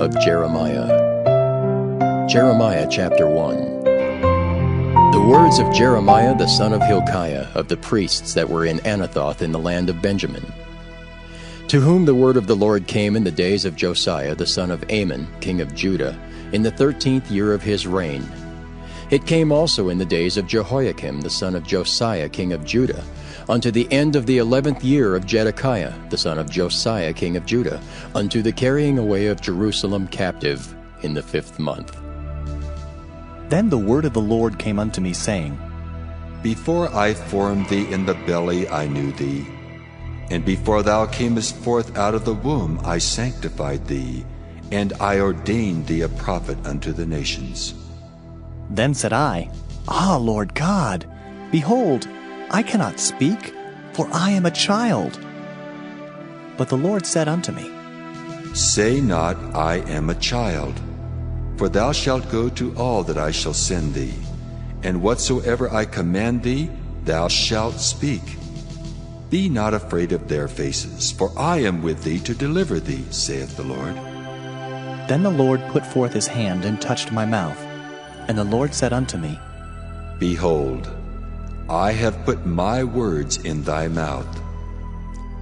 of Jeremiah. Jeremiah chapter 1. The words of Jeremiah the son of Hilkiah, of the priests that were in Anathoth in the land of Benjamin, to whom the word of the Lord came in the days of Josiah the son of Amon, king of Judah, in the 13th year of his reign. It came also in the days of Jehoiakim the son of Josiah king of Judah, unto the end of the 11th year of Zedekiah the son of Josiah king of Judah, unto the carrying away of Jerusalem captive in the 5th month. Then the word of the Lord came unto me, saying, Before I formed thee in the belly I knew thee, and before thou camest forth out of the womb I sanctified thee, and I ordained thee a prophet unto the nations. Then said I, Ah, Lord God, behold, I cannot speak, for I am a child. But the Lord said unto me, Say not, I am a child, for thou shalt go to all that I shall send thee, and whatsoever I command thee, thou shalt speak. Be not afraid of their faces, for I am with thee to deliver thee, saith the Lord. Then the Lord put forth his hand and touched my mouth. And the Lord said unto me, Behold, I have put my words in thy mouth.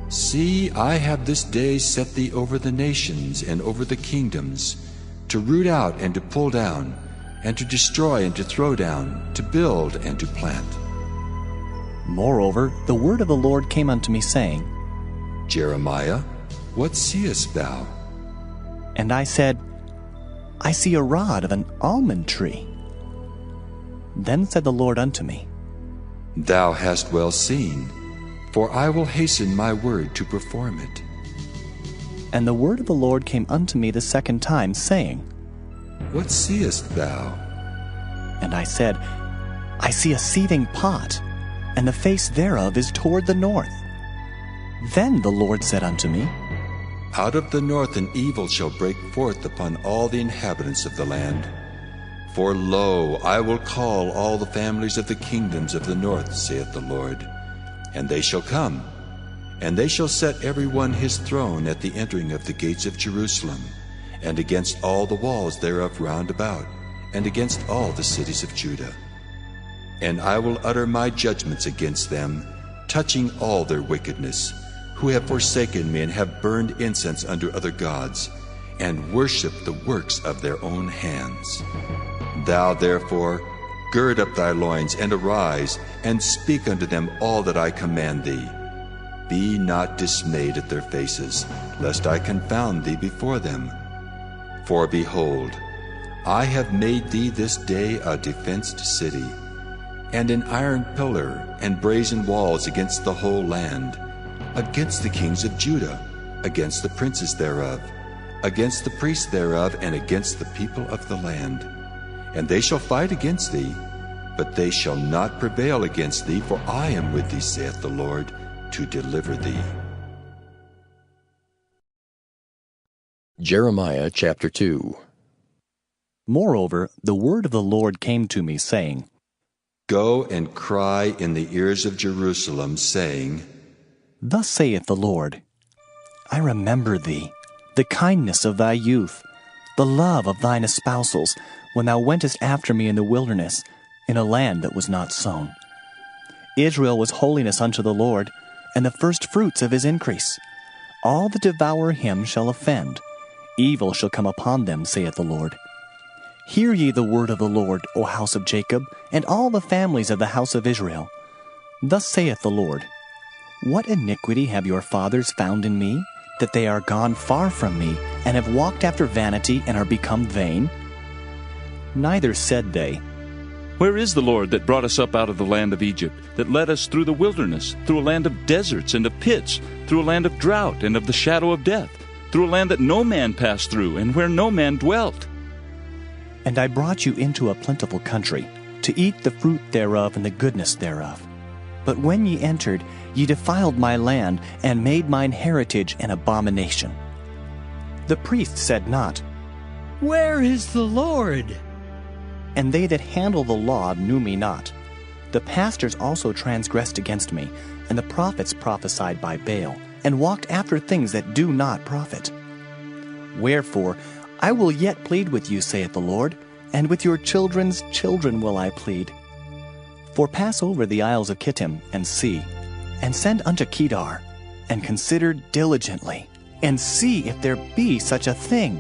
See, I have this day set thee over the nations and over the kingdoms, to root out and to pull down, and to destroy and to throw down, to build and to plant. Moreover, the word of the Lord came unto me, saying, Jeremiah, what seest thou? And I said, I see a rod of an almond tree. Then said the Lord unto me, Thou hast well seen, for I will hasten my word to perform it. And the word of the Lord came unto me the second time, saying, What seest thou? And I said, I see a seething pot, and the face thereof is toward the north. Then the Lord said unto me, Out of the north an evil shall break forth upon all the inhabitants of the land. For lo, I will call all the families of the kingdoms of the north, saith the Lord, and they shall come, and they shall set every one his throne at the entering of the gates of Jerusalem, and against all the walls thereof round about, and against all the cities of Judah. And I will utter my judgments against them, touching all their wickedness, who have forsaken me and have burned incense unto other gods, and worshipped the works of their own hands. Thou therefore gird up thy loins, and arise, and speak unto them all that I command thee. Be not dismayed at their faces, lest I confound thee before them. For behold, I have made thee this day a defenced city, and an iron pillar and brazen walls against the whole land, against the kings of Judah, against the princes thereof, against the priests thereof, and against the people of the land. And they shall fight against thee, but they shall not prevail against thee, for I am with thee, saith the Lord, to deliver thee. Jeremiah chapter 2. Moreover, the word of the Lord came to me, saying, Go and cry in the ears of Jerusalem, saying, Thus saith the Lord, I remember thee, the kindness of thy youth, the love of thine espousals, when thou wentest after me in the wilderness, in a land that was not sown. Israel was holiness unto the Lord, and the firstfruits of his increase. All that devour him shall offend. Evil shall come upon them, saith the Lord. Hear ye the word of the Lord, O house of Jacob, and all the families of the house of Israel. Thus saith the Lord, What iniquity have your fathers found in me, that they are gone far from me, and have walked after vanity, and are become vain? Neither said they, Where is the Lord that brought us up out of the land of Egypt, that led us through the wilderness, through a land of deserts and of pits, through a land of drought and of the shadow of death, through a land that no man passed through, and where no man dwelt? And I brought you into a plentiful country, to eat the fruit thereof and the goodness thereof. But when ye entered, ye defiled my land, and made mine heritage an abomination. The priests said not, Where is the Lord? And they that handle the law knew me not. The pastors also transgressed against me, and the prophets prophesied by Baal, and walked after things that do not profit. Wherefore I will yet plead with you, saith the Lord, and with your children's children will I plead. For pass over the isles of Kittim, and see, and send unto Kedar, and consider diligently, and see if there be such a thing.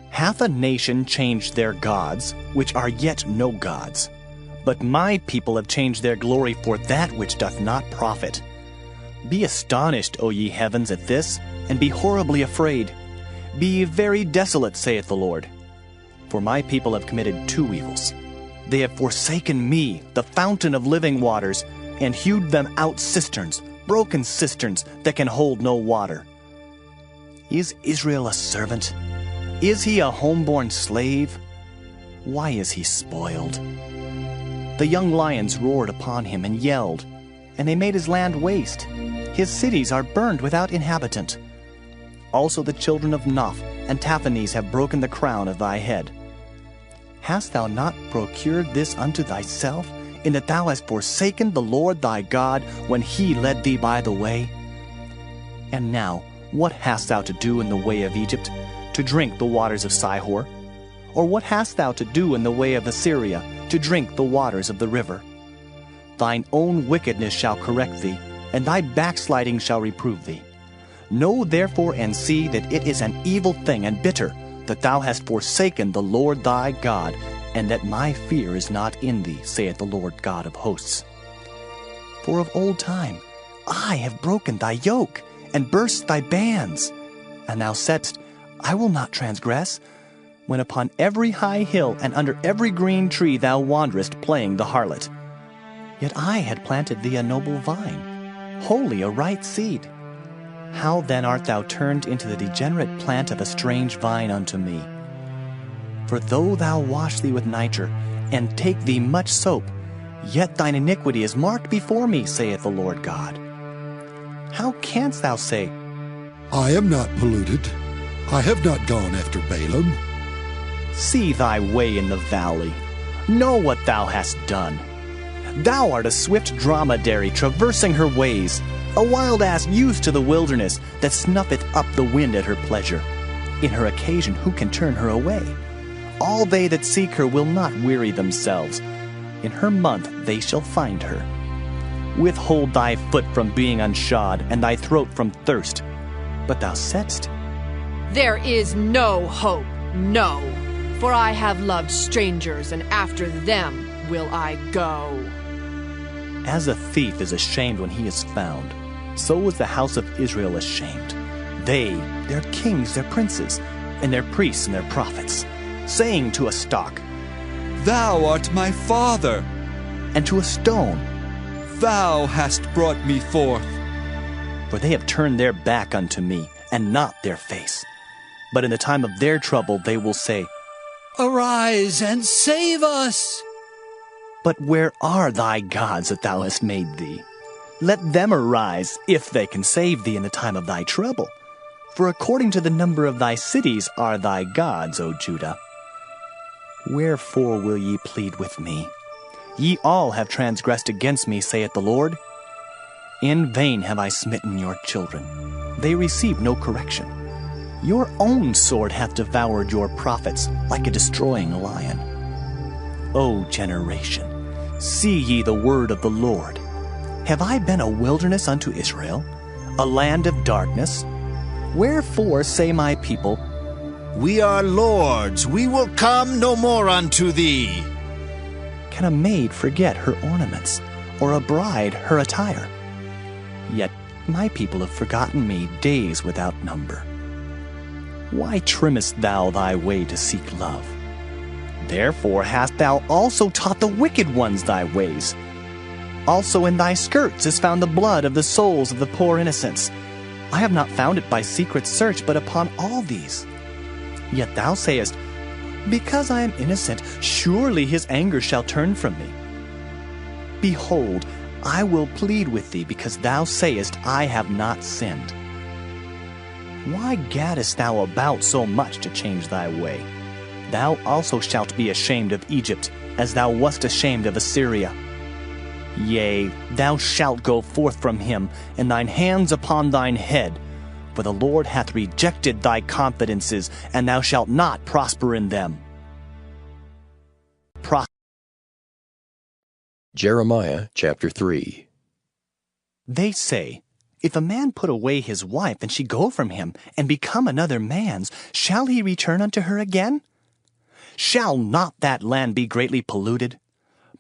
Hath a nation changed their gods, which are yet no gods? But my people have changed their glory for that which doth not profit. Be astonished, O ye heavens, at this, and be horribly afraid. Be ye very desolate, saith the Lord. For my people have committed two evils. They have forsaken me, the fountain of living waters, and hewed them out cisterns, broken cisterns that can hold no water. Is Israel a servant? Is he a homeborn slave? Why is he spoiled? The young lions roared upon him and yelled, and they made his land waste. His cities are burned without inhabitant. Also the children of Noph and Taphanes have broken the crown of thy head. Hast thou not procured this unto thyself, in that thou hast forsaken the Lord thy God when he led thee by the way? And now, what hast thou to do in the way of Egypt, to drink the waters of Sihor? Or what hast thou to do in the way of Assyria, to drink the waters of the river? Thine own wickedness shall correct thee, and thy backsliding shall reprove thee. Know therefore and see that it is an evil thing and bitter, that thou hast forsaken the Lord thy God, and that my fear is not in thee, saith the Lord God of hosts. For of old time I have broken thy yoke, and burst thy bands. And thou saidst, I will not transgress, when upon every high hill and under every green tree thou wanderest playing the harlot. Yet I had planted thee a noble vine, wholly a right seed. How then art thou turned into the degenerate plant of a strange vine unto me? For though thou wash thee with nitre, and take thee much soap, yet thine iniquity is marked before me, saith the Lord God. How canst thou say, I am not polluted, I have not gone after Balaam? See thy way in the valley, know what thou hast done. Thou art a swift dromedary traversing her ways, a wild ass used to the wilderness, that snuffeth up the wind at her pleasure. In her occasion who can turn her away? All they that seek her will not weary themselves. In her month they shall find her. Withhold thy foot from being unshod, and thy throat from thirst. But thou saidst, There is no hope, no, for I have loved strangers, and after them will I go. As a thief is ashamed when he is found, so was the house of Israel ashamed. They, their kings, their princes, and their priests and their prophets, saying to a stock, Thou art my father, and to a stone, Thou hast brought me forth. For they have turned their back unto me, and not their face. But in the time of their trouble they will say, Arise and save us! But where are thy gods that thou hast made thee? Let them arise, if they can save thee in the time of thy trouble. For according to the number of thy cities are thy gods, O Judah. Wherefore will ye plead with me? Ye all have transgressed against me, saith the Lord. In vain have I smitten your children. They receive no correction. Your own sword hath devoured your prophets like a destroying lion. O generation, see ye the word of the Lord. Have I been a wilderness unto Israel, a land of darkness? Wherefore say my people, We are lords, we will come no more unto thee. Can a maid forget her ornaments, or a bride her attire? Yet my people have forgotten me days without number. Why trimmest thou thy way to seek love? Therefore hast thou also taught the wicked ones thy ways. Also in thy skirts is found the blood of the souls of the poor innocents. I have not found it by secret search, but upon all these. Yet thou sayest, Because I am innocent, surely his anger shall turn from me. Behold, I will plead with thee, because thou sayest, I have not sinned. Why gaddest thou about so much to change thy way? Thou also shalt be ashamed of Egypt, as thou wast ashamed of Assyria. Yea, thou shalt go forth from him, and thine hands upon thine head, For the Lord hath rejected thy confidences, and thou shalt not prosper in them. Jeremiah chapter 3. They say, If a man put away his wife, and she go from him, and become another man's, shall he return unto her again? Shall not that land be greatly polluted?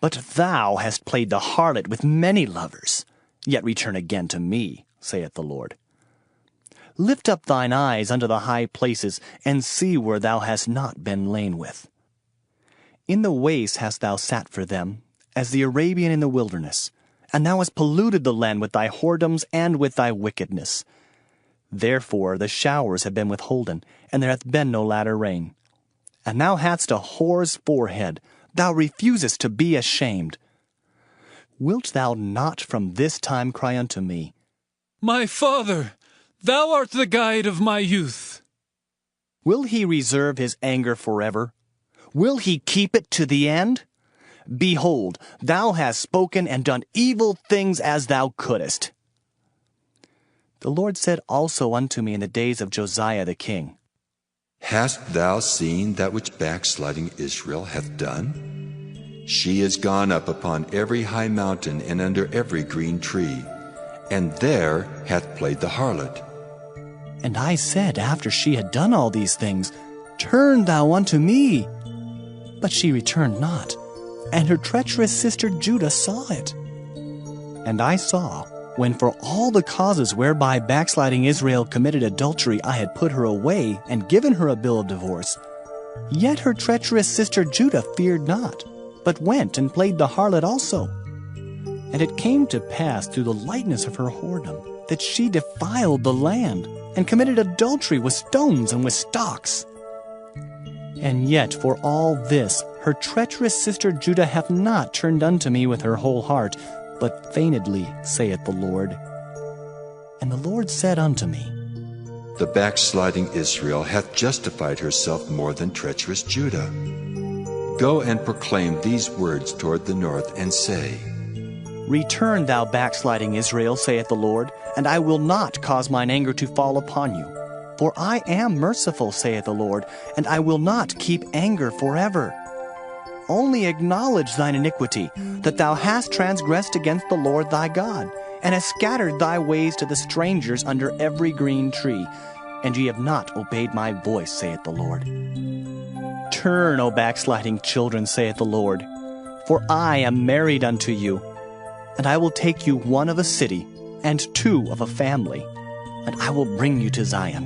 But thou hast played the harlot with many lovers. Yet return again to me, saith the Lord. Lift up thine eyes unto the high places, and see where thou hast not been lain with. In the waste hast thou sat for them, as the Arabian in the wilderness, and thou hast polluted the land with thy whoredoms and with thy wickedness. Therefore the showers have been withholden, and there hath been no latter rain. And thou hadst a whore's forehead, thou refusest to be ashamed. Wilt thou not from this time cry unto me, My Father, thou art the guide of my youth? Will he reserve his anger forever? Will he keep it to the end? Behold, thou hast spoken and done evil things as thou couldest. The Lord said also unto me in the days of Josiah the king, Hast thou seen that which backsliding Israel hath done? She is gone up upon every high mountain and under every green tree, and there hath played the harlot. And I said, after she had done all these things, Turn thou unto me. But she returned not, and her treacherous sister Judah saw it. And I saw, when for all the causes whereby backsliding Israel committed adultery I had put her away and given her a bill of divorce, yet her treacherous sister Judah feared not, but went and played the harlot also. And it came to pass through the lightness of her whoredom that she defiled the land, and committed adultery with stones and with stocks. And yet for all this her treacherous sister Judah hath not turned unto me with her whole heart, but feignedly, saith the Lord. And the Lord said unto me, The backsliding Israel hath justified herself more than treacherous Judah. Go and proclaim these words toward the north, and say, Return, thou backsliding Israel, saith the Lord, and I will not cause mine anger to fall upon you. For I am merciful, saith the Lord, and I will not keep anger forever. Only acknowledge thine iniquity, that thou hast transgressed against the Lord thy God, and hast scattered thy ways to the strangers under every green tree, and ye have not obeyed my voice, saith the Lord. Turn, O backsliding children, saith the Lord, for I am married unto you, and I will take you one of a city, and two of a family, and I will bring you to Zion.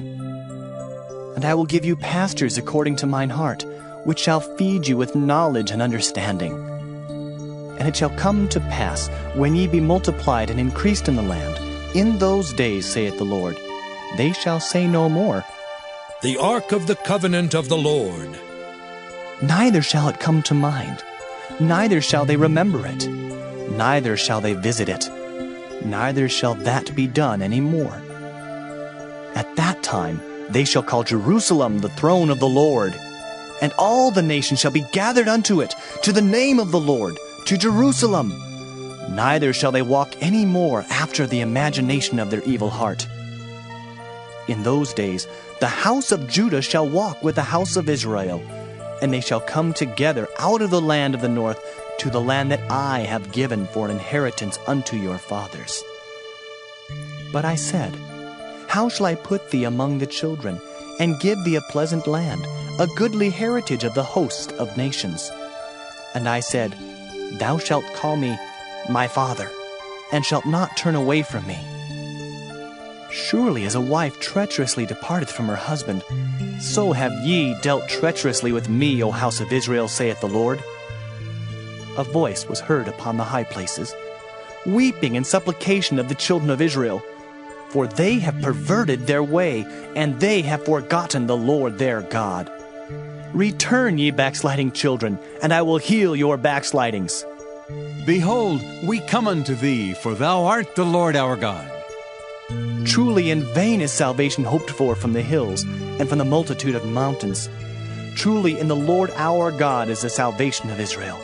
And I will give you pastors according to mine heart, which shall feed you with knowledge and understanding. And it shall come to pass, when ye be multiplied and increased in the land, in those days, saith the Lord, they shall say no more, The ark of the covenant of the Lord. Neither shall it come to mind, neither shall they remember it, neither shall they visit it, neither shall that be done any more. At that time they shall call Jerusalem the throne of the Lord, and all the nations shall be gathered unto it, to the name of the Lord, to Jerusalem. Neither shall they walk any more after the imagination of their evil heart. In those days the house of Judah shall walk with the house of Israel, and they shall come together out of the land of the north to the land that I have given for an inheritance unto your fathers. But I said, How shall I put thee among the children, and give thee a pleasant land, a goodly heritage of the host of nations? And I said, Thou shalt call me my father, and shalt not turn away from me. Surely as a wife treacherously departeth from her husband, so have ye dealt treacherously with me, O house of Israel, saith the Lord. A voice was heard upon the high places, weeping and supplication of the children of Israel, for they have perverted their way, and they have forgotten the Lord their God. Return, ye backsliding children, and I will heal your backslidings. Behold, we come unto thee, for thou art the Lord our God. Truly in vain is salvation hoped for from the hills, and from the multitude of mountains. Truly in the Lord our God is the salvation of Israel.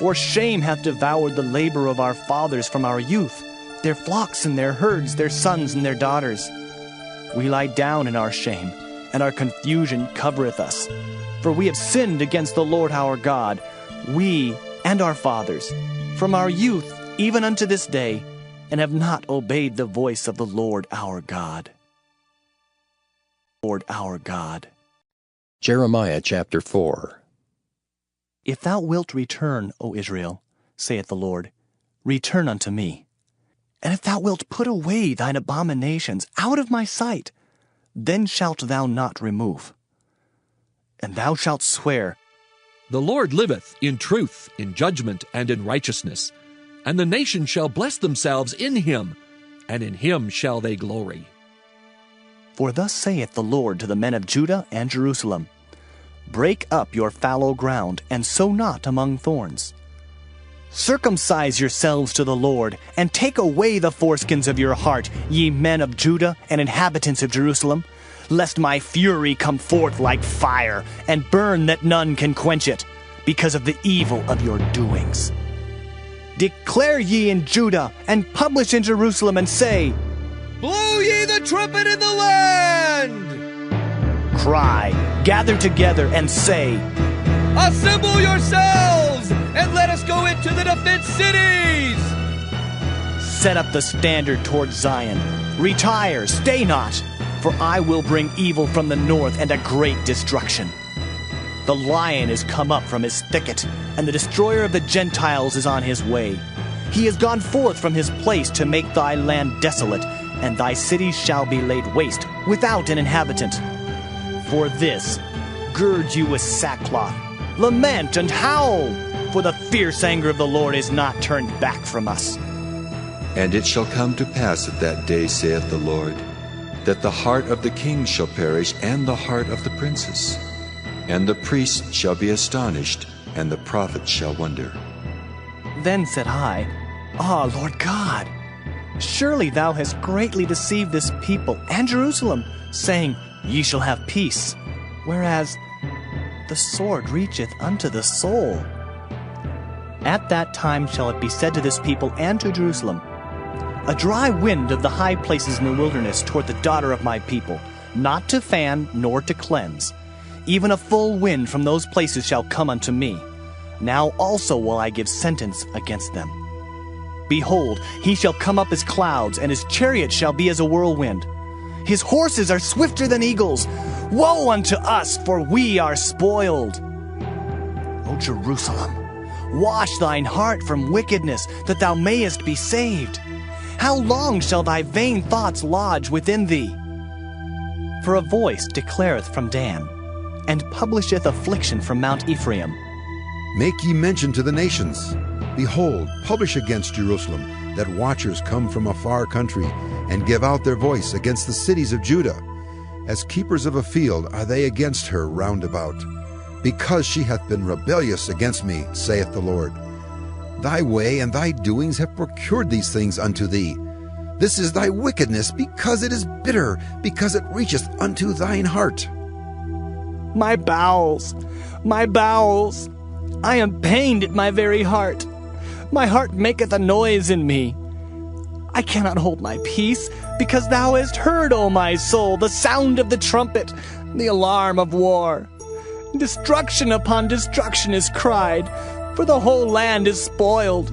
For shame hath devoured the labor of our fathers from our youth, their flocks and their herds, their sons and their daughters. We lie down in our shame, and our confusion covereth us. For we have sinned against the Lord our God, we and our fathers, from our youth even unto this day, and have not obeyed the voice of the Lord our God. Lord our God. Jeremiah chapter 4. If thou wilt return, O Israel, saith the Lord, return unto me. And if thou wilt put away thine abominations out of my sight, then shalt thou not remove. And thou shalt swear, The Lord liveth in truth, in judgment, and in righteousness. And the nations shall bless themselves in him, and in him shall they glory. For thus saith the Lord to the men of Judah and Jerusalem, Break up your fallow ground, and sow not among thorns. Circumcise yourselves to the Lord, and take away the foreskins of your heart, ye men of Judah and inhabitants of Jerusalem, lest my fury come forth like fire, and burn that none can quench it, because of the evil of your doings. Declare ye in Judah, and publish in Jerusalem, and say, Blow ye the trumpet in the land! Cry, gather together, and say, Assemble yourselves, and let us go into the defense cities! Set up the standard toward Zion. Retire, stay not, for I will bring evil from the north and a great destruction. The lion is come up from his thicket, and the destroyer of the Gentiles is on his way. He is gone forth from his place to make thy land desolate, and thy cities shall be laid waste, without an inhabitant. For this, gird you with sackcloth, lament and howl, for the fierce anger of the Lord is not turned back from us. And it shall come to pass at that day, saith the Lord, that the heart of the king shall perish, and the heart of the princes. And the priests shall be astonished, and the prophets shall wonder. Then said I, Ah, Lord God, surely thou hast greatly deceived this people and Jerusalem, saying, Ye shall have peace, whereas the sword reacheth unto the soul. At that time shall it be said to this people and to Jerusalem, A dry wind of the high places in the wilderness toward the daughter of my people, not to fan nor to cleanse. Even a full wind from those places shall come unto me. Now also will I give sentence against them. Behold, he shall come up as clouds, and his chariot shall be as a whirlwind. His horses are swifter than eagles. Woe unto us, for we are spoiled. O Jerusalem, wash thine heart from wickedness, that thou mayest be saved. How long shall thy vain thoughts lodge within thee? For a voice declareth from Dan, and publisheth affliction from Mount Ephraim. Make ye mention to the nations. Behold, publish against Jerusalem, that watchers come from a far country, and give out their voice against the cities of Judah. As keepers of a field are they against her round about, because she hath been rebellious against me, saith the Lord. Thy way and thy doings have procured these things unto thee. This is thy wickedness, because it is bitter, because it reacheth unto thine heart. My bowels, I am pained at my very heart. My heart maketh a noise in me. I cannot hold my peace, because thou hast heard, O my soul, the sound of the trumpet, the alarm of war. Destruction upon destruction is cried, for the whole land is spoiled.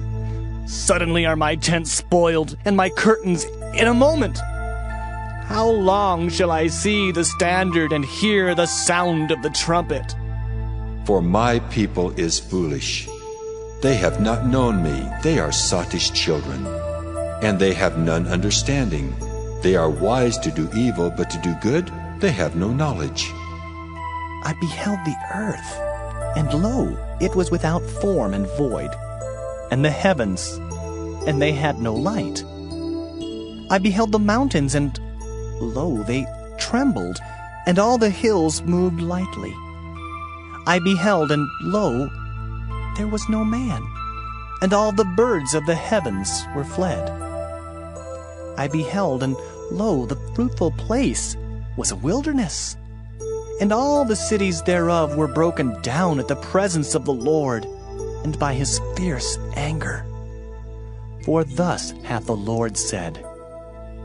Suddenly are my tents spoiled, and my curtains in a moment. How long shall I see the standard and hear the sound of the trumpet? For my people is foolish. They have not known me, they are sottish children. And they have none understanding. They are wise to do evil, but to do good they have no knowledge. I beheld the earth, and lo, it was without form and void, and the heavens, and they had no light. I beheld the mountains, and lo, they trembled, and all the hills moved lightly. I beheld, and lo, there was no man, and all the birds of the heavens were fled. I beheld, and lo, the fruitful place was a wilderness, and all the cities thereof were broken down at the presence of the Lord, and by his fierce anger. For thus hath the Lord said,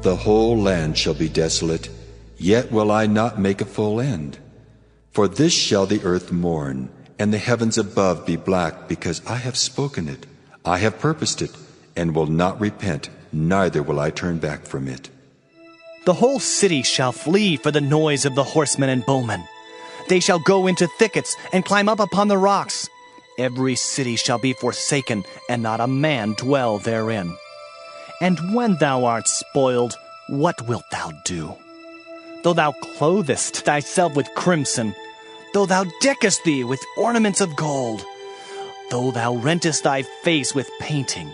The whole land shall be desolate, yet will I not make a full end. For this shall the earth mourn, and the heavens above be black, because I have spoken it, I have purposed it, and will not repent, neither will I turn back from it. The whole city shall flee for the noise of the horsemen and bowmen. They shall go into thickets and climb up upon the rocks. Every city shall be forsaken, and not a man dwell therein. And when thou art spoiled, what wilt thou do? Though thou clothest thyself with crimson, though thou deckest thee with ornaments of gold, though thou rentest thy face with painting,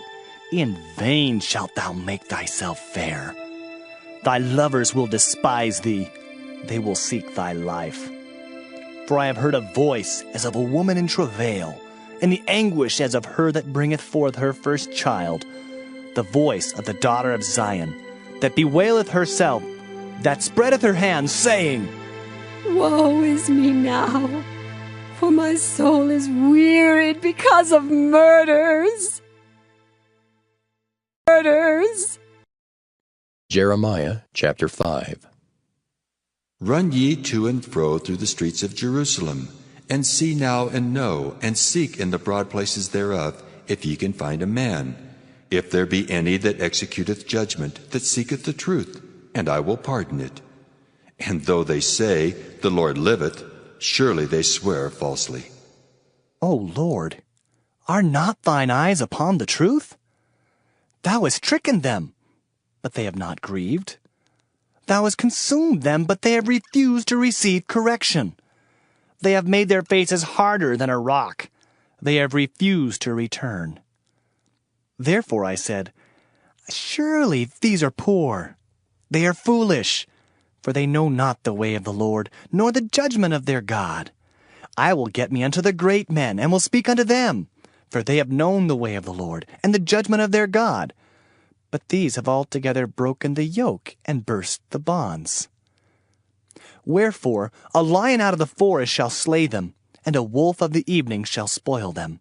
in vain shalt thou make thyself fair. Thy lovers will despise thee, they will seek thy life. For I have heard a voice as of a woman in travail, and the anguish as of her that bringeth forth her first child, the voice of the daughter of Zion, that bewaileth herself, that spreadeth her hands, saying, Woe is me now, for my soul is wearied because of murders. Jeremiah chapter 5. Run ye to and fro through the streets of Jerusalem, and see now and know, and seek in the broad places thereof, if ye can find a man, if there be any that executeth judgment, that seeketh the truth, and I will pardon it. And though they say, The Lord liveth, surely they swear falsely. O Lord, are not thine eyes upon the truth? Thou hast stricken them, but they have not grieved. Thou hast consumed them, but they have refused to receive correction. They have made their faces harder than a rock. They have refused to return. Therefore I said, Surely these are poor. They are foolish, for they know not the way of the Lord, nor the judgment of their God. I will get me unto the great men, and will speak unto them, for they have known the way of the Lord, and the judgment of their God. But these have altogether broken the yoke, and burst the bonds. Wherefore a lion out of the forest shall slay them, and a wolf of the evening shall spoil them.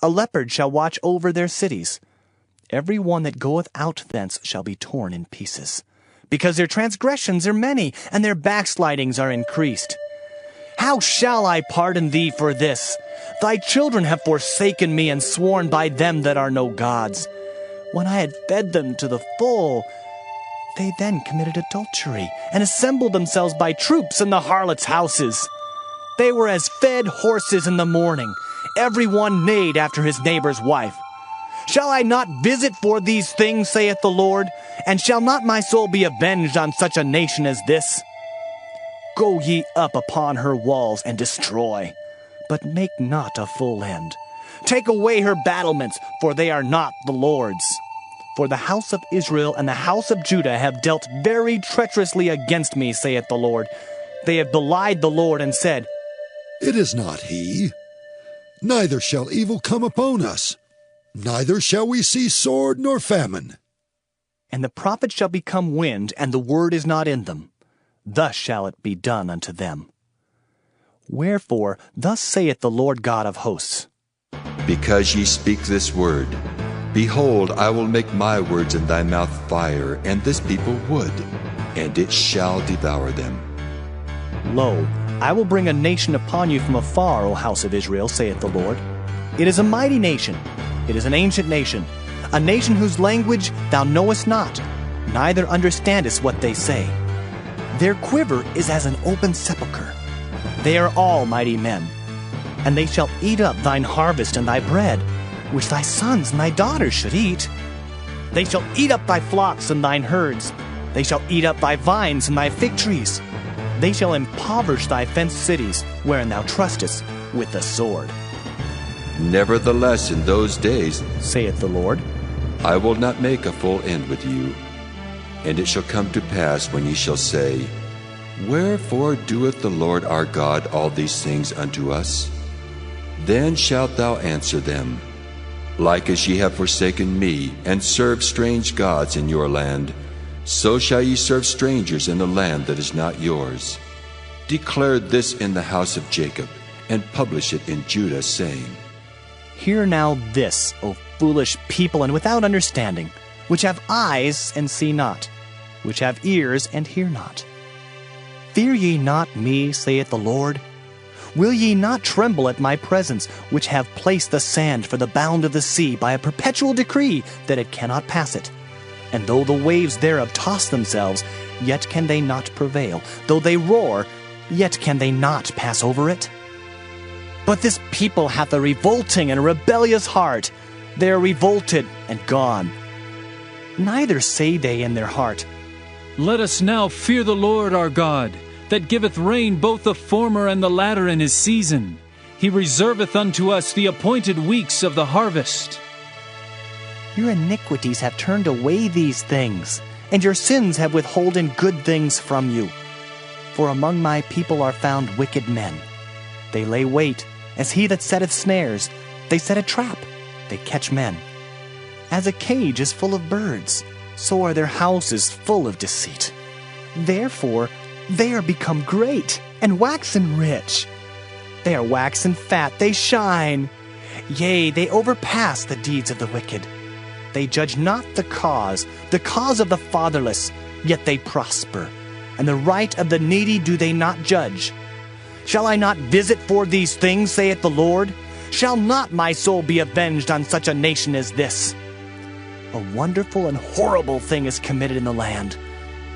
A leopard shall watch over their cities. Every one that goeth out thence shall be torn in pieces, because their transgressions are many, and their backslidings are increased. How shall I pardon thee for this? Thy children have forsaken me, and sworn by them that are no gods. When I had fed them to the full, they then committed adultery, and assembled themselves by troops in the harlots' houses. They were as fed horses in the morning, every one neighed after his neighbor's wife. Shall I not visit for these things, saith the Lord? And shall not my soul be avenged on such a nation as this? Go ye up upon her walls and destroy, but make not a full end. Take away her battlements, for they are not the Lord's. For the house of Israel and the house of Judah have dealt very treacherously against me, saith the Lord. They have belied the Lord and said, It is not he. Neither shall evil come upon us. Neither shall we see sword nor famine. And the prophets shall become wind, and the word is not in them. Thus shall it be done unto them. Wherefore, thus saith the Lord God of hosts, Because ye speak this word, behold, I will make my words in thy mouth fire, and this people wood, and it shall devour them. Lo, I will bring a nation upon you from afar, O house of Israel, saith the Lord. It is a mighty nation, it is an ancient nation, a nation whose language thou knowest not, neither understandest what they say. Their quiver is as an open sepulchre. They are all mighty men. And they shall eat up thine harvest and thy bread, which thy sons and thy daughters should eat. They shall eat up thy flocks and thine herds. They shall eat up thy vines and thy fig trees. They shall impoverish thy fenced cities, wherein thou trustest, with the sword. Nevertheless, in those days, saith the Lord, I will not make a full end with you. And it shall come to pass when ye shall say, Wherefore doeth the Lord our God all these things unto us? Then shalt thou answer them, Like as ye have forsaken me, and served strange gods in your land, so shall ye serve strangers in the land that is not yours. Declare this in the house of Jacob, and publish it in Judah, saying, Hear now this, O foolish people and without understanding, which have eyes and see not, which have ears and hear not. Fear ye not me, saith the Lord? Will ye not tremble at my presence, which have placed the sand for the bound of the sea by a perpetual decree that it cannot pass it? And though the waves thereof toss themselves, yet can they not prevail. Though they roar, yet can they not pass over it. But this people hath a revolting and a rebellious heart. They are revolted and gone. Neither say they in their heart, Let us now fear the Lord our God, that giveth rain both the former and the latter in his season. He reserveth unto us the appointed weeks of the harvest. Your iniquities have turned away these things, and your sins have withholden good things from you. For among my people are found wicked men. They lay wait, as he that setteth snares. They set a trap, they catch men. As a cage is full of birds, so are their houses full of deceit. Therefore they are become great, and waxen rich. They are waxen fat, they shine. Yea, they overpass the deeds of the wicked. They judge not the cause of the fatherless, yet they prosper. And the right of the needy do they not judge. Shall I not visit for these things, saith the Lord? Shall not my soul be avenged on such a nation as this? A wonderful and horrible thing is committed in the land.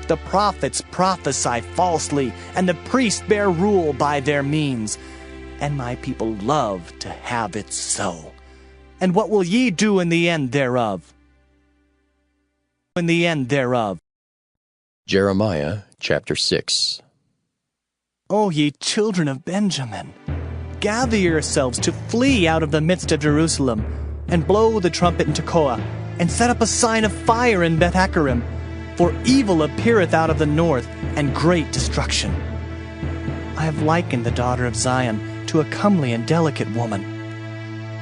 The prophets prophesy falsely, and the priests bear rule by their means. And my people love to have it so. And what will ye do in the end thereof? In the end thereof. Jeremiah chapter 6. O ye children of Benjamin, gather yourselves to flee out of the midst of Jerusalem, and blow the trumpet in Tekoa, and set up a sign of fire in Beth-Hakkerem, for evil appeareth out of the north, and great destruction. I have likened the daughter of Zion to a comely and delicate woman.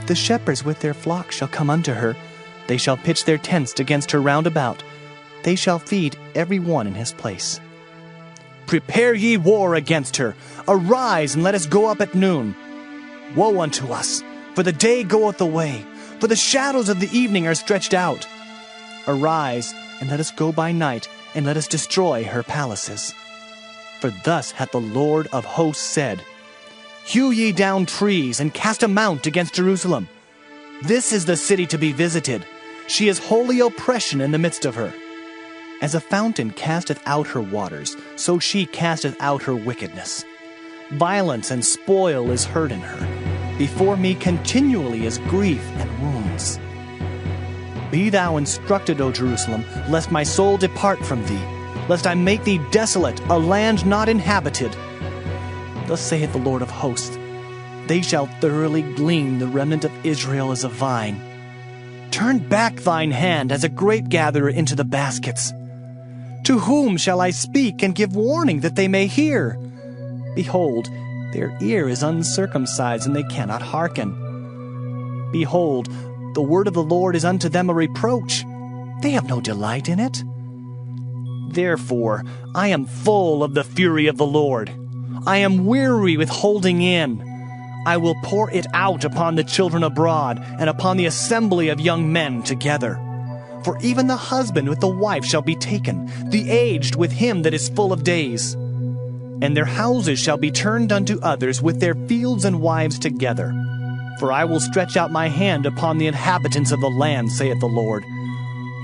The shepherds with their flocks shall come unto her. They shall pitch their tents against her round about. They shall feed every one in his place. Prepare ye war against her. Arise, and let us go up at noon. Woe unto us, for the day goeth away, for the shadows of the evening are stretched out. Arise, and let us go by night, and let us destroy her palaces. For thus hath the Lord of hosts said, Hew ye down trees, and cast a mount against Jerusalem. This is the city to be visited. She is holy oppression in the midst of her. As a fountain casteth out her waters, so she casteth out her wickedness. Violence and spoil is heard in her. Before me continually is grief and wounds. Be thou instructed, O Jerusalem, lest my soul depart from thee, lest I make thee desolate, a land not inhabited. Thus saith the Lord of hosts, They shall thoroughly glean the remnant of Israel as a vine. Turn back thine hand as a grape gatherer into the baskets. To whom shall I speak and give warning that they may hear? Behold, their ear is uncircumcised, and they cannot hearken. Behold, the word of the Lord is unto them a reproach. They have no delight in it. Therefore I am full of the fury of the Lord. I am weary with holding in. I will pour it out upon the children abroad, and upon the assembly of young men together. For even the husband with the wife shall be taken, the aged with him that is full of days. And their houses shall be turned unto others, with their fields and wives together. For I will stretch out my hand upon the inhabitants of the land, saith the Lord.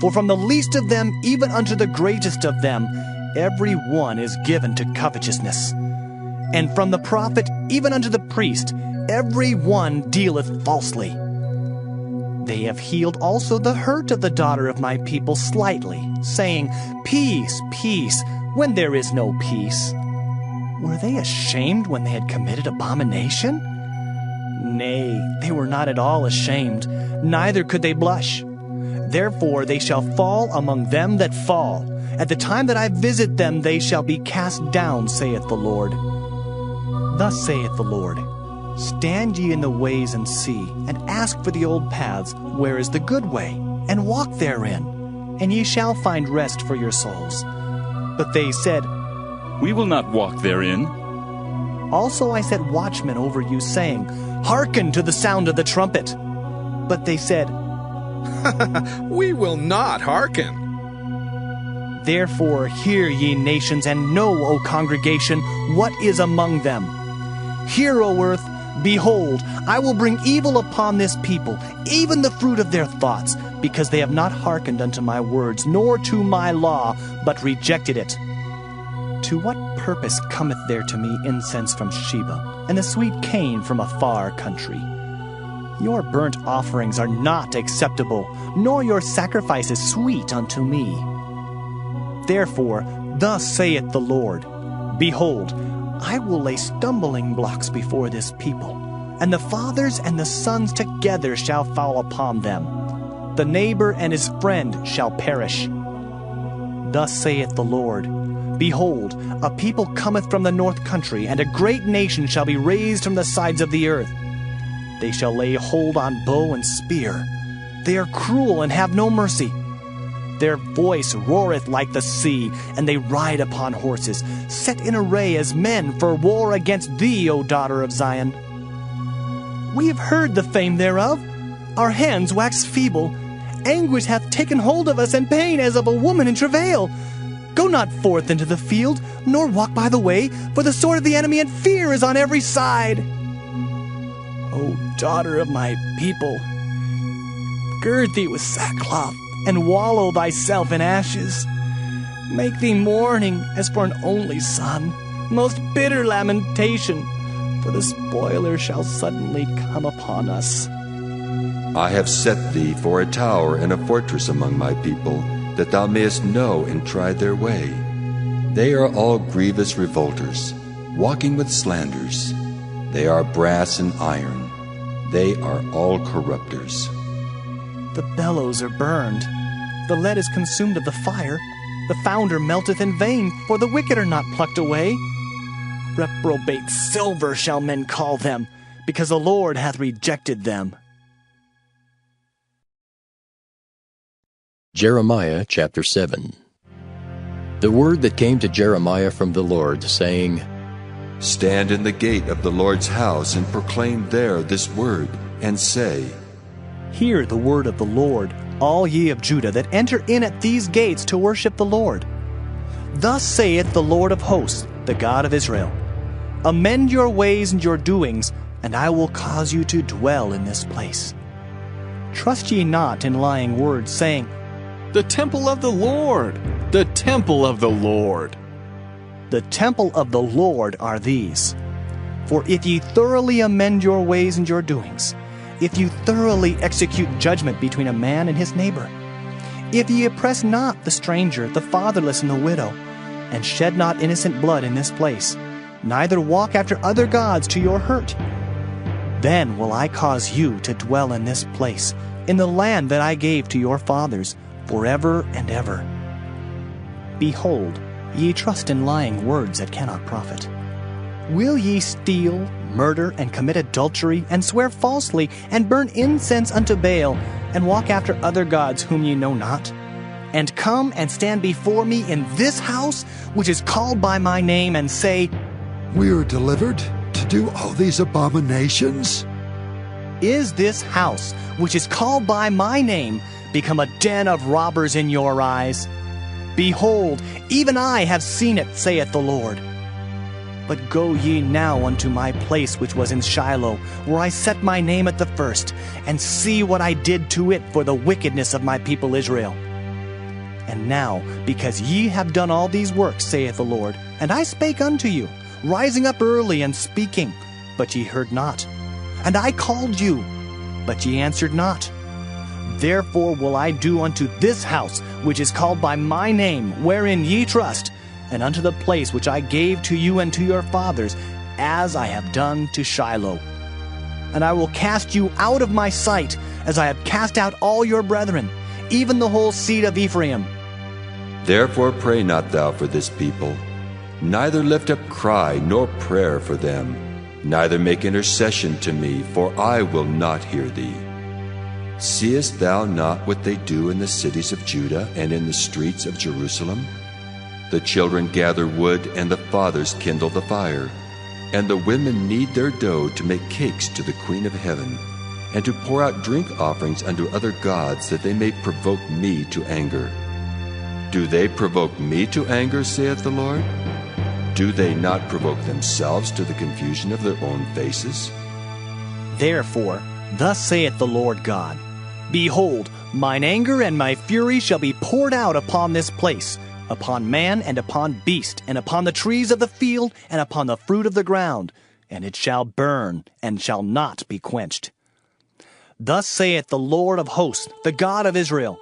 For from the least of them even unto the greatest of them, every one is given to covetousness. And from the prophet even unto the priest, every one dealeth falsely. They have healed also the hurt of the daughter of my people slightly, saying, Peace, peace, when there is no peace. Were they ashamed when they had committed abomination? Nay, they were not at all ashamed, neither could they blush. Therefore they shall fall among them that fall. At the time that I visit them they shall be cast down, saith the Lord. Thus saith the Lord, Stand ye in the ways and see, and ask for the old paths, where is the good way, and walk therein, and ye shall find rest for your souls. But they said, We will not walk therein. Also I set watchmen over you, saying, Hearken to the sound of the trumpet. But they said, We will not hearken. Therefore hear, ye nations, and know, O congregation, what is among them. Hear, O earth, behold, I will bring evil upon this people, even the fruit of their thoughts, because they have not hearkened unto my words, nor to my law, but rejected it. To what purpose cometh there to me incense from Sheba, and the sweet cane from a far country? Your burnt offerings are not acceptable, nor your sacrifices sweet unto me. Therefore, thus saith the Lord, Behold, I will lay stumbling blocks before this people, and the fathers and the sons together shall fall upon them. The neighbor and his friend shall perish. Thus saith the Lord, Behold, a people cometh from the north country, and a great nation shall be raised from the sides of the earth. They shall lay hold on bow and spear. They are cruel and have no mercy. Their voice roareth like the sea, and they ride upon horses, set in array as men for war against thee, O daughter of Zion. We have heard the fame thereof. Our hands wax feeble. Anguish hath taken hold of us, and pain as of a woman in travail. Go not forth into the field, nor walk by the way, for the sword of the enemy and fear is on every side. O daughter of my people, gird thee with sackcloth, and wallow thyself in ashes. Make thee mourning as for an only son, most bitter lamentation, for the spoiler shall suddenly come upon us. I have set thee for a tower and a fortress among my people, that thou mayest know and try their way. They are all grievous revolters, walking with slanders. They are brass and iron. They are all corrupters. The bellows are burned. The lead is consumed of the fire. The founder melteth in vain, for the wicked are not plucked away. Reprobate silver shall men call them, because the Lord hath rejected them. Jeremiah chapter 7. The word that came to Jeremiah from the Lord, saying, Stand in the gate of the Lord's house, and proclaim there this word, and say, Hear the word of the Lord, all ye of Judah that enter in at these gates to worship the Lord. Thus saith the Lord of hosts, the God of Israel, Amend your ways and your doings, and I will cause you to dwell in this place. Trust ye not in lying words, saying, The temple of the Lord, the temple of the Lord. The temple of the Lord are these. For if ye thoroughly amend your ways and your doings, if you thoroughly execute judgment between a man and his neighbor, if ye oppress not the stranger, the fatherless, and the widow, and shed not innocent blood in this place, neither walk after other gods to your hurt, then will I cause you to dwell in this place, in the land that I gave to your fathers, forever and ever. Behold, ye trust in lying words that cannot profit. Will ye steal, murder, and commit adultery, and swear falsely, and burn incense unto Baal, and walk after other gods whom ye know not? And come and stand before me in this house, which is called by my name, and say, We are delivered to do all these abominations? Is this house, which is called by my name, become a den of robbers in your eyes? Behold, even I have seen it, saith the Lord. But go ye now unto my place which was in Shiloh, where I set my name at the first, and see what I did to it for the wickedness of my people Israel. And now, because ye have done all these works, saith the Lord, and I spake unto you, rising up early and speaking, but ye heard not. And I called you, but ye answered not. Therefore will I do unto this house, which is called by my name, wherein ye trust, and unto the place which I gave to you and to your fathers, as I have done to Shiloh. And I will cast you out of my sight, as I have cast out all your brethren, even the whole seed of Ephraim. Therefore pray not thou for this people, neither lift up cry nor prayer for them, neither make intercession to me, for I will not hear thee. Seest thou not what they do in the cities of Judah and in the streets of Jerusalem? The children gather wood, and the fathers kindle the fire, and the women knead their dough to make cakes to the Queen of Heaven, and to pour out drink offerings unto other gods, that they may provoke me to anger. Do they provoke me to anger, saith the Lord? Do they not provoke themselves to the confusion of their own faces? Therefore, thus saith the Lord God, Behold, mine anger and my fury shall be poured out upon this place, upon man and upon beast, and upon the trees of the field, and upon the fruit of the ground, and it shall burn, and shall not be quenched. Thus saith the Lord of hosts, the God of Israel,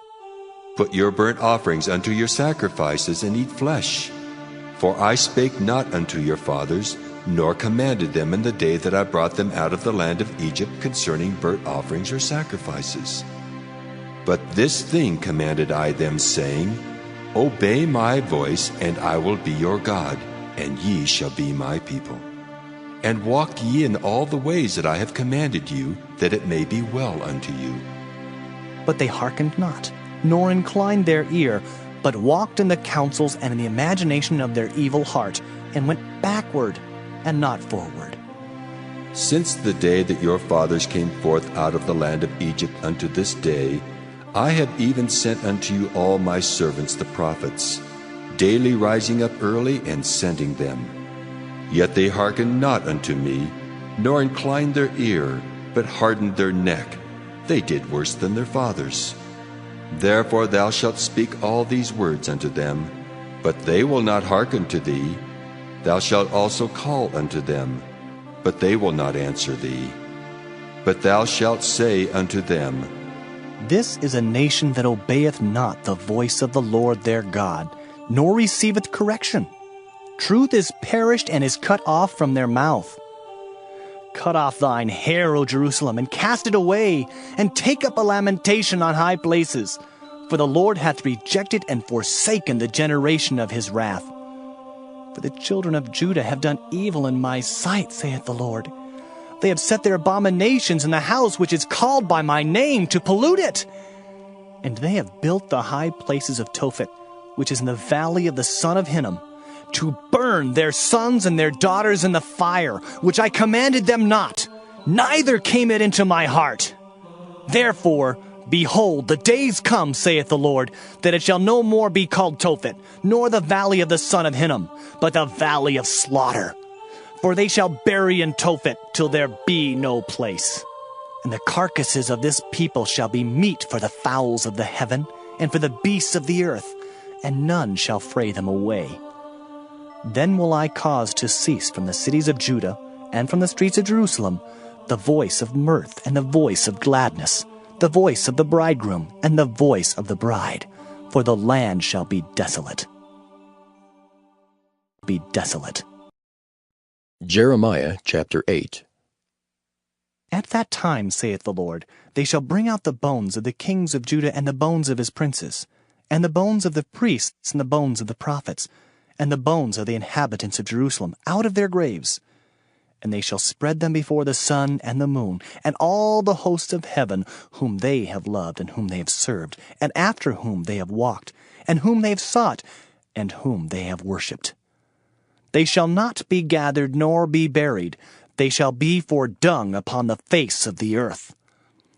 Put your burnt offerings unto your sacrifices, and eat flesh. For I spake not unto your fathers, nor commanded them in the day that I brought them out of the land of Egypt concerning burnt offerings or sacrifices. But this thing commanded I them, saying, Obey my voice, and I will be your God, and ye shall be my people. And walk ye in all the ways that I have commanded you, that it may be well unto you. But they hearkened not, nor inclined their ear, but walked in the counsels and in the imagination of their evil heart, and went backward and not forward. Since the day that your fathers came forth out of the land of Egypt unto this day, I have even sent unto you all my servants the prophets, daily rising up early and sending them. Yet they hearkened not unto me, nor inclined their ear, but hardened their neck. They did worse than their fathers. Therefore thou shalt speak all these words unto them, but they will not hearken to thee. Thou shalt also call unto them, but they will not answer thee. But thou shalt say unto them, This is a nation that obeyeth not the voice of the Lord their God, nor receiveth correction. Truth is perished and is cut off from their mouth. Cut off thine hair, O Jerusalem, and cast it away, and take up a lamentation on high places. For the Lord hath rejected and forsaken the generation of his wrath. For the children of Judah have done evil in my sight, saith the Lord. They have set their abominations in the house which is called by my name, to pollute it. And they have built the high places of Tophet, which is in the valley of the son of Hinnom, to burn their sons and their daughters in the fire, which I commanded them not, neither came it into my heart. Therefore, behold, the days come, saith the Lord, that it shall no more be called Tophet, nor the valley of the son of Hinnom, but the valley of slaughter. For they shall bury in Tophet till there be no place. And the carcasses of this people shall be meat for the fowls of the heaven, and for the beasts of the earth, and none shall fray them away. Then will I cause to cease from the cities of Judah, and from the streets of Jerusalem, the voice of mirth and the voice of gladness, the voice of the bridegroom and the voice of the bride, for the land shall be desolate. Be desolate. Jeremiah chapter 8. At that time, saith the Lord, they shall bring out the bones of the kings of Judah and the bones of his princes, and the bones of the priests and the bones of the prophets, and the bones of the inhabitants of Jerusalem out of their graves. And they shall spread them before the sun and the moon, and all the hosts of heaven, whom they have loved and whom they have served, and after whom they have walked, and whom they have sought, and whom they have worshipped. They shall not be gathered nor be buried. They shall be for dung upon the face of the earth.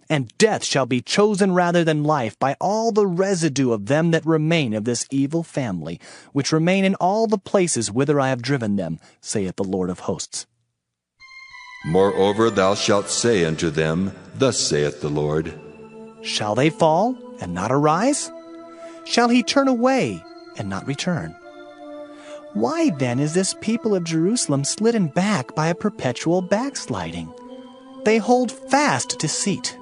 And death shall be chosen rather than life by all the residue of them that remain of this evil family, which remain in all the places whither I have driven them, saith the Lord of hosts. Moreover thou shalt say unto them, Thus saith the Lord, Shall they fall and not arise? Shall he turn away and not return? Why then is this people of Jerusalem slidden back by a perpetual backsliding? They hold fast deceit.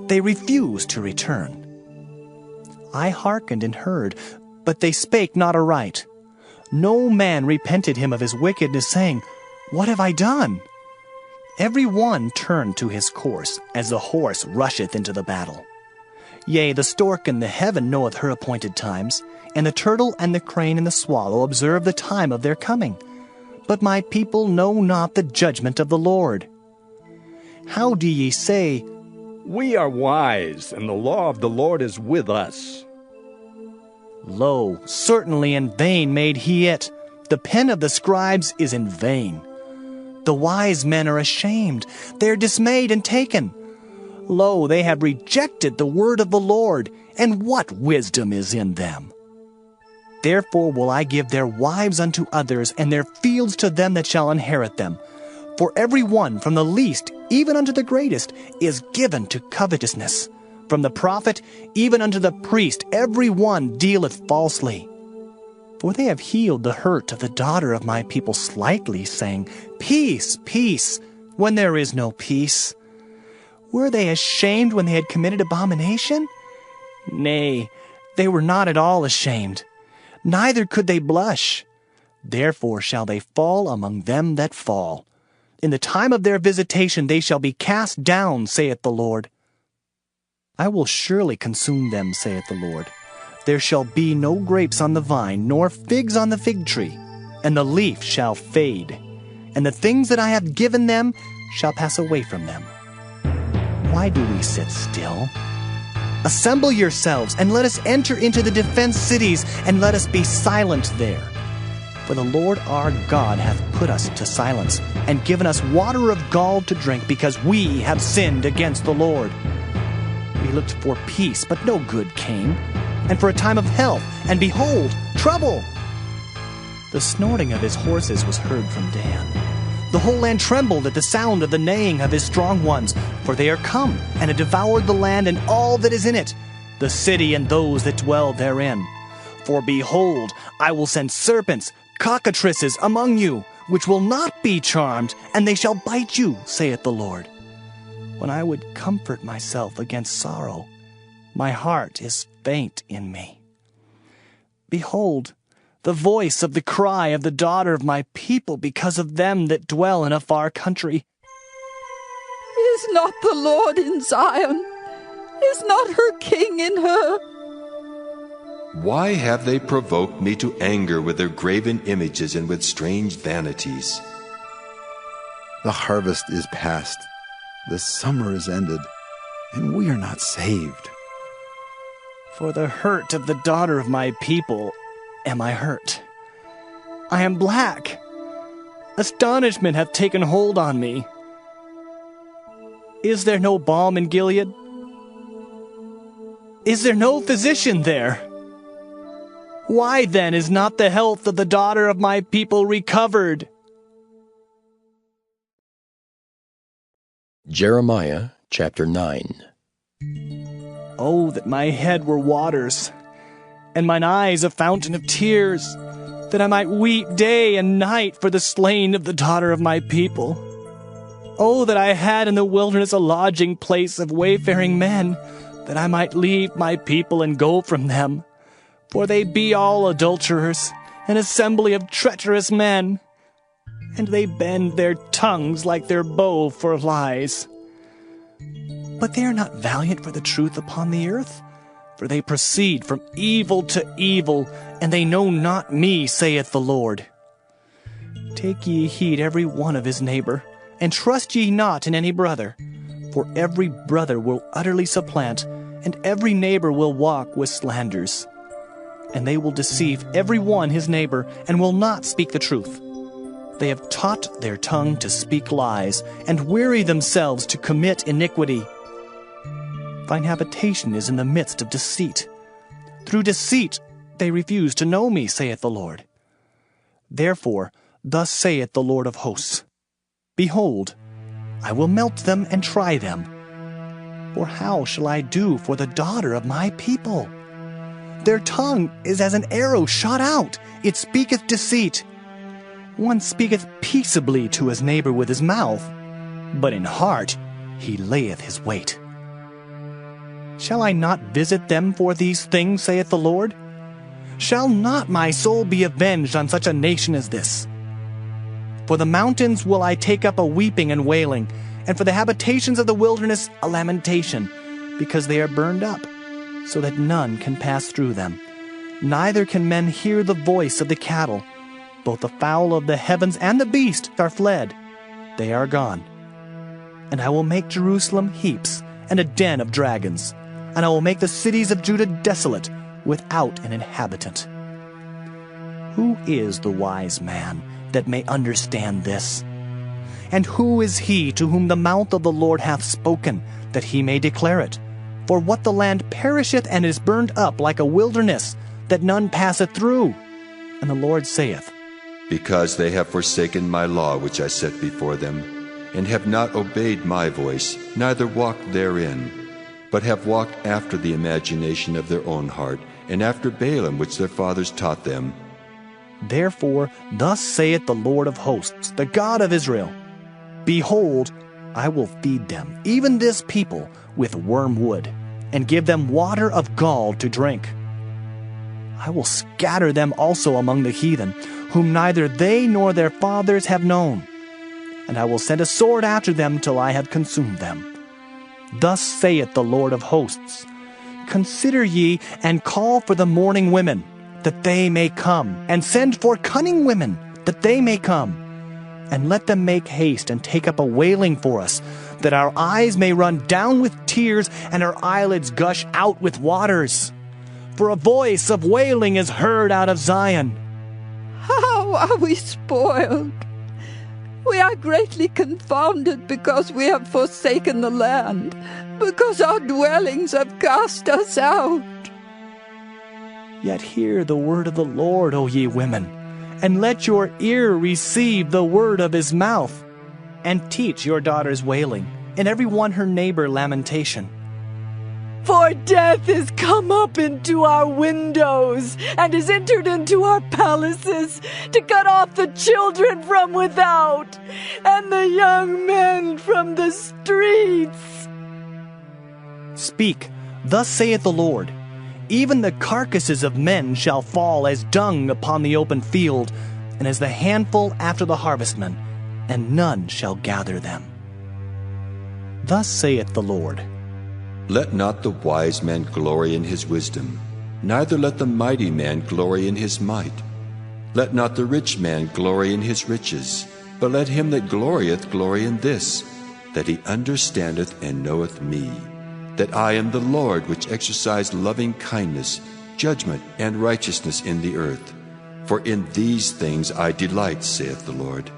They refuse to return. I hearkened and heard, but they spake not aright. No man repented him of his wickedness, saying, What have I done? Every one turned to his course, as the horse rusheth into the battle. Yea, the stork in the heaven knoweth her appointed times, and the turtle and the crane and the swallow observe the time of their coming. But my people know not the judgment of the Lord. How do ye say, We are wise, and the law of the Lord is with us? Lo, certainly in vain made he it. The pen of the scribes is in vain. The wise men are ashamed. They are dismayed and taken. Lo, they have rejected the word of the Lord, and what wisdom is in them? Therefore will I give their wives unto others, and their fields to them that shall inherit them. For every one, from the least even unto the greatest, is given to covetousness. From the prophet even unto the priest, every one dealeth falsely. For they have healed the hurt of the daughter of my people slightly, saying, Peace, peace, when there is no peace. Were they ashamed when they had committed abomination? Nay, they were not at all ashamed, neither could they blush. Therefore shall they fall among them that fall. In the time of their visitation they shall be cast down, saith the Lord. I will surely consume them, saith the Lord. There shall be no grapes on the vine, nor figs on the fig tree, and the leaf shall fade, and the things that I have given them shall pass away from them. Why do we sit still? Assemble yourselves, and let us enter into the defense cities, and let us be silent there. For the Lord our God hath put us to silence, and given us water of gall to drink, because we have sinned against the Lord. We looked for peace, but no good came, and for a time of health, and behold, trouble. The snorting of his horses was heard from Dan. The whole land trembled at the sound of the neighing of his strong ones, for they are come, and have devoured the land and all that is in it, the city and those that dwell therein. For behold, I will send serpents, cockatrices among you, which will not be charmed, and they shall bite you, saith the Lord. When I would comfort myself against sorrow, my heart is faint in me. Behold, the voice of the cry of the daughter of my people because of them that dwell in a far country. Is not the Lord in Zion? Is not her king in her? Why have they provoked me to anger with their graven images and with strange vanities? The harvest is past, the summer is ended, and we are not saved. For the hurt of the daughter of my people am I hurt. I am black. Astonishment hath taken hold on me. Is there no balm in Gilead? Is there no physician there? Why then is not the health of the daughter of my people recovered? Jeremiah chapter 9. Oh, that my head were waters, and mine eyes a fountain of tears, that I might weep day and night for the slain of the daughter of my people. Oh, that I had in the wilderness a lodging place of wayfaring men, that I might leave my people and go from them. For they be all adulterers, an assembly of treacherous men, and they bend their tongues like their bow for lies. But they are not valiant for the truth upon the earth, for they proceed from evil to evil, and they know not me, saith the Lord. Take ye heed every one of his neighbor, and trust ye not in any brother, for every brother will utterly supplant, and every neighbor will walk with slanders. And they will deceive every one his neighbor, and will not speak the truth. They have taught their tongue to speak lies, and weary themselves to commit iniquity. Thine habitation is in the midst of deceit. Through deceit they refuse to know me, saith the Lord. Therefore, thus saith the Lord of hosts, Behold, I will melt them and try them. For how shall I do for the daughter of my people? Their tongue is as an arrow shot out, it speaketh deceit. One speaketh peaceably to his neighbor with his mouth, but in heart he layeth his wait. Shall I not visit them for these things, saith the Lord? Shall not my soul be avenged on such a nation as this? For the mountains will I take up a weeping and wailing, and for the habitations of the wilderness a lamentation, because they are burned up, so that none can pass through them. Neither can men hear the voice of the cattle. Both the fowl of the heavens and the beast are fled. They are gone. And I will make Jerusalem heaps, and a den of dragons. And I will make the cities of Judah desolate, without an inhabitant. Who is the wise man that may understand this? And who is he to whom the mouth of the Lord hath spoken, that he may declare it? For what the land perisheth and is burned up like a wilderness, that none passeth through. And the Lord saith, Because they have forsaken my law which I set before them, and have not obeyed my voice, neither walked therein, but have walked after the imagination of their own heart, and after Balaam which their fathers taught them. Therefore thus saith the Lord of hosts, the God of Israel, Behold, I will feed them, even this people, with wormwood, and give them water of gall to drink. I will scatter them also among the heathen, whom neither they nor their fathers have known. And I will send a sword after them till I have consumed them. Thus saith the Lord of hosts, Consider ye, and call for the mourning women, that they may come, and send for cunning women, that they may come. And let them make haste, and take up a wailing for us, that our eyes may run down with tears, and our eyelids gush out with waters. For a voice of wailing is heard out of Zion. How are we spoiled! We are greatly confounded because we have forsaken the land, because our dwellings have cast us out. Yet hear the word of the Lord, O ye women, and let your ear receive the word of his mouth, and teach your daughters wailing, and every one her neighbor lamentation. For death is come up into our windows, and is entered into our palaces, to cut off the children from without, and the young men from the streets. Speak, thus saith the Lord, Even the carcasses of men shall fall as dung upon the open field, and as the handful after the harvestman, and none shall gather them. Thus saith the Lord, Let not the wise man glory in his wisdom, neither let the mighty man glory in his might. Let not the rich man glory in his riches, but let him that glorieth glory in this, that he understandeth and knoweth me, that I am the Lord which exercise loving kindness, judgment, and righteousness in the earth. For in these things I delight, saith the Lord.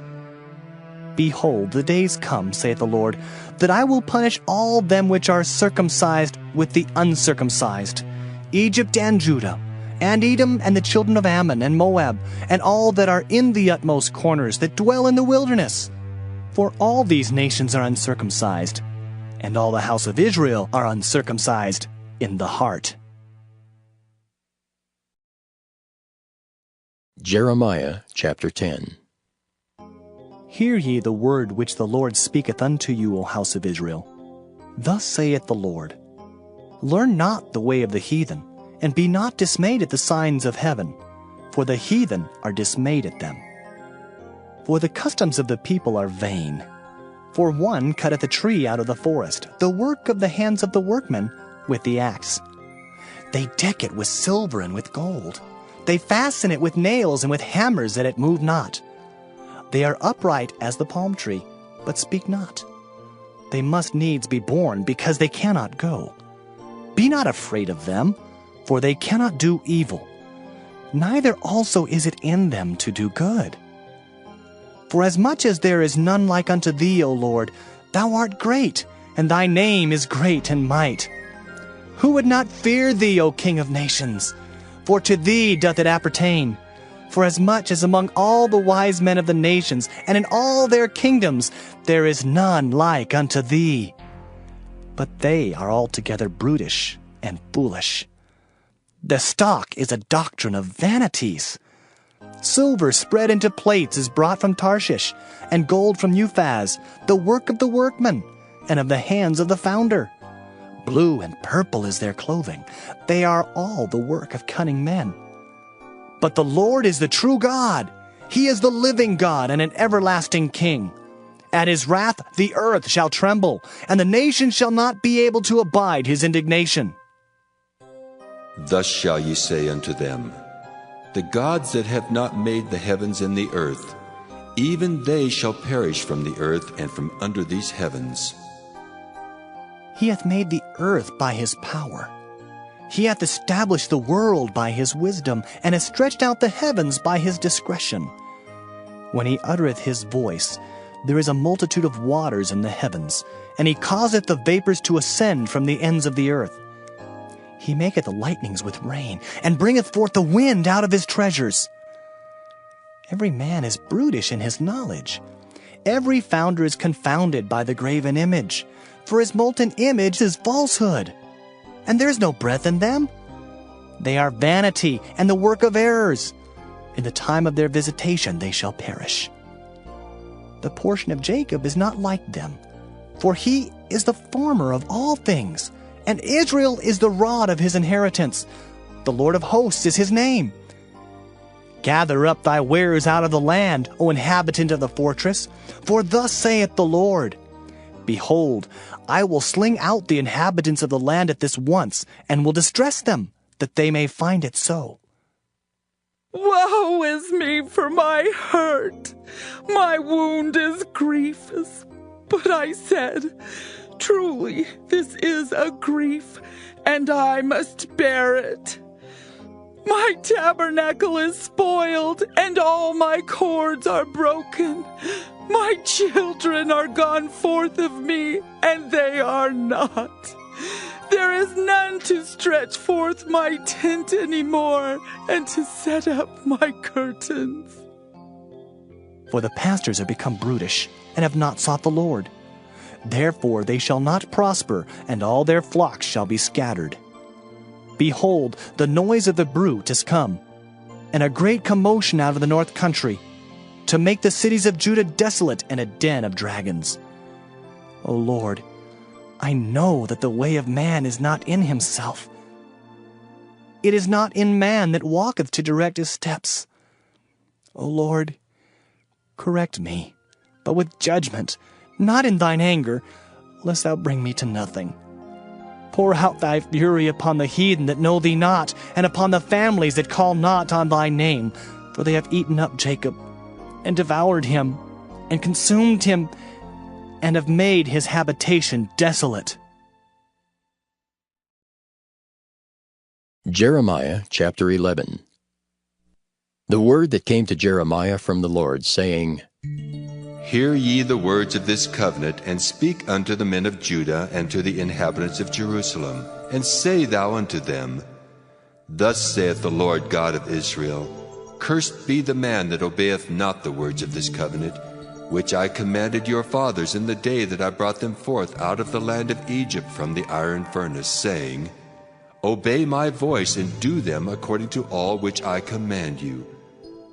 Behold, the days come, saith the Lord, that I will punish all them which are circumcised with the uncircumcised, Egypt and Judah, and Edom and the children of Ammon and Moab, and all that are in the utmost corners that dwell in the wilderness. For all these nations are uncircumcised, and all the house of Israel are uncircumcised in the heart. Jeremiah chapter 10. Hear ye the word which the Lord speaketh unto you, O house of Israel. Thus saith the Lord, Learn not the way of the heathen, and be not dismayed at the signs of heaven, for the heathen are dismayed at them. For the customs of the people are vain. For one cutteth a tree out of the forest, the work of the hands of the workman, with the axe. They deck it with silver and with gold. They fasten it with nails and with hammers that it move not. They are upright as the palm tree, but speak not. They must needs be born, because they cannot go. Be not afraid of them, for they cannot do evil. Neither also is it in them to do good. For as much as there is none like unto thee, O Lord, thou art great, and thy name is great in might. Who would not fear thee, O King of nations? For to thee doth it appertain. For as much as among all the wise men of the nations, and in all their kingdoms, there is none like unto thee. But they are altogether brutish and foolish. The stock is a doctrine of vanities. Silver spread into plates is brought from Tarshish, and gold from Uphaz, the work of the workman, and of the hands of the founder. Blue and purple is their clothing. They are all the work of cunning men. But the Lord is the true God. He is the living God and an everlasting King. At his wrath the earth shall tremble, and the nations shall not be able to abide his indignation. Thus shall ye say unto them, The gods that have not made the heavens and the earth, even they shall perish from the earth and from under these heavens. He hath made the earth by his power. He hath established the world by his wisdom, and hath stretched out the heavens by his discretion. When he uttereth his voice, there is a multitude of waters in the heavens, and he causeth the vapors to ascend from the ends of the earth. He maketh the lightnings with rain, and bringeth forth the wind out of his treasures. Every man is brutish in his knowledge. Every founder is confounded by the graven image, for his molten image is falsehood, and there is no breath in them. They are vanity and the work of errors. In the time of their visitation they shall perish. The portion of Jacob is not like them, for he is the former of all things, and Israel is the rod of his inheritance. The Lord of hosts is his name. Gather up thy wares out of the land, O inhabitant of the fortress, for thus saith the Lord, Behold, I will sling out the inhabitants of the land at this once, and will distress them, that they may find it so. Woe is me for my hurt! My wound is grievous. But I said, Truly, this is a grief, and I must bear it. My tabernacle is spoiled, and all my cords are broken. My children are gone forth of me, and they are not. There is none to stretch forth my tent any more, and to set up my curtains. For the pastors are become brutish, and have not sought the Lord. Therefore they shall not prosper, and all their flocks shall be scattered. Behold, the noise of the bruit is come, and a great commotion out of the north country, to make the cities of Judah desolate and a den of dragons. O Lord, I know that the way of man is not in himself. It is not in man that walketh to direct his steps. O Lord, correct me, but with judgment, not in thine anger, lest thou bring me to nothing. Pour out thy fury upon the heathen that know thee not, and upon the families that call not on thy name, for they have eaten up Jacob, and devoured him, and consumed him, and have made his habitation desolate. Jeremiah chapter 11. The word that came to Jeremiah from the Lord, saying, Hear ye the words of this covenant, and speak unto the men of Judah and to the inhabitants of Jerusalem, and say thou unto them, Thus saith the Lord God of Israel, Cursed be the man that obeyeth not the words of this covenant, which I commanded your fathers in the day that I brought them forth out of the land of Egypt from the iron furnace, saying, Obey my voice, and do them according to all which I command you.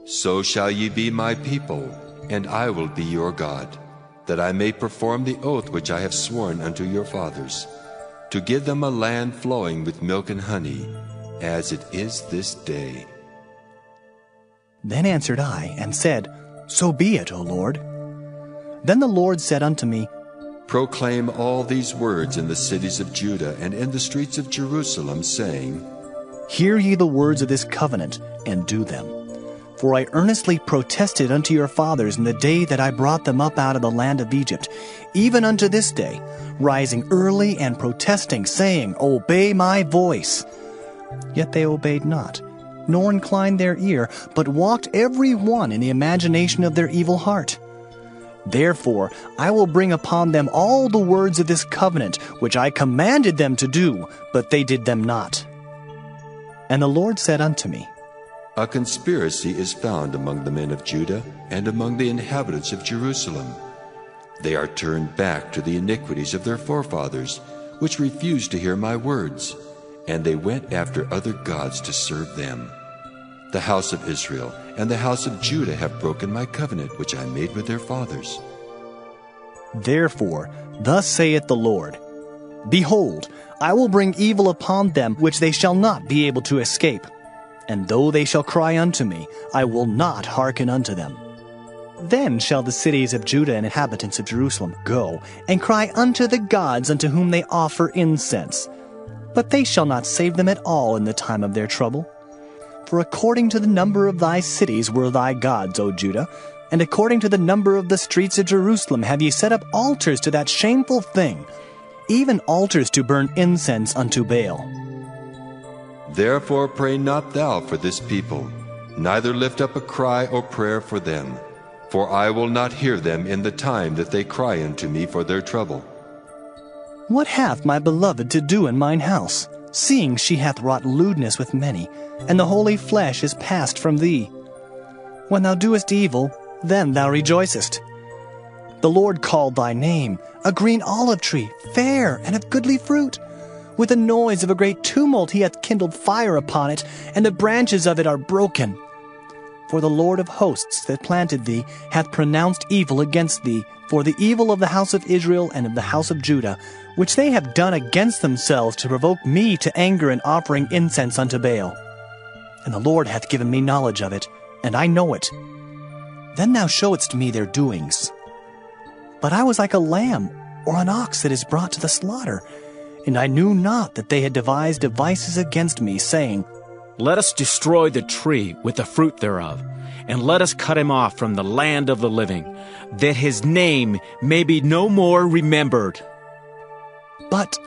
So shall ye be my people, and I will be your God, that I may perform the oath which I have sworn unto your fathers, to give them a land flowing with milk and honey, as it is this day. Then answered I, and said, So be it, O Lord. Then the Lord said unto me, Proclaim all these words in the cities of Judah and in the streets of Jerusalem, saying, Hear ye the words of this covenant, and do them. For I earnestly protested unto your fathers in the day that I brought them up out of the land of Egypt, even unto this day, rising early and protesting, saying, Obey my voice. Yet they obeyed not, nor inclined their ear, but walked every one in the imagination of their evil heart. Therefore I will bring upon them all the words of this covenant, which I commanded them to do, but they did them not. And the Lord said unto me, A conspiracy is found among the men of Judah and among the inhabitants of Jerusalem. They are turned back to the iniquities of their forefathers, which refused to hear my words, and they went after other gods to serve them. The house of Israel and the house of Judah have broken my covenant which I made with their fathers. Therefore, thus saith the Lord, Behold, I will bring evil upon them which they shall not be able to escape. And though they shall cry unto me, I will not hearken unto them. Then shall the cities of Judah and inhabitants of Jerusalem go, and cry unto the gods unto whom they offer incense. But they shall not save them at all in the time of their trouble. For according to the number of thy cities were thy gods, O Judah, and according to the number of the streets of Jerusalem have ye set up altars to that shameful thing, even altars to burn incense unto Baal. Therefore pray not thou for this people, neither lift up a cry or prayer for them, for I will not hear them in the time that they cry unto me for their trouble. What hath my beloved to do in mine house? seeing she hath wrought lewdness with many, and the holy flesh is passed from thee. When thou doest evil, then thou rejoicest. The Lord called thy name, a green olive tree, fair and of goodly fruit. With the noise of a great tumult he hath kindled fire upon it, and the branches of it are broken. For the Lord of hosts that planted thee hath pronounced evil against thee, for the evil of the house of Israel and of the house of Judah, which they have done against themselves to provoke me to anger in offering incense unto Baal. And the Lord hath given me knowledge of it, and I know it. Then thou showedst me their doings. But I was like a lamb or an ox that is brought to the slaughter, and I knew not that they had devised devices against me, saying, Let us destroy the tree with the fruit thereof, and let us cut him off from the land of the living, that his name may be no more remembered. But,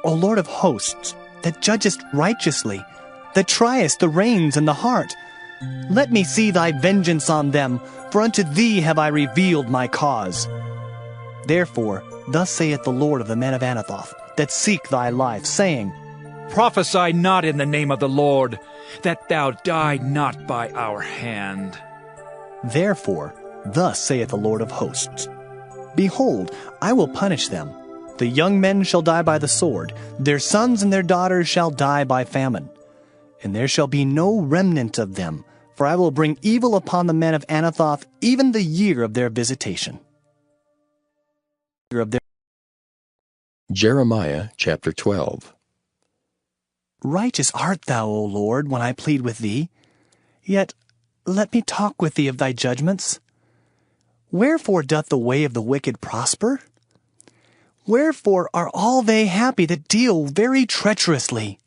O Lord of hosts, that judgest righteously, that triest the reins and the heart, let me see thy vengeance on them, for unto thee have I revealed my cause. Therefore, thus saith the Lord of the men of Anathoth, that seek thy life, saying, Prophesy not in the name of the Lord, that thou die not by our hand. Therefore, thus saith the Lord of hosts, Behold, I will punish them. The young men shall die by the sword, their sons and their daughters shall die by famine. And there shall be no remnant of them, for I will bring evil upon the men of Anathoth, even the year of their visitation. Jeremiah chapter 12. Righteous art thou, O Lord, when I plead with thee. Yet let me talk with thee of thy judgments. Wherefore doth the way of the wicked prosper? Wherefore are all they happy that deal very treacherously?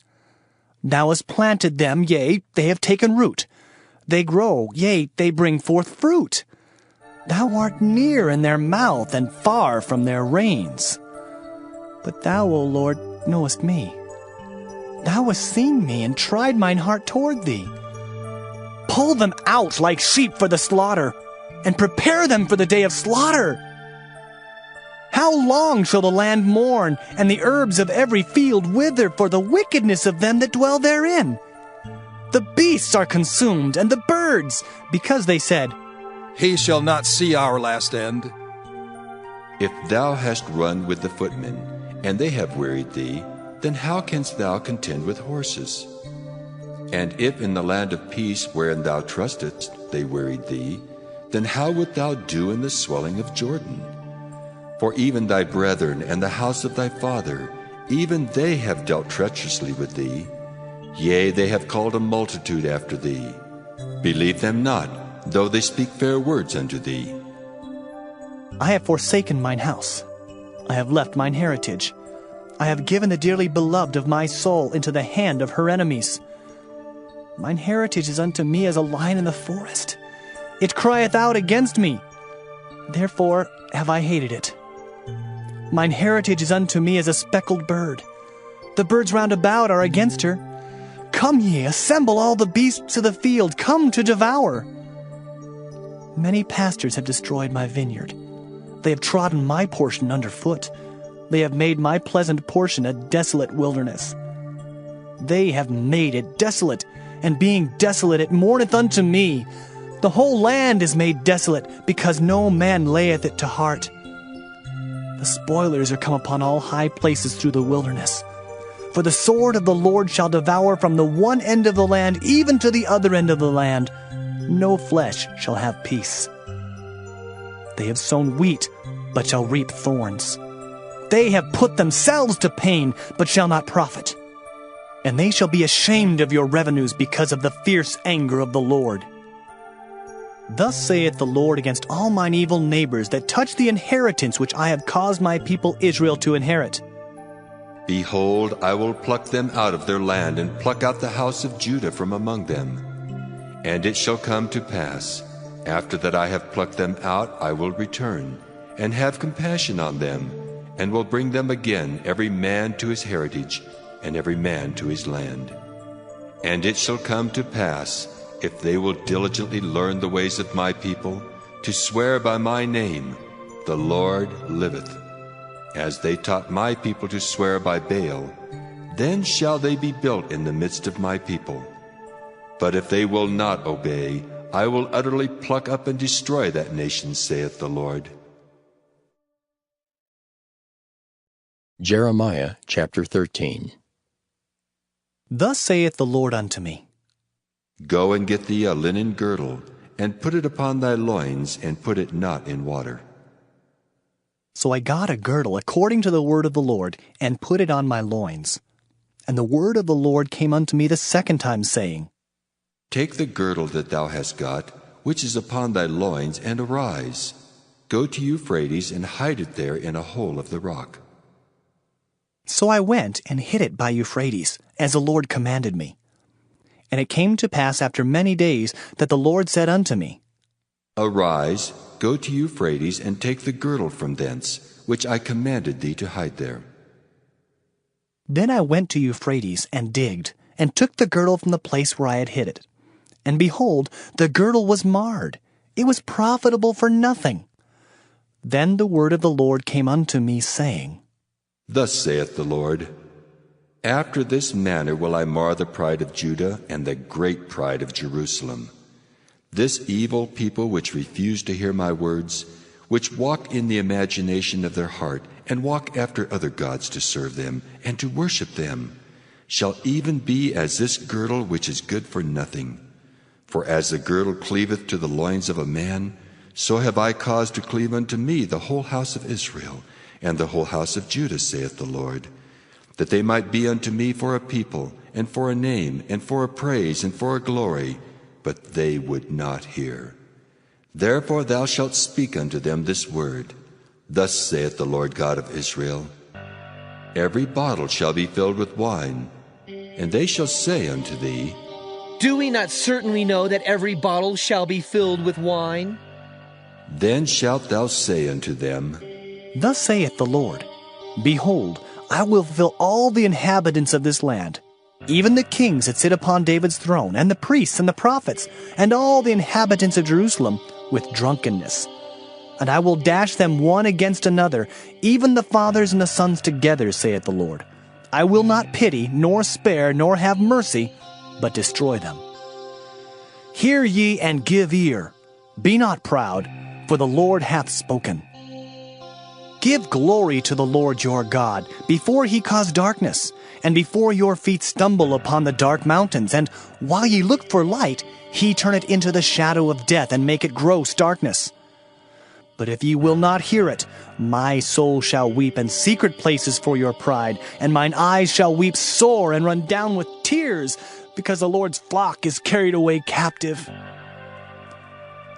Thou hast planted them, yea, they have taken root. They grow, yea, they bring forth fruit. Thou art near in their mouth and far from their reins. But thou, O Lord, knowest me. Thou hast seen me and tried mine heart toward thee. Pull them out like sheep for the slaughter, and prepare them for the day of slaughter. How long shall the land mourn, and the herbs of every field wither for the wickedness of them that dwell therein? The beasts are consumed, and the birds, because they said, He shall not see our last end. If thou hast run with the footmen, and they have wearied thee, then how canst thou contend with horses? And if in the land of peace wherein thou trustedst they wearied thee, then how wilt thou do in the swelling of Jordan? For even thy brethren and the house of thy father, even they have dealt treacherously with thee. Yea, they have called a multitude after thee. Believe them not, though they speak fair words unto thee. I have forsaken mine house. I have left mine heritage. I have given the dearly beloved of my soul into the hand of her enemies. Mine heritage is unto me as a lion in the forest. It crieth out against me. Therefore have I hated it. Mine heritage is unto me as a speckled bird. The birds round about are against her. Come ye, assemble all the beasts of the field, come to devour. Many pastors have destroyed my vineyard. They have trodden my portion underfoot. They have made my pleasant portion a desolate wilderness. They have made it desolate, and being desolate it mourneth unto me. The whole land is made desolate, because no man layeth it to heart. The spoilers are come upon all high places through the wilderness. For the sword of the Lord shall devour from the one end of the land even to the other end of the land. No flesh shall have peace. They have sown wheat, but shall reap thorns. They have put themselves to pain, but shall not profit. And they shall be ashamed of your revenues because of the fierce anger of the Lord. Thus saith the Lord against all mine evil neighbors that touch the inheritance which I have caused my people Israel to inherit. Behold, I will pluck them out of their land, and pluck out the house of Judah from among them. And it shall come to pass, after that I have plucked them out, I will return, and have compassion on them, and will bring them again, every man to his heritage, and every man to his land. And it shall come to pass, if they will diligently learn the ways of my people, to swear by my name, the Lord liveth, as they taught my people to swear by Baal, Then shall they be built in the midst of my people. But if they will not obey, I will utterly pluck up and destroy that nation, saith the Lord. Jeremiah chapter 13. Thus saith the Lord unto me, Go and get thee a linen girdle, and put it upon thy loins, and put it not in water. So I got a girdle according to the word of the Lord, and put it on my loins. And the word of the Lord came unto me the second time, saying, Take the girdle that thou hast got, which is upon thy loins, and arise. Go to Euphrates, and hide it there in a hole of the rock. So I went and hid it by Euphrates, as the Lord commanded me. And it came to pass after many days that the Lord said unto me, Arise, go to Euphrates, and take the girdle from thence, which I commanded thee to hide there. Then I went to Euphrates, and digged, and took the girdle from the place where I had hid it. And behold, the girdle was marred. It was profitable for nothing. Then the word of the Lord came unto me, saying, Thus saith the Lord, After this manner will I mar the pride of Judah and the great pride of Jerusalem. This evil people which refuse to hear my words, which walk in the imagination of their heart, and walk after other gods to serve them, and to worship them, shall even be as this girdle which is good for nothing. For as the girdle cleaveth to the loins of a man, so have I caused to cleave unto me the whole house of Israel, and the whole house of Judah, saith the Lord, that they might be unto me for a people, and for a name, and for a praise, and for a glory, but they would not hear. Therefore thou shalt speak unto them this word, Thus saith the Lord God of Israel, Every bottle shall be filled with wine, and they shall say unto thee, Do we not certainly know that every bottle shall be filled with wine? Then shalt thou say unto them, Thus saith the Lord, Behold, I will fill all the inhabitants of this land, even the kings that sit upon David's throne, and the priests and the prophets, and all the inhabitants of Jerusalem, with drunkenness. And I will dash them one against another, even the fathers and the sons together, saith the Lord. I will not pity, nor spare, nor have mercy, but destroy them. Hear ye and give ear. Be not proud, for the Lord hath spoken. Give glory to the Lord your God, before he cause darkness, and before your feet stumble upon the dark mountains, and while ye look for light, he turn it into the shadow of death, and make it gross darkness. But if ye will not hear it, my soul shall weep in secret places for your pride, and mine eyes shall weep sore and run down with tears, because the Lord's flock is carried away captive.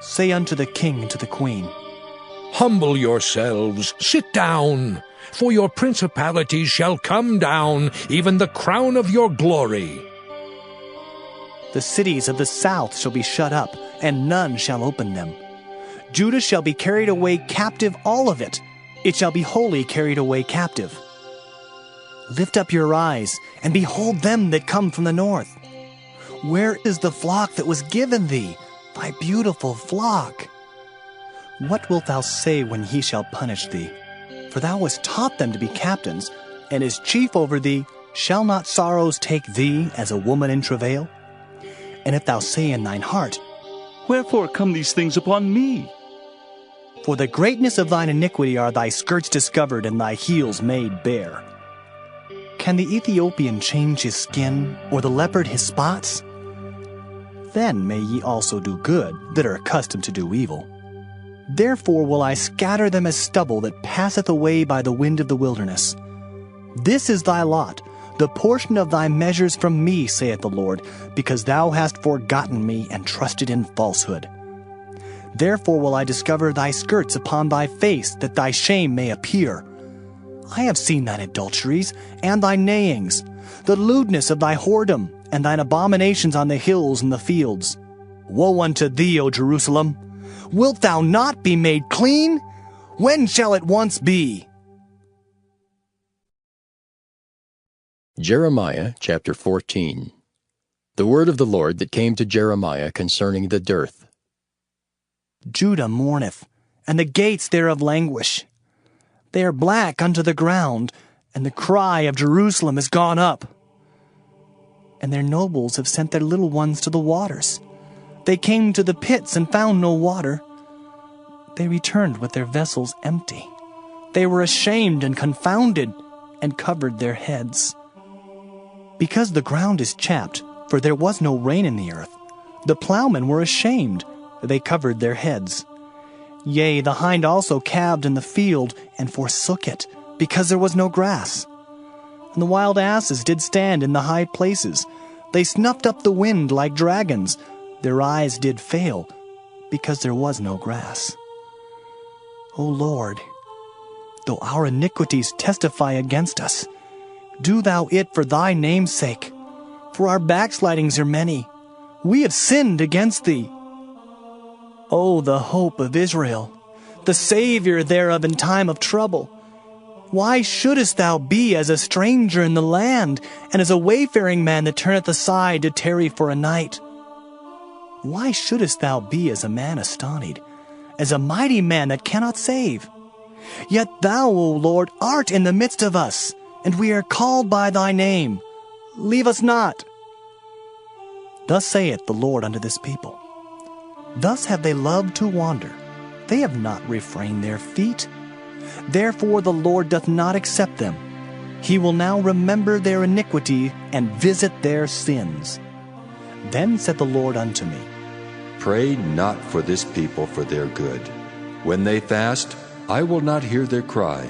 Say unto the king and to the queen, Humble yourselves, sit down, for your principalities shall come down, even the crown of your glory. The cities of the south shall be shut up, and none shall open them. Judah shall be carried away captive, all of it. It shall be wholly carried away captive. Lift up your eyes, and behold them that come from the north. Where is the flock that was given thee, thy beautiful flock? What wilt thou say when he shall punish thee? For thou hast taught them to be captains, and as chief over thee, shall not sorrows take thee as a woman in travail? And if thou say in thine heart, Wherefore come these things upon me? For the greatness of thine iniquity are thy skirts discovered, and thy heels made bare. Can the Ethiopian change his skin, or the leopard his spots? Then may ye also do good, that are accustomed to do evil. Therefore will I scatter them as stubble that passeth away by the wind of the wilderness. This is thy lot, the portion of thy measures from me, saith the Lord, because thou hast forgotten me and trusted in falsehood. Therefore will I discover thy skirts upon thy face, that thy shame may appear. I have seen thine adulteries, and thy neighings, the lewdness of thy whoredom, and thine abominations on the hills and the fields. Woe unto thee, O Jerusalem! Wilt thou not be made clean? When shall it once be? Jeremiah chapter 14. The word of the Lord that came to Jeremiah concerning the dearth. Judah mourneth, and the gates thereof languish. They are black unto the ground, and the cry of Jerusalem has gone up. And their nobles have sent their little ones to the waters. They came to the pits and found no water. They returned with their vessels empty. They were ashamed and confounded, and covered their heads. Because the ground is chapped, for there was no rain in the earth, the plowmen were ashamed, they covered their heads. Yea, the hind also calved in the field, and forsook it, because there was no grass. And the wild asses did stand in the high places. They snuffed up the wind like dragons. Their eyes did fail, because there was no grass. O Lord, though our iniquities testify against us, do thou it for thy name's sake, for our backslidings are many. We have sinned against thee. O the hope of Israel, the Savior thereof in time of trouble, why shouldest thou be as a stranger in the land, and as a wayfaring man that turneth aside to tarry for a night? Why shouldest thou be as a man astonied, as a mighty man that cannot save? Yet thou, O Lord, art in the midst of us, and we are called by thy name. Leave us not. Thus saith the Lord unto this people, thus have they loved to wander. They have not refrained their feet. Therefore the Lord doth not accept them. He will now remember their iniquity and visit their sins. Then said the Lord unto me, Pray not for this people for their good. When they fast, I will not hear their cry.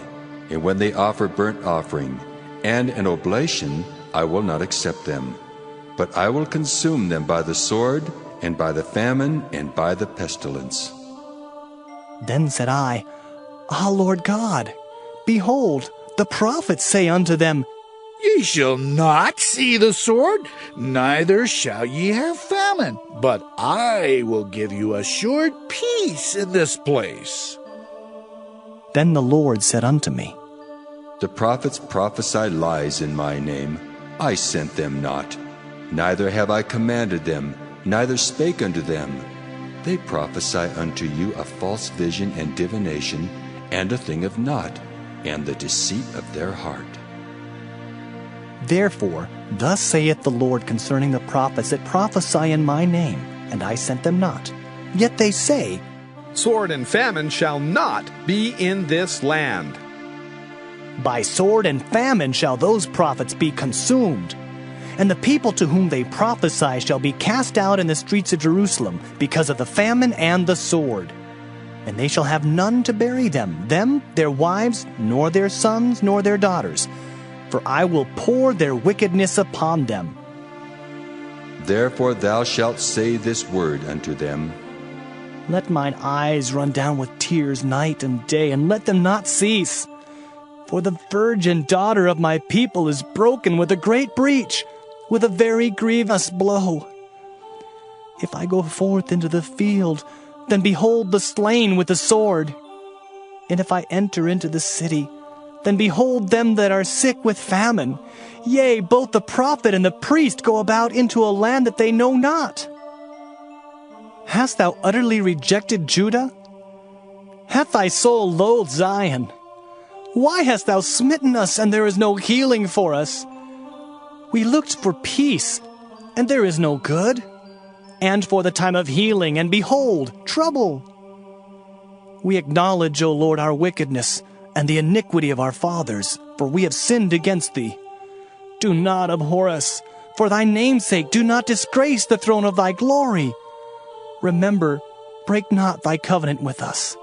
And when they offer burnt offering and an oblation, I will not accept them. But I will consume them by the sword, and by the famine, and by the pestilence. Then said I, Ah, Lord God, behold, the prophets say unto them, Ye shall not see the sword, neither shall ye have famine, but I will give you assured peace in this place. Then the Lord said unto me, The prophets prophesy lies in my name. I sent them not, neither have I commanded them, neither spake unto them. They prophesy unto you a false vision and divination, and a thing of naught, and the deceit of their heart. Therefore, thus saith the Lord concerning the prophets that prophesy in my name, and I sent them not. Yet they say, Sword and famine shall not be in this land. By sword and famine shall those prophets be consumed. And the people to whom they prophesy shall be cast out in the streets of Jerusalem because of the famine and the sword. And they shall have none to bury them, their wives, nor their sons, nor their daughters. For I will pour their wickedness upon them. Therefore thou shalt say this word unto them, Let mine eyes run down with tears night and day, and let them not cease. For the virgin daughter of my people is broken with a great breach, with a very grievous blow. If I go forth into the field, then behold the slain with the sword. And if I enter into the city, then behold them that are sick with famine. Yea, both the prophet and the priest go about into a land that they know not. Hast thou utterly rejected Judah? Hath thy soul loathed Zion? Why hast thou smitten us, and there is no healing for us? We looked for peace, and there is no good, and for the time of healing, and behold, trouble. We acknowledge, O Lord, our wickedness, and the iniquity of our fathers, for we have sinned against thee. Do not abhor us. For thy name's sake, do not disgrace the throne of thy glory. Remember, break not thy covenant with us.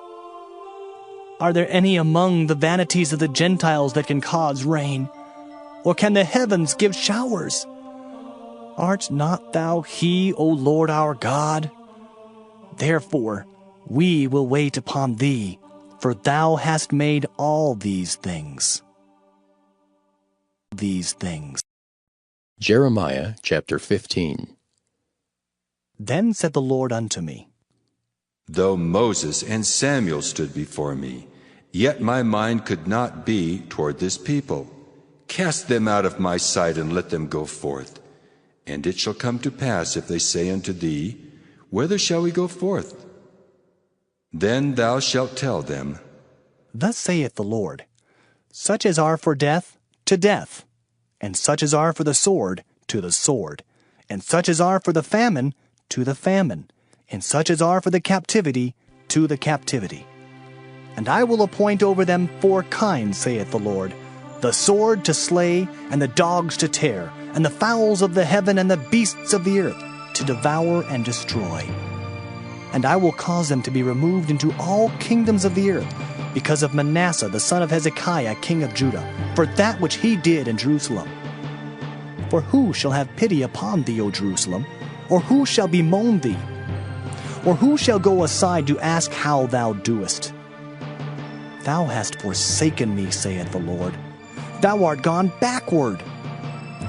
Are there any among the vanities of the Gentiles that can cause rain? Or can the heavens give showers? Art not thou he, O Lord our God? Therefore, we will wait upon thee, for thou hast made all these things. Jeremiah chapter 15. Then said the Lord unto me, Though Moses and Samuel stood before me, yet my mind could not be toward this people. Cast them out of my sight, and let them go forth. And it shall come to pass, if they say unto thee, Whither shall we go forth? Then thou shalt tell them, Thus saith the Lord, Such as are for death, to death, and such as are for the sword, to the sword, and such as are for the famine, to the famine, and such as are for the captivity, to the captivity. And I will appoint over them 4 kinds, saith the Lord, the sword to slay, and the dogs to tear, and the fowls of the heaven and the beasts of the earth to devour and destroy. And I will cause them to be removed into all kingdoms of the earth, because of Manasseh the son of Hezekiah king of Judah, for that which he did in Jerusalem. For who shall have pity upon thee, O Jerusalem? Or who shall bemoan thee? Or who shall go aside to ask how thou doest? Thou hast forsaken me, saith the Lord. Thou art gone backward.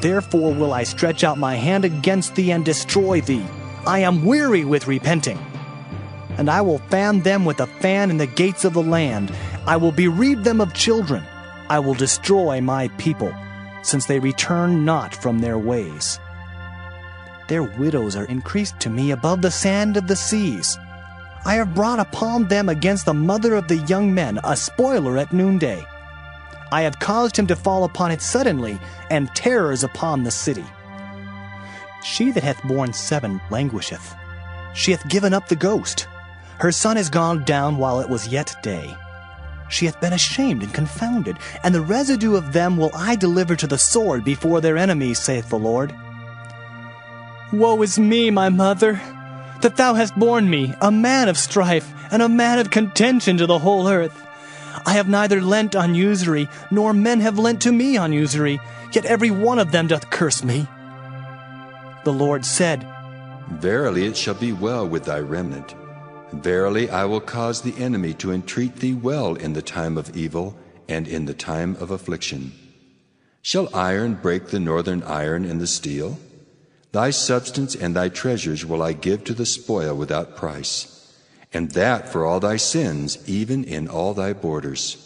Therefore will I stretch out my hand against thee and destroy thee. I am weary with repenting. And I will fan them with a fan in the gates of the land. I will bereave them of children. I will destroy my people, since they return not from their ways. Their widows are increased to me above the sand of the seas. I have brought upon them against the mother of the young men a spoiler at noonday. I have caused him to fall upon it suddenly, and terrors upon the city. She that hath borne 7 languisheth. She hath given up the ghost. Her son is gone down while it was yet day. She hath been ashamed and confounded, and the residue of them will I deliver to the sword before their enemies, saith the Lord. Woe is me, my mother, that thou hast borne me, a man of strife, and a man of contention to the whole earth. I have neither lent on usury, nor men have lent to me on usury, yet every one of them doth curse me. The Lord said, Verily it shall be well with thy remnant. Verily I will cause the enemy to entreat thee well in the time of evil, and in the time of affliction. Shall iron break the northern iron and the steel? Thy substance and thy treasures will I give to the spoil without price, and that for all thy sins, even in all thy borders.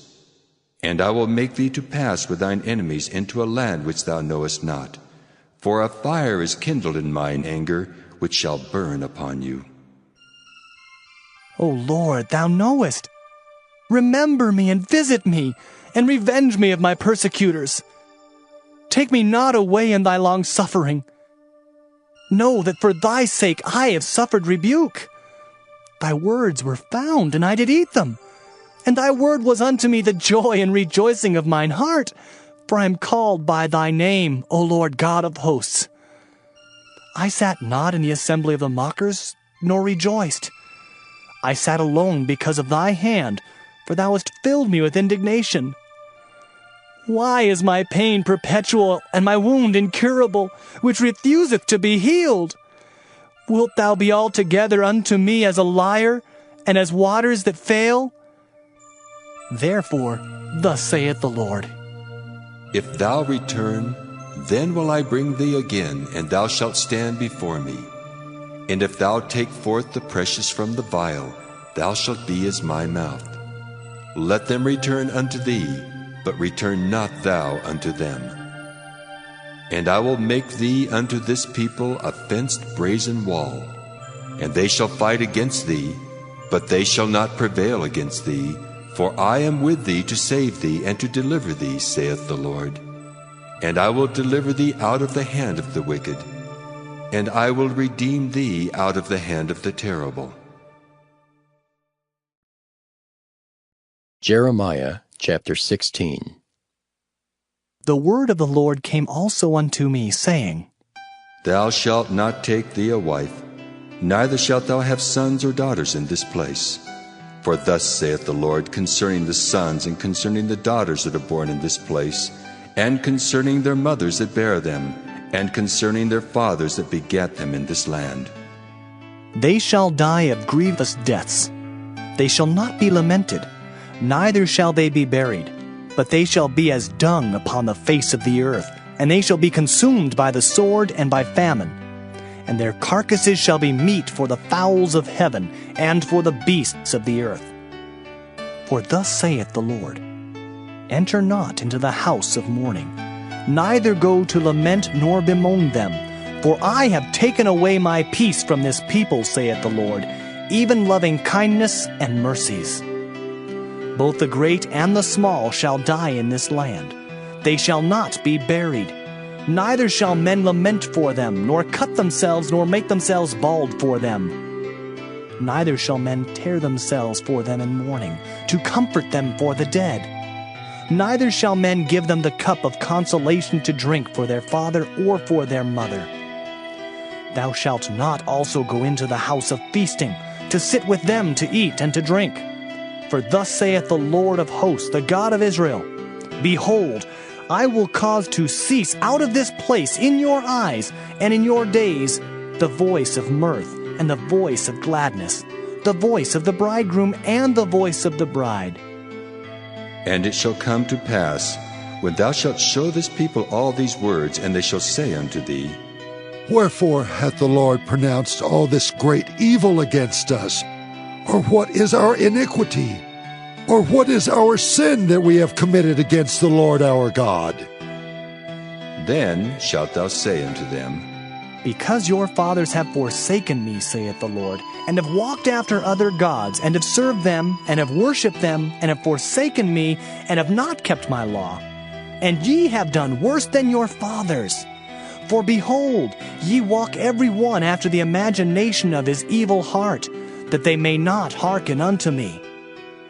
And I will make thee to pass with thine enemies into a land which thou knowest not, for a fire is kindled in mine anger, which shall burn upon you. O Lord, thou knowest. Remember me and visit me, and revenge me of my persecutors. Take me not away in thy long suffering. Know that for thy sake I have suffered rebuke. Thy words were found, and I did eat them. And thy word was unto me the joy and rejoicing of mine heart, for I am called by thy name, O Lord God of hosts. I sat not in the assembly of the mockers, nor rejoiced. I sat alone because of thy hand, for thou hast filled me with indignation. Why is my pain perpetual, and my wound incurable, which refuseth to be healed? Wilt thou be altogether unto me as a liar, and as waters that fail? Therefore, thus saith the Lord, If thou return, then will I bring thee again, and thou shalt stand before me. And if thou take forth the precious from the vial, thou shalt be as my mouth. Let them return unto thee, but return not thou unto them. And I will make thee unto this people a fenced brazen wall, and they shall fight against thee, but they shall not prevail against thee, for I am with thee to save thee and to deliver thee, saith the Lord. And I will deliver thee out of the hand of the wicked, and I will redeem thee out of the hand of the terrible. Jeremiah chapter 16. The word of the Lord came also unto me, saying, Thou shalt not take thee a wife, neither shalt thou have sons or daughters in this place. For thus saith the Lord concerning the sons and concerning the daughters that are born in this place, and concerning their mothers that bare them, and concerning their fathers that begat them in this land. They shall die of grievous deaths. They shall not be lamented, neither shall they be buried, but they shall be as dung upon the face of the earth, and they shall be consumed by the sword and by famine. And their carcasses shall be meat for the fowls of heaven, and for the beasts of the earth. For thus saith the Lord, Enter not into the house of mourning, neither go to lament nor bemoan them, for I have taken away my peace from this people, saith the Lord, even loving kindness and mercies. Both the great and the small shall die in this land. they shall not be buried. Neither shall men lament for them, nor cut themselves, nor make themselves bald for them. Neither shall men tear themselves for them in mourning, to comfort them for the dead. Neither shall men give them the cup of consolation to drink for their father or for their mother. Thou shalt not also go into the house of feasting, to sit with them to eat and to drink. For thus saith the Lord of hosts, the God of Israel, Behold, I will cause to cease out of this place in your eyes and in your days the voice of mirth and the voice of gladness, the voice of the bridegroom and the voice of the bride. And it shall come to pass, when thou shalt show this people all these words, and they shall say unto thee, Wherefore hath the Lord pronounced all this great evil against us? Or what is our iniquity? Or what is our sin that we have committed against the Lord our God? Then shalt thou say unto them, Because your fathers have forsaken me, saith the Lord, and have walked after other gods, and have served them, and have worshipped them, and have forsaken me, and have not kept my law. And ye have done worse than your fathers. For behold, ye walk every one after the imagination of his evil heart, that they may not hearken unto me.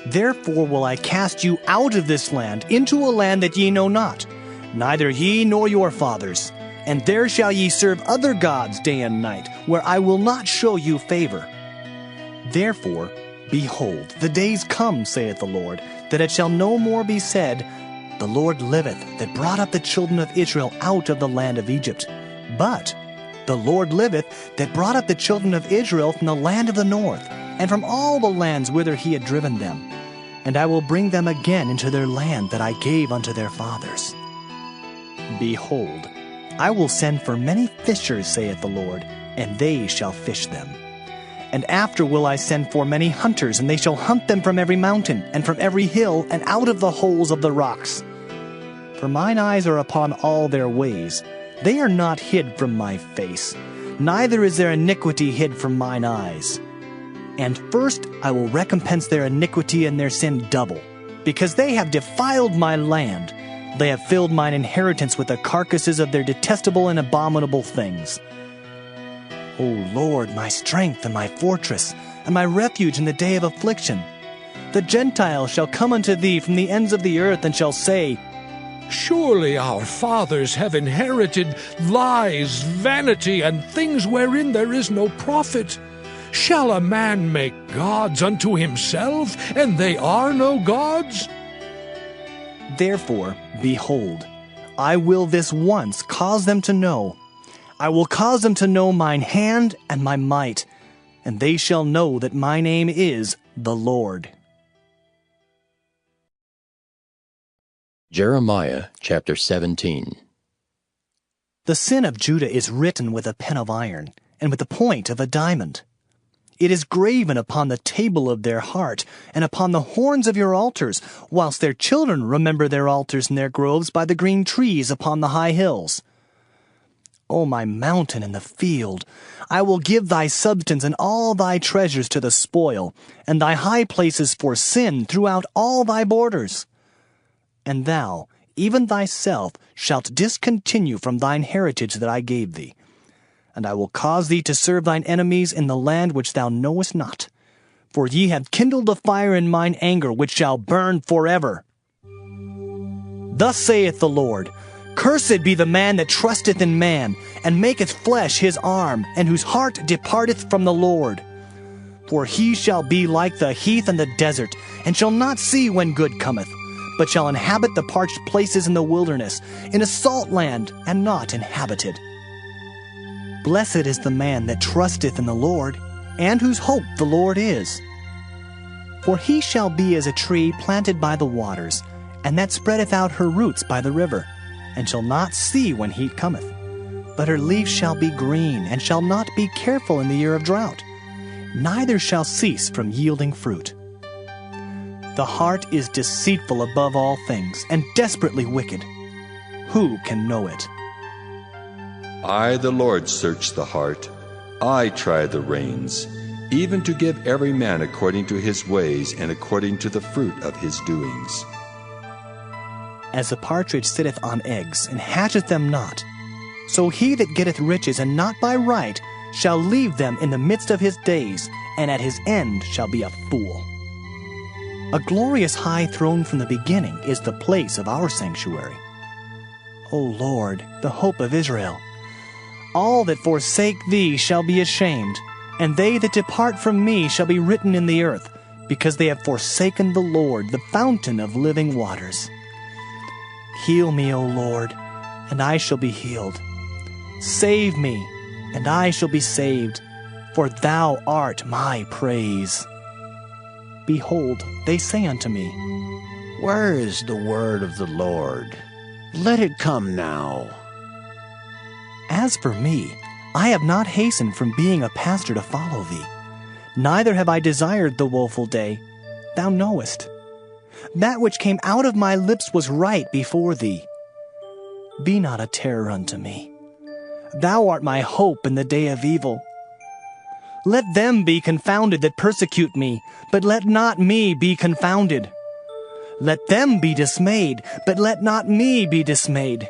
Therefore will I cast you out of this land into a land that ye know not, neither ye nor your fathers. And there shall ye serve other gods day and night, where I will not show you favor. Therefore, behold, the days come, saith the Lord, that it shall no more be said, The Lord liveth, that brought up the children of Israel out of the land of Egypt. But the Lord liveth, that brought up the children of Israel from the land of the north, and from all the lands whither he had driven them. And I will bring them again into their land that I gave unto their fathers. Behold, I will send for many fishers, saith the Lord, and they shall fish them. And after will I send for many hunters, and they shall hunt them from every mountain, and from every hill, and out of the holes of the rocks. For mine eyes are upon all their ways. They are not hid from my face, neither is their iniquity hid from mine eyes. And first I will recompense their iniquity and their sin double, because they have defiled my land. They have filled mine inheritance with the carcasses of their detestable and abominable things. O Lord, my strength and my fortress, and my refuge in the day of affliction. The Gentiles shall come unto thee from the ends of the earth, and shall say, Surely our fathers have inherited lies, vanity, and things wherein there is no profit. Shall a man make gods unto himself, and they are no gods? Therefore, behold, I will this once cause them to know. I will cause them to know mine hand and my might, and they shall know that my name is the Lord. Jeremiah chapter 17. The sin of Judah is written with a pen of iron, and with the point of a diamond. It is graven upon the table of their heart, and upon the horns of your altars, whilst their children remember their altars and their groves by the green trees upon the high hills. O my mountain and the field, I will give thy substance and all thy treasures to the spoil, and thy high places for sin throughout all thy borders. And thou, even thyself, shalt discontinue from thine heritage that I gave thee. And I will cause thee to serve thine enemies in the land which thou knowest not. For ye have kindled a fire in mine anger, which shall burn forever. Thus saith the Lord, Cursed be the man that trusteth in man, and maketh flesh his arm, and whose heart departeth from the Lord. For he shall be like the heath and the desert, and shall not see when good cometh, but shall inhabit the parched places in the wilderness, in a salt land, and not inhabited. Blessed is the man that trusteth in the Lord, and whose hope the Lord is. For he shall be as a tree planted by the waters, and that spreadeth out her roots by the river, and shall not see when heat cometh. But her leaf shall be green, and shall not be careful in the year of drought, neither shall cease from yielding fruit. The heart is deceitful above all things, and desperately wicked. Who can know it? I, the Lord, search the heart. I try the reins, even to give every man according to his ways and according to the fruit of his doings. As the partridge sitteth on eggs, and hatcheth them not, so he that getteth riches, and not by right, shall leave them in the midst of his days, and at his end shall be a fool. A glorious high throne from the beginning is the place of our sanctuary. O Lord, the hope of Israel, all that forsake thee shall be ashamed, and they that depart from me shall be written in the earth, because they have forsaken the Lord, the fountain of living waters. Heal me, O Lord, and I shall be healed. Save me, and I shall be saved, for thou art my praise. Behold, they say unto me, Where is the word of the Lord? Let it come now. As for me, I have not hastened from being a pastor to follow thee, neither have I desired the woeful day. Thou knowest. That which came out of my lips was right before thee. Be not a terror unto me. Thou art my hope in the day of evil. Let them be confounded that persecute me, but let not me be confounded. Let them be dismayed, but let not me be dismayed.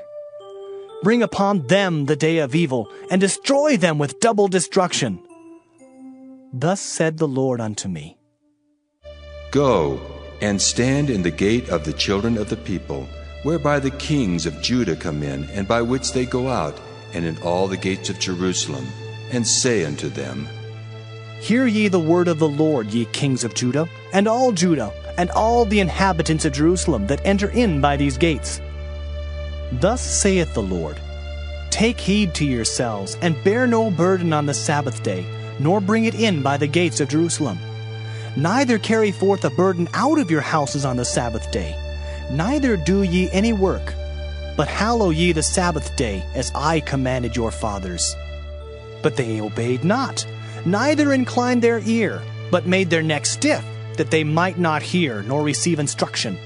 Bring upon them the day of evil, and destroy them with double destruction. Thus said the Lord unto me, Go, and stand in the gate of the children of the people, whereby the kings of Judah come in, and by which they go out, and in all the gates of Jerusalem, and say unto them, Hear ye the word of the Lord, ye kings of Judah, and all the inhabitants of Jerusalem that enter in by these gates. Thus saith the Lord, Take heed to yourselves, and bear no burden on the Sabbath day, nor bring it in by the gates of Jerusalem. Neither carry forth a burden out of your houses on the Sabbath day, neither do ye any work, but hallow ye the Sabbath day, as I commanded your fathers. But they obeyed not, neither inclined their ear, but made their neck stiff, that they might not hear nor receive instruction.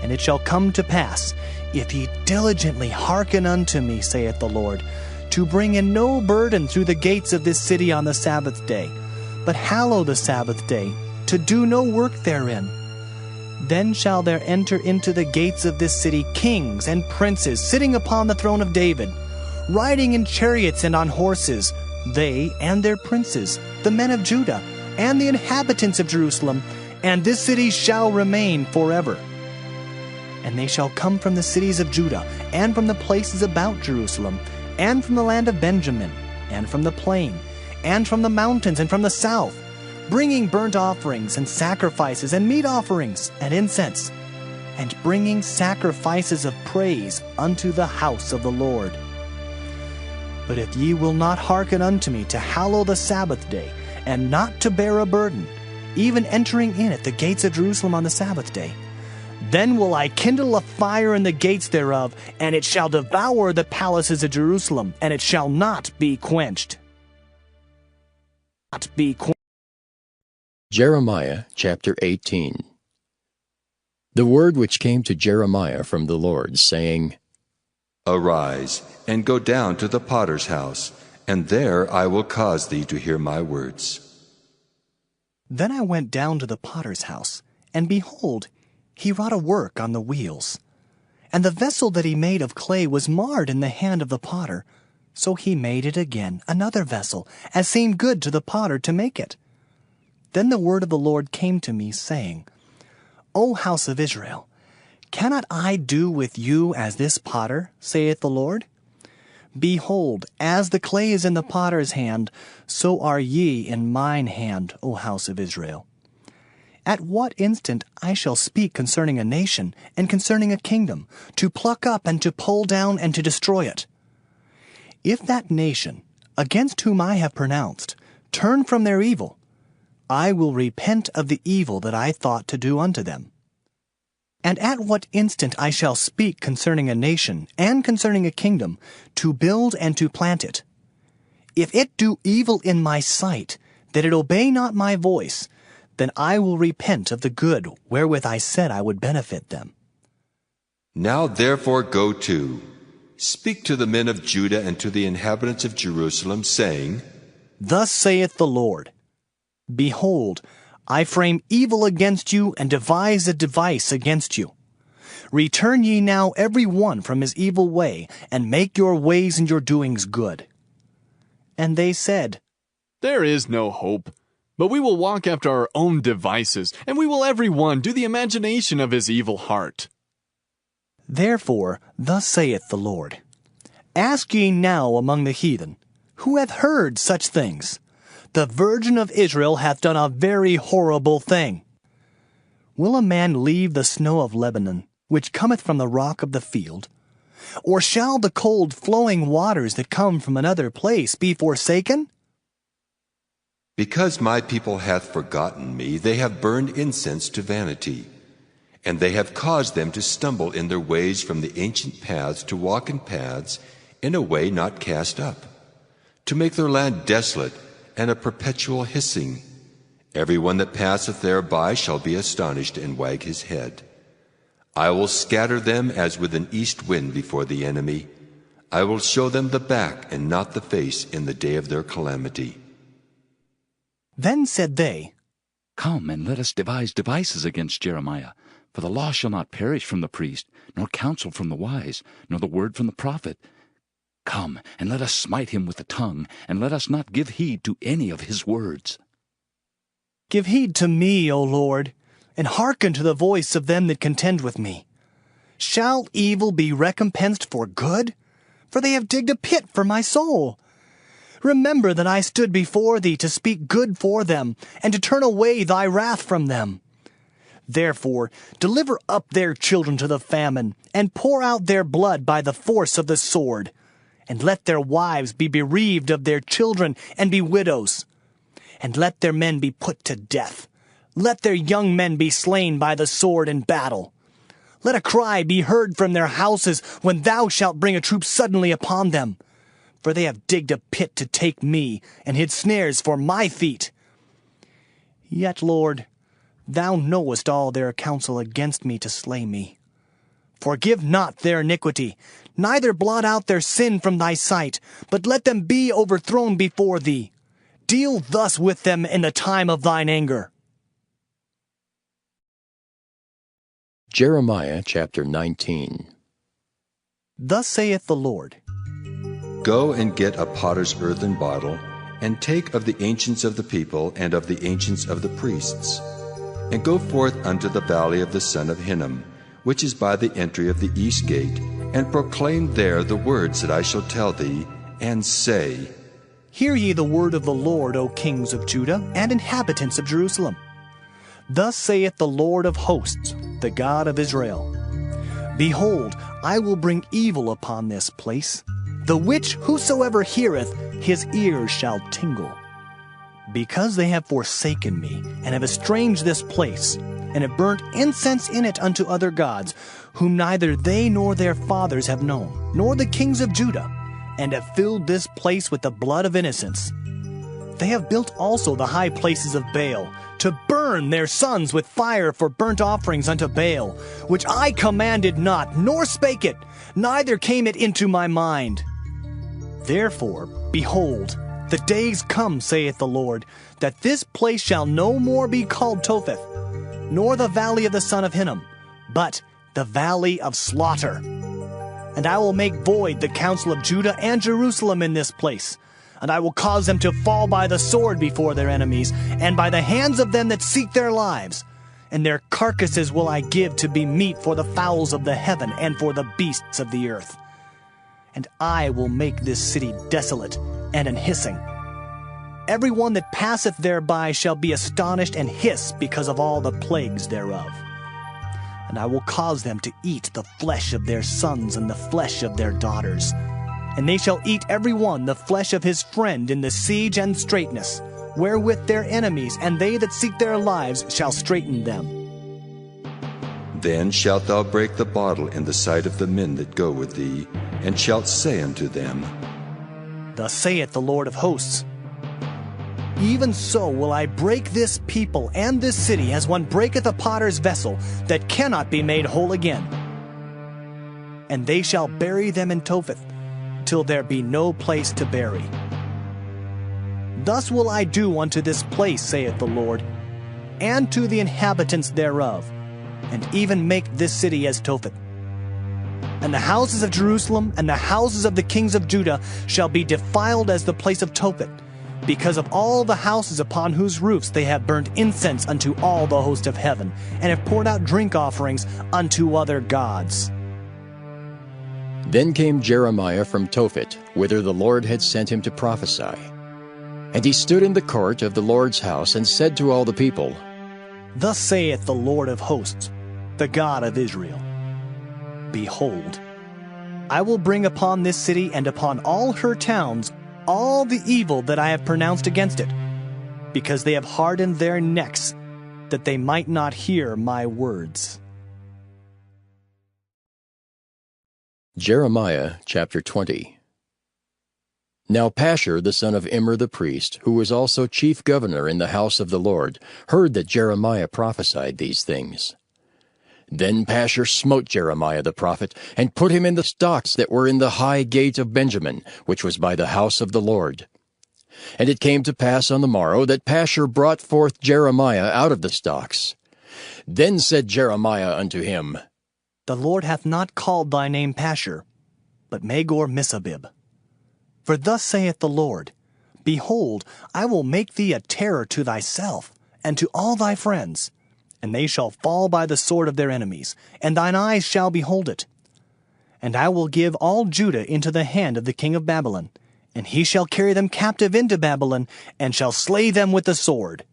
And it shall come to pass, if ye diligently hearken unto me, saith the Lord, to bring in no burden through the gates of this city on the Sabbath day, but hallow the Sabbath day, to do no work therein. Then shall there enter into the gates of this city kings and princes sitting upon the throne of David, riding in chariots and on horses, they and their princes, the men of Judah, and the inhabitants of Jerusalem, and this city shall remain forever. And they shall come from the cities of Judah, and from the places about Jerusalem, and from the land of Benjamin, and from the plain, and from the mountains, and from the south, bringing burnt offerings, and sacrifices, and meat offerings, and incense, and bringing sacrifices of praise unto the house of the Lord. But if ye will not hearken unto me to hallow the Sabbath day, and not to bear a burden, even entering in at the gates of Jerusalem on the Sabbath day, then will I kindle a fire in the gates thereof, and it shall devour the palaces of Jerusalem, and it shall not be quenched. Jeremiah chapter 18. The word which came to Jeremiah from the Lord, saying, Arise, and go down to the potter's house, and there I will cause thee to hear my words. Then I went down to the potter's house, and behold, he wrought a work on the wheels. And the vessel that he made of clay was marred in the hand of the potter. So he made it again, another vessel, as seemed good to the potter to make it. Then the word of the Lord came to me, saying, O house of Israel, cannot I do with you as this potter, saith the Lord? Behold, as the clay is in the potter's hand, so are ye in mine hand, O house of Israel. At what instant I shall speak concerning a nation, and concerning a kingdom, to pluck up and to pull down and to destroy it. If that nation, against whom I have pronounced, turn from their evil, I will repent of the evil that I thought to do unto them. And at what instant I shall speak concerning a nation, and concerning a kingdom, to build and to plant it. If it do evil in my sight, that it obey not my voice, then I will repent of the good wherewith I said I would benefit them. Now therefore go to, speak to the men of Judah and to the inhabitants of Jerusalem, saying, Thus saith the Lord, Behold, I frame evil against you, and devise a device against you. Return ye now every one from his evil way, and make your ways and your doings good. And they said, There is no hope, but we will walk after our own devices, and we will every one do the imagination of his evil heart. Therefore, thus saith the Lord, Ask ye now among the heathen, who hath heard such things? The Virgin of Israel hath done a very horrible thing. Will a man leave the snow of Lebanon, which cometh from the rock of the field? Or shall the cold flowing waters that come from another place be forsaken? Because my people hath forgotten me, they have burned incense to vanity, and they have caused them to stumble in their ways from the ancient paths to walk in paths in a way not cast up, to make their land desolate and a perpetual hissing. Every one that passeth thereby shall be astonished and wag his head. I will scatter them as with an east wind before the enemy. I will show them the back and not the face in the day of their calamity. Then said they, Come, and let us devise devices against Jeremiah. For the law shall not perish from the priest, nor counsel from the wise, nor the word from the prophet. Come, and let us smite him with the tongue, and let us not give heed to any of his words. Give heed to me, O Lord, and hearken to the voice of them that contend with me. Shall evil be recompensed for good? For they have digged a pit for my soul. Remember that I stood before thee to speak good for them, and to turn away thy wrath from them. Therefore, deliver up their children to the famine, and pour out their blood by the force of the sword. And let their wives be bereaved of their children, and be widows. And let their men be put to death. Let their young men be slain by the sword in battle. Let a cry be heard from their houses when thou shalt bring a troop suddenly upon them. For they have digged a pit to take me, and hid snares for my feet. Yet, Lord, thou knowest all their counsel against me to slay me. Forgive not their iniquity, neither blot out their sin from thy sight, but let them be overthrown before thee. Deal thus with them in the time of thine anger. Jeremiah chapter 19. Thus saith the Lord, Go and get a potter's earthen bottle, and take of the ancients of the people and of the ancients of the priests, and go forth unto the valley of the son of Hinnom, which is by the entry of the east gate, and proclaim there the words that I shall tell thee, and say, Hear ye the word of the Lord, O kings of Judah, and inhabitants of Jerusalem. Thus saith the Lord of hosts, the God of Israel, Behold, I will bring evil upon this place, the which whosoever heareth, his ears shall tingle. Because they have forsaken me, and have estranged this place, and have burnt incense in it unto other gods, whom neither they nor their fathers have known, nor the kings of Judah, and have filled this place with the blood of innocents. They have built also the high places of Baal, to burn their sons with fire for burnt offerings unto Baal, which I commanded not, nor spake it, neither came it into my mind. Therefore, behold, the days come, saith the Lord, that this place shall no more be called Topheth, nor the valley of the son of Hinnom, but the valley of slaughter. And I will make void the counsel of Judah and Jerusalem in this place, and I will cause them to fall by the sword before their enemies, and by the hands of them that seek their lives. And their carcasses will I give to be meat for the fowls of the heaven and for the beasts of the earth. And I will make this city desolate and an hissing. Every one that passeth thereby shall be astonished and hiss because of all the plagues thereof. And I will cause them to eat the flesh of their sons and the flesh of their daughters. And they shall eat every one the flesh of his friend in the siege and straitness, wherewith their enemies and they that seek their lives shall straiten them. Then shalt thou break the bottle in the sight of the men that go with thee, and shalt say unto them, Thus saith the Lord of hosts, Even so will I break this people and this city as one breaketh a potter's vessel that cannot be made whole again. And they shall bury them in Topheth, till there be no place to bury. Thus will I do unto this place, saith the Lord, and to the inhabitants thereof, and even make this city as Tophet. And the houses of Jerusalem and the houses of the kings of Judah shall be defiled as the place of Tophet, because of all the houses upon whose roofs they have burnt incense unto all the host of heaven, and have poured out drink offerings unto other gods. Then came Jeremiah from Tophet, whither the Lord had sent him to prophesy. And he stood in the court of the Lord's house, and said to all the people, Thus saith the Lord of hosts, the God of Israel, Behold, I will bring upon this city and upon all her towns all the evil that I have pronounced against it, because they have hardened their necks, that they might not hear my words. Jeremiah chapter 20. Now Pashur the son of Immer the priest, who was also chief governor in the house of the Lord, heard that Jeremiah prophesied these things. Then Pashur smote Jeremiah the prophet, and put him in the stocks that were in the high gate of Benjamin, which was by the house of the Lord. And it came to pass on the morrow that Pashur brought forth Jeremiah out of the stocks. Then said Jeremiah unto him, The Lord hath not called thy name Pashur, but Magor-Missabib. For thus saith the Lord, Behold, I will make thee a terror to thyself, and to all thy friends, and they shall fall by the sword of their enemies, and thine eyes shall behold it. And I will give all Judah into the hand of the king of Babylon, and he shall carry them captive into Babylon, and shall slay them with the sword.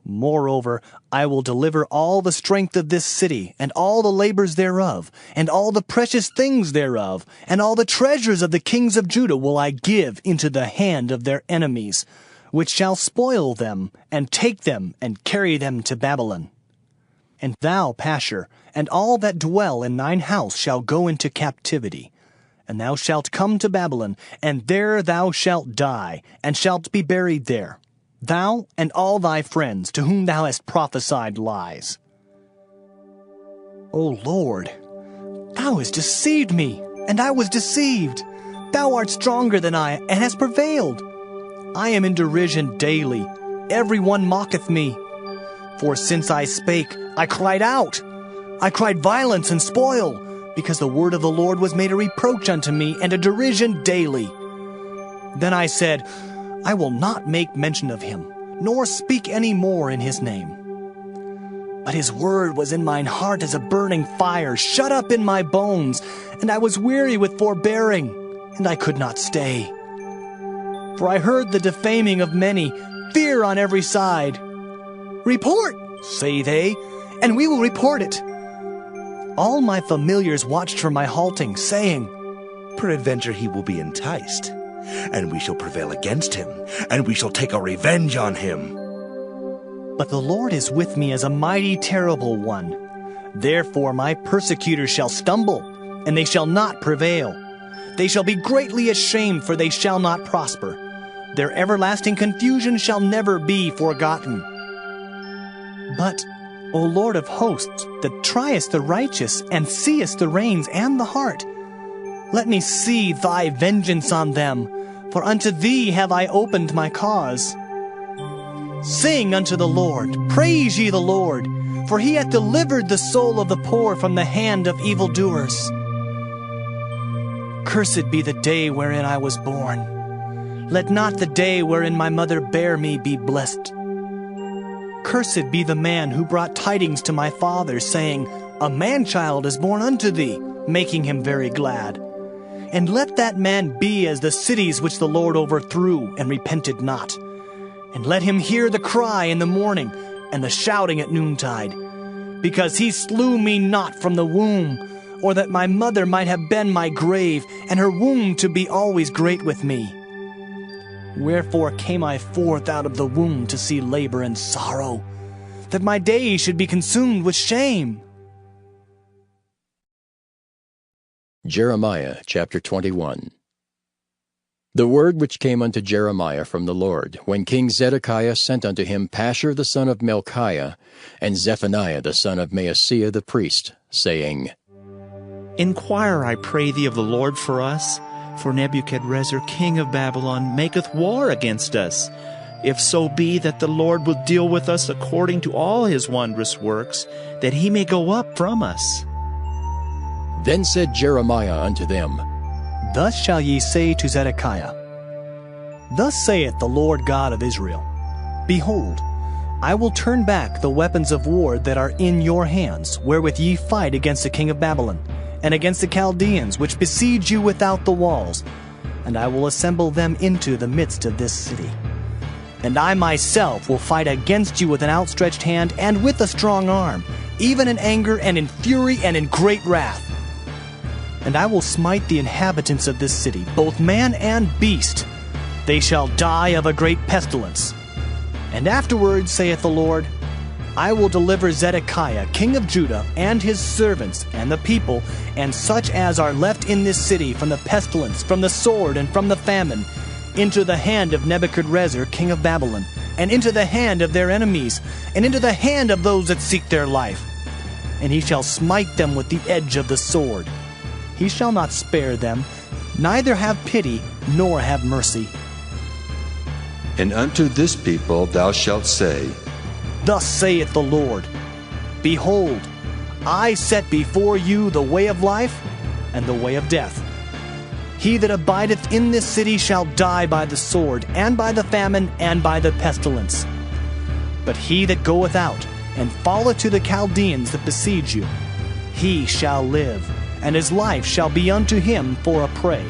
Moreover, I will deliver all the strength of this city, and all the labors thereof, and all the precious things thereof, and all the treasures of the kings of Judah will I give into the hand of their enemies, which shall spoil them, and take them, and carry them to Babylon. And thou, Pashur, and all that dwell in thine house shall go into captivity. And thou shalt come to Babylon, and there thou shalt die, and shalt be buried there, thou and all thy friends to whom thou hast prophesied lies. O Lord, thou hast deceived me, and I was deceived. Thou art stronger than I, and hast prevailed. I am in derision daily. Every one mocketh me. For since I spake, I cried out. I cried violence and spoil, because the word of the Lord was made a reproach unto me, and a derision daily. Then I said, I will not make mention of him, nor speak any more in his name. But his word was in mine heart as a burning fire, shut up in my bones, and I was weary with forbearing, and I could not stay. For I heard the defaming of many, fear on every side. Report, say they, and we will report it. All my familiars watched for my halting, saying, Peradventure he will be enticed, and we shall prevail against him, and we shall take our revenge on him. But the Lord is with me as a mighty terrible one. Therefore my persecutors shall stumble, and they shall not prevail. They shall be greatly ashamed, for they shall not prosper. Their everlasting confusion shall never be forgotten. But, O Lord of hosts, that triest the righteous, and seest the reins and the heart, let me see thy vengeance on them, for unto thee have I opened my cause. Sing unto the Lord, praise ye the Lord, for he hath delivered the soul of the poor from the hand of evildoers. Cursed be the day wherein I was born. Let not the day wherein my mother bare me be blessed. Cursed be the man who brought tidings to my father, saying, A man-child is born unto thee, making him very glad. And let that man be as the cities which the Lord overthrew, and repented not. And let him hear the cry in the morning, and the shouting at noontide. Because he slew me not from the womb, or that my mother might have been my grave, and her womb to be always great with me. Wherefore came I forth out of the womb to see labor and sorrow, that my days should be consumed with shame. Jeremiah chapter 21. The word which came unto Jeremiah from the Lord, when King Zedekiah sent unto him Pashur the son of Melchiah, and Zephaniah the son of Maaseiah the priest, saying, Inquire, I pray thee, of the Lord for us, for Nebuchadrezzar king of Babylon maketh war against us. if so be that the Lord will deal with us according to all his wondrous works, that he may go up from us. Then said Jeremiah unto them, Thus shall ye say to Zedekiah, Thus saith the Lord God of Israel, Behold, I will turn back the weapons of war that are in your hands, wherewith ye fight against the king of Babylon, and against the Chaldeans, which besiege you without the walls, and I will assemble them into the midst of this city. And I myself will fight against you with an outstretched hand and with a strong arm, even in anger and in fury and in great wrath. And I will smite the inhabitants of this city, both man and beast. They shall die of a great pestilence. And afterwards, saith the Lord, I will deliver Zedekiah, king of Judah, and his servants, and the people, and such as are left in this city, from the pestilence, from the sword, and from the famine, into the hand of Nebuchadrezzar, king of Babylon, and into the hand of their enemies, and into the hand of those that seek their life. And he shall smite them with the edge of the sword. He shall not spare them, neither have pity, nor have mercy. And unto this people thou shalt say, Thus saith the Lord, Behold, I set before you the way of life and the way of death. He that abideth in this city shall die by the sword, and by the famine, and by the pestilence. But he that goeth out, and falleth to the Chaldeans that besiege you, he shall live, and his life shall be unto him for a prey.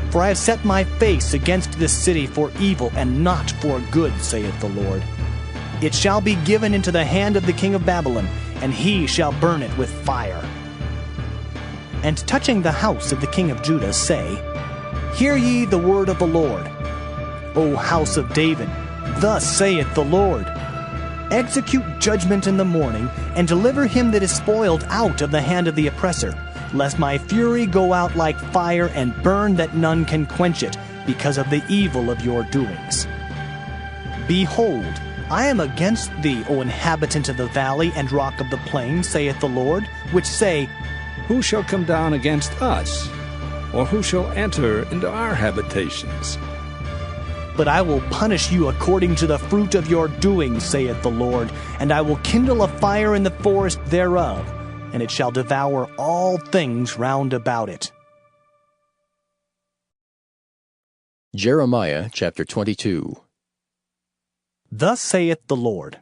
For I have set my face against this city for evil, and not for good, saith the Lord. It shall be given into the hand of the king of Babylon, and he shall burn it with fire. And touching the house of the king of Judah, say, Hear ye the word of the Lord. O house of David, thus saith the Lord, Execute judgment in the morning, and deliver him that is spoiled out of the hand of the oppressor, lest my fury go out like fire, and burn that none can quench it, because of the evil of your doings. Behold, I am against thee, O inhabitant of the valley and rock of the plain, saith the Lord, which say, Who shall come down against us? Or who shall enter into our habitations? But I will punish you according to the fruit of your doings, saith the Lord, and I will kindle a fire in the forest thereof, and it shall devour all things round about it. Jeremiah chapter 22. Thus saith the Lord,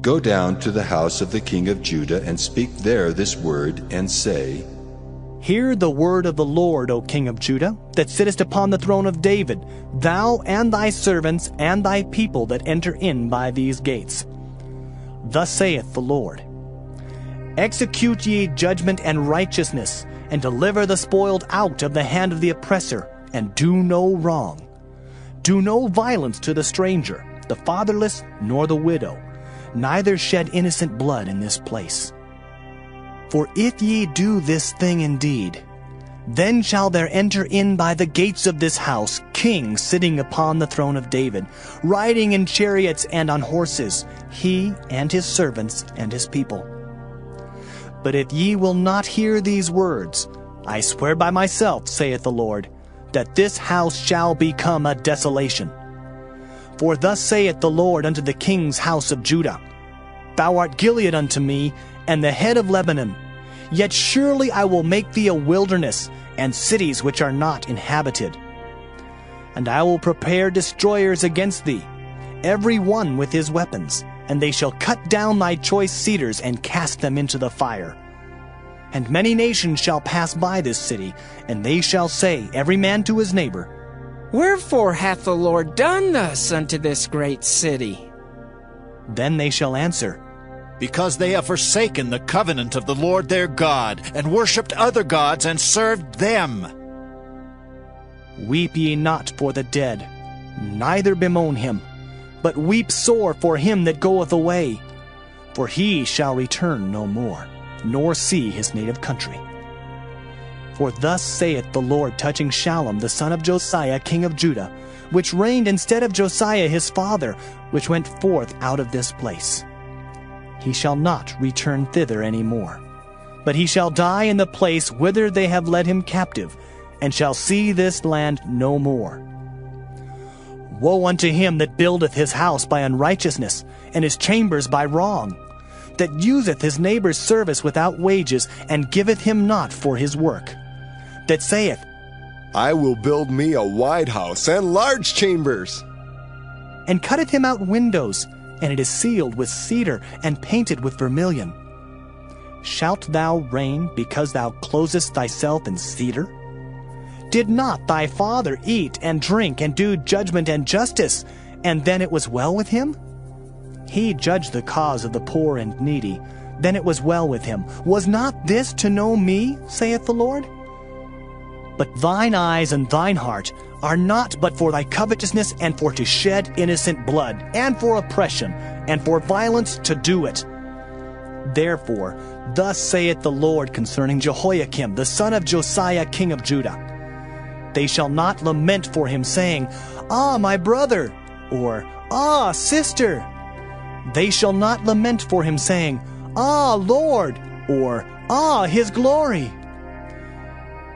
Go down to the house of the king of Judah, and speak there this word, and say, Hear the word of the Lord, O king of Judah, that sittest upon the throne of David, thou and thy servants and thy people that enter in by these gates. Thus saith the Lord, Execute ye judgment and righteousness, and deliver the spoiled out of the hand of the oppressor, and do no wrong. Do no violence to the stranger, the fatherless, nor the widow, neither shed innocent blood in this place. For if ye do this thing indeed, then shall there enter in by the gates of this house kings sitting upon the throne of David, riding in chariots and on horses, he and his servants and his people. But if ye will not hear these words, I swear by myself, saith the Lord, that this house shall become a desolation. For thus saith the Lord unto the king's house of Judah, Thou art Gilead unto me, and the head of Lebanon. Yet surely I will make thee a wilderness, and cities which are not inhabited. And I will prepare destroyers against thee, every one with his weapons, and they shall cut down thy choice cedars, and cast them into the fire. And many nations shall pass by this city, and they shall say, every man to his neighbor, Wherefore hath the Lord done thus unto this great city? Then they shall answer, Because they have forsaken the covenant of the Lord their God, and worshipped other gods, and served them. Weep ye not for the dead, neither bemoan him, but weep sore for him that goeth away, for he shall return no more, nor see his native country. For thus saith the Lord touching Shallum the son of Josiah king of Judah, which reigned instead of Josiah his father, which went forth out of this place. He shall not return thither any more, but he shall die in the place whither they have led him captive, and shall see this land no more. Woe unto him that buildeth his house by unrighteousness, and his chambers by wrong, that useth his neighbor's service without wages, and giveth him not for his work, that saith, I will build me a wide house and large chambers, and cutteth him out windows, and it is sealed with cedar, and painted with vermilion. Shalt thou reign because thou closest thyself in cedar? Did not thy father eat and drink and do judgment and justice, and then it was well with him? He judged the cause of the poor and needy, then it was well with him. Was not this to know me, saith the Lord? But thine eyes and thine heart are not but for thy covetousness, and for to shed innocent blood, and for oppression, and for violence to do it. Therefore, thus saith the Lord concerning Jehoiakim, the son of Josiah, king of Judah. They shall not lament for him, saying, Ah, my brother, or Ah, sister. They shall not lament for him, saying, Ah, Lord, or Ah, his glory.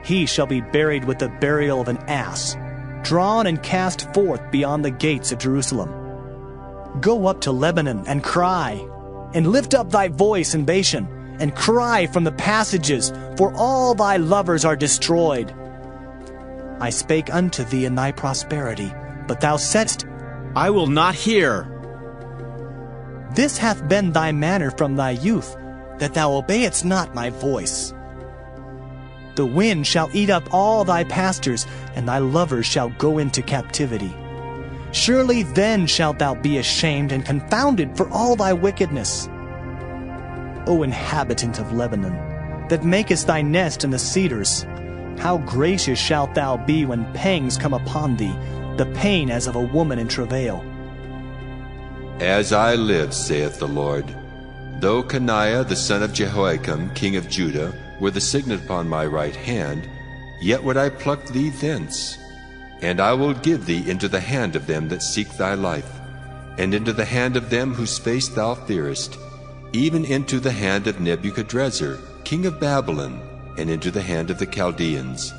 He shall be buried with the burial of an ass, drawn and cast forth beyond the gates of Jerusalem. Go up to Lebanon and cry, and lift up thy voice in Bashan, and cry from the passages, for all thy lovers are destroyed. I spake unto thee in thy prosperity, but thou saidst, I will not hear. This hath been thy manner from thy youth, that thou obeyedst not my voice. The wind shall eat up all thy pastors, and thy lovers shall go into captivity. Surely then shalt thou be ashamed and confounded for all thy wickedness. O inhabitant of Lebanon, that makest thy nest in the cedars, how gracious shalt thou be when pangs come upon thee, the pain as of a woman in travail. As I live, saith the Lord, though Coniah the son of Jehoiakim, king of Judah, were the signet upon my right hand, yet would I pluck thee thence. And I will give thee into the hand of them that seek thy life, and into the hand of them whose face thou fearest, even into the hand of Nebuchadrezzar, king of Babylon, and into the hand of the Chaldeans.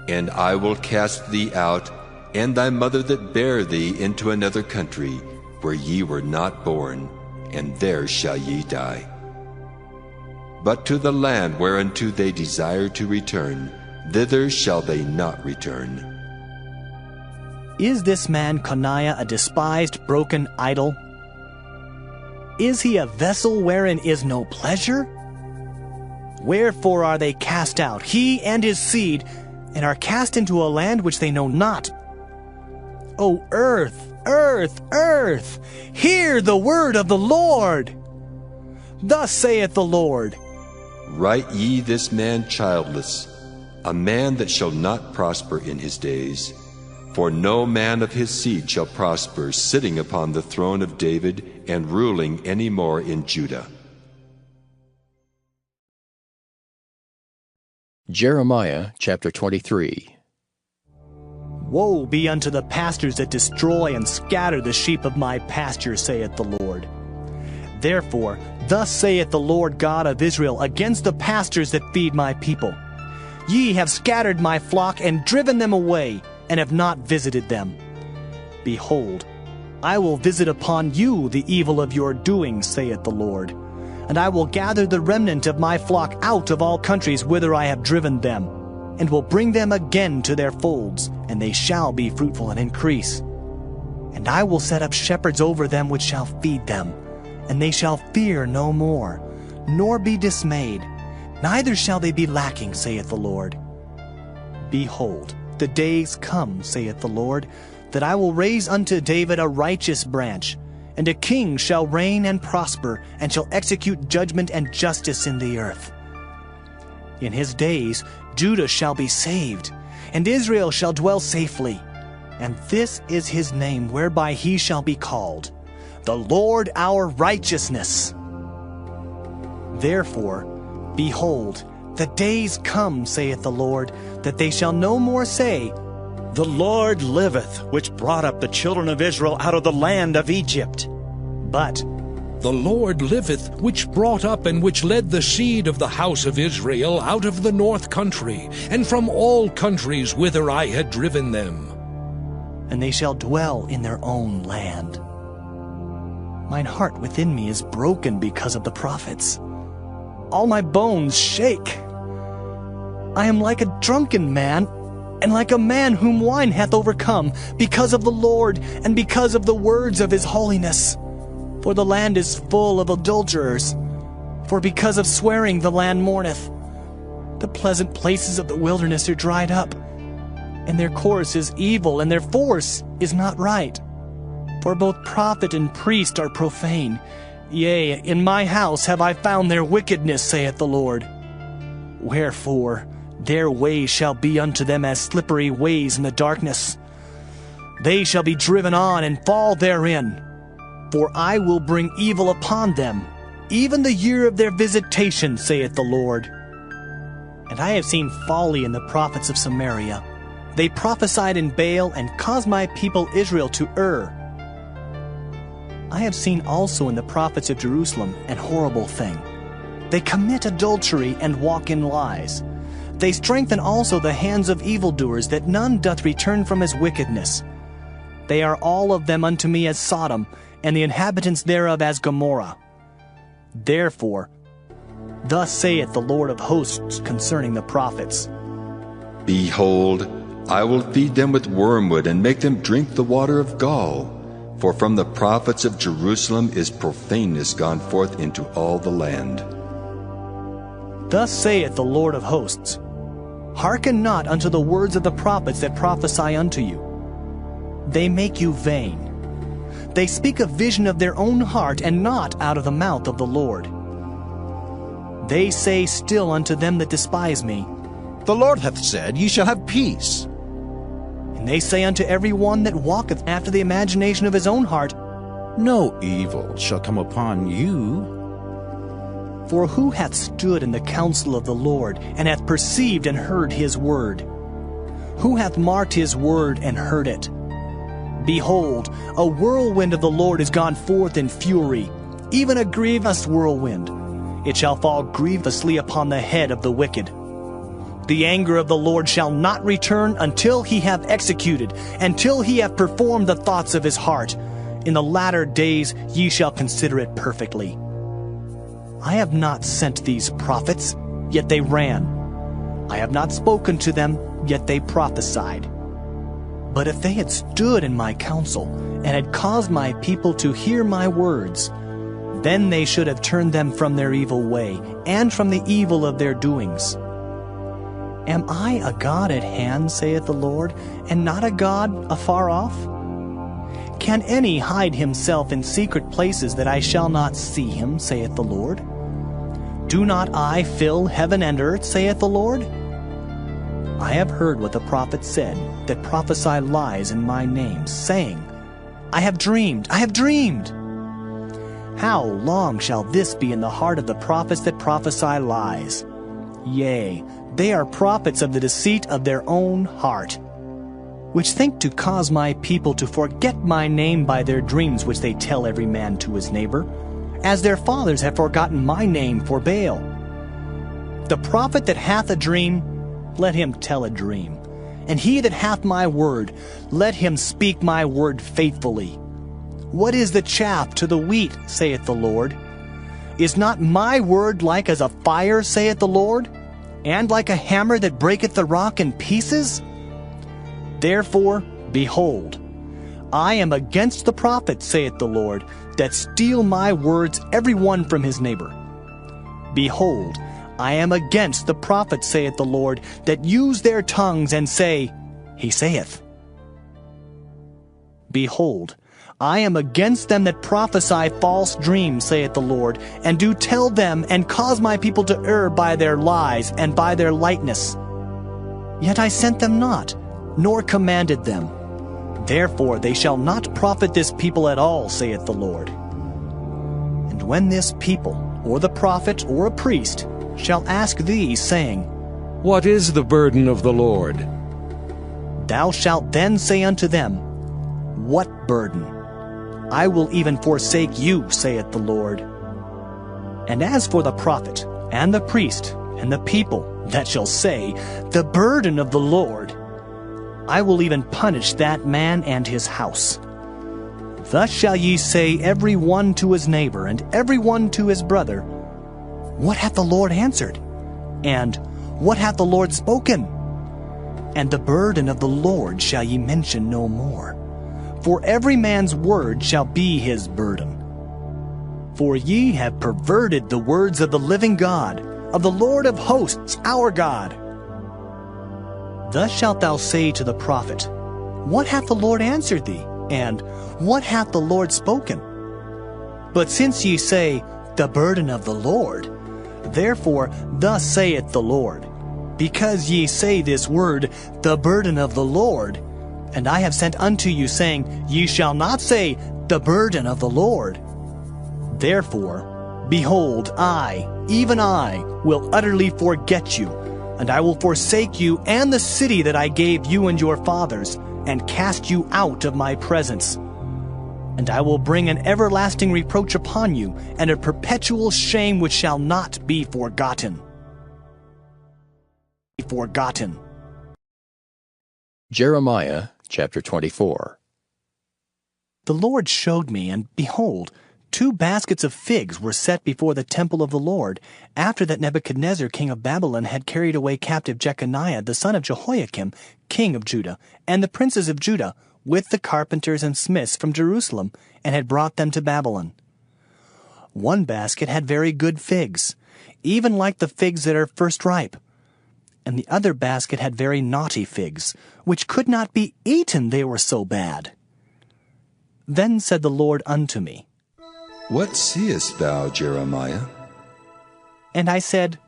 And I will cast thee out, and thy mother that bare thee, into another country, where ye were not born, and there shall ye die. But to the land whereunto they desire to return, thither shall they not return. Is this man Coniah a despised, broken idol? Is he a vessel wherein is no pleasure? Wherefore are they cast out, he and his seed, and are cast into a land which they know not? O earth, earth, earth, hear the word of the Lord. Thus saith the Lord, Write ye this man childless, a man that shall not prosper in his days. For no man of his seed shall prosper, sitting upon the throne of David and ruling any more in Judah. Jeremiah chapter 23. Woe be unto the pastors that destroy and scatter the sheep of my pasture, saith the Lord. Therefore, thus saith the Lord God of Israel against the pastors that feed my people. Ye have scattered my flock and driven them away, and have not visited them. Behold, I will visit upon you the evil of your doing, saith the Lord. And I will gather the remnant of my flock out of all countries whither I have driven them, and will bring them again to their folds, and they shall be fruitful and increase. And I will set up shepherds over them which shall feed them, and they shall fear no more, nor be dismayed, neither shall they be lacking, saith the Lord. Behold, the days come, saith the Lord, that I will raise unto David a righteous branch, and a king shall reign and prosper, and shall execute judgment and justice in the earth. In his days Judah shall be saved, and Israel shall dwell safely. And this is his name whereby he shall be called, the Lord our righteousness. Therefore, behold, the days come, saith the Lord, that they shall no more say, The Lord liveth, which brought up the children of Israel out of the land of Egypt. But, The Lord liveth, which brought up and which led the seed of the house of Israel out of the north country, and from all countries whither I had driven them. and they shall dwell in their own land. Mine heart within me is broken because of the prophets. All my bones shake. I am like a drunken man, and like a man whom wine hath overcome, because of the Lord, and because of the words of his holiness. For the land is full of adulterers, for because of swearing the land mourneth. The pleasant places of the wilderness are dried up, and their course is evil, and their force is not right. For both prophet and priest are profane. Yea, in my house have I found their wickedness, saith the Lord. Wherefore their ways shall be unto them as slippery ways in the darkness. They shall be driven on and fall therein. For I will bring evil upon them, even the year of their visitation, saith the Lord. And I have seen folly in the prophets of Samaria. They prophesied in Baal and caused my people Israel to err. I have seen also in the prophets of Jerusalem an horrible thing. They commit adultery and walk in lies. They strengthen also the hands of evildoers, that none doth return from his wickedness. They are all of them unto me as Sodom, and the inhabitants thereof as Gomorrah. Therefore, thus saith the Lord of hosts concerning the prophets, Behold, I will feed them with wormwood, and make them drink the water of gall. For from the prophets of Jerusalem is profaneness gone forth into all the land. Thus saith the Lord of hosts, Hearken not unto the words of the prophets that prophesy unto you. They make you vain. They speak a vision of their own heart, and not out of the mouth of the Lord. They say still unto them that despise me, The Lord hath said, Ye shall have peace. And they say unto every one that walketh after the imagination of his own heart, No evil shall come upon you. For who hath stood in the counsel of the Lord, and hath perceived and heard his word? Who hath marked his word and heard it? Behold, a whirlwind of the Lord is gone forth in fury, even a grievous whirlwind. It shall fall grievously upon the head of the wicked. The anger of the Lord shall not return until he have executed, until he have performed the thoughts of his heart. In the latter days ye shall consider it perfectly. I have not sent these prophets, yet they ran. I have not spoken to them, yet they prophesied. But if they had stood in my counsel, and had caused my people to hear my words, then they should have turned them from their evil way, and from the evil of their doings. Am I a God at hand, saith the Lord, and not a God afar off? Can any hide himself in secret places that I shall not see him, saith the Lord? Do not I fill heaven and earth, saith the Lord? I have heard what the prophets said, that prophesy lies in my name, saying, I have dreamed, I have dreamed. How long shall this be in the heart of the prophets that prophesy lies? Yea, they are prophets of the deceit of their own heart, which think to cause my people to forget my name by their dreams which they tell every man to his neighbor, as their fathers have forgotten my name for Baal. The prophet that hath a dream, let him tell a dream. And he that hath my word, let him speak my word faithfully. What is the chaff to the wheat, saith the Lord? Is not my word like as a fire, saith the Lord, and like a hammer that breaketh the rock in pieces? Therefore, behold, I am against the prophets, saith the Lord, that steal my words every one from his neighbor. Behold, I am against the prophets, saith the Lord, that use their tongues and say, He saith. Behold, I am against them that prophesy false dreams, saith the Lord, and do tell them, and cause my people to err by their lies and by their lightness. Yet I sent them not, nor commanded them. Therefore they shall not profit this people at all, saith the Lord. And when this people, or the prophet, or a priest, shall ask thee, saying, What is the burden of the Lord? Thou shalt then say unto them, What burden? I will even forsake you, saith the Lord. And as for the prophet, and the priest, and the people that shall say, The burden of the Lord, I will even punish that man and his house. Thus shall ye say every one to his neighbor, and every one to his brother, What hath the Lord answered? And What hath the Lord spoken? And the burden of the Lord shall ye mention no more. For every man's word shall be his burden. For ye have perverted the words of the living God, of the Lord of hosts, our God. Thus shalt thou say to the prophet, What hath the Lord answered thee? And What hath the Lord spoken? But since ye say, The burden of the Lord, therefore thus saith the Lord, because ye say this word, The burden of the Lord, and I have sent unto you, saying, Ye shall not say, The burden of the Lord. Therefore, behold, I, even I, will utterly forget you, and I will forsake you and the city that I gave you and your fathers, and cast you out of my presence. And I will bring an everlasting reproach upon you, and a perpetual shame which shall not be forgotten. Jeremiah chapter 24. The Lord showed me, and behold, 2 baskets of figs were set before the temple of the Lord, after that Nebuchadnezzar king of Babylon had carried away captive Jeconiah the son of Jehoiakim, king of Judah, and the princes of Judah, with the carpenters and smiths from Jerusalem, and had brought them to Babylon. 1 basket had very good figs, even like the figs that are first ripe. And the other basket had very naughty figs, which could not be eaten, they were so bad. Then said the Lord unto me, What seest thou, Jeremiah? And I said,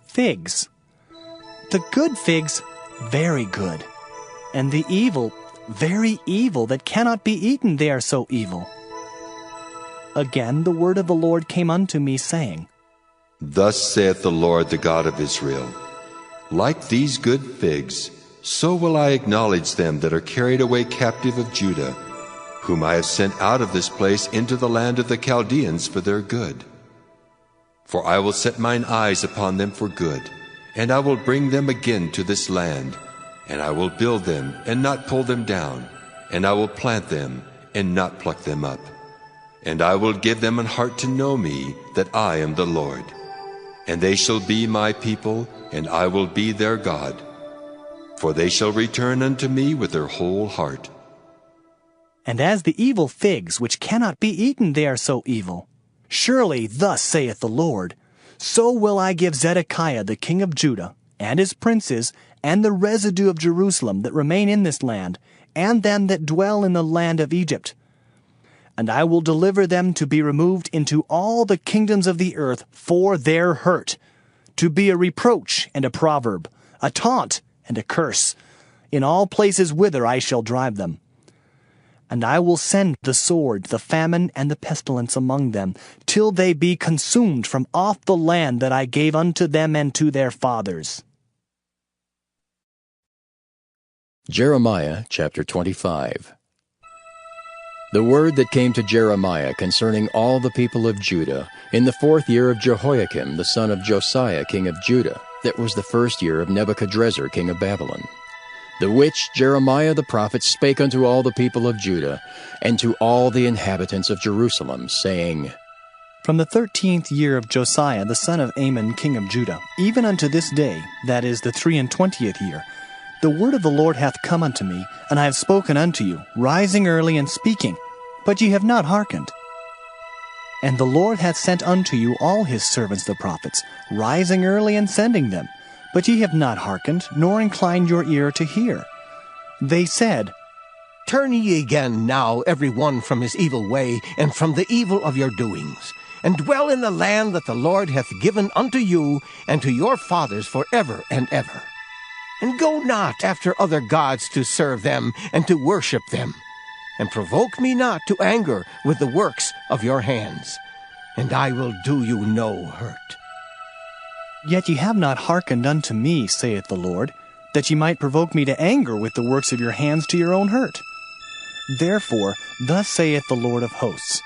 Figs. The good figs, very good, and the evil, very evil, that cannot be eaten, they are so evil. Again the word of the Lord came unto me, saying, Thus saith the Lord, the God of Israel, Like these good figs, so will I acknowledge them that are carried away captive of Judah, whom I have sent out of this place into the land of the Chaldeans for their good. For I will set mine eyes upon them for good, and I will bring them again to this land, and I will build them and not pull them down, and I will plant them and not pluck them up. And I will give them an heart to know me, that I am the Lord. And they shall be my people, and I will be their God. For they shall return unto me with their whole heart. And as the evil figs, which cannot be eaten, they are so evil. Surely thus saith the Lord, so will I give Zedekiah the king of Judah, and his princes, and the residue of Jerusalem that remain in this land, and them that dwell in the land of Egypt. And I will deliver them to be removed into all the kingdoms of the earth for their hurt, to be a reproach and a proverb, a taunt and a curse, in all places whither I shall drive them. And I will send the sword, the famine, and the pestilence among them, till they be consumed from off the land that I gave unto them and to their fathers. Jeremiah chapter 25. The word that came to Jeremiah concerning all the people of Judah in the 4th year of Jehoiakim the son of Josiah king of Judah, that was the 1st year of Nebuchadrezzar king of Babylon, the which Jeremiah the prophet spake unto all the people of Judah, and to all the inhabitants of Jerusalem, saying, From the 13th year of Josiah the son of Amon king of Judah, even unto this day, that is the 23rd year, the word of the Lord hath come unto me, and I have spoken unto you, rising early and speaking, but ye have not hearkened. And the Lord hath sent unto you all his servants the prophets, rising early and sending them, but ye have not hearkened, nor inclined your ear to hear. They said, Turn ye again now every one from his evil way, and from the evil of your doings, and dwell in the land that the Lord hath given unto you and to your fathers forever and ever. And go not after other gods to serve them and to worship them, and provoke me not to anger with the works of your hands, and I will do you no hurt. Yet ye have not hearkened unto me, saith the Lord, that ye might provoke me to anger with the works of your hands to your own hurt. Therefore, thus saith the Lord of hosts,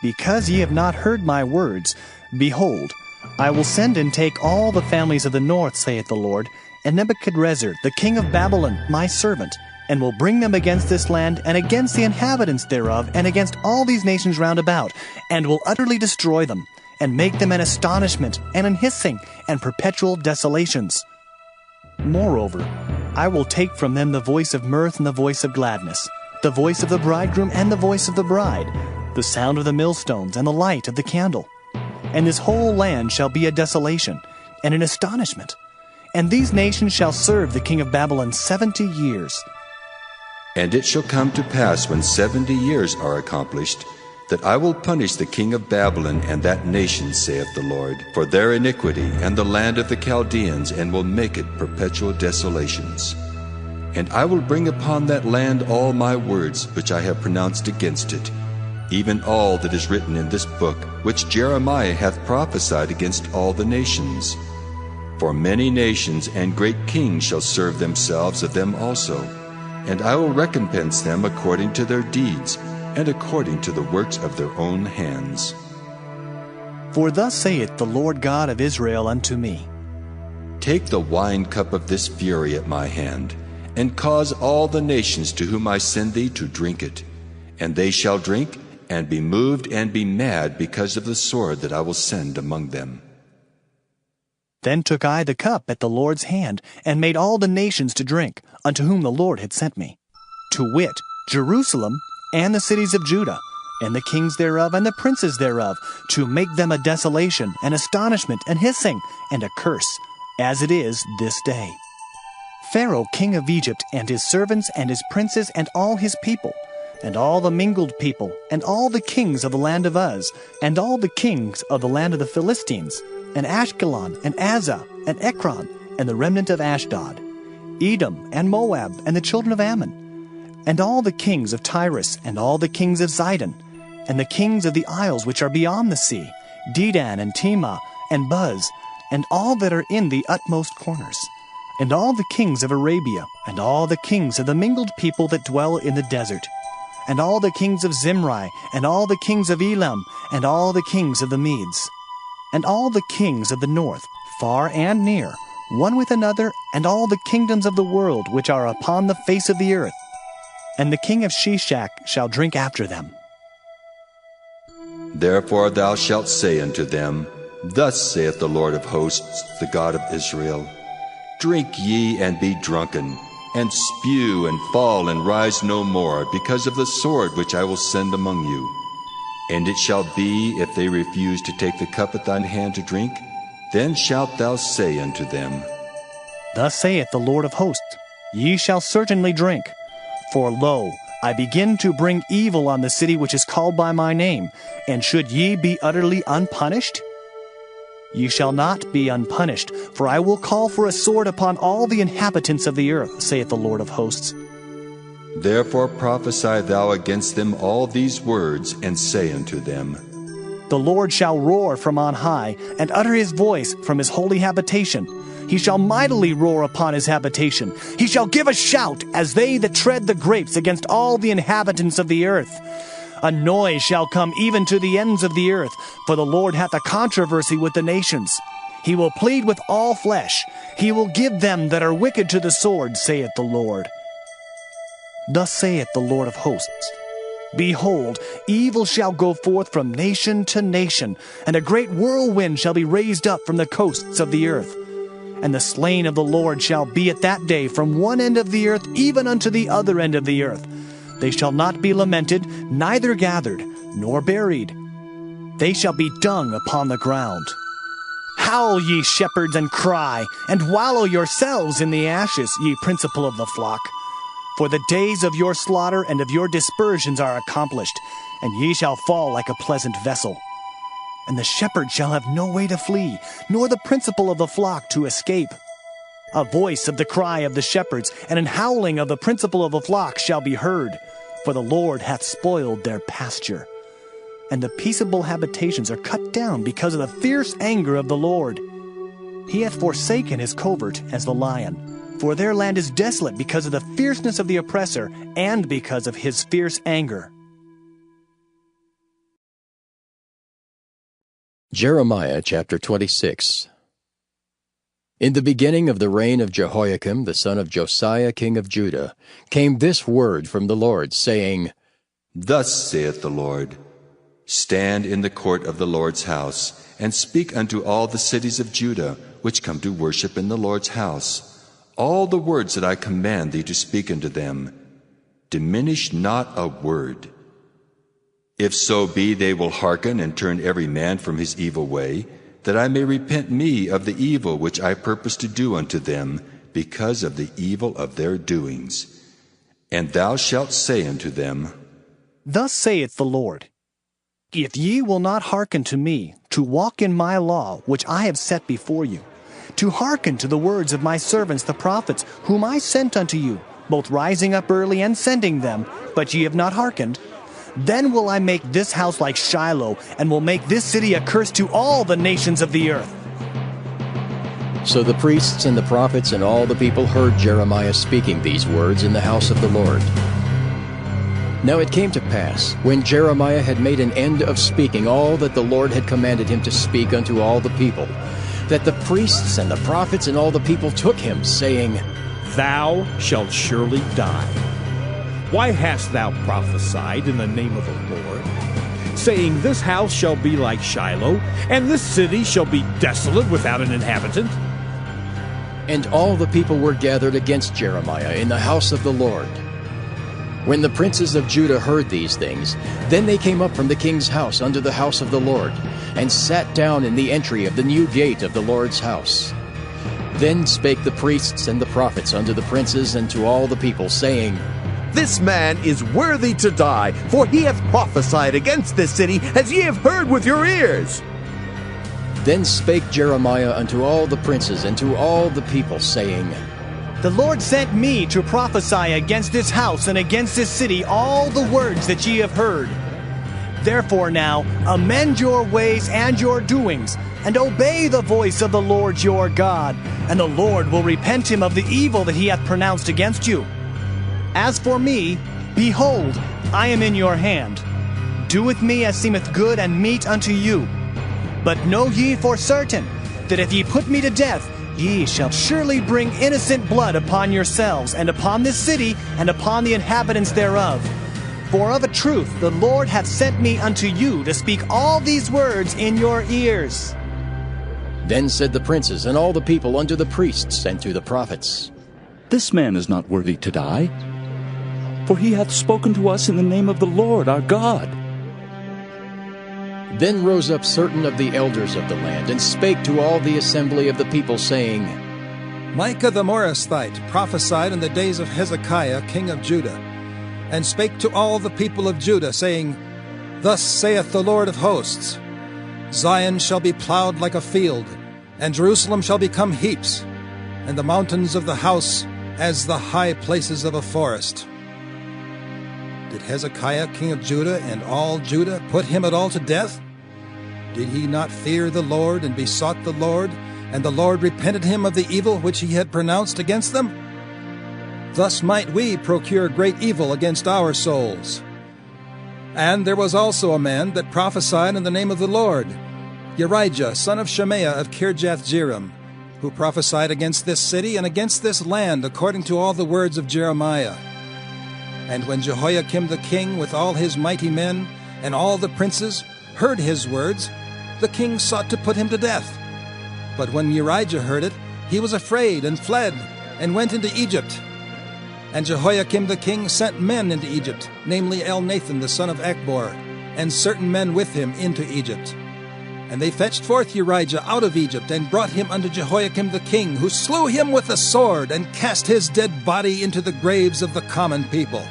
because ye have not heard my words, behold, I will send and take all the families of the north, saith the Lord, and Nebuchadrezzar, the king of Babylon, my servant, and will bring them against this land, and against the inhabitants thereof, and against all these nations round about, and will utterly destroy them, and make them an astonishment, and an hissing, and perpetual desolations. Moreover, I will take from them the voice of mirth and the voice of gladness, the voice of the bridegroom and the voice of the bride, the sound of the millstones and the light of the candle. And this whole land shall be a desolation, and an astonishment. And these nations shall serve the king of Babylon 70 years. And it shall come to pass when 70 years are accomplished, that I will punish the king of Babylon and that nation, saith the Lord, for their iniquity, and the land of the Chaldeans, and will make it perpetual desolations. And I will bring upon that land all my words which I have pronounced against it, even all that is written in this book, which Jeremiah hath prophesied against all the nations. For many nations and great kings shall serve themselves of them also, and I will recompense them according to their deeds, and according to the works of their own hands. For thus saith the Lord God of Israel unto me, Take the wine cup of this fury at my hand, and cause all the nations to whom I send thee to drink it. And they shall drink, and be moved, and be mad because of the sword that I will send among them. Then took I the cup at the Lord's hand, and made all the nations to drink, unto whom the Lord had sent me, to wit, Jerusalem, and the cities of Judah, and the kings thereof, and the princes thereof, to make them a desolation, an astonishment, an hissing, and a curse, as it is this day. Pharaoh king of Egypt, and his servants, and his princes, and all his people, and all the mingled people, and all the kings of the land of Uz, and all the kings of the land of the Philistines, and Ashkelon, and Azah, and Ekron, and the remnant of Ashdod, Edom, and Moab, and the children of Ammon, and all the kings of Tyrus, and all the kings of Zidon, and the kings of the isles which are beyond the sea, Dedan, and Tema, and Buz, and all that are in the utmost corners, and all the kings of Arabia, and all the kings of the mingled people that dwell in the desert, and all the kings of Zimri, and all the kings of Elam, and all the kings of the Medes, and all the kings of the north, far and near, one with another, and all the kingdoms of the world which are upon the face of the earth. And the king of Sheshach shall drink after them. Therefore thou shalt say unto them, Thus saith the Lord of hosts, the God of Israel, Drink ye and be drunken, and spew and fall and rise no more, because of the sword which I will send among you. And it shall be, if they refuse to take the cup at thine hand to drink, then shalt thou say unto them, Thus saith the Lord of hosts, Ye shall certainly drink. For lo, I begin to bring evil on the city which is called by my name, and should ye be utterly unpunished? Ye shall not be unpunished, for I will call for a sword upon all the inhabitants of the earth, saith the Lord of hosts. Therefore prophesy thou against them all these words, and say unto them, The Lord shall roar from on high, and utter his voice from his holy habitation. He shall mightily roar upon his habitation. He shall give a shout, as they that tread the grapes against all the inhabitants of the earth. A noise shall come even to the ends of the earth, for the Lord hath a controversy with the nations. He will plead with all flesh. He will give them that are wicked to the sword, saith the Lord. Thus saith the Lord of hosts, Behold, evil shall go forth from nation to nation, and a great whirlwind shall be raised up from the coasts of the earth. And the slain of the Lord shall be at that day from one end of the earth even unto the other end of the earth. They shall not be lamented, neither gathered, nor buried. They shall be dung upon the ground. Howl, ye shepherds, and cry, and wallow yourselves in the ashes, ye principal of the flock. For the days of your slaughter and of your dispersions are accomplished, and ye shall fall like a pleasant vessel. And the shepherd shall have no way to flee, nor the principal of the flock to escape. A voice of the cry of the shepherds, and an howling of the principal of the flock shall be heard, for the Lord hath spoiled their pasture. And the peaceable habitations are cut down because of the fierce anger of the Lord. He hath forsaken his covert as the lion, for their land is desolate because of the fierceness of the oppressor, and because of his fierce anger. Jeremiah chapter 26. In the beginning of the reign of Jehoiakim, the son of Josiah, king of Judah, came this word from the Lord, saying, Thus saith the Lord, Stand in the court of the Lord's house, and speak unto all the cities of Judah, which come to worship in the Lord's house, all the words that I command thee to speak unto them. Diminish not a word. If so be they will hearken and turn every man from his evil way, that I may repent me of the evil which I purpose to do unto them, because of the evil of their doings. And thou shalt say unto them, Thus saith the Lord, If ye will not hearken to me, to walk in my law, which I have set before you, to hearken to the words of my servants the prophets, whom I sent unto you, both rising up early and sending them, but ye have not hearkened, then will I make this house like Shiloh, and will make this city a curse to all the nations of the earth. So the priests and the prophets and all the people heard Jeremiah speaking these words in the house of the Lord. Now it came to pass, when Jeremiah had made an end of speaking all that the Lord had commanded him to speak unto all the people, that the priests and the prophets and all the people took him, saying, Thou shalt surely die. Why hast thou prophesied in the name of the Lord, saying, This house shall be like Shiloh, and this city shall be desolate without an inhabitant? And all the people were gathered against Jeremiah in the house of the Lord. When the princes of Judah heard these things, then they came up from the king's house unto the house of the Lord, and sat down in the entry of the new gate of the Lord's house. Then spake the priests and the prophets unto the princes and to all the people, saying, This man is worthy to die, for he hath prophesied against this city, as ye have heard with your ears. Then spake Jeremiah unto all the princes and to all the people, saying, The Lord sent me to prophesy against this house and against this city all the words that ye have heard. Therefore now, amend your ways and your doings, and obey the voice of the Lord your God, and the Lord will repent him of the evil that he hath pronounced against you. As for me, behold, I am in your hand. Do with me as seemeth good and meet unto you. But know ye for certain, that if ye put me to death, ye shall surely bring innocent blood upon yourselves, and upon this city, and upon the inhabitants thereof. For of a truth the Lord hath sent me unto you to speak all these words in your ears. Then said the princes and all the people unto the priests and to the prophets, This man is not worthy to die, for he hath spoken to us in the name of the Lord our God. Then rose up certain of the elders of the land, and spake to all the assembly of the people, saying, Micah the Morasthite prophesied in the days of Hezekiah king of Judah, and spake to all the people of Judah, saying, Thus saith the Lord of hosts, Zion shall be plowed like a field, and Jerusalem shall become heaps, and the mountains of the house as the high places of a forest. Did Hezekiah king of Judah and all Judah put him at all to death? Did he not fear the Lord and besought the Lord, and the Lord repented him of the evil which he had pronounced against them? Thus might we procure great evil against our souls. And there was also a man that prophesied in the name of the Lord, Urijah, son of Shemaiah of Kirjath-jearim, who prophesied against this city and against this land according to all the words of Jeremiah. And when Jehoiakim the king with all his mighty men and all the princes heard his words, the king sought to put him to death. But when Urijah heard it, he was afraid and fled and went into Egypt. And Jehoiakim the king sent men into Egypt, namely Elnathan the son of Achbor, and certain men with him into Egypt. And they fetched forth Urijah out of Egypt, and brought him unto Jehoiakim the king, who slew him with the sword, and cast his dead body into the graves of the common people.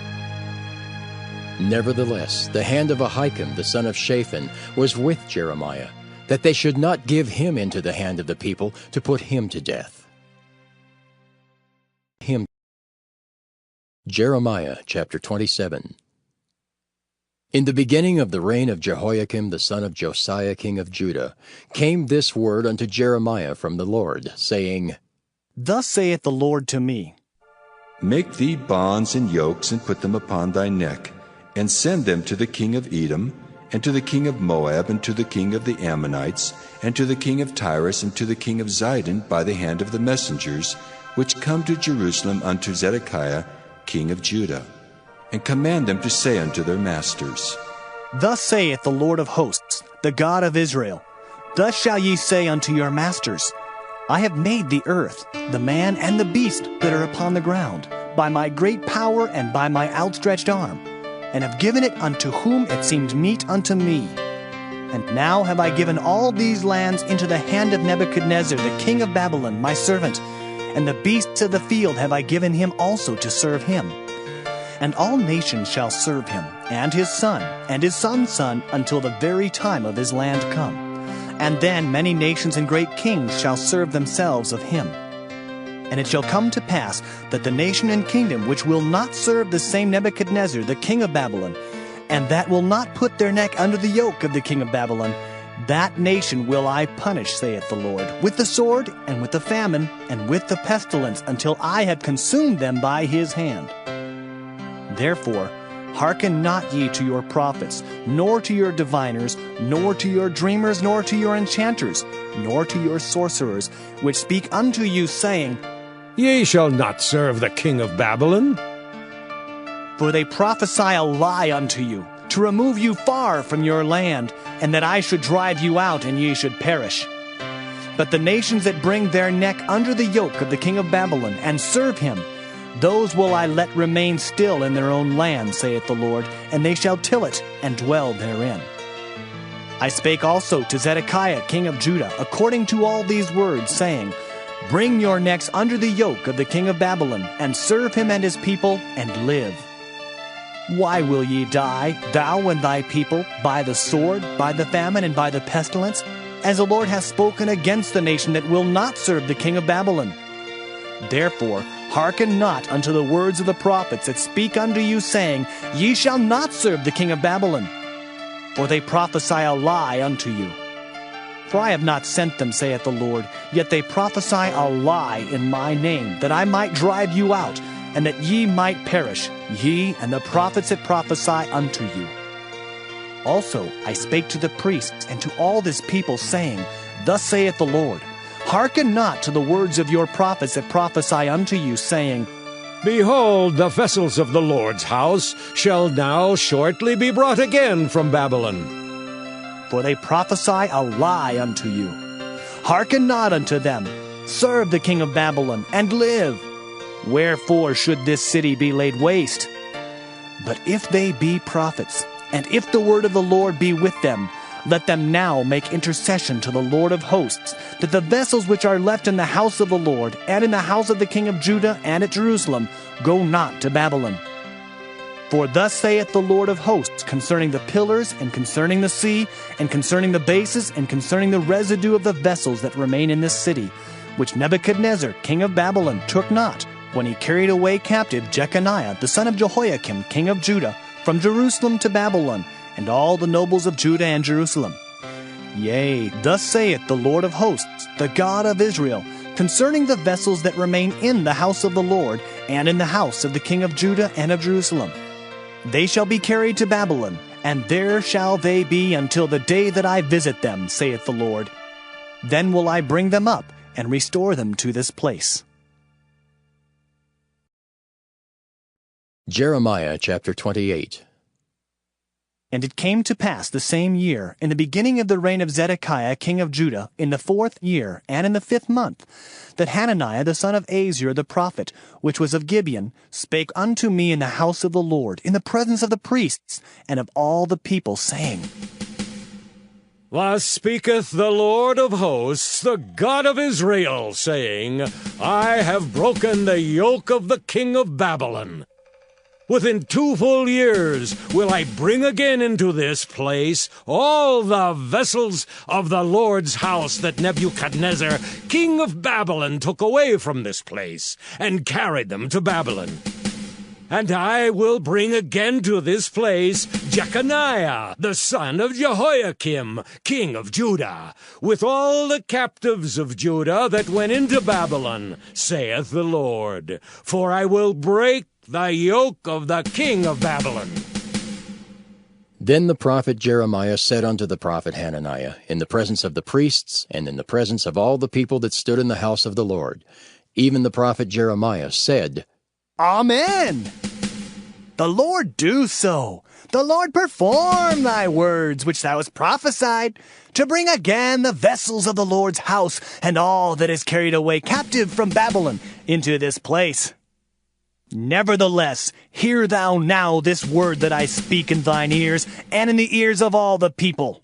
Nevertheless, the hand of Ahikam the son of Shaphan was with Jeremiah, that they should not give him into the hand of the people to put him to death. Jeremiah chapter 27. In the beginning of the reign of Jehoiakim the son of Josiah king of Judah came this word unto Jeremiah from the Lord, saying, Thus saith the Lord to me, Make thee bonds and yokes, and put them upon thy neck, and send them to the king of Edom, and to the king of Moab, and to the king of the Ammonites, and to the king of Tyrus, and to the king of Zidon, by the hand of the messengers, which come to Jerusalem unto Zedekiah, king of Judah, and command them to say unto their masters, Thus saith the Lord of hosts, the God of Israel, Thus shall ye say unto your masters, I have made the earth, the man and the beast that are upon the ground, by my great power and by my outstretched arm, and have given it unto whom it seemed meet unto me. And now have I given all these lands into the hand of Nebuchadnezzar, the king of Babylon, my servant, and the beasts of the field have I given him also to serve him. And all nations shall serve him, and his son's son, until the very time of his land come. And then many nations and great kings shall serve themselves of him. And it shall come to pass that the nation and kingdom which will not serve the same Nebuchadnezzar, the king of Babylon, and that will not put their neck under the yoke of the king of Babylon, that nation will I punish, saith the Lord, with the sword, and with the famine, and with the pestilence, until I have consumed them by his hand. Therefore, hearken not ye to your prophets, nor to your diviners, nor to your dreamers, nor to your enchanters, nor to your sorcerers, which speak unto you, saying, Ye shall not serve the king of Babylon. For they prophesy a lie unto you, to remove you far from your land, and that I should drive you out, and ye should perish. But the nations that bring their neck under the yoke of the king of Babylon, and serve him, those will I let remain still in their own land, saith the Lord, and they shall till it, and dwell therein. I spake also to Zedekiah king of Judah, according to all these words, saying, Bring your necks under the yoke of the king of Babylon, and serve him and his people, and live. Why will ye die, thou and thy people, by the sword, by the famine, and by the pestilence, as the Lord hath spoken against the nation that will not serve the king of Babylon? Therefore, hearken not unto the words of the prophets that speak unto you, saying, Ye shall not serve the king of Babylon. For they prophesy a lie unto you. For I have not sent them, saith the Lord, yet they prophesy a lie in my name, that I might drive you out, and that ye might perish, ye and the prophets that prophesy unto you. Also I spake to the priests and to all this people, saying, Thus saith the Lord, Hearken not to the words of your prophets that prophesy unto you, saying, Behold, the vessels of the Lord's house shall now shortly be brought again from Babylon. For they prophesy a lie unto you. Hearken not unto them. Serve the king of Babylon, and live. Wherefore should this city be laid waste? But if they be prophets, and if the word of the Lord be with them, let them now make intercession to the Lord of hosts, that the vessels which are left in the house of the Lord, and in the house of the king of Judah, and at Jerusalem, go not to Babylon. For thus saith the Lord of hosts concerning the pillars, and concerning the sea, and concerning the bases, and concerning the residue of the vessels that remain in this city, which Nebuchadnezzar king of Babylon took not, when he carried away captive Jeconiah the son of Jehoiakim king of Judah, from Jerusalem to Babylon, and all the nobles of Judah and Jerusalem. Yea, thus saith the Lord of hosts, the God of Israel, concerning the vessels that remain in the house of the Lord, and in the house of the king of Judah and of Jerusalem. They shall be carried to Babylon, and there shall they be until the day that I visit them, saith the Lord. Then will I bring them up, and restore them to this place. Jeremiah chapter 28. And it came to pass the same year, in the beginning of the reign of Zedekiah king of Judah, in the 4th year, and in the 5th month, that Hananiah the son of Azur the prophet, which was of Gibeon, spake unto me in the house of the Lord, in the presence of the priests, and of all the people, saying, Thus speaketh the Lord of hosts, the God of Israel, saying, I have broken the yoke of the king of Babylon. Within 2 full years will I bring again into this place all the vessels of the Lord's house that Nebuchadnezzar, king of Babylon, took away from this place, and carried them to Babylon. And I will bring again to this place Jeconiah, the son of Jehoiakim, king of Judah, with all the captives of Judah that went into Babylon, saith the Lord. For I will break the yoke of the king of Babylon. Then the prophet Jeremiah said unto the prophet Hananiah, in the presence of the priests, and in the presence of all the people that stood in the house of the Lord, even the prophet Jeremiah said, Amen. The Lord do so. The Lord perform thy words which thou hast prophesied, to bring again the vessels of the Lord's house, and all that is carried away captive from Babylon into this place. Nevertheless, hear thou now this word that I speak in thine ears, and in the ears of all the people.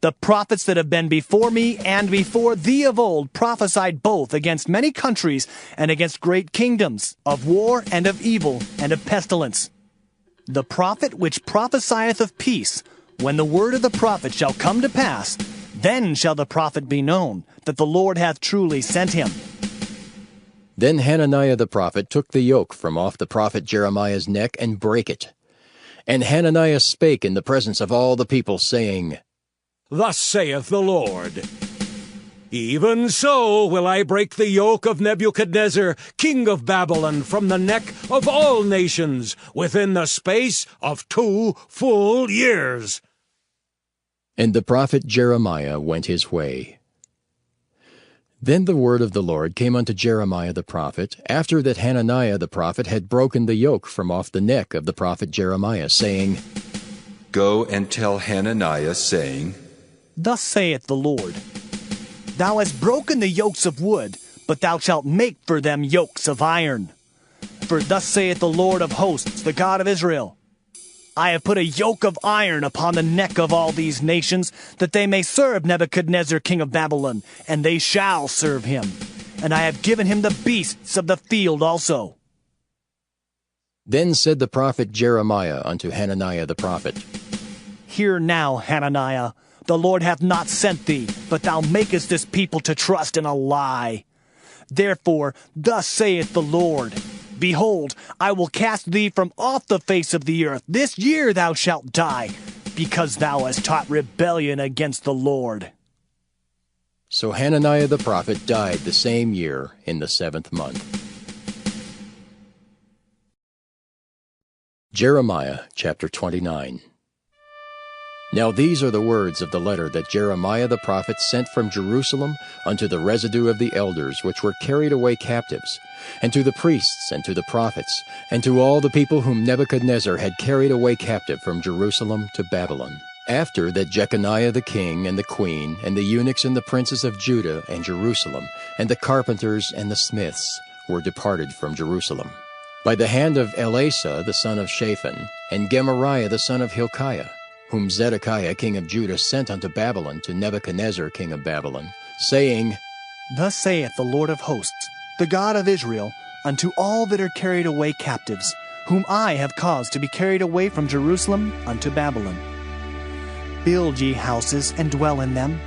The prophets that have been before me and before thee of old prophesied both against many countries and against great kingdoms, of war and of evil and of pestilence. The prophet which prophesieth of peace, when the word of the prophet shall come to pass, then shall the prophet be known, that the Lord hath truly sent him. Then Hananiah the prophet took the yoke from off the prophet Jeremiah's neck and brake it. And Hananiah spake in the presence of all the people, saying, Thus saith the Lord, Even so will I break the yoke of Nebuchadnezzar, king of Babylon, from the neck of all nations, within the space of 2 full years. And the prophet Jeremiah went his way. Then the word of the Lord came unto Jeremiah the prophet, after that Hananiah the prophet had broken the yoke from off the neck of the prophet Jeremiah, saying, Go and tell Hananiah, saying, Thus saith the Lord, Thou hast broken the yokes of wood, but thou shalt make for them yokes of iron. For thus saith the Lord of hosts, the God of Israel, I have put a yoke of iron upon the neck of all these nations, that they may serve Nebuchadnezzar king of Babylon, and they shall serve him. And I have given him the beasts of the field also. Then said the prophet Jeremiah unto Hananiah the prophet, Hear now, Hananiah, the Lord hath not sent thee, but thou makest this people to trust in a lie. Therefore, thus saith the Lord, Behold, I will cast thee from off the face of the earth. This year thou shalt die, because thou hast taught rebellion against the Lord. So Hananiah the prophet died the same year in the 7th month. Jeremiah chapter 29. Now these are the words of the letter that Jeremiah the prophet sent from Jerusalem unto the residue of the elders which were carried away captives, and to the priests, and to the prophets, and to all the people whom Nebuchadnezzar had carried away captive from Jerusalem to Babylon. After that Jeconiah the king, and the queen, and the eunuchs and the princes of Judah and Jerusalem, and the carpenters and the smiths were departed from Jerusalem, by the hand of Elasah the son of Shaphan, and Gemariah the son of Hilkiah, whom Zedekiah king of Judah sent unto Babylon to Nebuchadnezzar king of Babylon, saying, Thus saith the Lord of hosts, the God of Israel, unto all that are carried away captives, whom I have caused to be carried away from Jerusalem unto Babylon. Build ye houses, and dwell in them,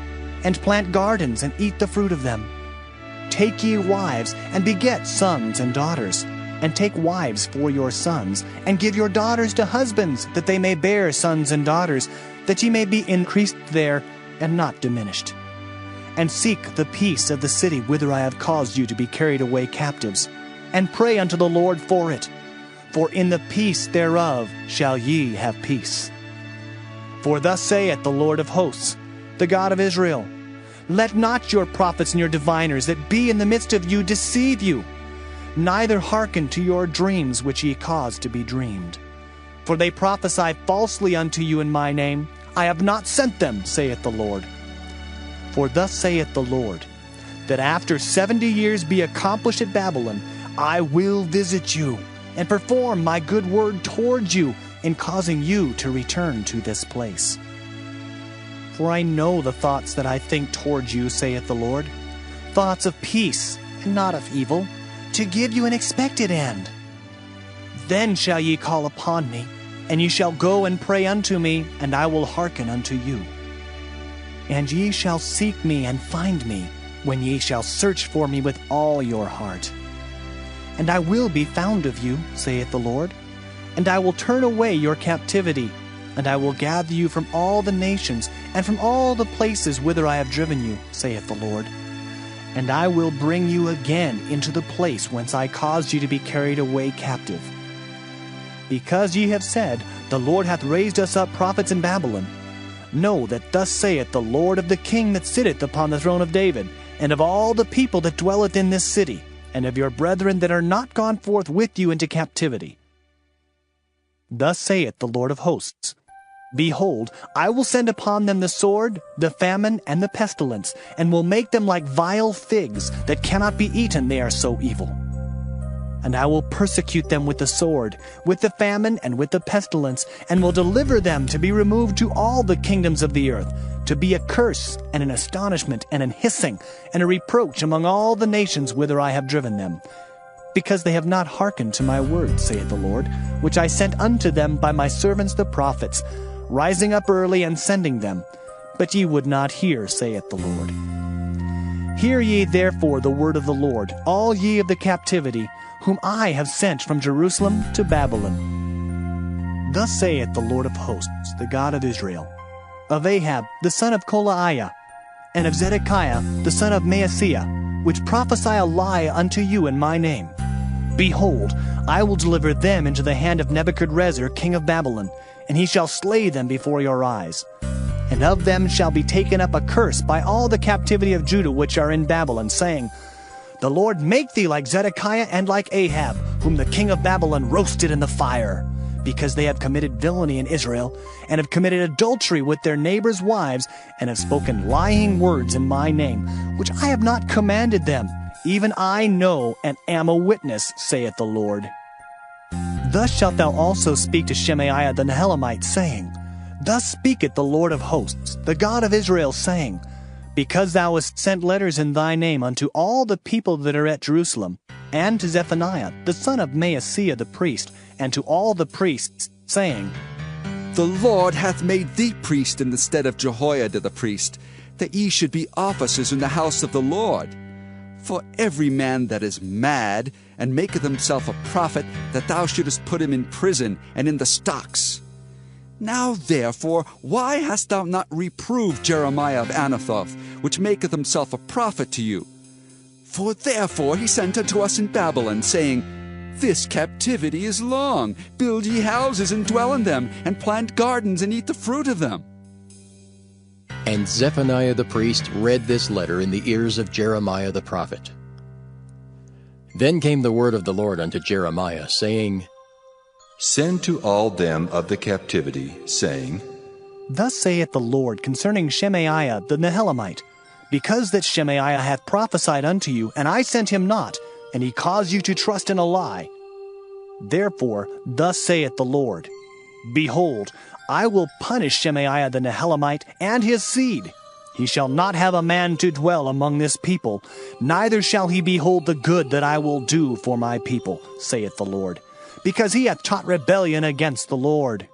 and plant gardens, and eat the fruit of them. Take ye wives, and beget sons and daughters, and take wives for your sons, and give your daughters to husbands, that they may bear sons and daughters, that ye may be increased there, and not diminished. And seek the peace of the city whither I have caused you to be carried away captives, and pray unto the Lord for it, for in the peace thereof shall ye have peace. For thus saith the Lord of hosts, the God of Israel, Let not your prophets and your diviners that be in the midst of you deceive you, neither hearken to your dreams which ye cause to be dreamed. For they prophesy falsely unto you in my name. I have not sent them, saith the Lord. For thus saith the Lord, that after 70 years be accomplished at Babylon, I will visit you, and perform my good word towards you, in causing you to return to this place. For I know the thoughts that I think towards you, saith the Lord, thoughts of peace, and not of evil, to give you an expected end. Then shall ye call upon me, and ye shall go and pray unto me, and I will hearken unto you. And ye shall seek me and find me, when ye shall search for me with all your heart. And I will be found of you, saith the Lord, and I will turn away your captivity, and I will gather you from all the nations, and from all the places whither I have driven you, saith the Lord. And I will bring you again into the place whence I caused you to be carried away captive. Because ye have said, The Lord hath raised us up prophets in Babylon, know that thus saith the Lord of the king that sitteth upon the throne of David, and of all the people that dwelleth in this city, and of your brethren that are not gone forth with you into captivity. Thus saith the Lord of hosts, Behold, I will send upon them the sword, the famine, and the pestilence, and will make them like vile figs that cannot be eaten, they are so evil. And I will persecute them with the sword, with the famine, and with the pestilence, and will deliver them to be removed to all the kingdoms of the earth, to be a curse, and an astonishment, and an hissing, and a reproach among all the nations whither I have driven them, because they have not hearkened to my word, saith the Lord, which I sent unto them by my servants the prophets, rising up early and sending them. But ye would not hear, saith the Lord. Hear ye therefore the word of the Lord, all ye of the captivity, whom I have sent from Jerusalem to Babylon. Thus saith the Lord of hosts, the God of Israel, of Ahab the son of Kolaiah, and of Zedekiah the son of Maaseiah, which prophesy a lie unto you in my name. Behold, I will deliver them into the hand of Nebuchadrezzar king of Babylon, and he shall slay them before your eyes. And of them shall be taken up a curse by all the captivity of Judah which are in Babylon, saying, The Lord make thee like Zedekiah and like Ahab, whom the king of Babylon roasted in the fire, because they have committed villainy in Israel, and have committed adultery with their neighbors' wives, and have spoken lying words in my name, which I have not commanded them. Even I know and am a witness, saith the Lord. Thus shalt thou also speak to Shemaiah the Nehelamite, saying, Thus speaketh the Lord of hosts, the God of Israel, saying, Because thou hast sent letters in thy name unto all the people that are at Jerusalem, and to Zephaniah the son of Maaseiah the priest, and to all the priests, saying, The Lord hath made thee priest in the stead of Jehoiada the priest, that ye should be officers in the house of the Lord. For every man that is mad, and maketh himself a prophet, that thou shouldest put him in prison and in the stocks. Now therefore, why hast thou not reproved Jeremiah of Anathoth, which maketh himself a prophet to you? For therefore he sent unto us in Babylon, saying, This captivity is long. Build ye houses and dwell in them, and plant gardens and eat the fruit of them. And Zephaniah the priest read this letter in the ears of Jeremiah the prophet. Then came the word of the Lord unto Jeremiah, saying, Send to all them of the captivity, saying, Thus saith the Lord concerning Shemaiah the Nehelamite, Because that Shemaiah hath prophesied unto you, and I sent him not, and he caused you to trust in a lie. Therefore thus saith the Lord, Behold, I will punish Shemaiah the Nehelamite and his seed. He shall not have a man to dwell among this people, neither shall he behold the good that I will do for my people, saith the Lord, because he hath taught rebellion against the Lord.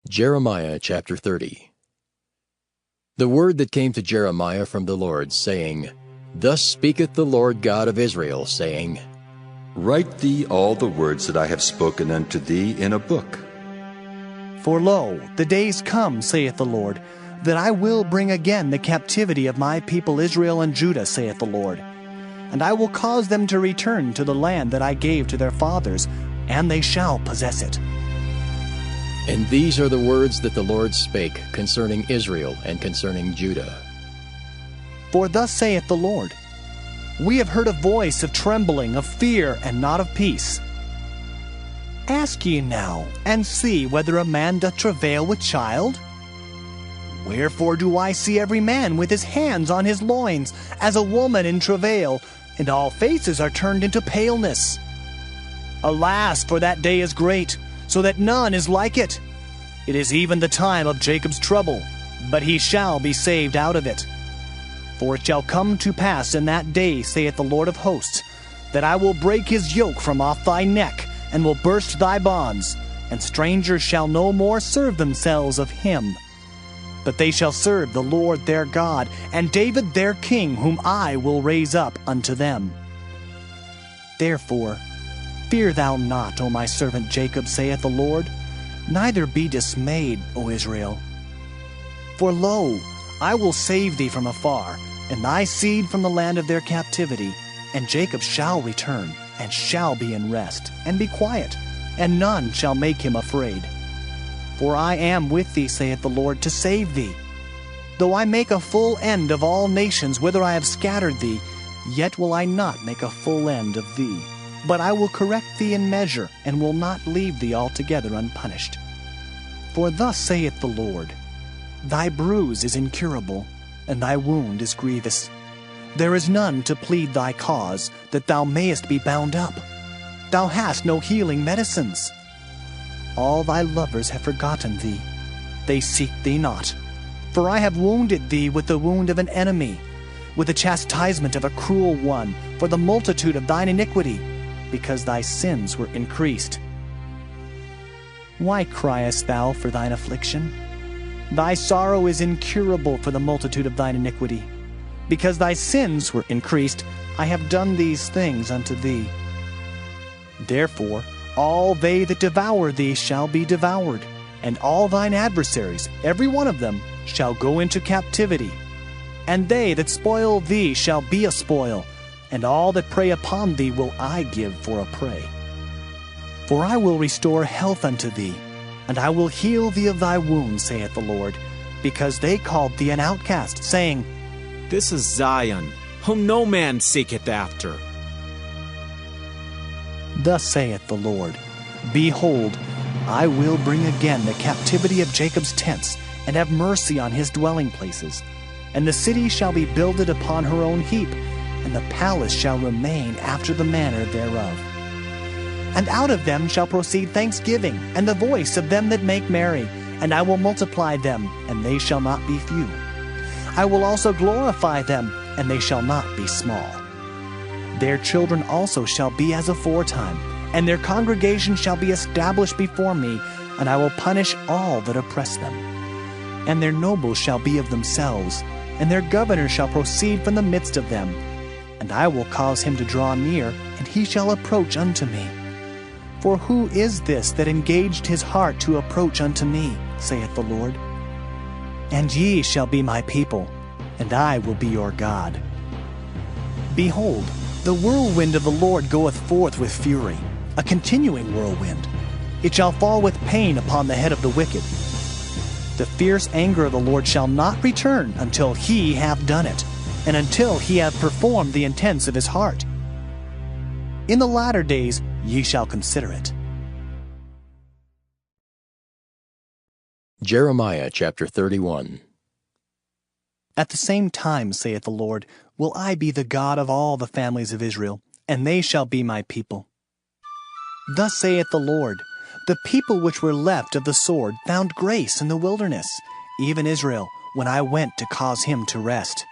Jeremiah chapter 30. The word that came to Jeremiah from the Lord, saying, Thus speaketh the Lord God of Israel, saying, Write thee all the words that I have spoken unto thee in a book. For lo, the days come, saith the Lord, that I will bring again the captivity of my people Israel and Judah, saith the Lord. And I will cause them to return to the land that I gave to their fathers, and they shall possess it. And these are the words that the Lord spake concerning Israel and concerning Judah. For thus saith the Lord, We have heard a voice of trembling, of fear, and not of peace. Ask ye now, and see whether a man doth travail with child? Wherefore do I see every man with his hands on his loins, as a woman in travail, and all faces are turned into paleness? Alas, for that day is great, so that none is like it. It is even the time of Jacob's trouble, but he shall be saved out of it. For it shall come to pass in that day, saith the Lord of hosts, that I will break his yoke from off thy neck, and will burst thy bonds, and strangers shall no more serve themselves of him. But they shall serve the Lord their God, and David their king, whom I will raise up unto them. Therefore, fear thou not, O my servant Jacob, saith the Lord, neither be dismayed, O Israel. For lo, I will save thee from afar, and thy seed from the land of their captivity, and Jacob shall return, and shall be in rest, and be quiet, and none shall make him afraid. For I am with thee, saith the Lord, to save thee. Though I make a full end of all nations whither I have scattered thee, yet will I not make a full end of thee. But I will correct thee in measure, and will not leave thee altogether unpunished. For thus saith the Lord, Thy bruise is incurable, and thy wound is grievous. There is none to plead thy cause, that thou mayest be bound up. Thou hast no healing medicines. All thy lovers have forgotten thee. They seek thee not. For I have wounded thee with the wound of an enemy, with the chastisement of a cruel one, for the multitude of thine iniquity, because thy sins were increased. Why criest thou for thine affliction? Thy sorrow is incurable for the multitude of thine iniquity. Because thy sins were increased, I have done these things unto thee. Therefore, all they that devour thee shall be devoured, and all thine adversaries, every one of them, shall go into captivity. And they that spoil thee shall be a spoil, and all that prey upon thee will I give for a prey. For I will restore health unto thee, and I will heal thee of thy wounds, saith the Lord, because they called thee an outcast, saying, This is Zion, whom no man seeketh after. Thus saith the Lord, Behold, I will bring again the captivity of Jacob's tents, and have mercy on his dwelling places. And the city shall be builded upon her own heap, and the palace shall remain after the manner thereof. And out of them shall proceed thanksgiving, and the voice of them that make merry, and I will multiply them, and they shall not be few. I will also glorify them, and they shall not be small. Their children also shall be as aforetime, and their congregation shall be established before me, and I will punish all that oppress them. And their nobles shall be of themselves, and their governor shall proceed from the midst of them. And I will cause him to draw near, and he shall approach unto me. For who is this that engaged his heart to approach unto me, saith the Lord? And ye shall be my people, and I will be your God. Behold, the whirlwind of the Lord goeth forth with fury, a continuing whirlwind. It shall fall with pain upon the head of the wicked. The fierce anger of the Lord shall not return until he have done it, and until he have performed the intents of his heart. In the latter days ye shall consider it. Jeremiah chapter 31. At the same time, saith the Lord, will I be the God of all the families of Israel, and they shall be my people. Thus saith the Lord, the people which were left of the sword found grace in the wilderness, even Israel, when I went to cause him to rest.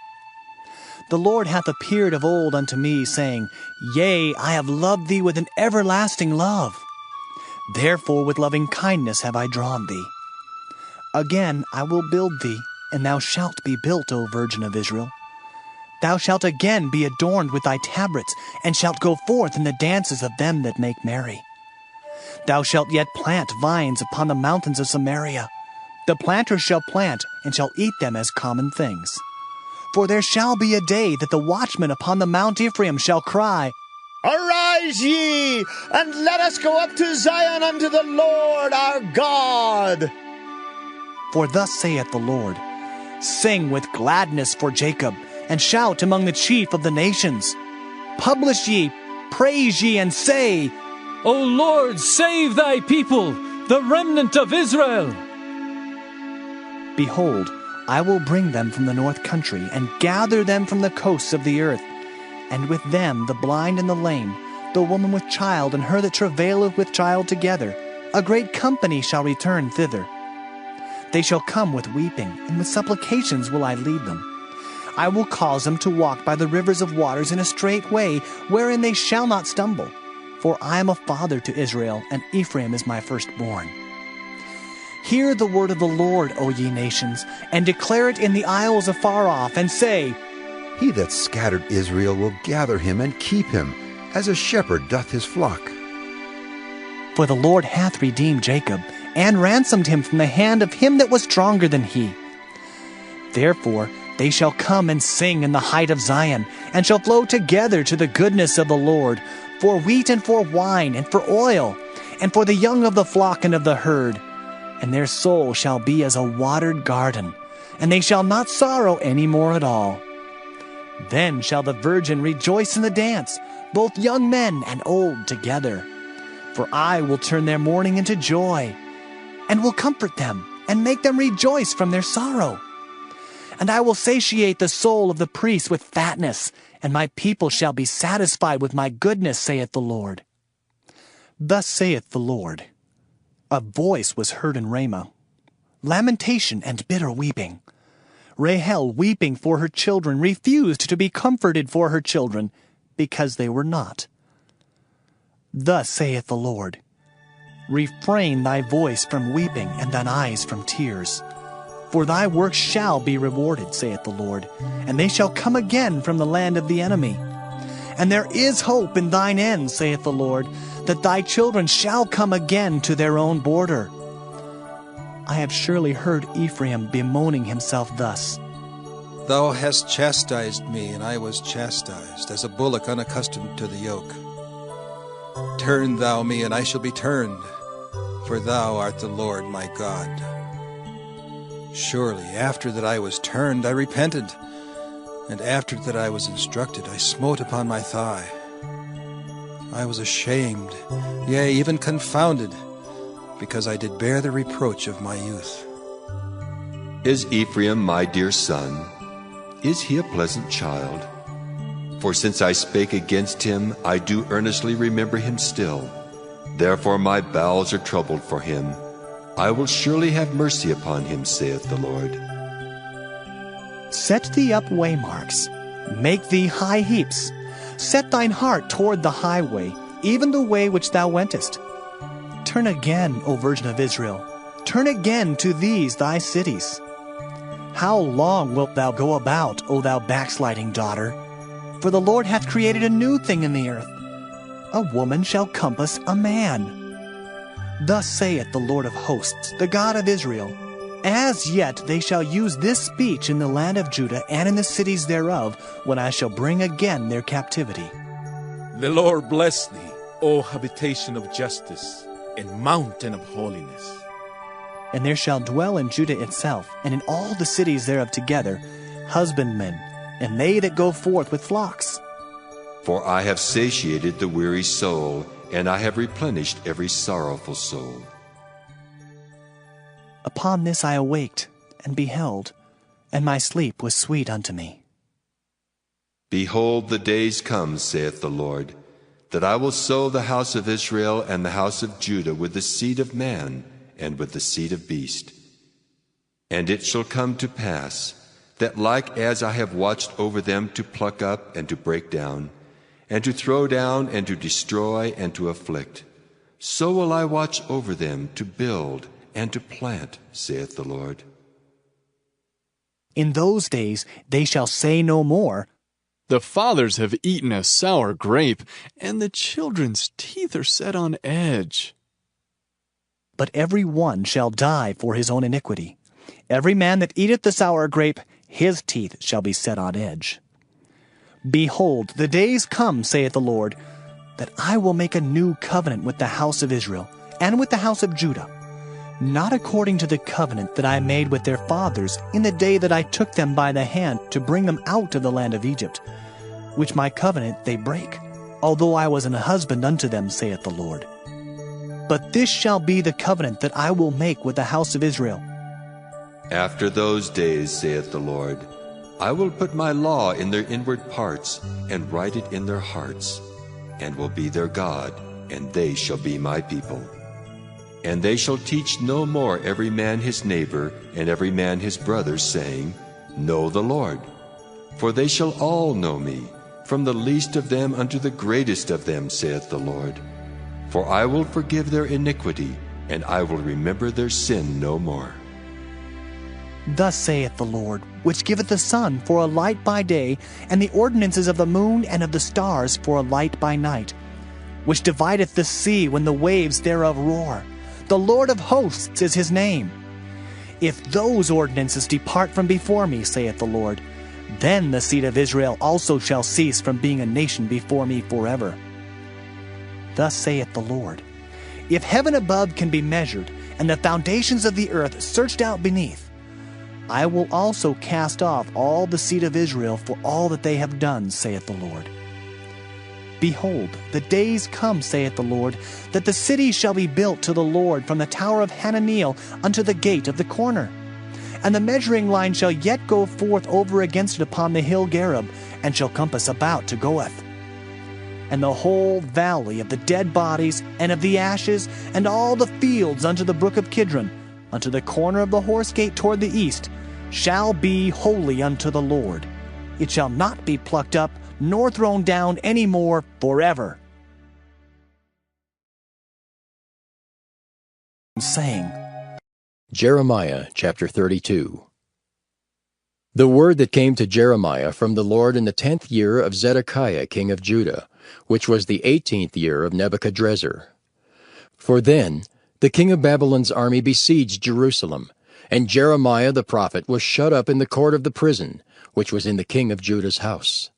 The Lord hath appeared of old unto me, saying, Yea, I have loved thee with an everlasting love. Therefore with loving kindness have I drawn thee. Again I will build thee, and thou shalt be built, O Virgin of Israel. Thou shalt again be adorned with thy tabrets, and shalt go forth in the dances of them that make merry. Thou shalt yet plant vines upon the mountains of Samaria. The planters shall plant, and shall eat them as common things. For there shall be a day that the watchmen upon the Mount Ephraim shall cry, Arise ye, and let us go up to Zion unto the Lord our God. For thus saith the Lord, Sing with gladness for Jacob, and shout among the chief of the nations. Publish ye, praise ye, and say, O Lord, save thy people, the remnant of Israel. Behold, I will bring them from the north country, and gather them from the coasts of the earth, and with them the blind and the lame, the woman with child, and her that travaileth with child together. A great company shall return thither. They shall come with weeping, and with supplications will I lead them. I will cause them to walk by the rivers of waters in a straight way, wherein they shall not stumble. For I am a father to Israel, and Ephraim is my firstborn. Hear the word of the Lord, O ye nations, and declare it in the isles afar off, and say, He that scattered Israel will gather him and keep him, as a shepherd doth his flock. For the Lord hath redeemed Jacob, and ransomed him from the hand of him that was stronger than he. Therefore They shall come and sing in the height of Zion, and shall flow together to the goodness of the Lord, for wheat and for wine and for oil, and for the young of the flock and of the herd. And their soul shall be as a watered garden, and they shall not sorrow any more at all. Then shall the virgin rejoice in the dance, both young men and old together. For I will turn their mourning into joy, and will comfort them, and make them rejoice from their sorrow. And I will satiate the soul of the priests with fatness, and my people shall be satisfied with my goodness, saith the Lord. Thus saith the Lord, a voice was heard in Ramah, lamentation and bitter weeping. Rahel, weeping for her children, refused to be comforted for her children, because they were not. Thus saith the Lord, refrain thy voice from weeping, and thine eyes from tears. For thy work shall be rewarded, saith the Lord, and they shall come again from the land of the enemy. And there is hope in thine end, saith the Lord, that thy children shall come again to their own border. I have surely heard Ephraim bemoaning himself thus. Thou hast chastised me, and I was chastised, as a bullock unaccustomed to the yoke. Turn thou me, and I shall be turned, for thou art the Lord my God. Surely, after that I was turned, I repented, and after that I was instructed, I smote upon my thigh. I was ashamed, yea, even confounded, because I did bear the reproach of my youth. Is Ephraim my dear son? Is he a pleasant child? For since I spake against him, I do earnestly remember him still. Therefore my bowels are troubled for him. I will surely have mercy upon him, saith the Lord. Set thee up waymarks, make thee high heaps. Set thine heart toward the highway, even the way which thou wentest. Turn again, O Virgin of Israel, turn again to these thy cities. How long wilt thou go about, O thou backsliding daughter? For the Lord hath created a new thing in the earth. A woman shall compass a man. Thus saith the Lord of hosts, the God of Israel, as yet they shall use this speech in the land of Judah and in the cities thereof, when I shall bring again their captivity. The Lord bless thee, O habitation of justice, and mountain of holiness. And there shall dwell in Judah itself, and in all the cities thereof together, husbandmen, and they that go forth with flocks. For I have satiated the weary soul, and I have replenished every sorrowful soul. Upon this I awaked, and beheld, and my sleep was sweet unto me. Behold, the days come, saith the Lord, that I will sow the house of Israel and the house of Judah with the seed of man and with the seed of beast. And it shall come to pass, that like as I have watched over them to pluck up and to break down, and to throw down and to destroy and to afflict, so will I watch over them to build and to plant, saith the Lord. In those days they shall say no more, the fathers have eaten a sour grape, and the children's teeth are set on edge. But every one shall die for his own iniquity. Every man that eateth the sour grape, his teeth shall be set on edge. Behold, the days come, saith the Lord, that I will make a new covenant with the house of Israel and with the house of Judah, not according to the covenant that I made with their fathers in the day that I took them by the hand to bring them out of the land of Egypt, which my covenant they break, although I was an husband unto them, saith the Lord. But this shall be the covenant that I will make with the house of Israel. After those days, saith the Lord, I will put my law in their inward parts, and write it in their hearts, and will be their God, and they shall be my people. And they shall teach no more every man his neighbor, and every man his brother, saying, Know the Lord. For they shall all know me, from the least of them unto the greatest of them, saith the Lord. For I will forgive their iniquity, and I will remember their sin no more. Thus saith the Lord, which giveth the sun for a light by day, and the ordinances of the moon and of the stars for a light by night, which divideth the sea when the waves thereof roar. The Lord of hosts is his name. If those ordinances depart from before me, saith the Lord, then the seed of Israel also shall cease from being a nation before me forever. Thus saith the Lord, if heaven above can be measured, and the foundations of the earth searched out beneath, I will also cast off all the seed of Israel for all that they have done, saith the Lord. Behold, the days come, saith the Lord, that the city shall be built to the Lord from the tower of Hananeel unto the gate of the corner. And the measuring line shall yet go forth over against it upon the hill Gareb, and shall compass about to Goeth. And the whole valley of the dead bodies, and of the ashes, and all the fields unto the brook of Kidron, unto the corner of the horse gate toward the east, shall be holy unto the Lord. It shall not be plucked up, nor thrown down any more forever. Saying, Jeremiah chapter 32. The word that came to Jeremiah from the Lord in the 10th year of Zedekiah king of Judah, which was the 18th year of Nebuchadrezzar. For then the king of Babylon's army besieged Jerusalem, and Jeremiah the prophet was shut up in the court of the prison, which was in the king of Judah's house.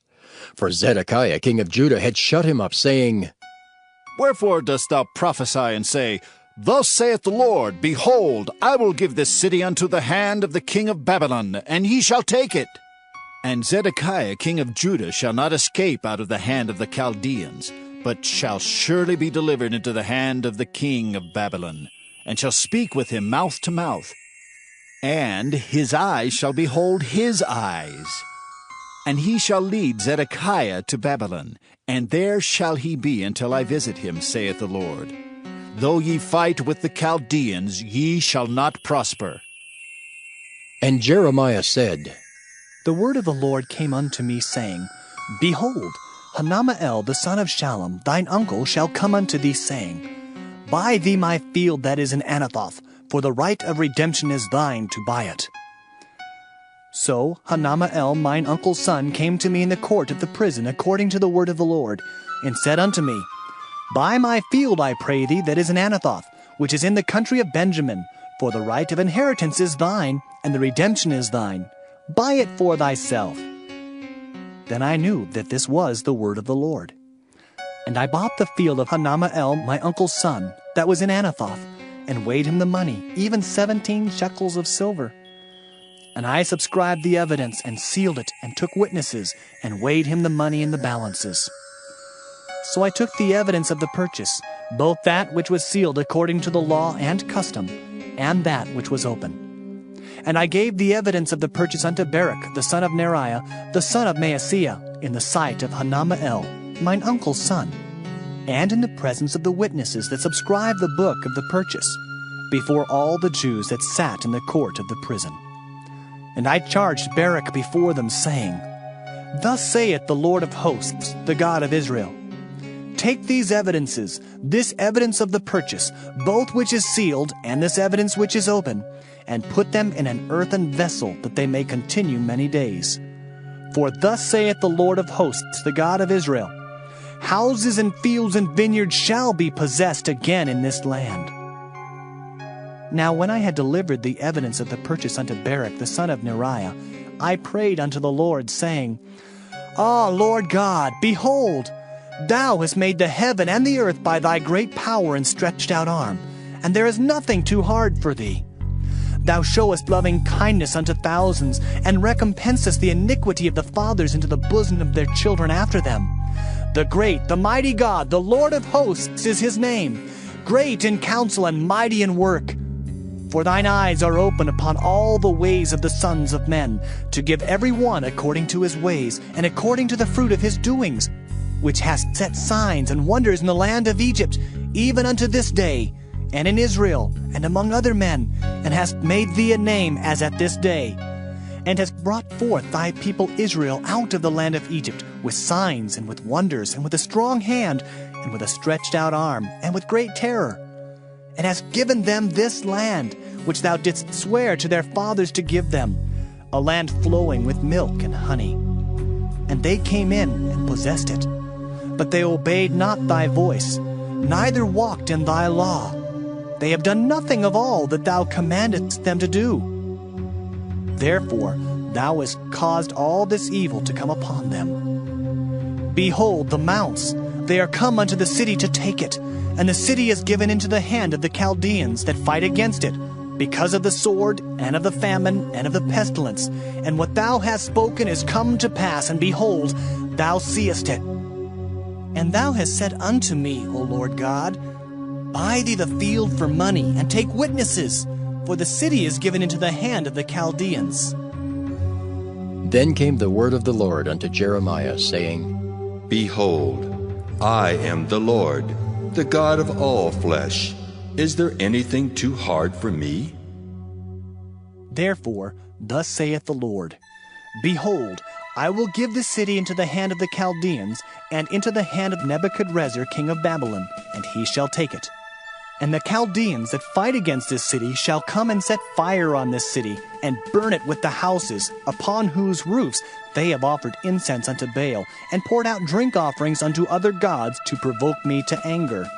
For Zedekiah king of Judah had shut him up, saying, Wherefore dost thou prophesy and say, Thus saith the Lord, Behold, I will give this city unto the hand of the king of Babylon, and he shall take it. And Zedekiah king of Judah shall not escape out of the hand of the Chaldeans, but shall surely be delivered into the hand of the king of Babylon, and shall speak with him mouth to mouth. And his eyes shall behold his eyes. And he shall lead Zedekiah to Babylon, and there shall he be until I visit him, saith the Lord. Though ye fight with the Chaldeans, ye shall not prosper. And Jeremiah said, The word of the Lord came unto me, saying, Behold, Hanamael the son of Shallum, thine uncle, shall come unto thee, saying, Buy thee my field that is in Anathoth, for the right of redemption is thine to buy it. So Hanamael mine uncle's son came to me in the court of the prison according to the word of the Lord, and said unto me, Buy my field, I pray thee, that is in Anathoth, which is in the country of Benjamin, for the right of inheritance is thine, and the redemption is thine. Buy it for thyself. Then I knew that this was the word of the Lord. And I bought the field of Hanamael my uncle's son, that was in Anathoth, and weighed him the money, even 17 shekels of silver. And I subscribed the evidence, and sealed it, and took witnesses, and weighed him the money in the balances. So I took the evidence of the purchase, both that which was sealed according to the law and custom, and that which was open. And I gave the evidence of the purchase unto Baruch the son of Neriah, the son of Maaseiah, in the sight of Hanamael, mine uncle's son, and in the presence of the witnesses that subscribed the book of the purchase, before all the Jews that sat in the court of the prison. And I charged Baruch before them, saying, Thus saith the Lord of hosts, the God of Israel, Take these evidences, this evidence of the purchase, both which is sealed, and this evidence which is open, and put them in an earthen vessel, that they may continue many days. For thus saith the Lord of hosts, the God of Israel, Houses and fields and vineyards shall be possessed again in this land. Now when I had delivered the evidence of the purchase unto Baruch the son of Neriah, I prayed unto the Lord, saying, Ah, Lord God, behold, Thou hast made the heaven and the earth by thy great power and stretched out arm, and there is nothing too hard for thee. Thou showest loving kindness unto thousands, and recompensest the iniquity of the fathers into the bosom of their children after them. The great, the mighty God, the Lord of hosts is his name, great in counsel and mighty in work. For thine eyes are open upon all the ways of the sons of men, to give every one according to his ways, and according to the fruit of his doings, which hast set signs and wonders in the land of Egypt, even unto this day, and in Israel, and among other men, and hast made thee a name as at this day, and hast brought forth thy people Israel out of the land of Egypt, with signs, and with wonders, and with a strong hand, and with a stretched out arm, and with great terror, and hast given them this land, which thou didst swear to their fathers to give them, a land flowing with milk and honey. And they came in and possessed it. But they obeyed not thy voice, neither walked in thy law. They have done nothing of all that thou commandest them to do. Therefore, thou hast caused all this evil to come upon them. Behold, the mounts, they are come unto the city to take it, and the city is given into the hand of the Chaldeans that fight against it, because of the sword, and of the famine, and of the pestilence. And what thou hast spoken is come to pass, and behold, thou seest it. And thou hast said unto me, O Lord God, buy thee the field for money, and take witnesses, for the city is given into the hand of the Chaldeans. Then came the word of the Lord unto Jeremiah, saying, Behold, I am the Lord, the God of all flesh. Is there anything too hard for me? Therefore, thus saith the Lord, Behold, I will give the city into the hand of the Chaldeans, and into the hand of Nebuchadrezzar king of Babylon, and he shall take it. And the Chaldeans that fight against this city shall come and set fire on this city, and burn it with the houses, upon whose roofs they have offered incense unto Baal, and poured out drink offerings unto other gods to provoke me to anger.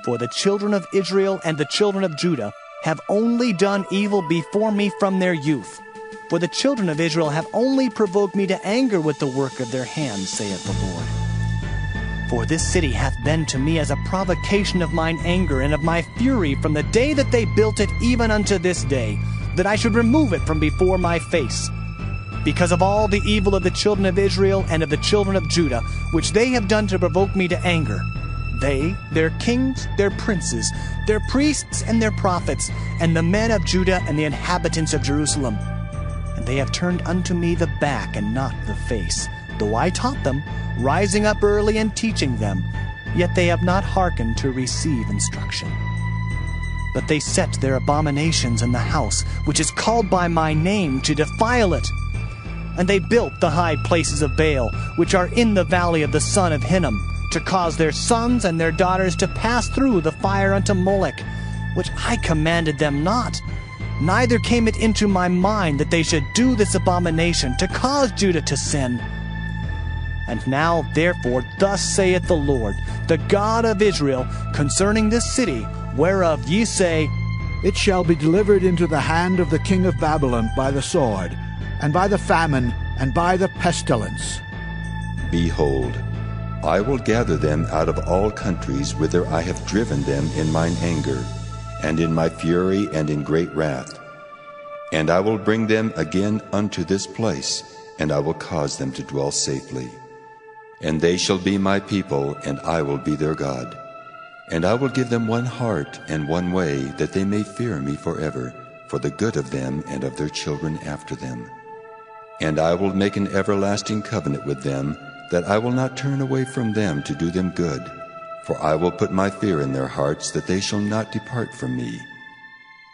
For the children of Israel and the children of Judah have only done evil before me from their youth. For the children of Israel have only provoked me to anger with the work of their hands, saith the Lord. For this city hath been to me as a provocation of mine anger and of my fury from the day that they built it even unto this day, that I should remove it from before my face. Because of all the evil of the children of Israel and of the children of Judah, which they have done to provoke me to anger, they, their kings, their princes, their priests and their prophets, and the men of Judah and the inhabitants of Jerusalem. And they have turned unto me the back and not the face, though I taught them, rising up early and teaching them, yet they have not hearkened to receive instruction. But they set their abominations in the house, which is called by my name, to defile it. And they built the high places of Baal, which are in the valley of the son of Hinnom, to cause their sons and their daughters to pass through the fire unto Molech, which I commanded them not. Neither came it into my mind that they should do this abomination, to cause Judah to sin. And now, therefore, thus saith the Lord, the God of Israel, concerning this city, whereof ye say, It shall be delivered into the hand of the king of Babylon by the sword, and by the famine, and by the pestilence. Behold, I will gather them out of all countries whither I have driven them in mine anger, and in my fury, and in great wrath. And I will bring them again unto this place, and I will cause them to dwell safely. And they shall be my people, and I will be their God. And I will give them one heart and one way, that they may fear me forever, for the good of them and of their children after them. And I will make an everlasting covenant with them, that I will not turn away from them to do them good. For I will put my fear in their hearts, that they shall not depart from me.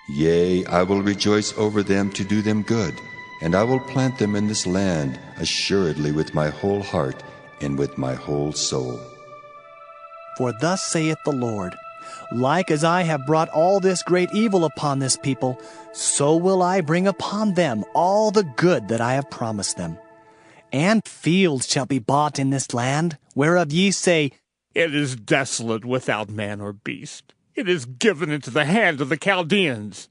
Yea, I will rejoice over them to do them good, and I will plant them in this land assuredly with my whole heart and with my whole soul. For thus saith the Lord, Like as I have brought all this great evil upon this people, so will I bring upon them all the good that I have promised them. And fields shall be bought in this land, whereof ye say, It is desolate without man or beast. It is given into the hand of the Chaldeans.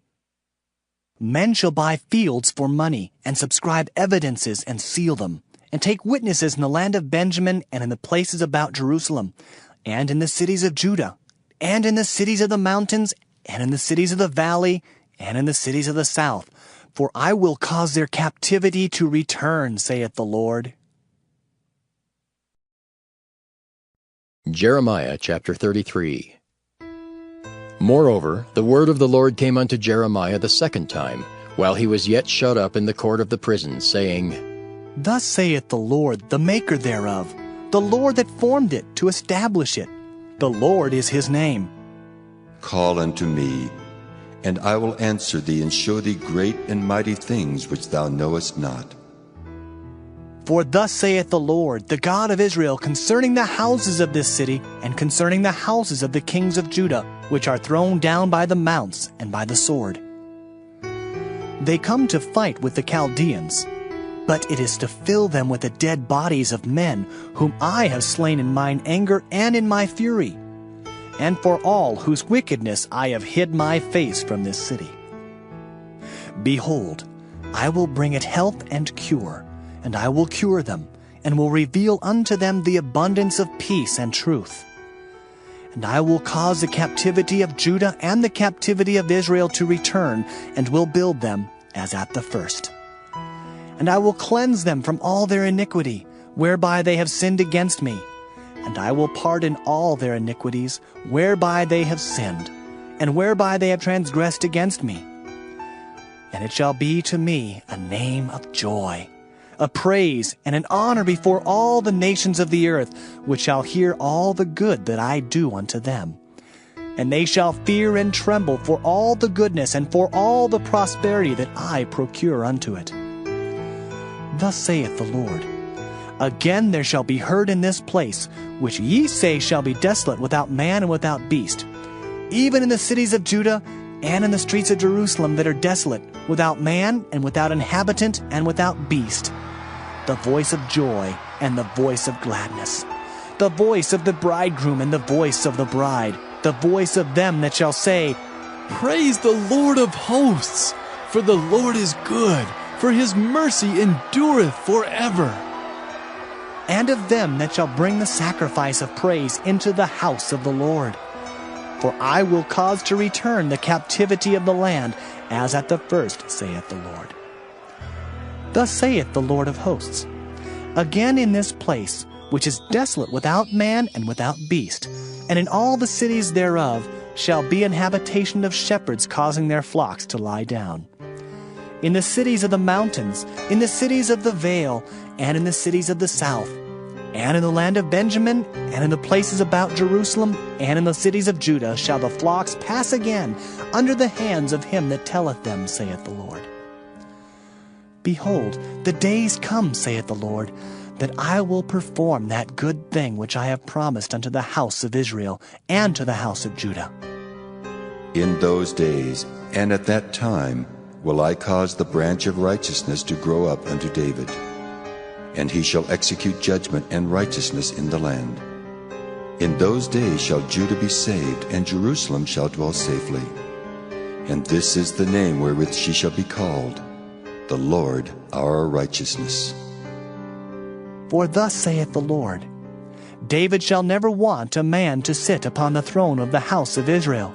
Men shall buy fields for money, and subscribe evidences, and seal them, and take witnesses in the land of Benjamin, and in the places about Jerusalem, and in the cities of Judah, and in the cities of the mountains, and in the cities of the valley, and in the cities of the south. For I will cause their captivity to return, saith the Lord. Jeremiah chapter 33. Moreover, the word of the Lord came unto Jeremiah the second time, while he was yet shut up in the court of the prison, saying, Thus saith the Lord, the maker thereof, the Lord that formed it, to establish it. The Lord is his name. Call unto me, and I will answer thee, and show thee great and mighty things which thou knowest not. For thus saith the Lord, the God of Israel, concerning the houses of this city, and concerning the houses of the kings of Judah, which are thrown down by the mounts and by the sword. They come to fight with the Chaldeans, but it is to fill them with the dead bodies of men, whom I have slain in mine anger and in my fury, and for all whose wickedness I have hid my face from this city. Behold, I will bring it health and cure, and I will cure them, and will reveal unto them the abundance of peace and truth. And I will cause the captivity of Judah and the captivity of Israel to return, and will build them as at the first. And I will cleanse them from all their iniquity, whereby they have sinned against me. And I will pardon all their iniquities, whereby they have sinned, and whereby they have transgressed against me. And it shall be to me a name of joy, a praise and an honor before all the nations of the earth, which shall hear all the good that I do unto them. And they shall fear and tremble for all the goodness and for all the prosperity that I procure unto it. Thus saith the Lord, Again there shall be heard in this place, which ye say shall be desolate without man and without beast, even in the cities of Judah and in the streets of Jerusalem that are desolate, without man and without inhabitant and without beast, the voice of joy and the voice of gladness, the voice of the bridegroom and the voice of the bride, the voice of them that shall say, Praise the Lord of hosts, for the Lord is good, for his mercy endureth forever. And of them that shall bring the sacrifice of praise into the house of the Lord. For I will cause to return the captivity of the land, as at the first, saith the Lord. Thus saith the Lord of hosts, Again in this place, which is desolate without man and without beast, and in all the cities thereof, shall be an habitation of shepherds causing their flocks to lie down. In the cities of the mountains, in the cities of the vale, and in the cities of the south, and in the land of Benjamin, and in the places about Jerusalem, and in the cities of Judah shall the flocks pass again under the hands of him that telleth them, saith the Lord. Behold, the days come, saith the Lord, that I will perform that good thing which I have promised unto the house of Israel and to the house of Judah. In those days, and at that time, will I cause the branch of righteousness to grow up unto David, and he shall execute judgment and righteousness in the land. In those days shall Judah be saved, and Jerusalem shall dwell safely. And this is the name wherewith she shall be called, the Lord our righteousness. For thus saith the Lord, David shall never want a man to sit upon the throne of the house of Israel.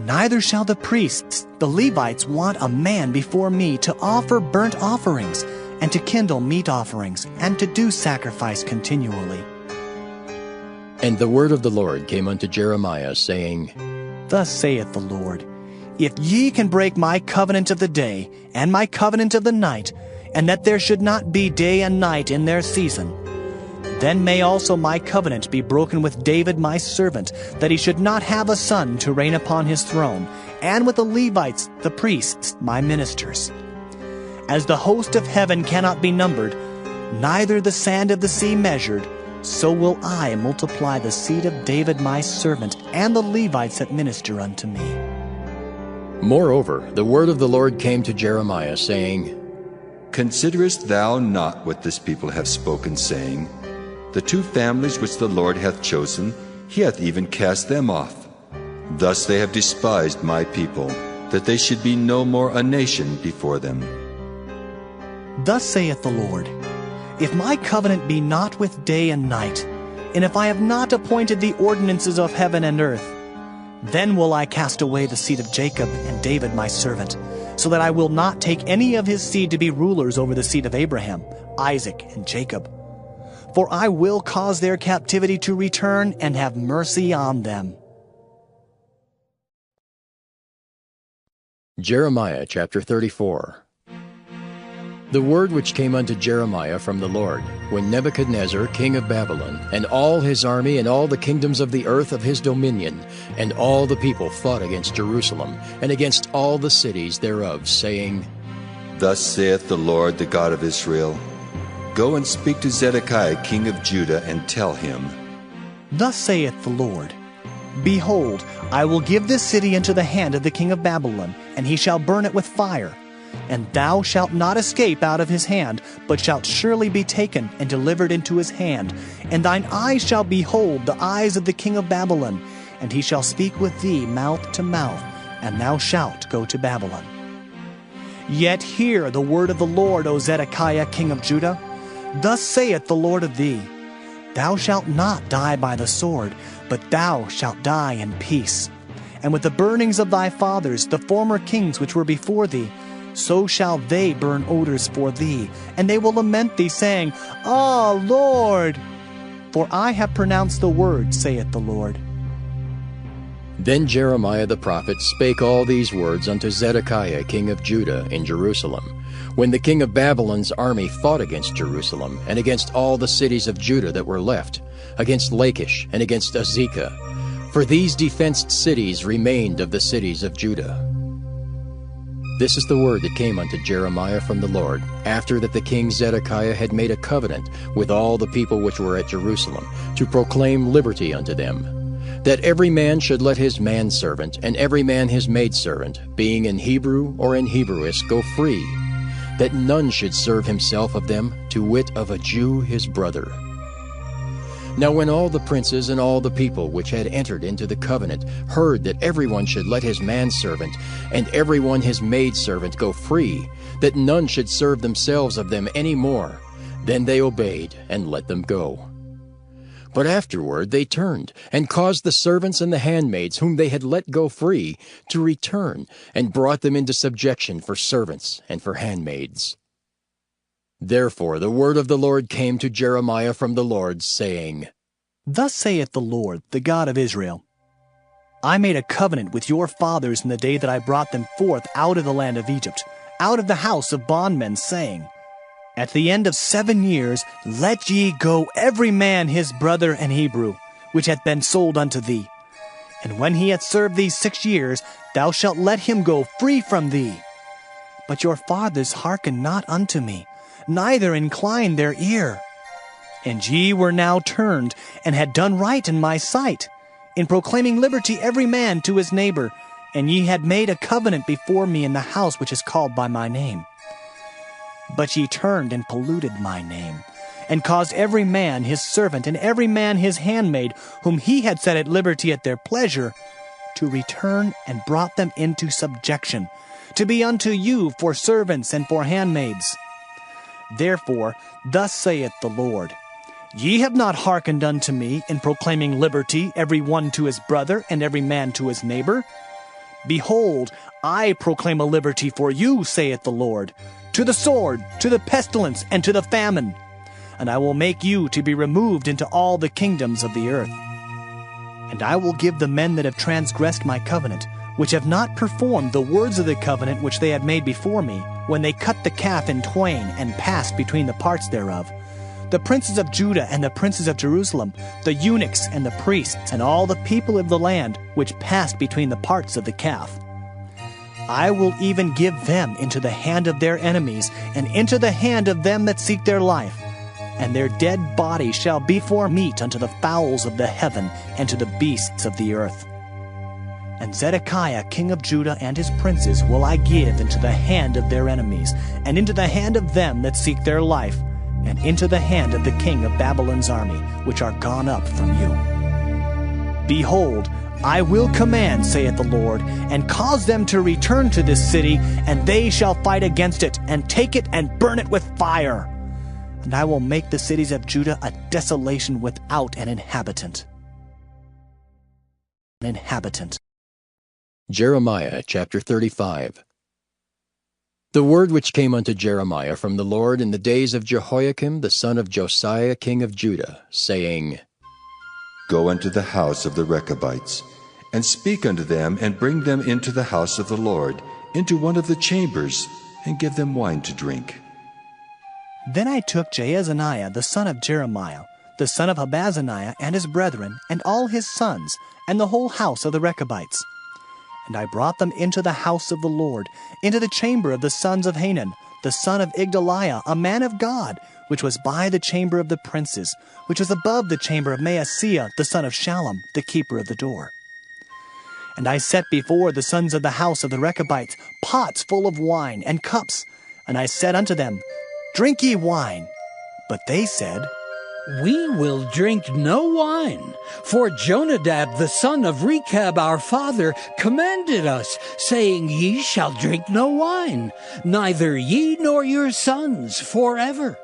Neither shall the priests, the Levites, want a man before me to offer burnt offerings, and to kindle meat offerings, and to do sacrifice continually. And the word of the Lord came unto Jeremiah, saying, Thus saith the Lord, If ye can break my covenant of the day, and my covenant of the night, and that there should not be day and night in their season, then may also my covenant be broken with David my servant, that he should not have a son to reign upon his throne, and with the Levites, the priests, my ministers. As the host of heaven cannot be numbered, neither the sand of the sea measured, so will I multiply the seed of David my servant, and the Levites that minister unto me. Moreover, the word of the Lord came to Jeremiah, saying, Considerest thou not what this people have spoken, saying, The two families which the Lord hath chosen, he hath even cast them off. Thus they have despised my people, that they should be no more a nation before them. Thus saith the Lord, If my covenant be not with day and night, and if I have not appointed the ordinances of heaven and earth, then will I cast away the seed of Jacob and David my servant, so that I will not take any of his seed to be rulers over the seed of Abraham, Isaac, and Jacob. For I will cause their captivity to return and have mercy on them. Jeremiah chapter 34. The word which came unto Jeremiah from the Lord, when Nebuchadnezzar king of Babylon, and all his army, and all the kingdoms of the earth of his dominion, and all the people fought against Jerusalem, and against all the cities thereof, saying, Thus saith the Lord, the God of Israel, Go and speak to Zedekiah king of Judah, and tell him, Thus saith the Lord, Behold, I will give this city into the hand of the king of Babylon, and he shall burn it with fire. And thou shalt not escape out of his hand, but shalt surely be taken and delivered into his hand. And thine eyes shall behold the eyes of the king of Babylon, and he shall speak with thee mouth to mouth, and thou shalt go to Babylon. Yet hear the word of the Lord, O Zedekiah, king of Judah. Thus saith the Lord of thee, Thou shalt not die by the sword, but thou shalt die in peace. And with the burnings of thy fathers, the former kings which were before thee, so shall they burn odors for thee, and they will lament thee, saying, Ah, Lord! For I have pronounced the word, saith the Lord. Then Jeremiah the prophet spake all these words unto Zedekiah king of Judah in Jerusalem, when the king of Babylon's army fought against Jerusalem, and against all the cities of Judah that were left, against Lachish, and against Azekah. For these defenced cities remained of the cities of Judah. This is the word that came unto Jeremiah from the Lord, after that the king Zedekiah had made a covenant with all the people which were at Jerusalem, to proclaim liberty unto them, that every man should let his manservant and every man his maidservant, being in Hebrew or in Hebrewish, go free, that none should serve himself of them, to wit of a Jew his brother. Now when all the princes and all the people which had entered into the covenant heard that everyone should let his manservant and everyone his maidservant go free, that none should serve themselves of them any more, then they obeyed and let them go. But afterward they turned, and caused the servants and the handmaids whom they had let go free to return, and brought them into subjection for servants and for handmaids. Therefore the word of the Lord came to Jeremiah from the Lord, saying, Thus saith the Lord, the God of Israel, I made a covenant with your fathers in the day that I brought them forth out of the land of Egypt, out of the house of bondmen, saying, At the end of 7 years let ye go every man his brother and Hebrew, which hath been sold unto thee. And when he hath served thee 6 years, thou shalt let him go free from thee. But your fathers hearkened not unto me, neither inclined their ear. And ye were now turned, and had done right in my sight, in proclaiming liberty every man to his neighbor, and ye had made a covenant before me in the house which is called by my name. But ye turned and polluted my name, and caused every man his servant and every man his handmaid, whom he had set at liberty at their pleasure, to return, and brought them into subjection, to be unto you for servants and for handmaids. Therefore, thus saith the Lord, Ye have not hearkened unto me in proclaiming liberty every one to his brother and every man to his neighbor. Behold, I proclaim a liberty for you, saith the Lord, to the sword, to the pestilence, and to the famine. And I will make you to be removed into all the kingdoms of the earth. And I will give the men that have transgressed my covenant, which have not performed the words of the covenant which they had made before me, when they cut the calf in twain and passed between the parts thereof, the princes of Judah and the princes of Jerusalem, the eunuchs and the priests, and all the people of the land which passed between the parts of the calf. I will even give them into the hand of their enemies, and into the hand of them that seek their life. And their dead bodies shall be for meat unto the fowls of the heaven, and to the beasts of the earth. And Zedekiah king of Judah and his princes will I give into the hand of their enemies, and into the hand of them that seek their life, and into the hand of the king of Babylon's army, which are gone up from you. Behold, I will command, saith the Lord, and cause them to return to this city, and they shall fight against it, and take it and burn it with fire. And I will make the cities of Judah a desolation without an inhabitant. An inhabitant. Jeremiah chapter 35. The word which came unto Jeremiah from the Lord in the days of Jehoiakim the son of Josiah king of Judah, saying, Go unto the house of the Rechabites, and speak unto them, and bring them into the house of the Lord, into one of the chambers, and give them wine to drink. Then I took Jaazaniah the son of Jeremiah, the son of Habazaniah, and his brethren, and all his sons, and the whole house of the Rechabites. And I brought them into the house of the Lord, into the chamber of the sons of Hanan, the son of Igdaliah, a man of God, which was by the chamber of the princes, which was above the chamber of Maaseiah, the son of Shallum, the keeper of the door. And I set before the sons of the house of the Rechabites pots full of wine and cups, and I said unto them, Drink ye wine. But they said, We will drink no wine, for Jonadab the son of Rechab our father commanded us, saying, Ye shall drink no wine, neither ye nor your sons forever.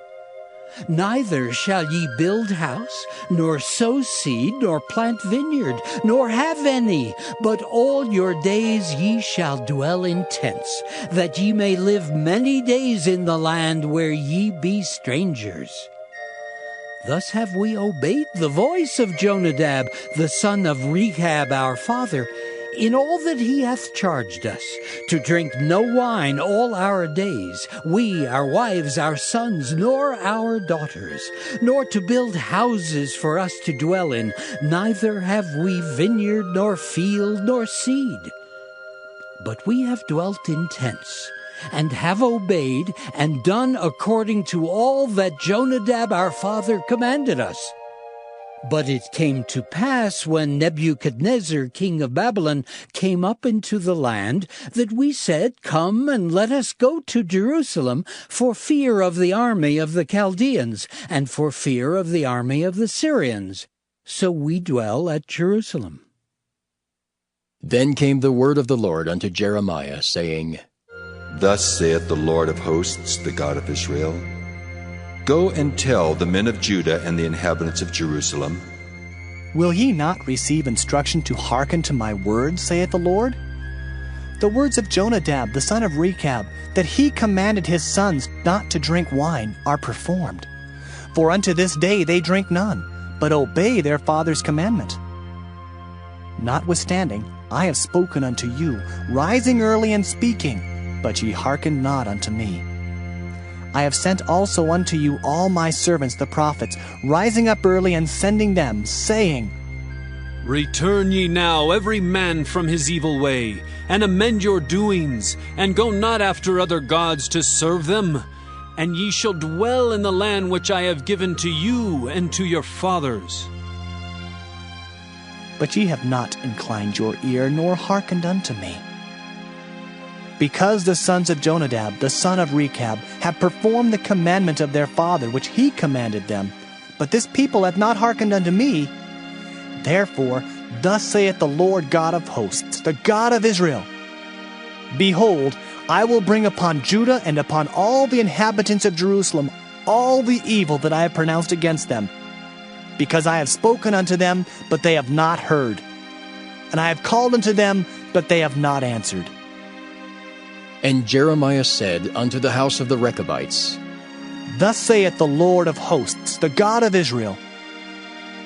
Neither shall ye build house, nor sow seed, nor plant vineyard, nor have any, but all your days ye shall dwell in tents, that ye may live many days in the land where ye be strangers. Thus have we obeyed the voice of Jonadab, the son of Rechab our father, in all that he hath charged us, to drink no wine all our days, we, our wives, our sons, nor our daughters, nor to build houses for us to dwell in, neither have we vineyard, nor field, nor seed. But we have dwelt in tents, and have obeyed and done according to all that Jonadab our father commanded us. But it came to pass, when Nebuchadnezzar king of Babylon came up into the land, that we said, Come and let us go to Jerusalem, for fear of the army of the Chaldeans, and for fear of the army of the Syrians. So we dwell at Jerusalem. Then came the word of the Lord unto Jeremiah, saying, Thus saith the Lord of hosts, the God of Israel, Go and tell the men of Judah and the inhabitants of Jerusalem, Will ye not receive instruction to hearken to my words, saith the Lord? The words of Jonadab the son of Rechab, that he commanded his sons not to drink wine, are performed. For unto this day they drink none, but obey their father's commandment. Notwithstanding, I have spoken unto you, rising early and speaking, but ye hearken not unto me. I have sent also unto you all my servants the prophets, rising up early and sending them, saying, Return ye now every man from his evil way, and amend your doings, and go not after other gods to serve them. And ye shall dwell in the land which I have given to you and to your fathers. But ye have not inclined your ear, nor hearkened unto me. Because the sons of Jonadab, the son of Rechab, have performed the commandment of their father, which he commanded them, but this people hath not hearkened unto me, therefore thus saith the Lord God of hosts, the God of Israel, Behold, I will bring upon Judah and upon all the inhabitants of Jerusalem all the evil that I have pronounced against them, because I have spoken unto them, but they have not heard, and I have called unto them, but they have not answered. And Jeremiah said unto the house of the Rechabites, Thus saith the Lord of hosts, the God of Israel,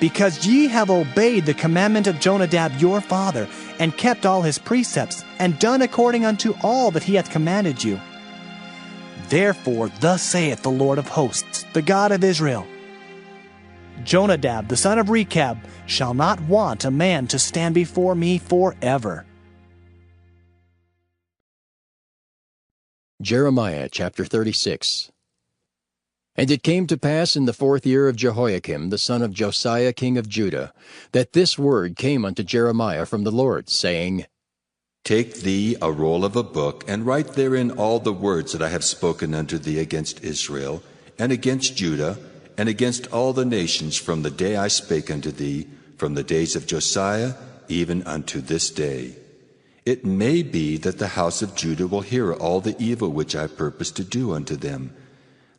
Because ye have obeyed the commandment of Jonadab your father, and kept all his precepts, and done according unto all that he hath commanded you. Therefore thus saith the Lord of hosts, the God of Israel, Jonadab the son of Rechab shall not want a man to stand before me forever. Jeremiah chapter 36. And it came to pass in the 4th year of Jehoiakim, the son of Josiah king of Judah, that this word came unto Jeremiah from the Lord, saying, Take thee a roll of a book, and write therein all the words that I have spoken unto thee against Israel, and against Judah, and against all the nations from the day I spake unto thee, from the days of Josiah, even unto this day. It may be that the house of Judah will hear all the evil which I purpose to do unto them,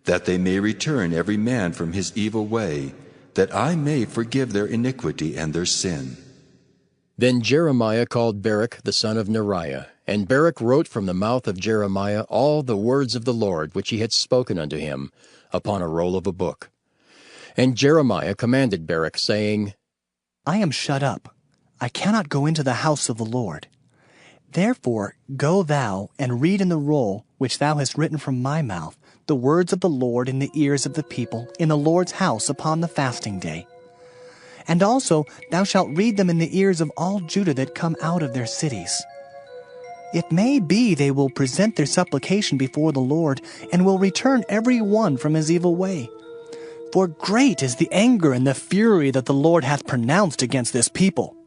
that they may return every man from his evil way, that I may forgive their iniquity and their sin. Then Jeremiah called Baruch the son of Neriah, and Baruch wrote from the mouth of Jeremiah all the words of the Lord which he had spoken unto him, upon a roll of a book. And Jeremiah commanded Baruch, saying, I am shut up, I cannot go into the house of the Lord. Therefore go thou and read in the roll which thou hast written from my mouth the words of the Lord in the ears of the people in the Lord's house upon the fasting day. And also thou shalt read them in the ears of all Judah that come out of their cities. It may be they will present their supplication before the Lord, and will return every one from his evil way. For great is the anger and the fury that the Lord hath pronounced against this people.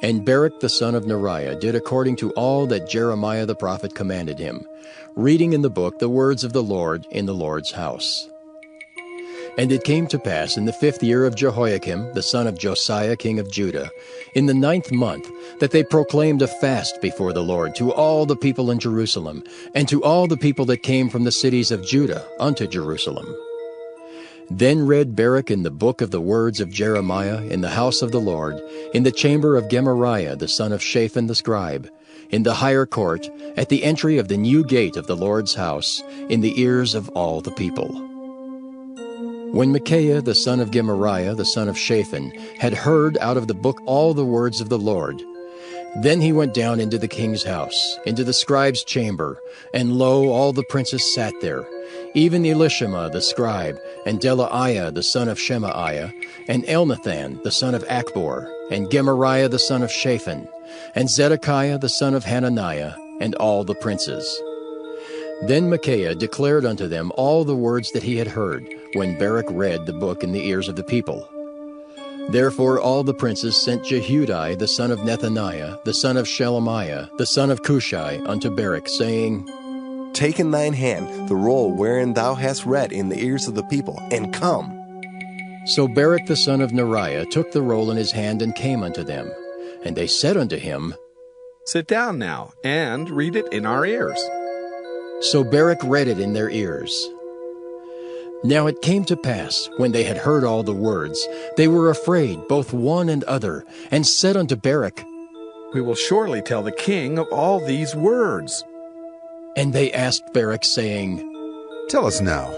And Baruch the son of Neriah did according to all that Jeremiah the prophet commanded him, reading in the book the words of the Lord in the Lord's house. And it came to pass in the 5th year of Jehoiakim, the son of Josiah king of Judah, in the 9th month, that they proclaimed a fast before the Lord to all the people in Jerusalem, and to all the people that came from the cities of Judah unto Jerusalem. Then read Baruch in the book of the words of Jeremiah in the house of the Lord, in the chamber of Gemariah the son of Shaphan the scribe, in the higher court, at the entry of the new gate of the Lord's house, in the ears of all the people. When Micaiah the son of Gemariah the son of Shaphan had heard out of the book all the words of the Lord, then he went down into the king's house, into the scribe's chamber, and lo, all the princes sat there, even Elishama the scribe, and Delaiah the son of Shemaiah, and Elnathan the son of Achbor, and Gemariah the son of Shaphan, and Zedekiah the son of Hananiah, and all the princes. Then Micaiah declared unto them all the words that he had heard, when Baruch read the book in the ears of the people. Therefore all the princes sent Jehudi the son of Nethaniah, the son of Shelemiah, the son of Cushai, unto Baruch, saying, Take in thine hand the roll wherein thou hast read in the ears of the people, and come. So Baruch the son of Neriah took the roll in his hand and came unto them. And they said unto him, Sit down now, and read it in our ears. So Baruch read it in their ears. Now it came to pass, when they had heard all the words, they were afraid, both one and other, and said unto Baruch, We will surely tell the king of all these words. And they asked Baruch, saying, Tell us now,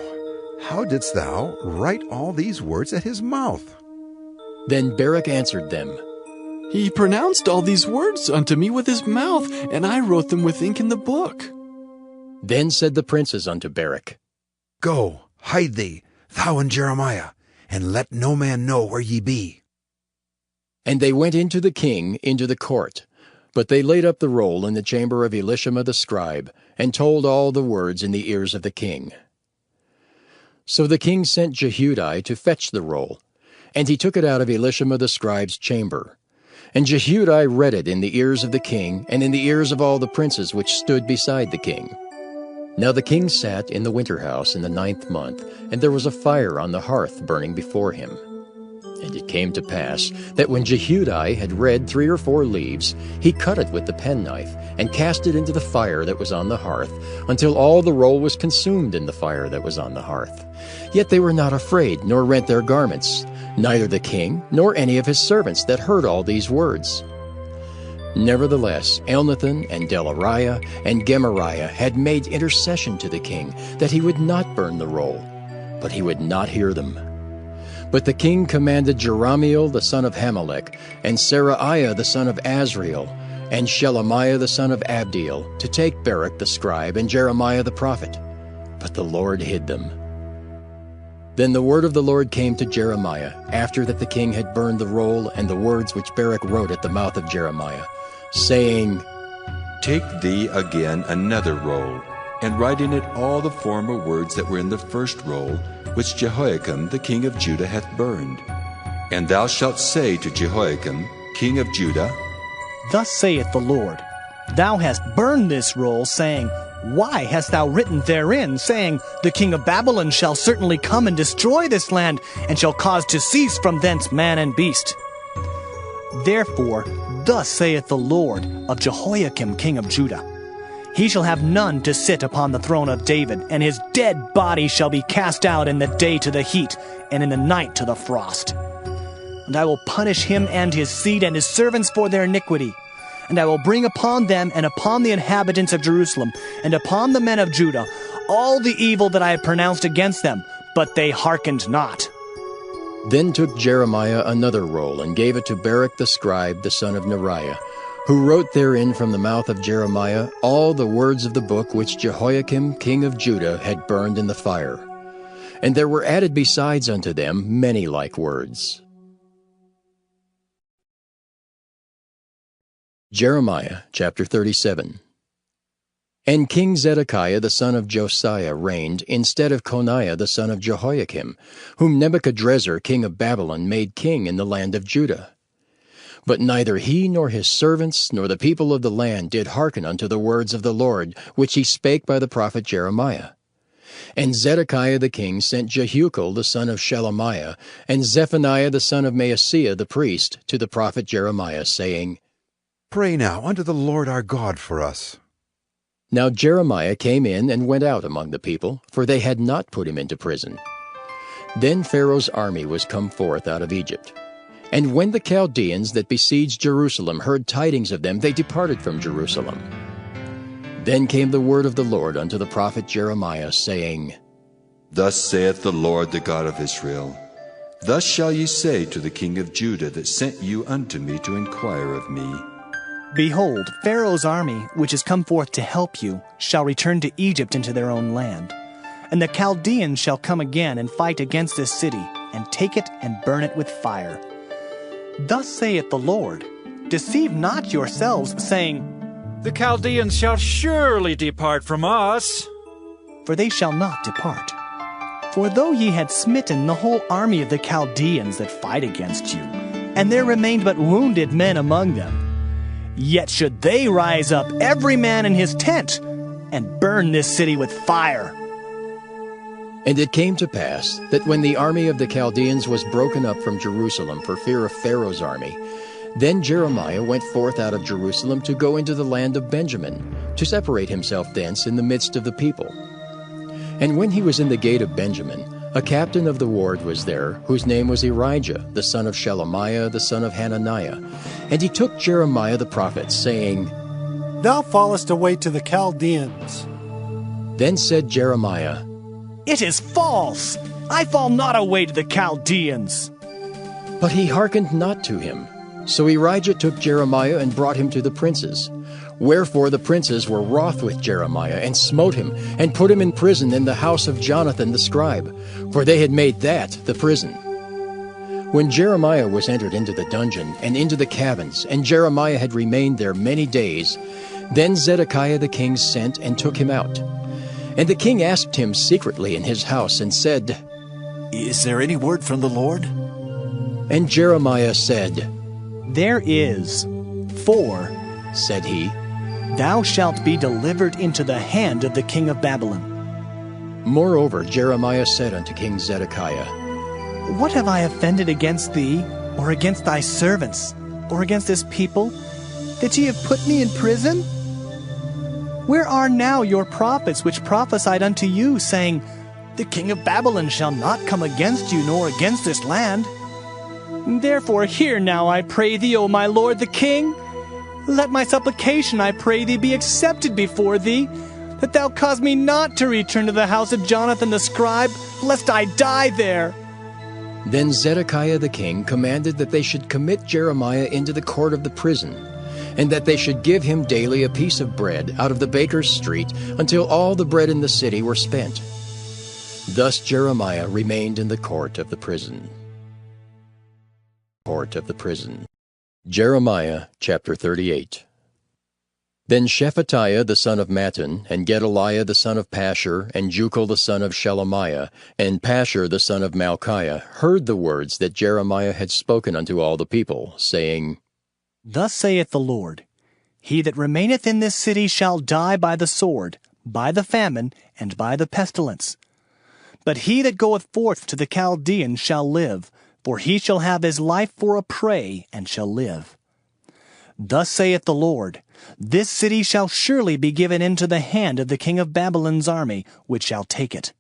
how didst thou write all these words at his mouth? Then Baruch answered them, He pronounced all these words unto me with his mouth, and I wrote them with ink in the book. Then said the princes unto Baruch, Go, hide thee, thou and Jeremiah, and let no man know where ye be. And they went into the king, into the court. But they laid up the roll in the chamber of Elishama the scribe, and told all the words in the ears of the king. So the king sent Jehudi to fetch the roll, and he took it out of Elishama the scribe's chamber. And Jehudi read it in the ears of the king, and in the ears of all the princes which stood beside the king. Now the king sat in the winter house in the 9th month, and there was a fire on the hearth burning before him. And it came to pass that when Jehudi had read 3 or 4 leaves, he cut it with the penknife, and cast it into the fire that was on the hearth, until all the roll was consumed in the fire that was on the hearth. Yet they were not afraid, nor rent their garments, neither the king, nor any of his servants that heard all these words. Nevertheless, Elnathan and Delaiah and Gemariah had made intercession to the king, that he would not burn the roll, but he would not hear them. But the king commanded Jerahmeel the son of Hamelech, and Seraiah the son of Azriel, and Shelemiah the son of Abdiel, to take Baruch the scribe and Jeremiah the prophet. But the Lord hid them. Then the word of the Lord came to Jeremiah, after that the king had burned the roll and the words which Baruch wrote at the mouth of Jeremiah, saying, Take thee again another roll, and write in it all the former words that were in the first roll, which Jehoiakim the king of Judah hath burned. And thou shalt say to Jehoiakim, king of Judah, Thus saith the Lord, Thou hast burned this roll, saying, Why hast thou written therein, saying, The king of Babylon shall certainly come and destroy this land, and shall cause to cease from thence man and beast? Therefore, thus saith the Lord of Jehoiakim king of Judah, He shall have none to sit upon the throne of David, and his dead body shall be cast out in the day to the heat, and in the night to the frost. And I will punish him and his seed and his servants for their iniquity. And I will bring upon them and upon the inhabitants of Jerusalem and upon the men of Judah all the evil that I have pronounced against them, but they hearkened not. Then took Jeremiah another roll, and gave it to Baruch the scribe, the son of Neriah, who wrote therein from the mouth of Jeremiah all the words of the book which Jehoiakim king of Judah had burned in the fire. And there were added besides unto them many like words. Jeremiah chapter 37. And King Zedekiah the son of Josiah reigned instead of Coniah the son of Jehoiakim, whom Nebuchadrezzar king of Babylon made king in the land of Judah. But neither he nor his servants nor the people of the land did hearken unto the words of the Lord, which he spake by the prophet Jeremiah. And Zedekiah the king sent Jehucal the son of Shelemiah, and Zephaniah the son of Maaseiah the priest, to the prophet Jeremiah, saying, Pray now unto the Lord our God for us. Now Jeremiah came in and went out among the people, for they had not put him into prison. Then Pharaoh's army was come forth out of Egypt. And when the Chaldeans that besieged Jerusalem heard tidings of them, they departed from Jerusalem. Then came the word of the Lord unto the prophet Jeremiah, saying, Thus saith the Lord, the God of Israel, Thus shall ye say to the king of Judah that sent you unto me to inquire of me, Behold, Pharaoh's army, which is come forth to help you, shall return to Egypt into their own land. And the Chaldeans shall come again and fight against this city, and take it and burn it with fire. Thus saith the Lord, Deceive not yourselves, saying, The Chaldeans shall surely depart from us. For they shall not depart. For though ye had smitten the whole army of the Chaldeans that fight against you, and there remained but wounded men among them, yet should they rise up every man in his tent, and burn this city with fire. And it came to pass that when the army of the Chaldeans was broken up from Jerusalem for fear of Pharaoh's army, then Jeremiah went forth out of Jerusalem to go into the land of Benjamin, to separate himself thence in the midst of the people. And when he was in the gate of Benjamin, a captain of the ward was there, whose name was Irijah, the son of Shelemiah, the son of Hananiah. And he took Jeremiah the prophet, saying, Thou fallest away to the Chaldeans. Then said Jeremiah, It is false! I fall not away to the Chaldeans. But he hearkened not to him. So Irijah took Jeremiah and brought him to the princes. Wherefore the princes were wroth with Jeremiah, and smote him, and put him in prison in the house of Jonathan the scribe, for they had made that the prison. When Jeremiah was entered into the dungeon, and into the cabins, and Jeremiah had remained there many days, then Zedekiah the king sent and took him out. And the king asked him secretly in his house, and said, Is there any word from the Lord? And Jeremiah said, There is. For, said he, Thou shalt be delivered into the hand of the king of Babylon. Moreover Jeremiah said unto King Zedekiah, What have I offended against thee, or against thy servants, or against this people, that ye have put me in prison? Where are now your prophets which prophesied unto you, saying, The king of Babylon shall not come against you, nor against this land? Therefore hear now, I pray thee, O my lord the king. Let my supplication, I pray thee, be accepted before thee, that thou cause me not to return to the house of Jonathan the scribe, lest I die there. Then Zedekiah the king commanded that they should commit Jeremiah into the court of the prison, and that they should give him daily a piece of bread out of the baker's street, until all the bread in the city were spent. Thus Jeremiah remained in the court of the prison. Jeremiah chapter 38. Then Shephatiah the son of Mattan, and Gedaliah the son of Pashur, and Jucal the son of Shelemiah, and Pashur the son of Malchiah heard the words that Jeremiah had spoken unto all the people, saying, Thus saith the Lord, He that remaineth in this city shall die by the sword, by the famine, and by the pestilence. But he that goeth forth to the Chaldeans shall live, for he shall have his life for a prey, and shall live. Thus saith the Lord, This city shall surely be given into the hand of the king of Babylon's army, which shall take it.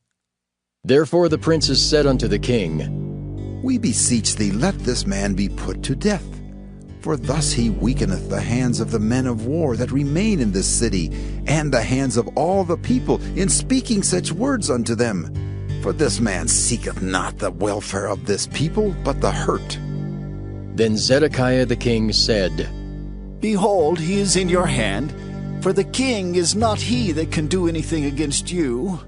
Therefore the princes said unto the king, We beseech thee, let this man be put to death. For thus he weakeneth the hands of the men of war that remain in this city, and the hands of all the people, in speaking such words unto them. For this man seeketh not the welfare of this people, but the hurt. Then Zedekiah the king said, Behold, he is in your hand, for the king is not he that can do anything against you.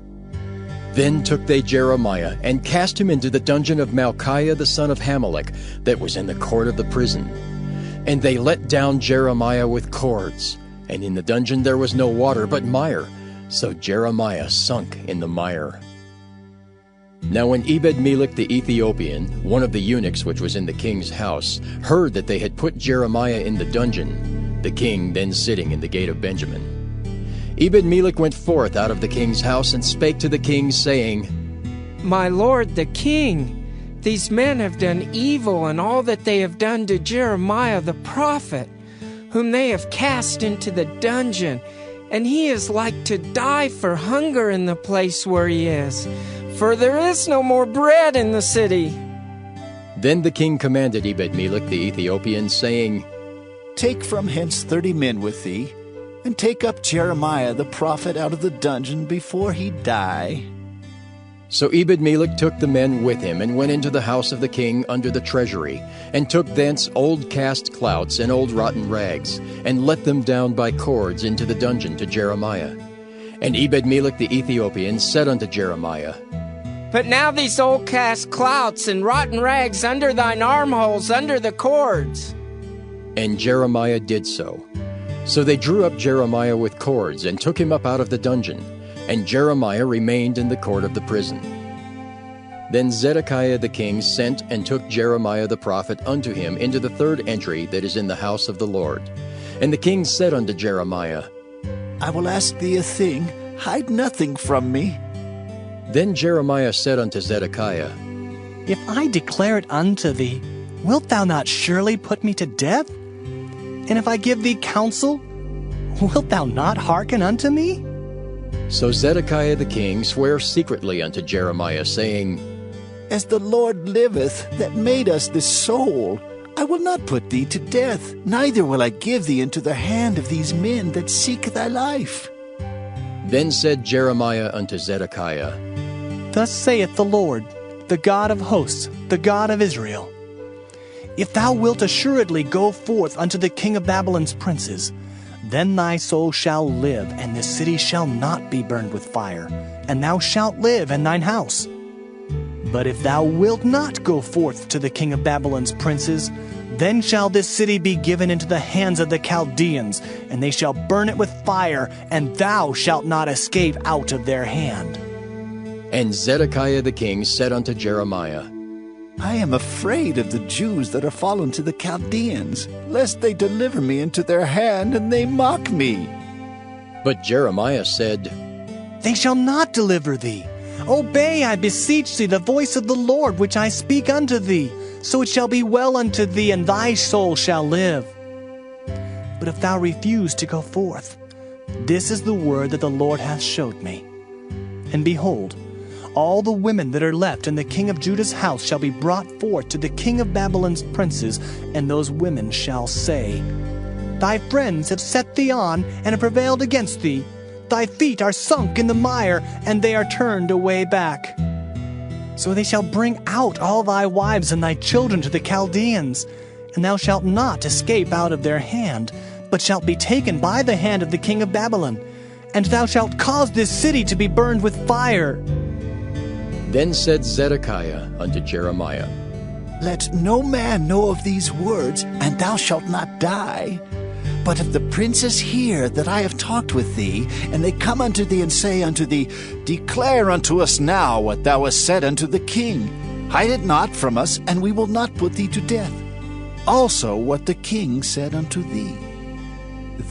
Then took they Jeremiah, and cast him into the dungeon of Malchiah the son of Hamelech, that was in the court of the prison. And they let down Jeremiah with cords, and in the dungeon there was no water but mire, so Jeremiah sunk in the mire. Now when Ebed-melech the Ethiopian, one of the eunuchs which was in the king's house, heard that they had put Jeremiah in the dungeon, the king then sitting in the gate of Benjamin, Ebed-melech went forth out of the king's house and spake to the king, saying, My lord the king, these men have done evil in all that they have done to Jeremiah the prophet, whom they have cast into the dungeon, and he is like to die for hunger in the place where he is, for there is no more bread in the city. Then the king commanded Ebed-melech the Ethiopian, saying, Take from hence 30 men with thee, and take up Jeremiah the prophet out of the dungeon before he die. So Ebed-melech took the men with him, and went into the house of the king under the treasury, and took thence old cast clouts and old rotten rags, and let them down by cords into the dungeon to Jeremiah. And Ebed-melech the Ethiopian said unto Jeremiah, Put now these old cast clouts and rotten rags under thine armholes, under the cords. And Jeremiah did so. So they drew up Jeremiah with cords, and took him up out of the dungeon. And Jeremiah remained in the court of the prison. Then Zedekiah the king sent and took Jeremiah the prophet unto him into the third entry that is in the house of the Lord. And the king said unto Jeremiah, I will ask thee a thing, hide nothing from me. Then Jeremiah said unto Zedekiah, If I declare it unto thee, wilt thou not surely put me to death? And if I give thee counsel, wilt thou not hearken unto me? So Zedekiah the king sware secretly unto Jeremiah, saying, As the Lord liveth, that made us this soul, I will not put thee to death, neither will I give thee into the hand of these men that seek thy life. Then said Jeremiah unto Zedekiah, Thus saith the Lord, the God of hosts, the God of Israel, If thou wilt assuredly go forth unto the king of Babylon's princes, then thy soul shall live, and this city shall not be burned with fire, and thou shalt live in thine house. But if thou wilt not go forth to the king of Babylon's princes, then shall this city be given into the hands of the Chaldeans, and they shall burn it with fire, and thou shalt not escape out of their hand. And Zedekiah the king said unto Jeremiah, I am afraid of the Jews that are fallen to the Chaldeans, lest they deliver me into their hand, and they mock me. But Jeremiah said, They shall not deliver thee. Obey, I beseech thee, the voice of the Lord, which I speak unto thee. So it shall be well unto thee, and thy soul shall live. But if thou refuse to go forth, this is the word that the Lord hath showed me. And behold, all the women that are left in the king of Judah's house shall be brought forth to the king of Babylon's princes, and those women shall say, Thy friends have set thee on, and have prevailed against thee. Thy feet are sunk in the mire, and they are turned away back. So they shall bring out all thy wives and thy children to the Chaldeans, and thou shalt not escape out of their hand, but shalt be taken by the hand of the king of Babylon, and thou shalt cause this city to be burned with fire. Then said Zedekiah unto Jeremiah, Let no man know of these words, and thou shalt not die. But if the princes hear that I have talked with thee, and they come unto thee and say unto thee, Declare unto us now what thou hast said unto the king. Hide it not from us, and we will not put thee to death. Also what the king said unto thee.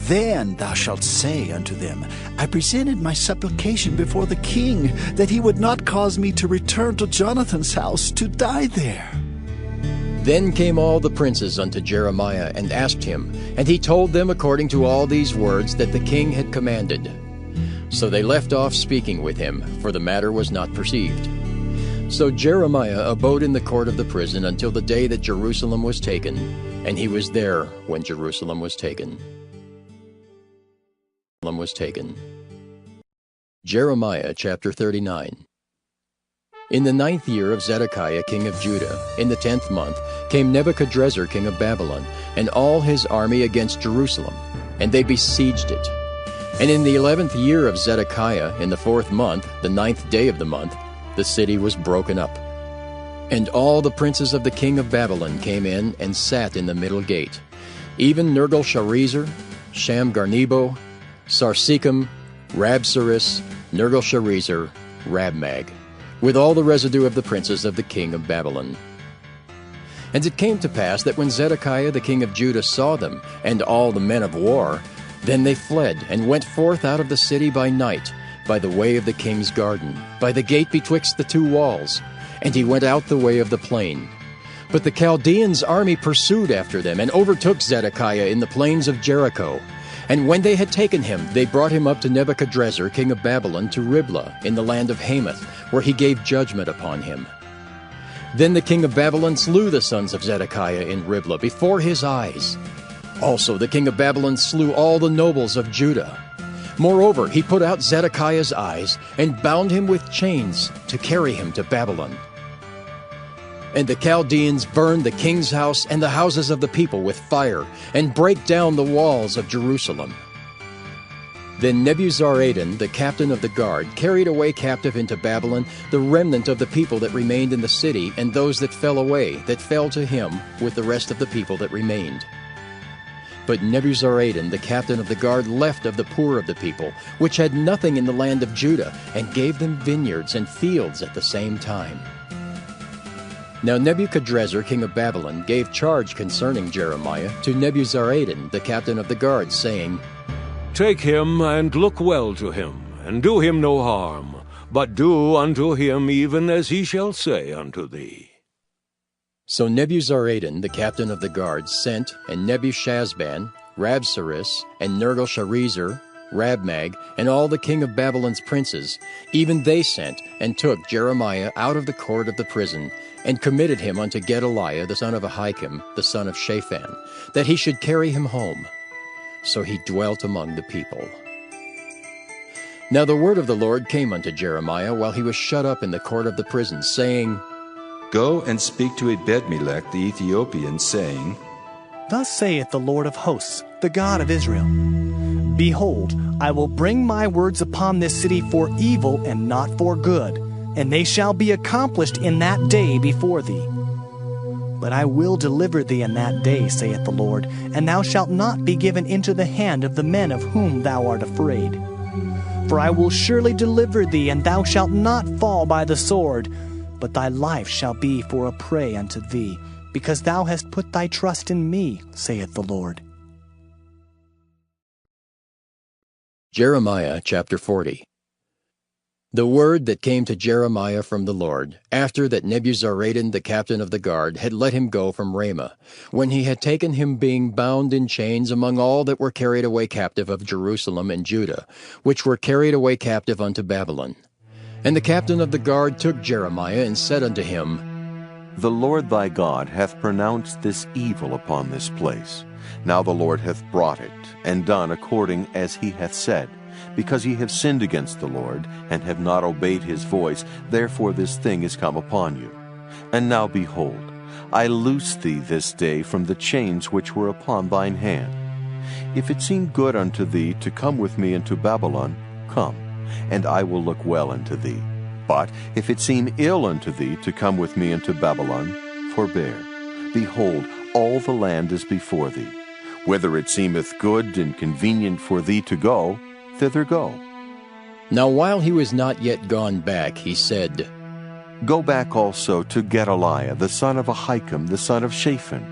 Then thou shalt say unto them, I presented my supplication before the king, that he would not cause me to return to Jonathan's house to die there. Then came all the princes unto Jeremiah, and asked him, and he told them according to all these words that the king had commanded. So they left off speaking with him, for the matter was not perceived. So Jeremiah abode in the court of the prison until the day that Jerusalem was taken, and he was there when Jerusalem was taken. Jeremiah chapter 39. In the 9th year of Zedekiah king of Judah, in the 10th month, came Nebuchadrezzar king of Babylon, and all his army against Jerusalem, and they besieged it. And in the 11th year of Zedekiah, in the 4th month, the 9th day of the month, the city was broken up. And all the princes of the king of Babylon came in and sat in the middle gate, even Nergal-Sharezer, Shamgar-Nebo, Sarsekim, Rabsaris, Nergal-Sharezer, Rabmag, with all the residue of the princes of the king of Babylon. And it came to pass that when Zedekiah the king of Judah saw them, and all the men of war, Then they fled, and went forth out of the city by night, by the way of the king's garden, by the gate betwixt the two walls. And he went out the way of the plain. But the Chaldeans' army pursued after them, and overtook Zedekiah in the plains of Jericho. And when they had taken him, they brought him up to Nebuchadrezzar king of Babylon to Riblah, in the land of Hamath, where he gave judgment upon him. Then the king of Babylon slew the sons of Zedekiah in Riblah before his eyes. Also the king of Babylon slew all the nobles of Judah. Moreover, he put out Zedekiah's eyes, and bound him with chains to carry him to Babylon. And the Chaldeans burned the king's house and the houses of the people with fire, and brake down the walls of Jerusalem. Then Nebuzaradan, the captain of the guard, carried away captive into Babylon the remnant of the people that remained in the city, and those that fell away, that fell to him with the rest of the people that remained. But Nebuzaradan, the captain of the guard, left of the poor of the people, which had nothing in the land of Judah, and gave them vineyards and fields at the same time. Now Nebuchadrezzar, king of Babylon, gave charge concerning Jeremiah to Nebuzaradan, the captain of the guard, saying, Take him, and look well to him, and do him no harm, but do unto him even as he shall say unto thee. So Nebuzaradan, the captain of the guard, sent, and Nebushazban, Rabsaris, and Nergal-Sharezer, Rabmag, and all the king of Babylon's princes, even they sent, and took Jeremiah out of the court of the prison, and committed him unto Gedaliah the son of Ahikam, the son of Shaphan, that he should carry him home. So he dwelt among the people. Now the word of the Lord came unto Jeremiah while he was shut up in the court of the prison, saying, Go and speak to Ebed-melech the Ethiopian, saying, Thus saith the Lord of hosts, the God of Israel, Behold, I will bring my words upon this city for evil and not for good, and they shall be accomplished in that day before thee. But I will deliver thee in that day, saith the Lord, and thou shalt not be given into the hand of the men of whom thou art afraid. For I will surely deliver thee, and thou shalt not fall by the sword, but thy life shall be for a prey unto thee, because thou hast put thy trust in me, saith the Lord. Jeremiah chapter 40. The word that came to Jeremiah from the Lord, after that Nebuzaradan the captain of the guard had let him go from Ramah, when he had taken him being bound in chains among all that were carried away captive of Jerusalem and Judah, which were carried away captive unto Babylon. And the captain of the guard took Jeremiah, and said unto him, The Lord thy God hath pronounced this evil upon this place. Now the Lord hath brought it, and done according as he hath said. Because ye have sinned against the Lord, and have not obeyed his voice, therefore this thing is come upon you. And now behold, I loose thee this day from the chains which were upon thine hand. If it seem good unto thee to come with me into Babylon, come, and I will look well unto thee. But if it seem ill unto thee to come with me into Babylon, forbear. Behold, all the land is before thee. Whither it seemeth good and convenient for thee to go, thither go. Now while he was not yet gone back, he said, Go back also to Gedaliah the son of Ahikam the son of Shaphan,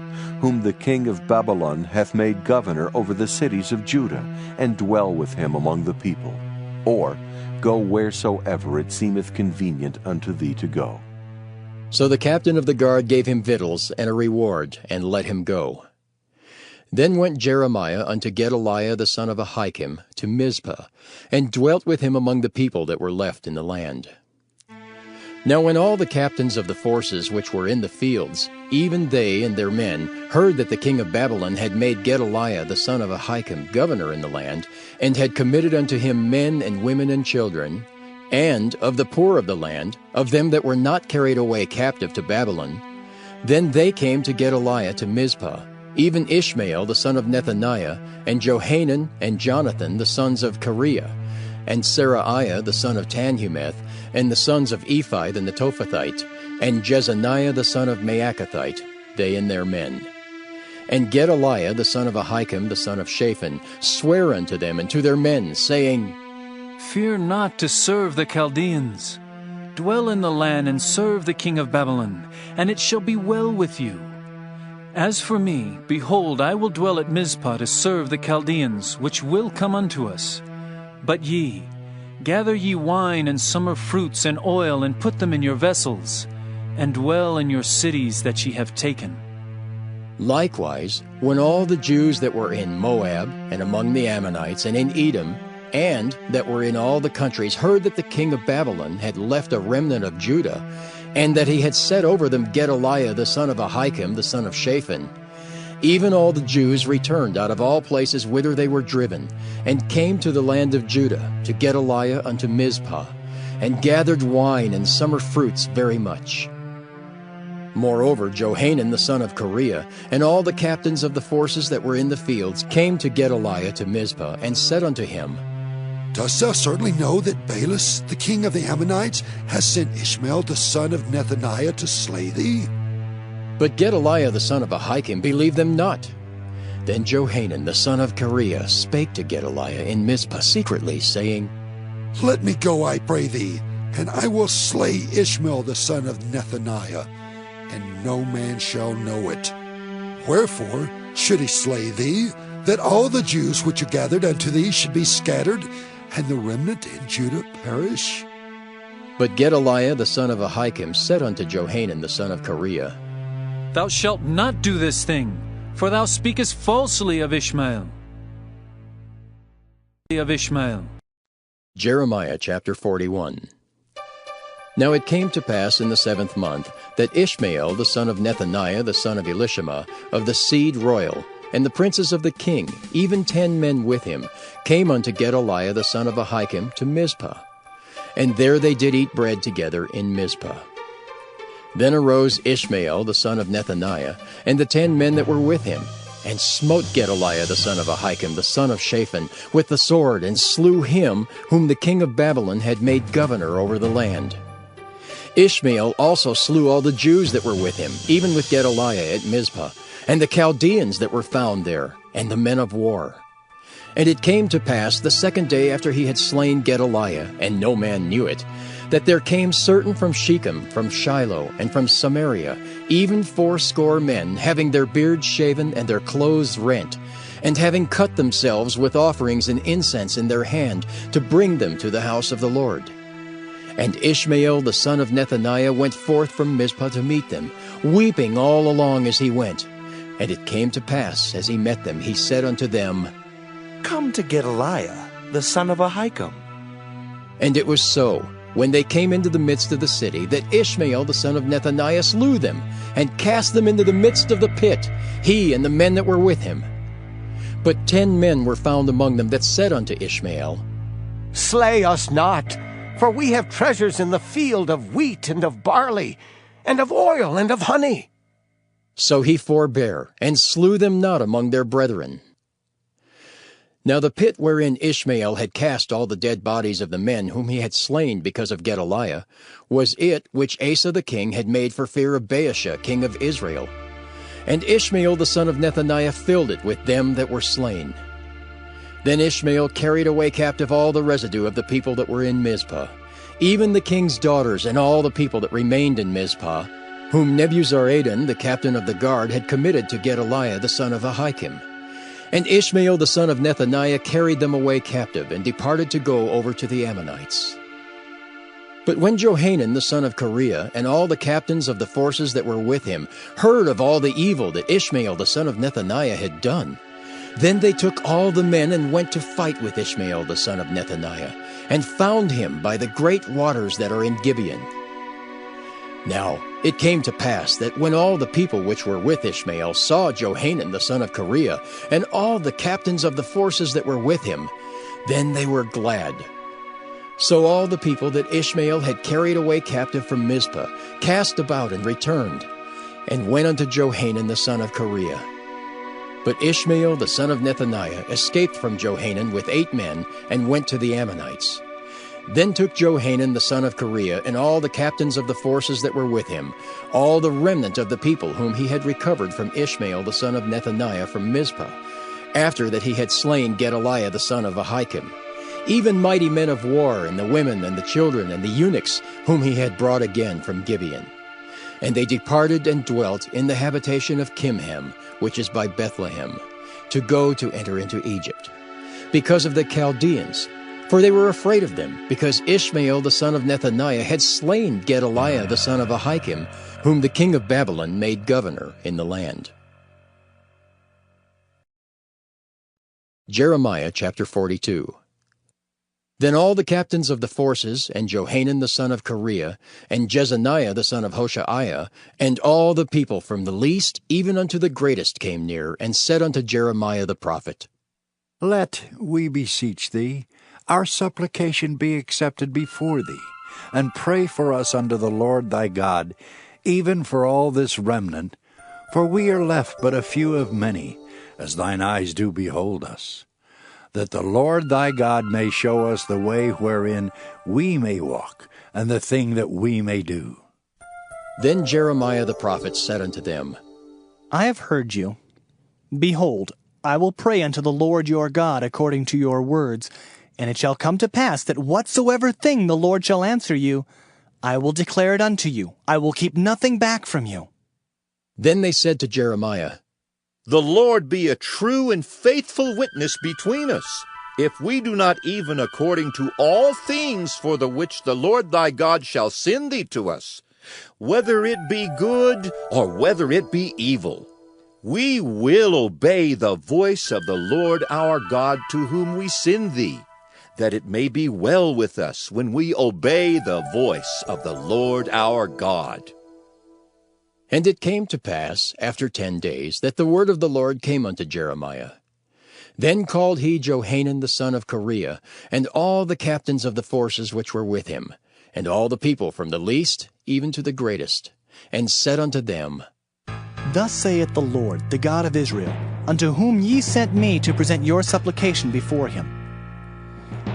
whom the king of Babylon hath made governor over the cities of Judah, and dwell with him among the people. Or go wheresoever it seemeth convenient unto thee to go. So the captain of the guard gave him victuals and a reward, and let him go. Then went Jeremiah unto Gedaliah the son of Ahikam to Mizpah, and dwelt with him among the people that were left in the land. Now when all the captains of the forces which were in the fields, even they and their men, heard that the king of Babylon had made Gedaliah the son of Ahikam governor in the land, and had committed unto him men and women and children, and of the poor of the land, of them that were not carried away captive to Babylon, then they came to Gedaliah to Mizpah, even Ishmael the son of Nethaniah, and Johanan and Jonathan the sons of Kareah, and Seraiah the son of Tanhumeth, and the sons of Ephi the Netophathite, and Jezaniah the son of Maacathite, they and their men. And Gedaliah the son of Ahikam the son of Shaphan sware unto them and to their men, saying, Fear not to serve the Chaldeans. Dwell in the land and serve the king of Babylon, and it shall be well with you. As for me, behold, I will dwell at Mizpah to serve the Chaldeans, which will come unto us. But ye, gather ye wine and summer fruits and oil, and put them in your vessels, and dwell in your cities that ye have taken. Likewise, when all the Jews that were in Moab, and among the Ammonites, and in Edom, and that were in all the countries, heard that the king of Babylon had left a remnant of Judah, and that he had set over them Gedaliah the son of Ahikam, the son of Shaphan, even all the Jews returned out of all places whither they were driven, and came to the land of Judah, to Gedaliah unto Mizpah, and gathered wine and summer fruits very much. Moreover, Johanan the son of Kareah, and all the captains of the forces that were in the fields, came to Gedaliah to Mizpah, and said unto him, Dost thou certainly know that Baalis, the king of the Ammonites, has sent Ishmael the son of Nethaniah to slay thee? But Gedaliah the son of Ahikam believed them not. Then Johanan the son of Kareah spake to Gedaliah in Mizpah secretly, saying, Let me go, I pray thee, and I will slay Ishmael the son of Nethaniah, and no man shall know it. Wherefore should he slay thee, that all the Jews which are gathered unto thee should be scattered, and the remnant in Judah perish? But Gedaliah the son of Ahikam said unto Johanan the son of Kareah, Thou shalt not do this thing, for thou speakest falsely of Ishmael. Jeremiah chapter 41. Now it came to pass in the 7th month that Ishmael the son of Nethaniah the son of Elishama of the seed royal, and the princes of the king, even 10 men with him, came unto Gedaliah the son of Ahikam to Mizpah. And there they did eat bread together in Mizpah. Then arose Ishmael the son of Nethaniah, and the 10 men that were with him, and smote Gedaliah the son of Ahikam the son of Shaphan with the sword, and slew him whom the king of Babylon had made governor over the land. Ishmael also slew all the Jews that were with him, even with Gedaliah at Mizpah, and the Chaldeans that were found there, and the men of war. And it came to pass the 2nd day after he had slain Gedaliah, and no man knew it, that there came certain from Shechem, from Shiloh, and from Samaria, even 80 men, having their beards shaven and their clothes rent, and having cut themselves with offerings and incense in their hand, to bring them to the house of the Lord. And Ishmael the son of Nethaniah went forth from Mizpah to meet them, weeping all along as he went. And it came to pass, as he met them, he said unto them, Come to Gedaliah, the son of Ahikam. And it was so, when they came into the midst of the city, that Ishmael the son of Nethaniah slew them, and cast them into the midst of the pit, he and the men that were with him. But 10 men were found among them that said unto Ishmael, Slay us not, for we have treasures in the field of wheat and of barley, and of oil and of honey. So he forbare, and slew them not among their brethren. Now the pit wherein Ishmael had cast all the dead bodies of the men whom he had slain because of Gedaliah was it which Asa the king had made for fear of Baasha king of Israel. And Ishmael the son of Nethaniah filled it with them that were slain. Then Ishmael carried away captive all the residue of the people that were in Mizpah, even the king's daughters and all the people that remained in Mizpah, whom Nebuzaradan the captain of the guard had committed to Gedaliah the son of Ahikam. And Ishmael the son of Nethaniah carried them away captive, and departed to go over to the Ammonites. But when Johanan the son of Kareah and all the captains of the forces that were with him heard of all the evil that Ishmael the son of Nethaniah had done, then they took all the men and went to fight with Ishmael the son of Nethaniah, and found him by the great waters that are in Gibeon. Now it came to pass that when all the people which were with Ishmael saw Johanan the son of Kareah, and all the captains of the forces that were with him, then they were glad. So all the people that Ishmael had carried away captive from Mizpah cast about and returned, and went unto Johanan the son of Kareah. But Ishmael the son of Nethaniah escaped from Johanan with 8 men, and went to the Ammonites. Then took Johanan the son of Kareah and all the captains of the forces that were with him, all the remnant of the people whom he had recovered from Ishmael the son of Nethaniah from Mizpah, after that he had slain Gedaliah the son of Ahikam, even mighty men of war, and the women and the children and the eunuchs whom he had brought again from Gibeon. And they departed and dwelt in the habitation of Kimham, which is by Bethlehem, to go to enter into Egypt, because of the Chaldeans. For they were afraid of them, because Ishmael the son of Nethaniah had slain Gedaliah the son of Ahikam, whom the king of Babylon made governor in the land. Jeremiah chapter 42. Then all the captains of the forces, and Johanan the son of Kareah, and Jezaniah the son of Hoshaiah, and all the people from the least even unto the greatest came near, and said unto Jeremiah the prophet, Let, we beseech thee, our supplication be accepted before thee, and pray for us unto the Lord thy God, even for all this remnant, for we are left but a few of many, as thine eyes do behold us, that the Lord thy God may show us the way wherein we may walk, and the thing that we may do. Then Jeremiah the prophet said unto them, I have heard you. Behold, I will pray unto the Lord your God according to your words, and it shall come to pass that whatsoever thing the Lord shall answer you, I will declare it unto you. I will keep nothing back from you. Then they said to Jeremiah, The Lord be a true and faithful witness between us, if we do not even according to all things for the which the Lord thy God shall send thee to us, whether it be good or whether it be evil. We will obey the voice of the Lord our God to whom we send thee, that it may be well with us when we obey the voice of the Lord our God. And it came to pass, after 10 days, that the word of the Lord came unto Jeremiah. Then called he Johanan the son of Kareah, and all the captains of the forces which were with him, and all the people from the least even to the greatest, and said unto them, Thus saith the Lord, the God of Israel, unto whom ye sent me to present your supplication before him.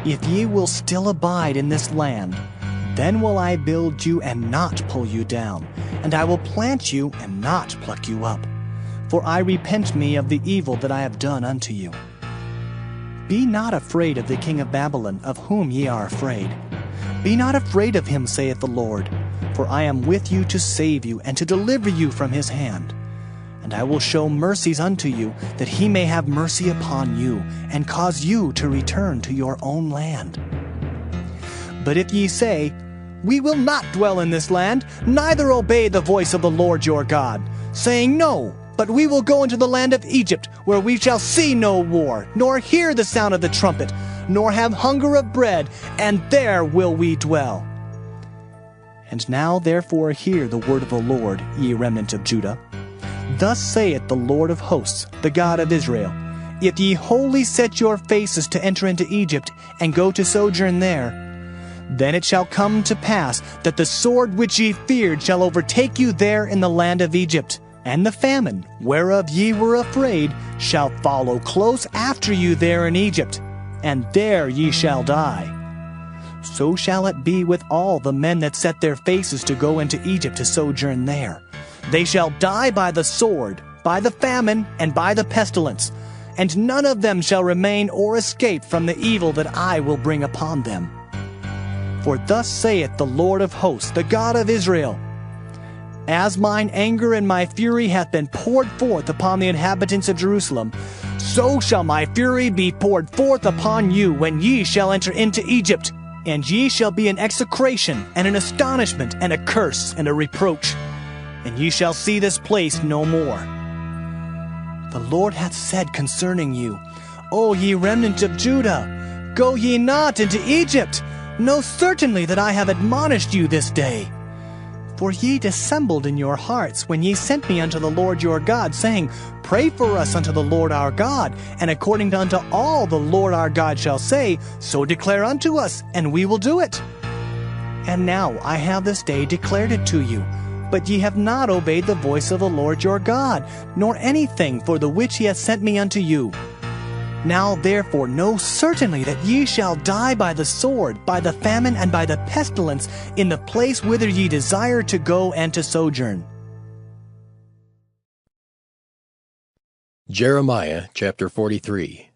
If ye will still abide in this land, then will I build you and not pull you down, and I will plant you and not pluck you up. For I repent me of the evil that I have done unto you. Be not afraid of the king of Babylon, of whom ye are afraid. Be not afraid of him, saith the Lord, for I am with you to save you and to deliver you from his hand. And I will show mercies unto you, that he may have mercy upon you, and cause you to return to your own land. But if ye say, We will not dwell in this land, neither obey the voice of the Lord your God, saying, No, but we will go into the land of Egypt, where we shall see no war, nor hear the sound of the trumpet, nor have hunger of bread, and there will we dwell. And now therefore hear the word of the Lord, ye remnant of Judah. Thus saith the Lord of hosts, the God of Israel, If ye wholly set your faces to enter into Egypt, and go to sojourn there, then it shall come to pass that the sword which ye feared shall overtake you there in the land of Egypt, and the famine, whereof ye were afraid, shall follow close after you there in Egypt, and there ye shall die. So shall it be with all the men that set their faces to go into Egypt to sojourn there. They shall die by the sword, by the famine, and by the pestilence, and none of them shall remain or escape from the evil that I will bring upon them. For thus saith the Lord of hosts, the God of Israel, As mine anger and my fury hath been poured forth upon the inhabitants of Jerusalem, so shall my fury be poured forth upon you when ye shall enter into Egypt, and ye shall be an execration, and an astonishment, and a curse, and a reproach. And ye shall see this place no more. The Lord hath said concerning you, O ye remnant of Judah, go ye not into Egypt. Know certainly that I have admonished you this day. For ye dissembled in your hearts when ye sent me unto the Lord your God, saying, Pray for us unto the Lord our God, and according unto all the Lord our God shall say, so declare unto us, and we will do it. And now I have this day declared it to you, but ye have not obeyed the voice of the Lord your God, nor anything for the which he hath sent me unto you. Now therefore know certainly that ye shall die by the sword, by the famine, and by the pestilence, in the place whither ye desire to go and to sojourn. Jeremiah chapter 43.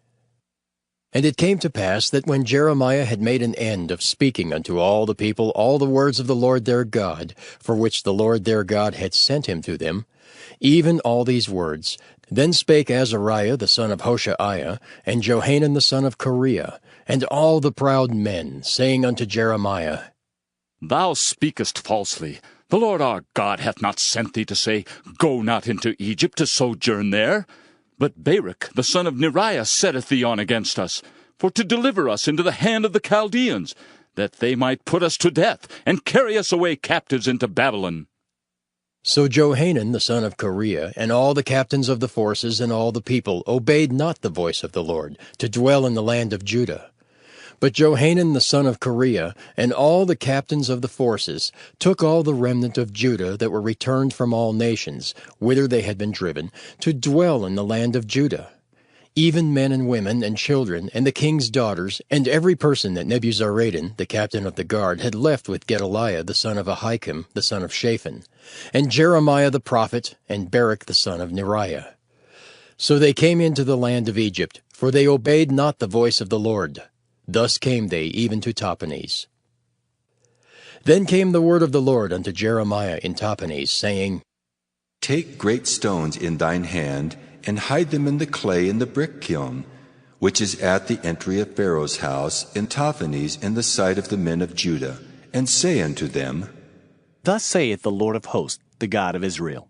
And it came to pass that when Jeremiah had made an end of speaking unto all the people all the words of the Lord their God, for which the Lord their God had sent him to them, even all these words, then spake Azariah the son of Hoshaiah, and Johanan the son of Kareah, and all the proud men, saying unto Jeremiah, Thou speakest falsely. The Lord our God hath not sent thee to say, Go not into Egypt to sojourn there. But Baruch the son of Neriah setteth thee on against us, for to deliver us into the hand of the Chaldeans, that they might put us to death, and carry us away captives into Babylon. So Johanan the son of Kareah, and all the captains of the forces, and all the people, obeyed not the voice of the Lord, to dwell in the land of Judah. But Johanan the son of Kareah, and all the captains of the forces, took all the remnant of Judah that were returned from all nations, whither they had been driven, to dwell in the land of Judah, even men and women and children, and the king's daughters, and every person that Nebuzaradan, the captain of the guard, had left with Gedaliah the son of Ahikam, the son of Shaphan, and Jeremiah the prophet, and Baruch the son of Neriah. So they came into the land of Egypt, for they obeyed not the voice of the Lord. Thus came they even to Tahpanhes. Then came the word of the Lord unto Jeremiah in Tahpanhes, saying, Take great stones in thine hand, and hide them in the clay in the brick kiln, which is at the entry of Pharaoh's house in Tahpanhes in the sight of the men of Judah, and say unto them, Thus saith the Lord of hosts, the God of Israel,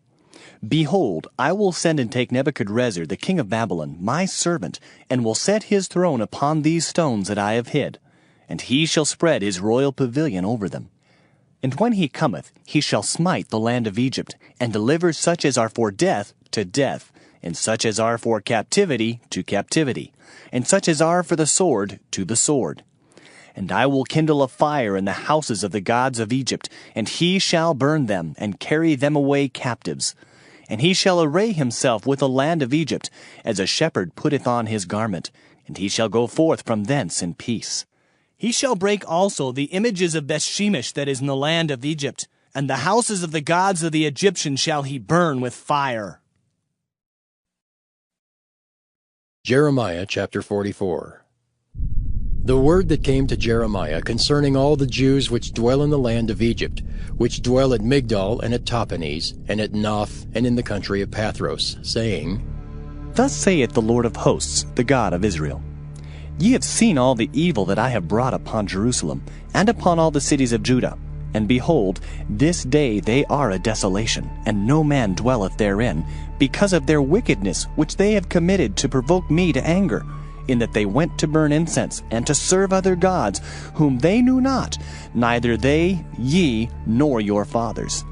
Behold, I will send and take Nebuchadrezzar the king of Babylon, my servant, and will set his throne upon these stones that I have hid, and he shall spread his royal pavilion over them. And when he cometh, he shall smite the land of Egypt, and deliver such as are for death to death, and such as are for captivity to captivity, and such as are for the sword to the sword. And I will kindle a fire in the houses of the gods of Egypt, and he shall burn them, and carry them away captives. And he shall array himself with the land of Egypt, as a shepherd putteth on his garment, and he shall go forth from thence in peace. He shall break also the images of Bethshemesh that is in the land of Egypt, and the houses of the gods of the Egyptians shall he burn with fire. Jeremiah chapter 44. The word that came to Jeremiah concerning all the Jews which dwell in the land of Egypt, which dwell at Migdol and at Tahpanhes, and at Noph, and in the country of Pathros, saying, Thus saith the Lord of hosts, the God of Israel, Ye have seen all the evil that I have brought upon Jerusalem, and upon all the cities of Judah. And behold, this day they are a desolation, and no man dwelleth therein, because of their wickedness which they have committed to provoke me to anger, in that they went to burn incense, and to serve other gods, whom they knew not, neither they, ye, nor your fathers.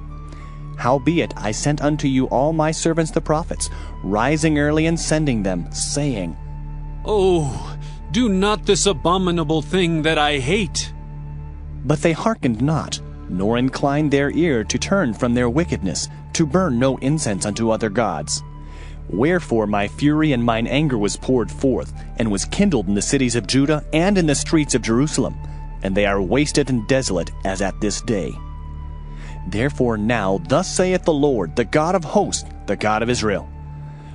Howbeit I sent unto you all my servants the prophets, rising early and sending them, saying, Oh, do not this abominable thing that I hate. But they hearkened not, nor inclined their ear to turn from their wickedness, to burn no incense unto other gods. Wherefore my fury and mine anger was poured forth, and was kindled in the cities of Judah and in the streets of Jerusalem, and they are wasted and desolate as at this day. Therefore now thus saith the Lord, the God of hosts, the God of Israel,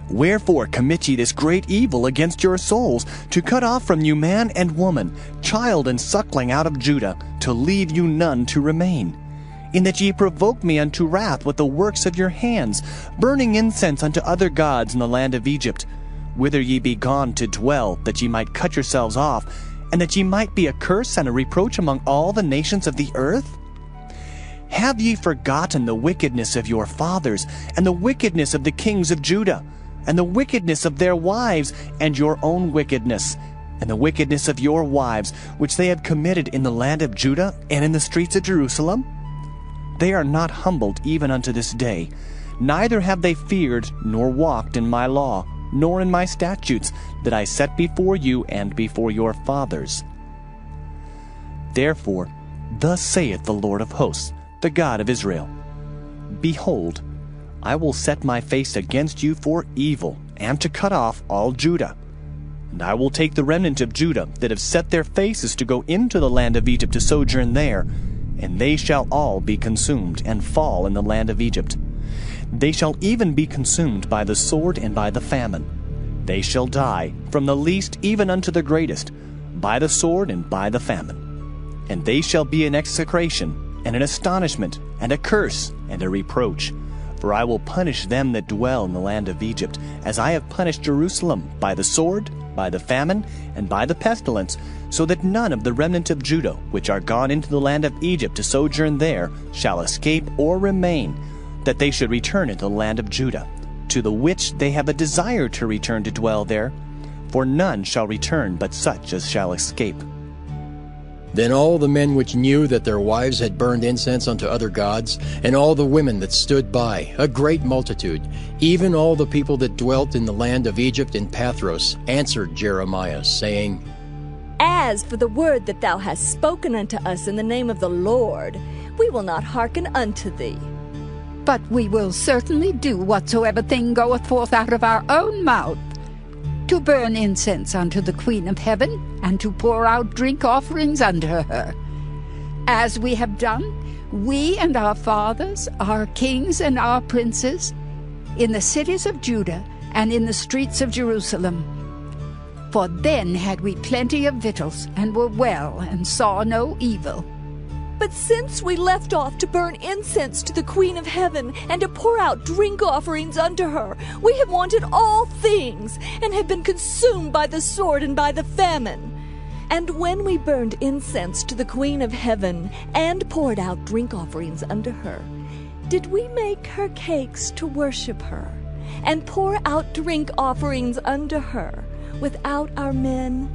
Wherefore commit ye this great evil against your souls, to cut off from you man and woman, child and suckling out of Judah, to leave you none to remain? In that ye provoke me unto wrath with the works of your hands, burning incense unto other gods in the land of Egypt, whither ye be gone to dwell, that ye might cut yourselves off, and that ye might be a curse and a reproach among all the nations of the earth? Have ye forgotten the wickedness of your fathers, and the wickedness of the kings of Judah, and the wickedness of their wives, and your own wickedness, and the wickedness of your wives, which they have committed in the land of Judah and in the streets of Jerusalem? They are not humbled even unto this day, neither have they feared nor walked in my law, nor in my statutes, that I set before you and before your fathers. Therefore, thus saith the Lord of hosts, the God of Israel, Behold, I will set my face against you for evil, and to cut off all Judah. And I will take the remnant of Judah that have set their faces to go into the land of Egypt to sojourn there, and they shall all be consumed, and fall in the land of Egypt. They shall even be consumed by the sword and by the famine. They shall die, from the least even unto the greatest, by the sword and by the famine. And they shall be an execration, and an astonishment, and a curse, and a reproach. For I will punish them that dwell in the land of Egypt, as I have punished Jerusalem, by the sword, by the famine, and by the pestilence, so that none of the remnant of Judah, which are gone into the land of Egypt to sojourn there, shall escape or remain, that they should return into the land of Judah, to the which they have a desire to return to dwell there. For none shall return but such as shall escape. Then all the men which knew that their wives had burned incense unto other gods, and all the women that stood by, a great multitude, even all the people that dwelt in the land of Egypt in Pathros, answered Jeremiah, saying, As for the word that thou hast spoken unto us in the name of the Lord, we will not hearken unto thee. But we will certainly do whatsoever thing goeth forth out of our own mouth, to burn incense unto the Queen of Heaven, and to pour out drink offerings unto her. As we have done, we and our fathers, our kings and our princes, in the cities of Judah and in the streets of Jerusalem. For then had we plenty of victuals, and were well, and saw no evil. But since we left off to burn incense to the Queen of Heaven, and to pour out drink offerings unto her, we have wanted all things, and have been consumed by the sword and by the famine. And when we burned incense to the Queen of Heaven, and poured out drink offerings unto her, did we make her cakes to worship her, and pour out drink offerings unto her, without our men?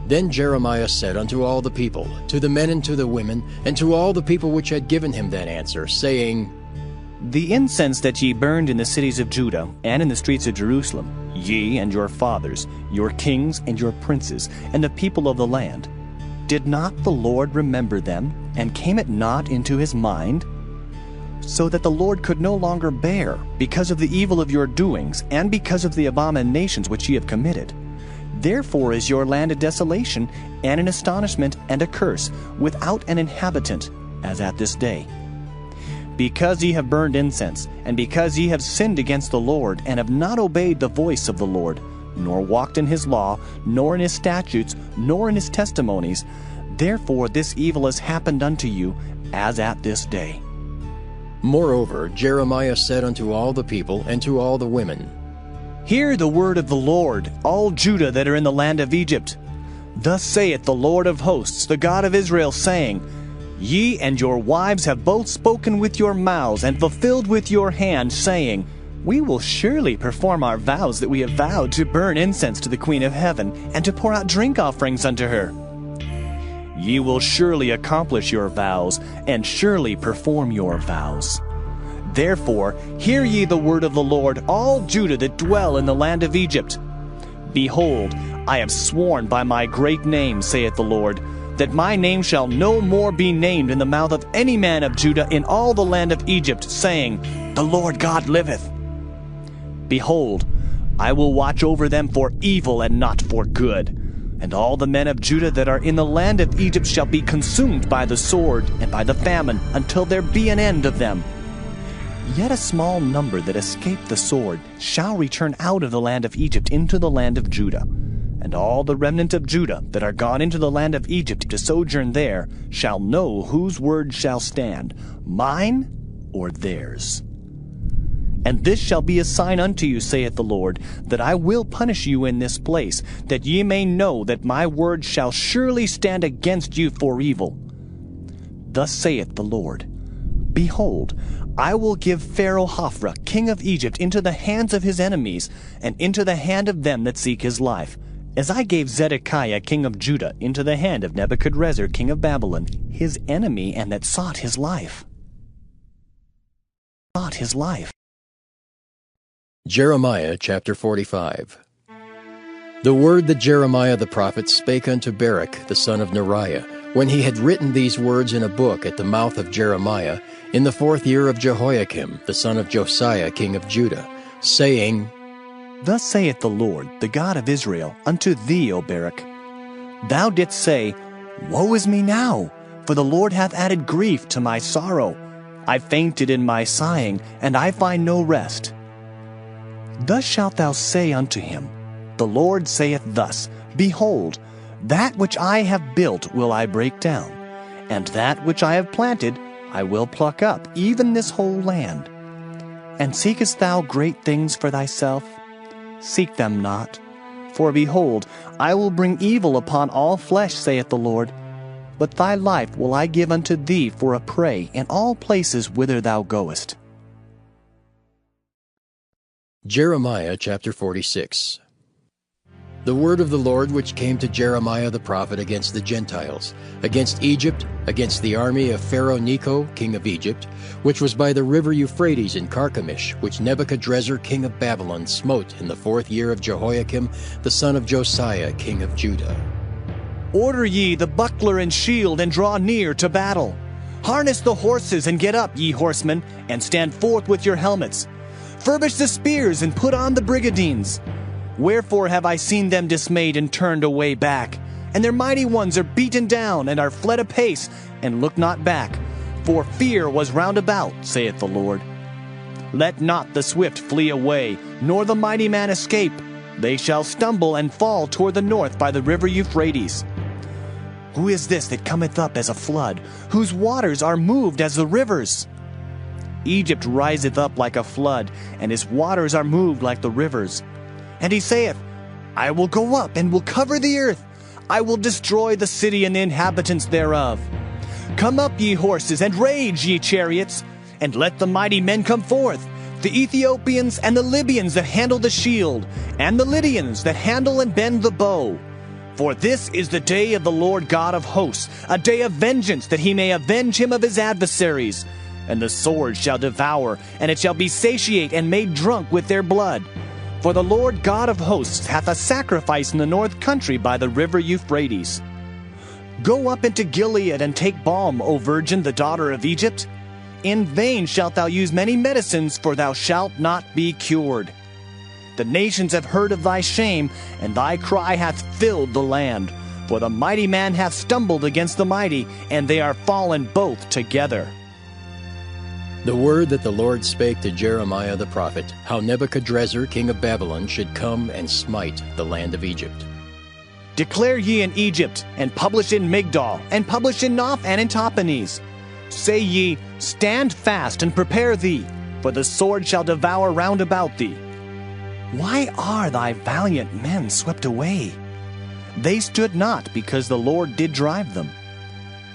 Then Jeremiah said unto all the people, to the men and to the women, and to all the people which had given him that answer, saying, The incense that ye burned in the cities of Judah, and in the streets of Jerusalem, ye and your fathers, your kings and your princes, and the people of the land, did not the Lord remember them, and came it not into his mind? So that the Lord could no longer bear, because of the evil of your doings, and because of the abominations which ye have committed. Therefore is your land a desolation, and an astonishment, and a curse, without an inhabitant, as at this day. Because ye have burned incense, and because ye have sinned against the Lord, and have not obeyed the voice of the Lord, nor walked in his law, nor in his statutes, nor in his testimonies, therefore this evil has happened unto you, as at this day. Moreover, Jeremiah said unto all the people and to all the women, Hear the word of the Lord, all Judah that are in the land of Egypt. Thus saith the Lord of hosts, the God of Israel, saying, Ye and your wives have both spoken with your mouths, and fulfilled with your hand, saying, We will surely perform our vows that we have vowed, to burn incense to the Queen of Heaven, and to pour out drink offerings unto her. Ye will surely accomplish your vows, and surely perform your vows. Therefore, hear ye the word of the Lord, all Judah that dwell in the land of Egypt. Behold, I have sworn by my great name, saith the Lord, that my name shall no more be named in the mouth of any man of Judah in all the land of Egypt, saying, The Lord God liveth. Behold, I will watch over them for evil and not for good. And all the men of Judah that are in the land of Egypt shall be consumed by the sword and by the famine, until there be an end of them. Yet a small number that escape the sword shall return out of the land of Egypt into the land of Judah. And all the remnant of Judah that are gone into the land of Egypt to sojourn there shall know whose word shall stand, mine or theirs. And this shall be a sign unto you, saith the Lord, that I will punish you in this place, that ye may know that my word shall surely stand against you for evil. Thus saith the Lord, Behold, I will give Pharaoh Hophra, king of Egypt, into the hands of his enemies, and into the hand of them that seek his life, as I gave Zedekiah, king of Judah, into the hand of Nebuchadrezzar, king of Babylon, his enemy, and that sought his life. Jeremiah chapter 45. The word that Jeremiah the prophet spake unto Baruch the son of Neriah, when he had written these words in a book at the mouth of Jeremiah, in the 4th year of Jehoiakim the son of Josiah king of Judah, saying, Thus saith the Lord, the God of Israel, unto thee, O Baruch, Thou didst say, Woe is me now, for the Lord hath added grief to my sorrow. I fainted in my sighing, and I find no rest. Thus shalt thou say unto him, The Lord saith thus, Behold, that which I have built will I break down, and that which I have planted I will pluck up, even this whole land. And seekest thou great things for thyself? Seek them not. For behold, I will bring evil upon all flesh, saith the Lord. But thy life will I give unto thee for a prey in all places whither thou goest. Jeremiah chapter 46. The word of the Lord which came to Jeremiah the prophet against the Gentiles, against Egypt, against the army of Pharaoh Necho, king of Egypt, which was by the river Euphrates in Carchemish, which Nebuchadrezzar king of Babylon smote in the 4th year of Jehoiakim, the son of Josiah, king of Judah. Order ye the buckler and shield, and draw near to battle. Harness the horses, and get up, ye horsemen, and stand forth with your helmets. Furbish the spears, and put on the brigadines. Wherefore have I seen them dismayed and turned away back? And their mighty ones are beaten down, and are fled apace, and look not back. For fear was round about, saith the Lord. Let not the swift flee away, nor the mighty man escape. They shall stumble and fall toward the north by the river Euphrates. Who is this that cometh up as a flood, whose waters are moved as the rivers? Egypt riseth up like a flood, and his waters are moved like the rivers. And he saith, I will go up and will cover the earth. I will destroy the city and the inhabitants thereof. Come up, ye horses, and rage, ye chariots, and let the mighty men come forth, the Ethiopians and the Libyans that handle the shield, and the Lydians that handle and bend the bow. For this is the day of the Lord God of hosts, a day of vengeance, that he may avenge him of his adversaries. And the sword shall devour, and it shall be satiate and made drunk with their blood. For the Lord God of hosts hath a sacrifice in the north country by the river Euphrates. Go up into Gilead and take balm, O virgin, the daughter of Egypt. In vain shalt thou use many medicines, for thou shalt not be cured. The nations have heard of thy shame, and thy cry hath filled the land. For the mighty man hath stumbled against the mighty, and they are fallen both together. The word that the Lord spake to Jeremiah the prophet, how Nebuchadrezzar king of Babylon should come and smite the land of Egypt. Declare ye in Egypt, and publish in Migdol, and publish in Noph and in Tahpanhes. Say ye, Stand fast and prepare thee, for the sword shall devour round about thee. Why are thy valiant men swept away? They stood not, because the Lord did drive them.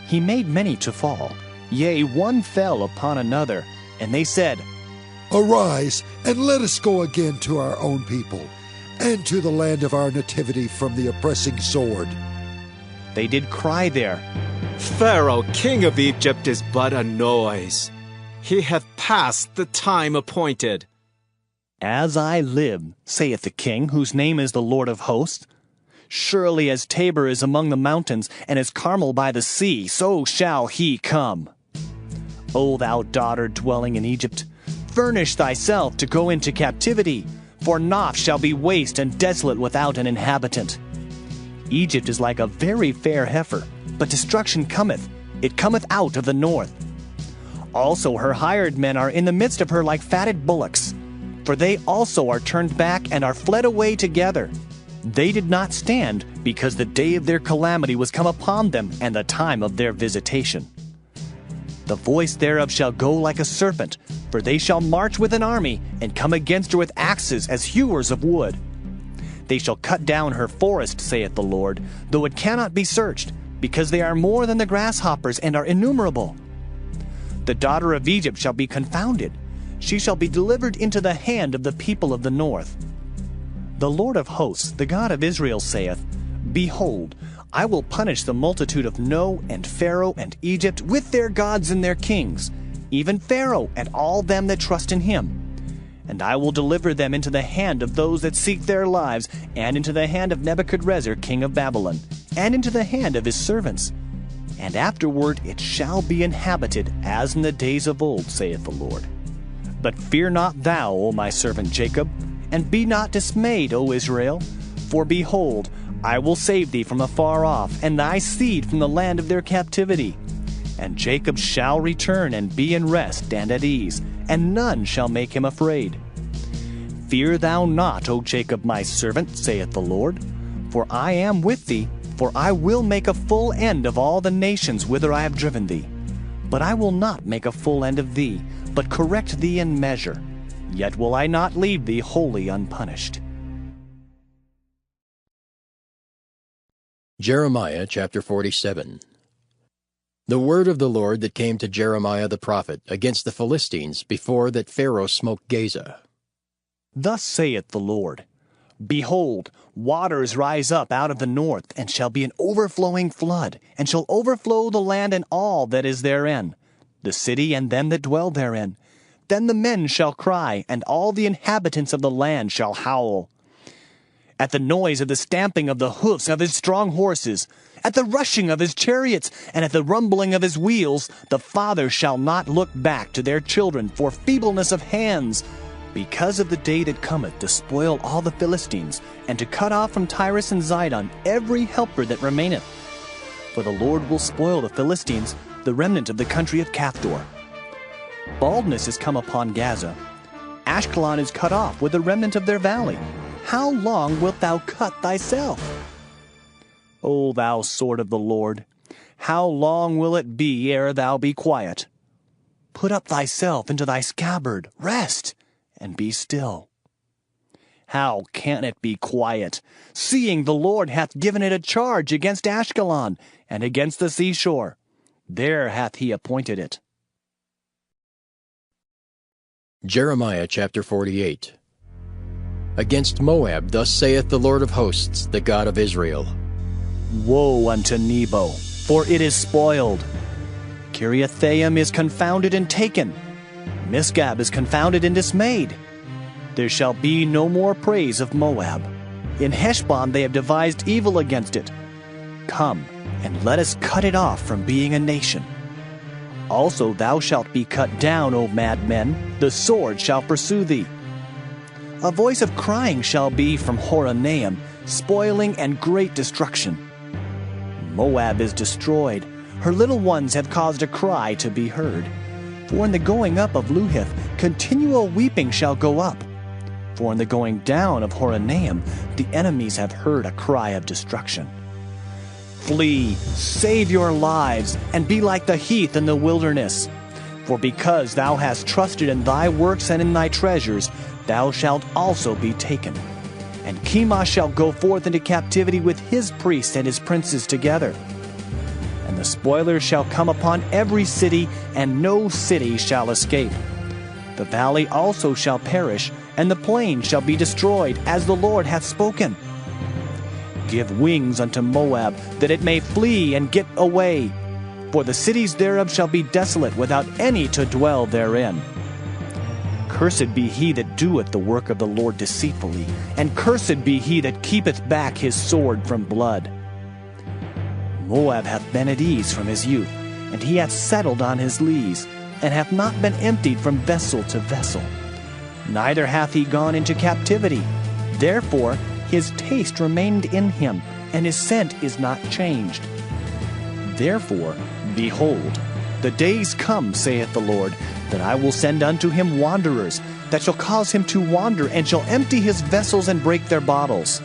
He made many to fall. Yea, one fell upon another, and they said, Arise, and let us go again to our own people, and to the land of our nativity from the oppressing sword. They did cry there, Pharaoh, king of Egypt, is but a noise. He hath passed the time appointed. As I live, saith the king, whose name is the Lord of hosts, surely as Tabor is among the mountains, and as Carmel by the sea, so shall he come. O thou daughter dwelling in Egypt, furnish thyself to go into captivity, for Noph shall be waste and desolate without an inhabitant. Egypt is like a very fair heifer, but destruction cometh, it cometh out of the north. Also her hired men are in the midst of her like fatted bullocks, for they also are turned back and are fled away together. They did not stand, because the day of their calamity was come upon them, and the time of their visitation. The voice thereof shall go like a serpent, for they shall march with an army, and come against her with axes as hewers of wood. They shall cut down her forest, saith the Lord, though it cannot be searched, because they are more than the grasshoppers, and are innumerable. The daughter of Egypt shall be confounded. She shall be delivered into the hand of the people of the north. The Lord of hosts, the God of Israel, saith, Behold, I will punish the multitude of No, and Pharaoh, and Egypt, with their gods and their kings, even Pharaoh, and all them that trust in him. And I will deliver them into the hand of those that seek their lives, and into the hand of Nebuchadrezzar king of Babylon, and into the hand of his servants. And afterward it shall be inhabited, as in the days of old, saith the Lord. But fear not thou, O my servant Jacob, and be not dismayed, O Israel. For behold, I will save thee from afar off, and thy seed from the land of their captivity. And Jacob shall return and be in rest and at ease, and none shall make him afraid. Fear thou not, O Jacob my servant, saith the Lord, for I am with thee, for I will make a full end of all the nations whither I have driven thee. But I will not make a full end of thee, but correct thee in measure. Yet will I not leave thee wholly unpunished. Jeremiah chapter 47. The word of the Lord that came to Jeremiah the prophet against the Philistines before that Pharaoh smote Gaza. Thus saith the Lord, Behold, waters rise up out of the north, and shall be an overflowing flood, and shall overflow the land and all that is therein, the city and them that dwell therein. Then the men shall cry, and all the inhabitants of the land shall howl. At the noise of the stamping of the hoofs of his strong horses, at the rushing of his chariots, and at the rumbling of his wheels, the fathers shall not look back to their children for feebleness of hands, because of the day that cometh to spoil all the Philistines, and to cut off from Tyrus and Zidon every helper that remaineth. For the Lord will spoil the Philistines, the remnant of the country of Caphtor. Baldness is come upon Gaza. Ashkelon is cut off with the remnant of their valley. How long wilt thou cut thyself? O thou sword of the Lord, how long will it be ere thou be quiet? Put up thyself into thy scabbard, rest, and be still. How can it be quiet, seeing the Lord hath given it a charge against Ashkelon, and against the seashore? There hath he appointed it. Jeremiah chapter 48. Against Moab thus saith the Lord of hosts, the God of Israel. Woe unto Nebo, for it is spoiled. Kiriathaim is confounded and taken. Misgab is confounded and dismayed. There shall be no more praise of Moab. In Heshbon they have devised evil against it. Come, and let us cut it off from being a nation. Also thou shalt be cut down, O madmen, the sword shall pursue thee. A voice of crying shall be from Horonaim, spoiling and great destruction. Moab is destroyed, her little ones have caused a cry to be heard. For in the going up of Luhith, continual weeping shall go up. For in the going down of Horonaim, the enemies have heard a cry of destruction. Flee, save your lives, and be like the heath in the wilderness. For because thou hast trusted in thy works and in thy treasures, thou shalt also be taken. And Chemosh shall go forth into captivity with his priests and his princes together. And the spoilers shall come upon every city, and no city shall escape. The valley also shall perish, and the plain shall be destroyed, as the Lord hath spoken. Give wings unto Moab, that it may flee and get away. For the cities thereof shall be desolate, without any to dwell therein. Cursed be he that doeth the work of the Lord deceitfully, and cursed be he that keepeth back his sword from blood. Moab hath been at ease from his youth, and he hath settled on his lees, and hath not been emptied from vessel to vessel. Neither hath he gone into captivity. Therefore his taste remained in him, and his scent is not changed. Therefore, behold, the days come, saith the Lord, that I will send unto him wanderers, that shall cause him to wander, and shall empty his vessels and break their bottles.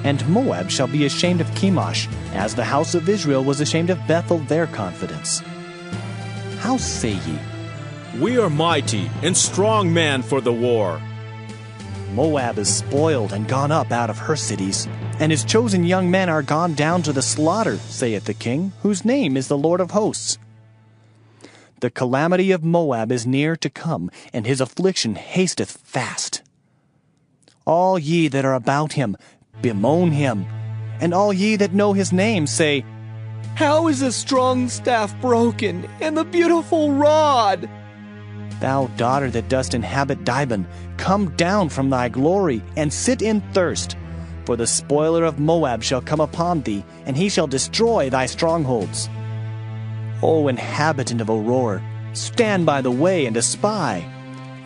And Moab shall be ashamed of Chemosh, as the house of Israel was ashamed of Bethel their confidence. How say ye? We are mighty and strong men for the war. Moab is spoiled and gone up out of her cities, and his chosen young men are gone down to the slaughter, saith the king, whose name is the Lord of hosts. The calamity of Moab is near to come, and his affliction hasteth fast. All ye that are about him, bemoan him, and all ye that know his name say, How is the strong staff broken, and the beautiful rod? Thou daughter that dost inhabit Dibon, come down from thy glory, and sit in thirst. For the spoiler of Moab shall come upon thee, and he shall destroy thy strongholds. O inhabitant of Aurora, stand by the way and espy.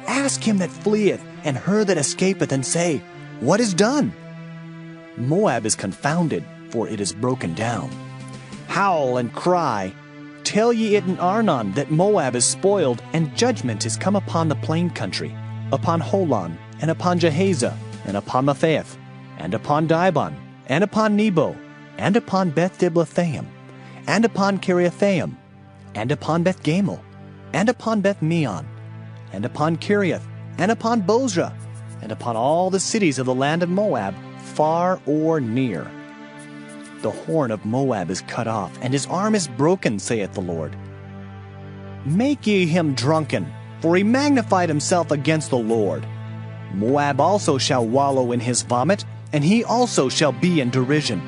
Ask him that fleeth, and her that escapeth, and say, What is done? Moab is confounded, for it is broken down. Howl and cry. Tell ye it in Arnon that Moab is spoiled, and judgment is come upon the plain country, upon Holon, and upon Jahaziah, and upon Mephaeth, and upon Dibon, and upon Nebo, and upon Beth-Diblathaim, and upon Kiriathaim, and upon Beth-Gamel, and upon Beth-Meon, and upon Kiriath, and upon Bozrah, and upon all the cities of the land of Moab, far or near. The horn of Moab is cut off, and his arm is broken, saith the Lord. Make ye him drunken, for he magnified himself against the Lord. Moab also shall wallow in his vomit, and he also shall be in derision.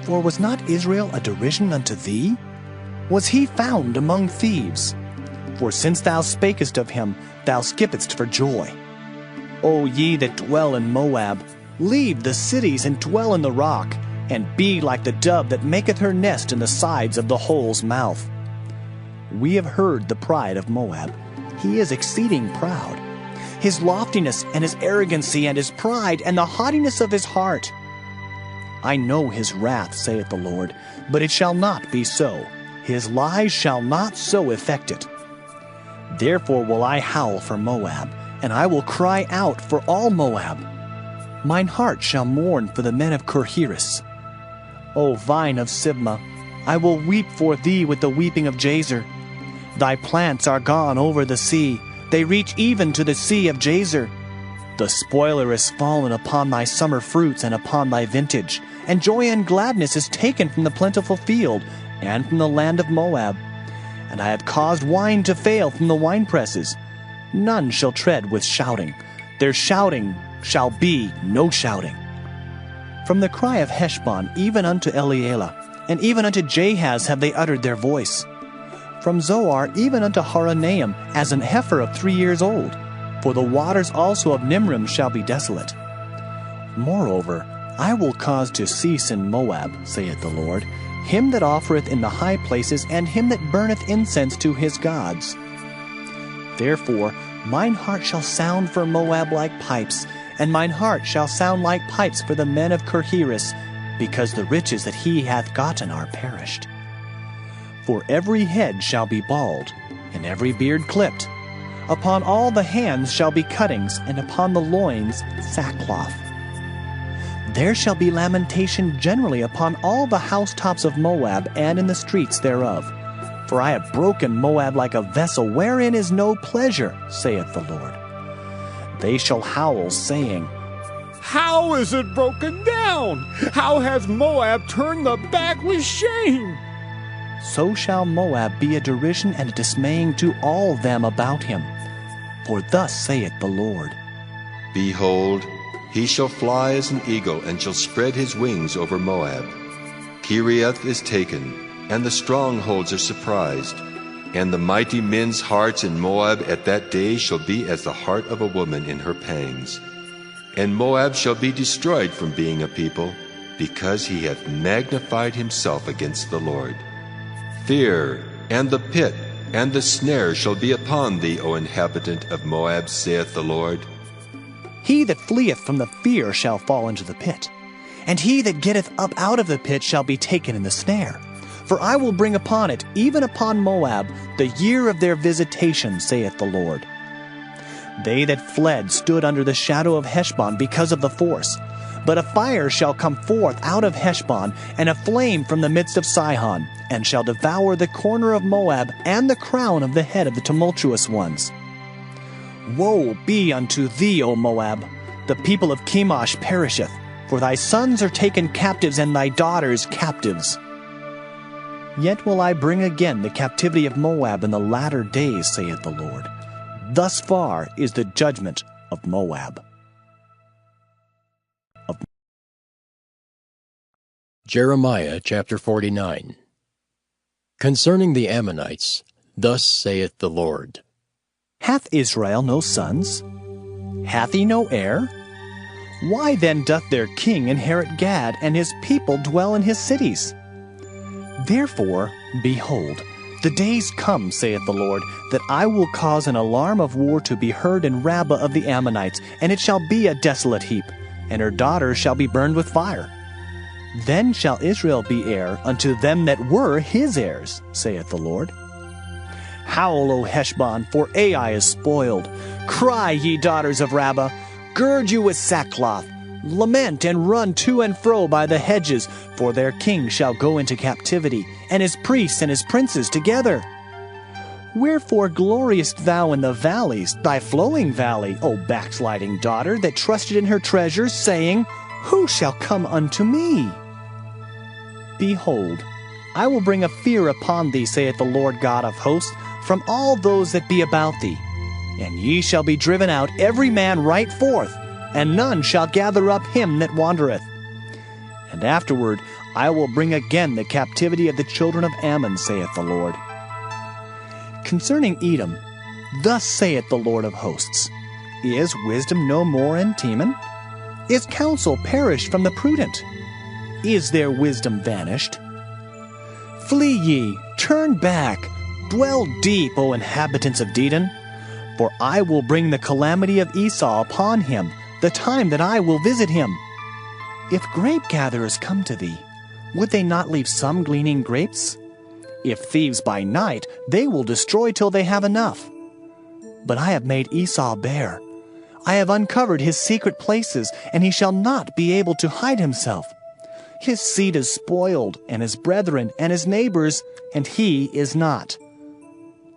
For was not Israel a derision unto thee? Was he found among thieves? For since thou spakest of him, thou skippedst for joy. O ye that dwell in Moab, leave the cities and dwell in the rock, and be like the dove that maketh her nest in the sides of the hole's mouth. We have heard the pride of Moab. He is exceeding proud. His loftiness and his arrogancy and his pride and the haughtiness of his heart. I know his wrath, saith the Lord, but it shall not be so. His lies shall not so effect it. Therefore will I howl for Moab, and I will cry out for all Moab. Mine heart shall mourn for the men of Kirheres. O vine of Sibmah, I will weep for thee with the weeping of Jazer. Thy plants are gone over the sea, they reach even to the sea of Jazer. The spoiler is fallen upon thy summer fruits and upon thy vintage, and joy and gladness is taken from the plentiful field, and from the land of Moab. And I have caused wine to fail from the winepresses. None shall tread with shouting. Their shouting shall be no shouting. From the cry of Heshbon even unto Elealeh, and even unto Jahaz have they uttered their voice. From Zoar even unto Horonaim, as an heifer of 3 years old. For the waters also of Nimrim shall be desolate. Moreover, I will cause to cease in Moab, saith the Lord, him that offereth in the high places, and him that burneth incense to his gods. Therefore mine heart shall sound for Moab like pipes, and mine heart shall sound like pipes for the men of Kirheres, because the riches that he hath gotten are perished. For every head shall be bald, and every beard clipped. Upon all the hands shall be cuttings, and upon the loins sackcloth. There shall be lamentation generally upon all the housetops of Moab, and in the streets thereof. For I have broken Moab like a vessel, wherein is no pleasure, saith the Lord. They shall howl, saying, How is it broken down? How hath Moab turned the back with shame? So shall Moab be a derision and a dismaying to all them about him. For thus saith the Lord. Behold, he shall fly as an eagle, and shall spread his wings over Moab. Kiriath is taken, and the strongholds are surprised. And the mighty men's hearts in Moab at that day shall be as the heart of a woman in her pangs. And Moab shall be destroyed from being a people, because he hath magnified himself against the Lord. Fear, and the pit, and the snare shall be upon thee, O inhabitant of Moab, saith the Lord. He that fleeth from the fear shall fall into the pit, and he that getteth up out of the pit shall be taken in the snare. For I will bring upon it, even upon Moab, the year of their visitation, saith the Lord. They that fled stood under the shadow of Heshbon because of the force. But a fire shall come forth out of Heshbon, and a flame from the midst of Sihon, and shall devour the corner of Moab, and the crown of the head of the tumultuous ones. Woe be unto thee, O Moab! The people of Chemosh perisheth, for thy sons are taken captives, and thy daughters captives. Yet will I bring again the captivity of Moab in the latter days, saith the Lord. Thus far is the judgment of Moab. Jeremiah chapter 49. Concerning the Ammonites, thus saith the Lord. Hath Israel no sons? Hath he no heir? Why then doth their king inherit Gad, and his people dwell in his cities? Therefore, behold, the days come, saith the Lord, that I will cause an alarm of war to be heard in Rabbah of the Ammonites, and it shall be a desolate heap, and her daughters shall be burned with fire. Then shall Israel be heir unto them that were his heirs, saith the Lord. Howl, O Heshbon, for Ai is spoiled. Cry, ye daughters of Rabbah, gird you with sackcloth. Lament and run to and fro by the hedges, for their king shall go into captivity, and his priests and his princes together. Wherefore gloriest thou in the valleys, thy flowing valley, O backsliding daughter, that trusted in her treasures, saying, Who shall come unto me? Behold, I will bring a fear upon thee, saith the Lord God of hosts, from all those that be about thee. And ye shall be driven out, every man right forth, and none shall gather up him that wandereth. And afterward I will bring again the captivity of the children of Ammon, saith the Lord. Concerning Edom, thus saith the Lord of hosts, Is wisdom no more in Teman? Is counsel perished from the prudent? Is their wisdom vanished? Flee ye, turn back, dwell deep, O inhabitants of Dedan, for I will bring the calamity of Esau upon him, the time that I will visit him. If grape gatherers come to thee, would they not leave some gleaning grapes? If thieves by night, they will destroy till they have enough. But I have made Esau bare. I have uncovered his secret places, and he shall not be able to hide himself. His seed is spoiled, and his brethren, and his neighbors, and he is not.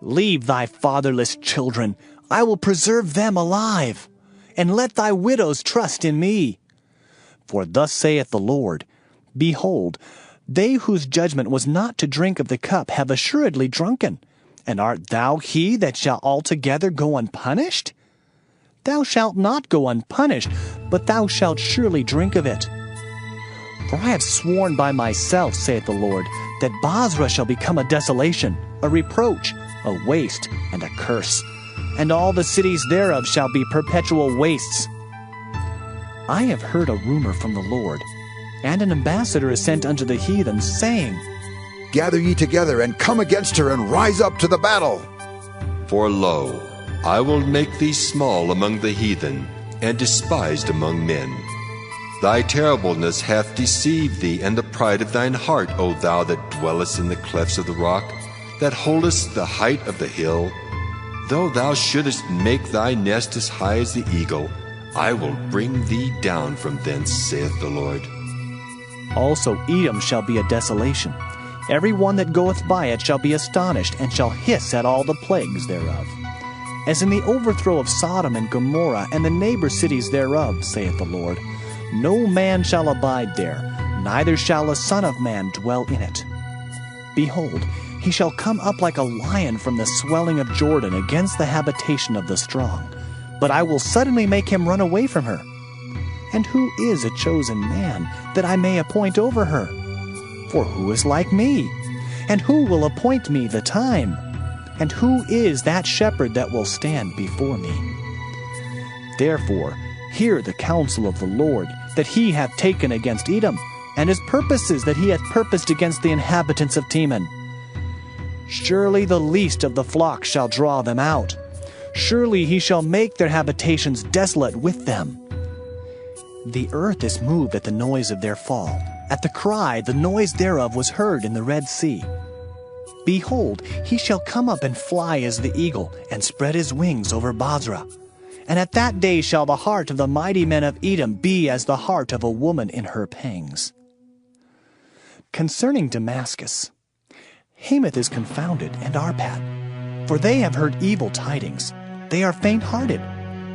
Leave thy fatherless children, I will preserve them alive, and let thy widows trust in me. For thus saith the Lord, Behold, they whose judgment was not to drink of the cup have assuredly drunken. And art thou he that shall altogether go unpunished? Thou shalt not go unpunished, but thou shalt surely drink of it. For I have sworn by myself, saith the Lord, that Basra shall become a desolation, a reproach, a waste, and a curse, and all the cities thereof shall be perpetual wastes. I have heard a rumor from the Lord, and an ambassador is sent unto the heathen, saying, Gather ye together, and come against her, and rise up to the battle. For lo, I will make thee small among the heathen, and despised among men. Thy terribleness hath deceived thee, and the pride of thine heart, O thou that dwellest in the clefts of the rock, that holdest the height of the hill. Though thou shouldest make thy nest as high as the eagle, I will bring thee down from thence, saith the Lord. Also Edom shall be a desolation. Every one that goeth by it shall be astonished, and shall hiss at all the plagues thereof. As in the overthrow of Sodom and Gomorrah, and the neighbor cities thereof, saith the Lord, no man shall abide there, neither shall a son of man dwell in it. Behold, he shall come up like a lion from the swelling of Jordan against the habitation of the strong. But I will suddenly make him run away from her. And who is a chosen man, that I may appoint over her? For who is like me? And who will appoint me the time? And who is that shepherd that will stand before me? Therefore, hear the counsel of the Lord, that he hath taken against Edom, and his purposes that he hath purposed against the inhabitants of Teman. Surely the least of the flock shall draw them out. Surely he shall make their habitations desolate with them. The earth is moved at the noise of their fall. At the cry, the noise thereof was heard in the Red Sea. Behold, he shall come up and fly as the eagle, and spread his wings over Basra. And at that day shall the heart of the mighty men of Edom be as the heart of a woman in her pangs. Concerning Damascus, Hamath is confounded, and Arpad, for they have heard evil tidings. They are faint-hearted.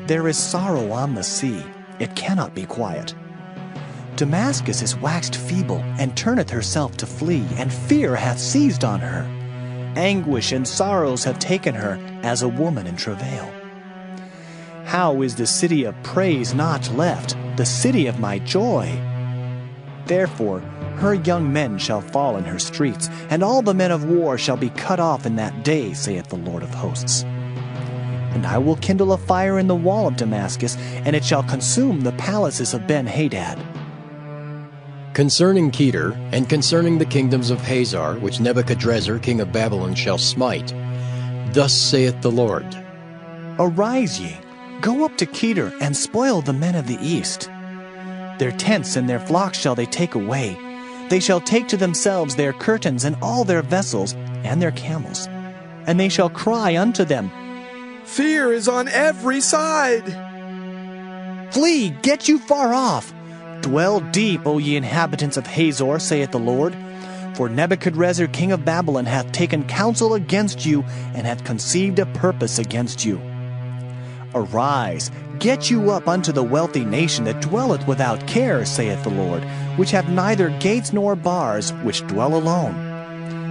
There is sorrow on the sea. It cannot be quiet. Damascus is waxed feeble, and turneth herself to flee, and fear hath seized on her. Anguish and sorrows have taken her, as a woman in travail. How is the city of praise not left, the city of my joy? Therefore her young men shall fall in her streets, and all the men of war shall be cut off in that day, saith the Lord of hosts. And I will kindle a fire in the wall of Damascus, and it shall consume the palaces of Ben-Hadad. Concerning Kedar, and concerning the kingdoms of Hazar, which Nebuchadrezzar king of Babylon shall smite, thus saith the Lord, Arise ye, go up to Kedar, and spoil the men of the east. Their tents and their flocks shall they take away. They shall take to themselves their curtains and all their vessels and their camels. and they shall cry unto them, Fear is on every side. Flee, get you far off. Dwell deep, O ye inhabitants of Hazor, saith the Lord. For Nebuchadrezzar king of Babylon hath taken counsel against you, and hath conceived a purpose against you. Arise, get you up unto the wealthy nation that dwelleth without care, saith the Lord, which have neither gates nor bars, which dwell alone.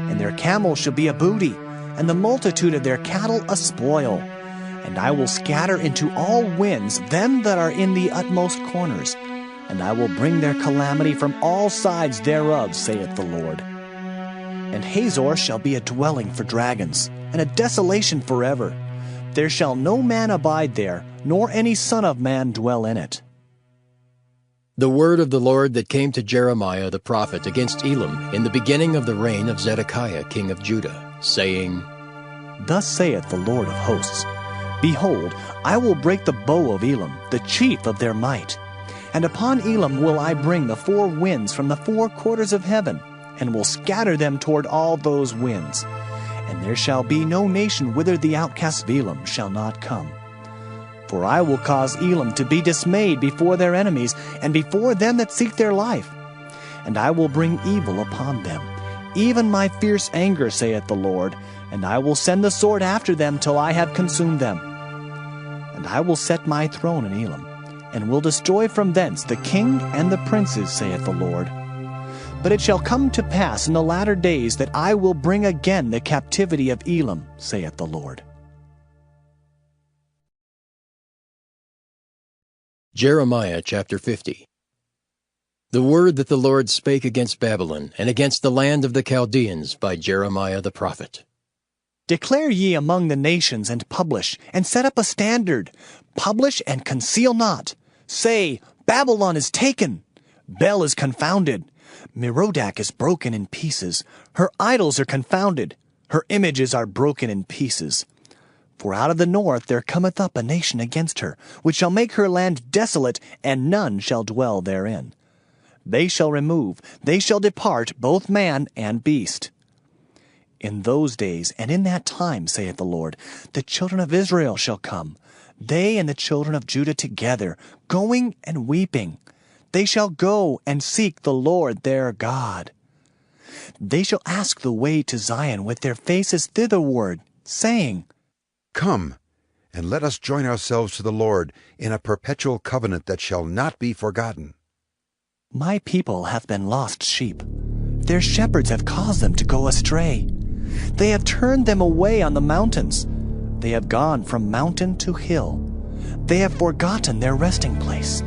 And their camels shall be a booty, and the multitude of their cattle a spoil. And I will scatter into all winds them that are in the utmost corners, and I will bring their calamity from all sides thereof, saith the Lord. And Hazor shall be a dwelling for dragons, and a desolation forever. There shall no man abide there, nor any son of man dwell in it. The word of the Lord that came to Jeremiah the prophet against Elam in the beginning of the reign of Zedekiah king of Judah, saying, Thus saith the Lord of hosts, Behold, I will break the bow of Elam, the chief of their might. And upon Elam will I bring the four winds from the four quarters of heaven, and will scatter them toward all those winds. And there shall be no nation whither the outcasts of Elam shall not come. For I will cause Elam to be dismayed before their enemies, and before them that seek their life. And I will bring evil upon them, even my fierce anger, saith the Lord, and I will send the sword after them till I have consumed them. And I will set my throne in Elam, and will destroy from thence the king and the princes, saith the Lord. But it shall come to pass in the latter days that I will bring again the captivity of Elam, saith the Lord. Jeremiah chapter 50. The word that the Lord spake against Babylon, and against the land of the Chaldeans by Jeremiah the prophet. Declare ye among the nations, and publish, and set up a standard. Publish and conceal not. Say, Babylon is taken. Bel is confounded. Merodach is broken in pieces. Her idols are confounded. Her images are broken in pieces. For out of the north there cometh up a nation against her, which shall make her land desolate, and none shall dwell therein. They shall remove, they shall depart, both man and beast. In those days and in that time, saith the Lord, the children of Israel shall come, they and the children of Judah together, going and weeping. They shall go and seek the Lord their God. They shall ask the way to Zion with their faces thitherward, saying, Come, and let us join ourselves to the Lord in a perpetual covenant that shall not be forgotten. My people have been lost sheep. Their shepherds have caused them to go astray. They have turned them away on the mountains. They have gone from mountain to hill. They have forgotten their resting place.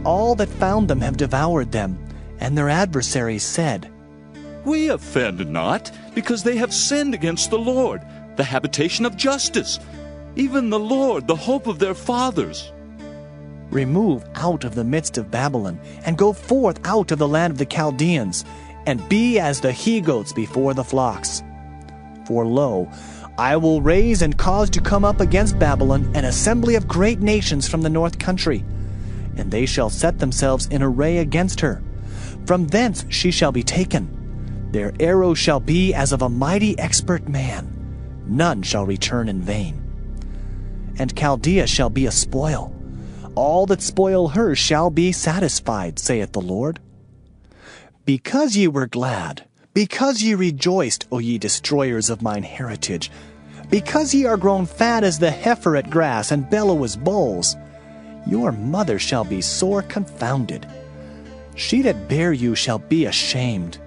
All that found them have devoured them, and their adversaries said, We offend not, because they have sinned against the Lord, the habitation of justice, even the Lord, the hope of their fathers. Remove out of the midst of Babylon, and go forth out of the land of the Chaldeans, and be as the he-goats before the flocks. For lo, I will raise and cause to come up against Babylon an assembly of great nations from the north country, and they shall set themselves in array against her. From thence she shall be taken. Their arrows shall be as of a mighty expert man. None shall return in vain. And Chaldea shall be a spoil. All that spoil her shall be satisfied, saith the Lord. Because ye were glad, because ye rejoiced, O ye destroyers of mine heritage, because ye are grown fat as the heifer at grass, and bellow as bulls, your mother shall be sore confounded. She that bare you shall be ashamed.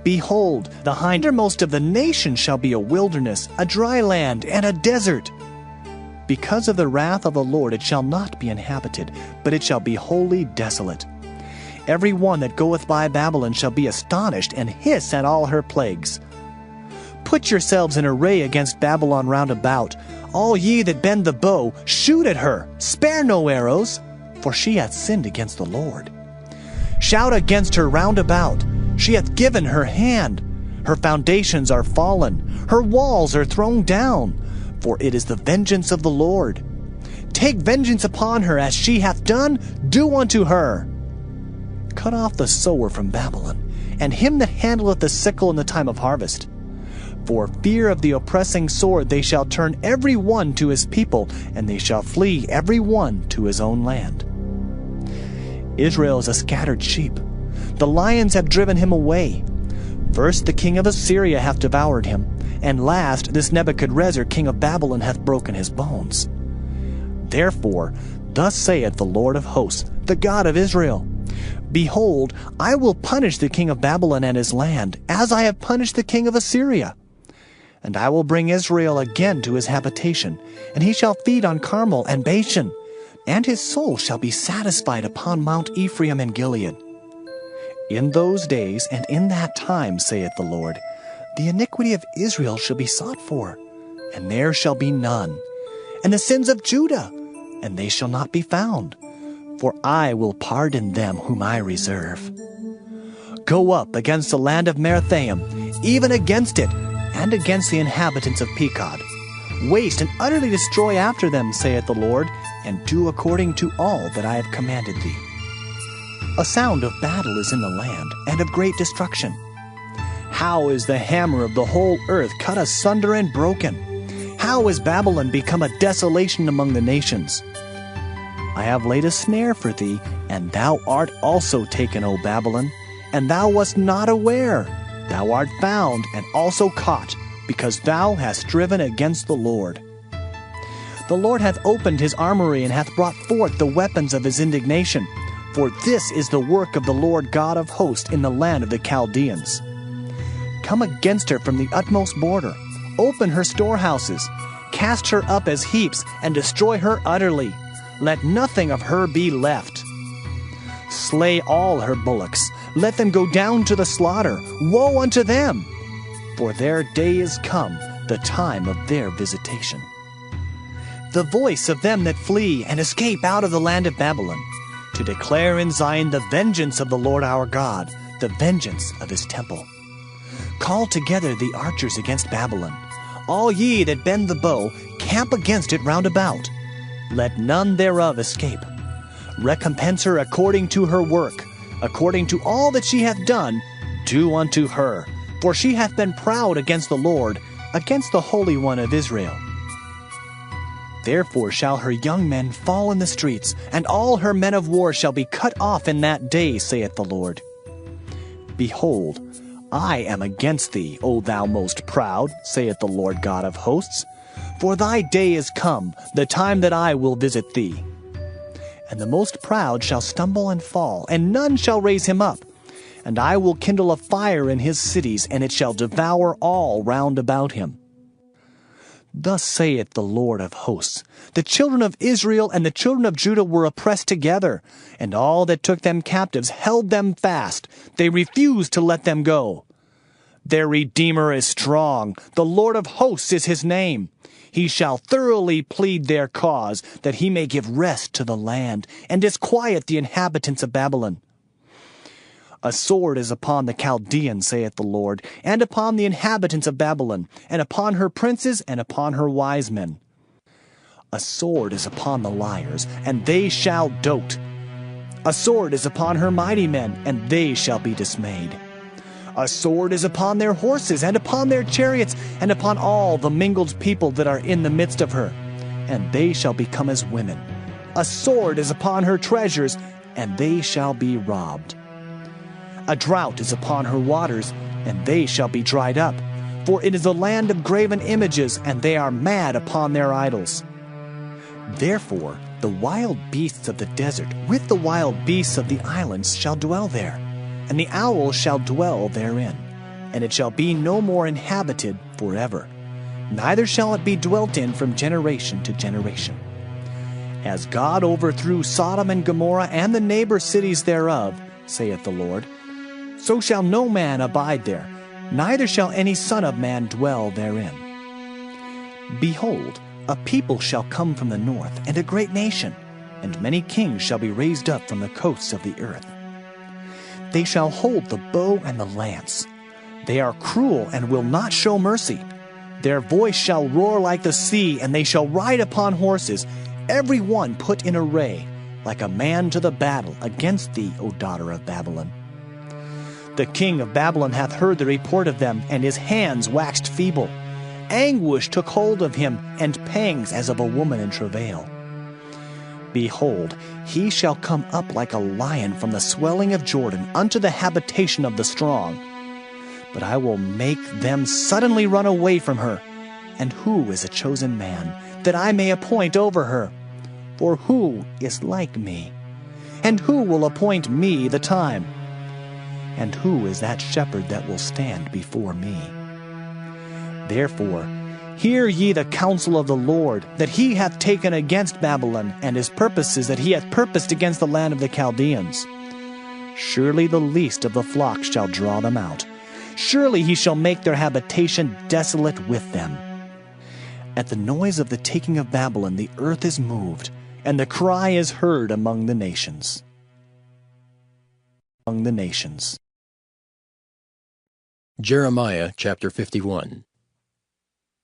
Behold, the hindermost of the nations shall be a wilderness, a dry land, and a desert. Because of the wrath of the Lord it shall not be inhabited, but it shall be wholly desolate. Every one that goeth by Babylon shall be astonished, and hiss at all her plagues. Put yourselves in array against Babylon round about. All ye that bend the bow, shoot at her, spare no arrows, for she hath sinned against the Lord. Shout against her round about. She hath given her hand. Her foundations are fallen. Her walls are thrown down. For it is the vengeance of the Lord. Take vengeance upon her, as she hath done, do unto her. Cut off the sower from Babylon, and him that handleth the sickle in the time of harvest. For fear of the oppressing sword they shall turn every one to his people, and they shall flee every one to his own land. Israel is a scattered sheep. The lions have driven him away. First the king of Assyria hath devoured him, and last this Nebuchadrezzar king of Babylon hath broken his bones. Therefore, thus saith the Lord of hosts, the God of Israel, Behold, I will punish the king of Babylon and his land, as I have punished the king of Assyria. And I will bring Israel again to his habitation, and he shall feed on Carmel and Bashan, and his soul shall be satisfied upon Mount Ephraim and Gilead. In those days and in that time, saith the Lord, the iniquity of Israel shall be sought for, and there shall be none, and the sins of Judah, and they shall not be found, for I will pardon them whom I reserve. Go up against the land of Merathaim, even against it, and against the inhabitants of Pekod. Waste and utterly destroy after them, saith the Lord, and do according to all that I have commanded thee. A sound of battle is in the land, and of great destruction. How is the hammer of the whole earth cut asunder and broken? How is Babylon become a desolation among the nations? I have laid a snare for thee, and thou art also taken, O Babylon, and thou wast not aware. Thou art found and also caught, because thou hast striven against the Lord. The Lord hath opened his armory, and hath brought forth the weapons of his indignation. For this is the work of the Lord God of hosts in the land of the Chaldeans. Come against her from the utmost border. Open her storehouses. Cast her up as heaps, and destroy her utterly. Let nothing of her be left. Slay all her bullocks. Let them go down to the slaughter. Woe unto them! For their day is come, the time of their visitation. The voice of them that flee and escape out of the land of Babylon, to declare in Zion the vengeance of the Lord our God, the vengeance of his temple. Call together the archers against Babylon. All ye that bend the bow, camp against it round about. Let none thereof escape. Recompense her according to her work, according to all that she hath done, do unto her. For she hath been proud against the Lord, against the Holy One of Israel. Therefore shall her young men fall in the streets, and all her men of war shall be cut off in that day, saith the Lord. Behold, I am against thee, O thou most proud, saith the Lord God of hosts. For thy day is come, the time that I will visit thee. And the most proud shall stumble and fall, and none shall raise him up. And I will kindle a fire in his cities, and it shall devour all round about him. Thus saith the Lord of hosts, the children of Israel and the children of Judah were oppressed together, and all that took them captives held them fast. They refused to let them go. Their Redeemer is strong. The Lord of hosts is his name. He shall thoroughly plead their cause, that he may give rest to the land, and disquiet the inhabitants of Babylon. A sword is upon the Chaldeans, saith the Lord, and upon the inhabitants of Babylon, and upon her princes, and upon her wise men. A sword is upon the liars, and they shall dote. A sword is upon her mighty men, and they shall be dismayed. A sword is upon their horses, and upon their chariots, and upon all the mingled people that are in the midst of her, and they shall become as women. A sword is upon her treasures, and they shall be robbed. A drought is upon her waters, and they shall be dried up. For it is a land of graven images, and they are mad upon their idols. Therefore the wild beasts of the desert with the wild beasts of the islands shall dwell there, and the owl shall dwell therein, and it shall be no more inhabited forever, neither shall it be dwelt in from generation to generation. As God overthrew Sodom and Gomorrah and the neighbor cities thereof, saith the Lord, so shall no man abide there, neither shall any son of man dwell therein. Behold, a people shall come from the north, and a great nation, and many kings shall be raised up from the coasts of the earth. They shall hold the bow and the lance. They are cruel and will not show mercy. Their voice shall roar like the sea, and they shall ride upon horses, every one put in array, like a man to the battle against thee, O daughter of Babylon. The king of Babylon hath heard the report of them, and his hands waxed feeble. Anguish took hold of him, and pangs as of a woman in travail. Behold, he shall come up like a lion from the swelling of Jordan unto the habitation of the strong. But I will make them suddenly run away from her. And who is a chosen man, that I may appoint over her? For who is like me? And who will appoint me the time? And who is that shepherd that will stand before me? Therefore, hear ye the counsel of the Lord, that he hath taken against Babylon, and his purposes that he hath purposed against the land of the Chaldeans. Surely the least of the flock shall draw them out. Surely he shall make their habitation desolate with them. At the noise of the taking of Babylon the earth is moved, and the cry is heard among the nations. Among the nations. Jeremiah chapter 51.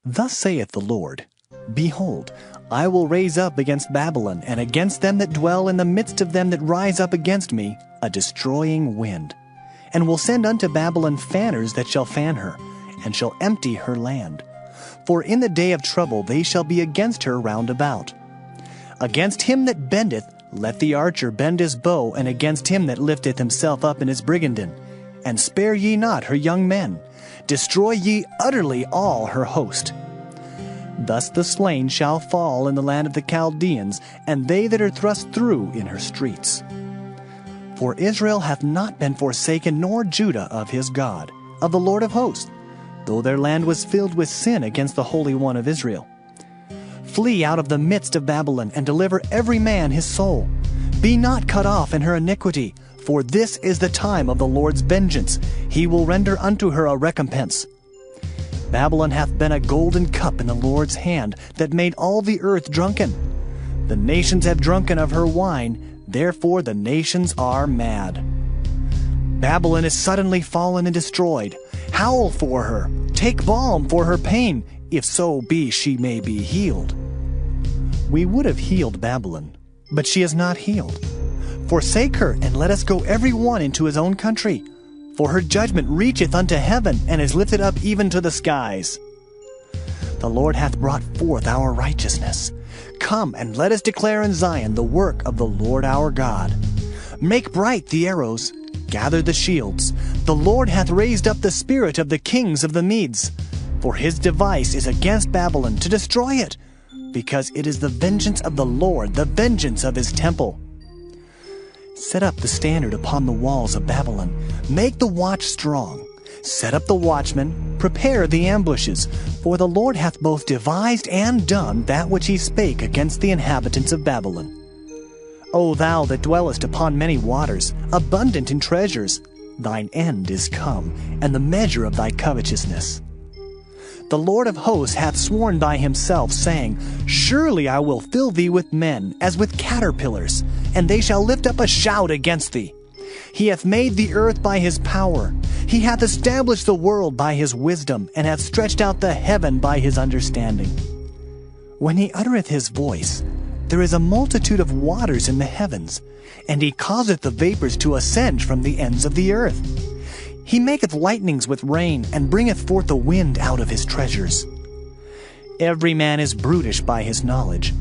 Thus saith the Lord, Behold, I will raise up against Babylon, and against them that dwell in the midst of them that rise up against me, a destroying wind, and will send unto Babylon fanners that shall fan her, and shall empty her land. For in the day of trouble they shall be against her round about. Against him that bendeth, let the archer bend his bow, and against him that lifteth himself up in his brigandine. And spare ye not her young men. Destroy ye utterly all her host. Thus the slain shall fall in the land of the Chaldeans, and they that are thrust through in her streets. For Israel hath not been forsaken, nor Judah of his God, of the Lord of hosts, though their land was filled with sin against the Holy One of Israel. Flee out of the midst of Babylon, and deliver every man his soul. Be not cut off in her iniquity, for this is the time of the Lord's vengeance. He will render unto her a recompense. Babylon hath been a golden cup in the Lord's hand, that made all the earth drunken. The nations have drunken of her wine, therefore the nations are mad. Babylon is suddenly fallen and destroyed. Howl for her, take balm for her pain, if so be she may be healed. We would have healed Babylon, but she is not healed. Forsake her, and let us go every one into his own country. For her judgment reacheth unto heaven, and is lifted up even to the skies. The Lord hath brought forth our righteousness. Come, and let us declare in Zion the work of the Lord our God. Make bright the arrows, gather the shields. The Lord hath raised up the spirit of the kings of the Medes. For his device is against Babylon, to destroy it, because it is the vengeance of the Lord, the vengeance of his temple. Set up the standard upon the walls of Babylon. Make the watch strong. Set up the watchmen. Prepare the ambushes. For the Lord hath both devised and done that which he spake against the inhabitants of Babylon. O thou that dwellest upon many waters, abundant in treasures, thine end is come, and the measure of thy covetousness. The Lord of hosts hath sworn by himself, saying, Surely I will fill thee with men, as with caterpillars, and they shall lift up a shout against thee. He hath made the earth by his power. He hath established the world by his wisdom, and hath stretched out the heaven by his understanding. When he uttereth his voice, there is a multitude of waters in the heavens, and he causeth the vapors to ascend from the ends of the earth. He maketh lightnings with rain, and bringeth forth the wind out of his treasures. Every man is brutish by his knowledge.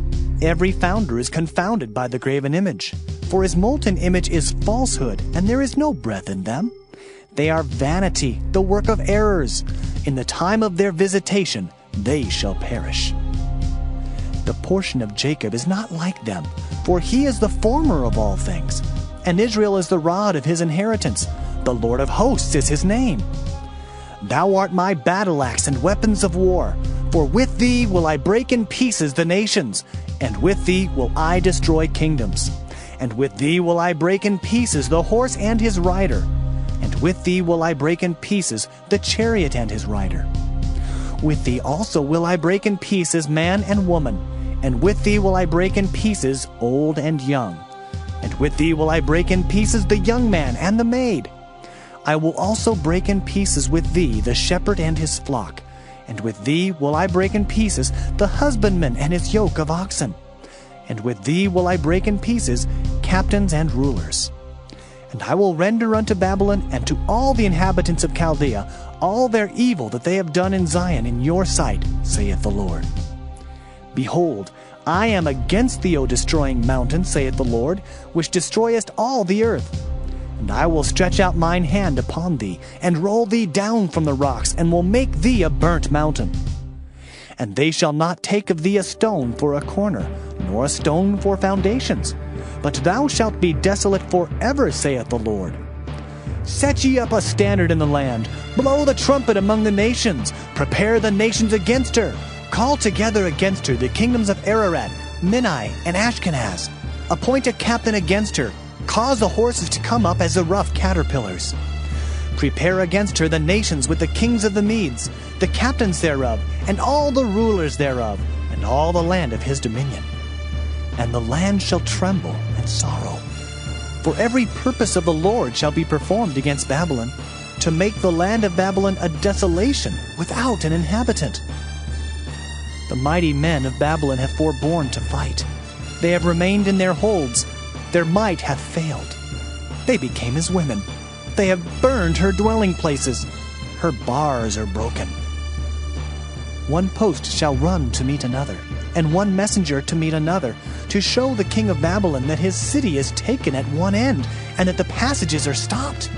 Every founder is confounded by the graven image. For his molten image is falsehood, and there is no breath in them. They are vanity, the work of errors. In the time of their visitation they shall perish. The portion of Jacob is not like them, for he is the former of all things, and Israel is the rod of his inheritance. The Lord of hosts is his name. Thou art my battle axe and weapons of war, for with thee will I break in pieces the nations, and with thee will I destroy kingdoms. And with thee will I break in pieces the horse and his rider, and with thee will I break in pieces the chariot and his rider. With thee also will I break in pieces man and woman, and with thee will I break in pieces old and young. And with thee will I break in pieces the young man and the maid. I will also break in pieces with thee the shepherd and his flock, and with thee will I break in pieces the husbandman and his yoke of oxen. And with thee will I break in pieces captains and rulers. And I will render unto Babylon and to all the inhabitants of Chaldea all their evil that they have done in Zion in your sight, saith the Lord. Behold, I am against thee, O destroying mountain, saith the Lord, which destroyest all the earth. And I will stretch out mine hand upon thee, and roll thee down from the rocks, and will make thee a burnt mountain. And they shall not take of thee a stone for a corner, nor a stone for foundations, but thou shalt be desolate forever, saith the Lord. Set ye up a standard in the land, blow the trumpet among the nations, prepare the nations against her, call together against her the kingdoms of Ararat, Minai, and Ashkenaz, appoint a captain against her, cause the horses to come up as the rough caterpillars. Prepare against her the nations with the kings of the Medes, the captains thereof, and all the rulers thereof, and all the land of his dominion. And the land shall tremble and sorrow. For every purpose of the Lord shall be performed against Babylon, to make the land of Babylon a desolation without an inhabitant. The mighty men of Babylon have forborne to fight. They have remained in their holds. Their might hath failed. They became as women. They have burned her dwelling places. Her bars are broken. One post shall run to meet another, and one messenger to meet another, to show the king of Babylon that his city is taken at one end, and that the passages are stopped,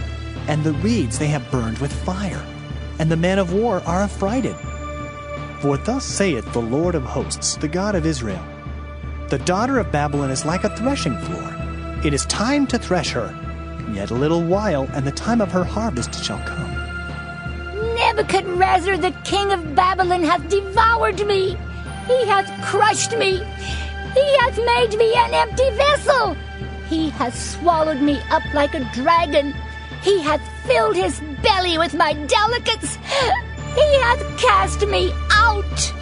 and the reeds they have burned with fire, and the men of war are affrighted. For thus saith the Lord of hosts, the God of Israel, the daughter of Babylon is like a threshing floor. It is time to thresh her. Yet a little while, and the time of her harvest shall come. Nebuchadrezzar, the king of Babylon, hath devoured me. He hath crushed me. He hath made me an empty vessel. He hath swallowed me up like a dragon. He hath filled his belly with my delicates. He hath cast me out.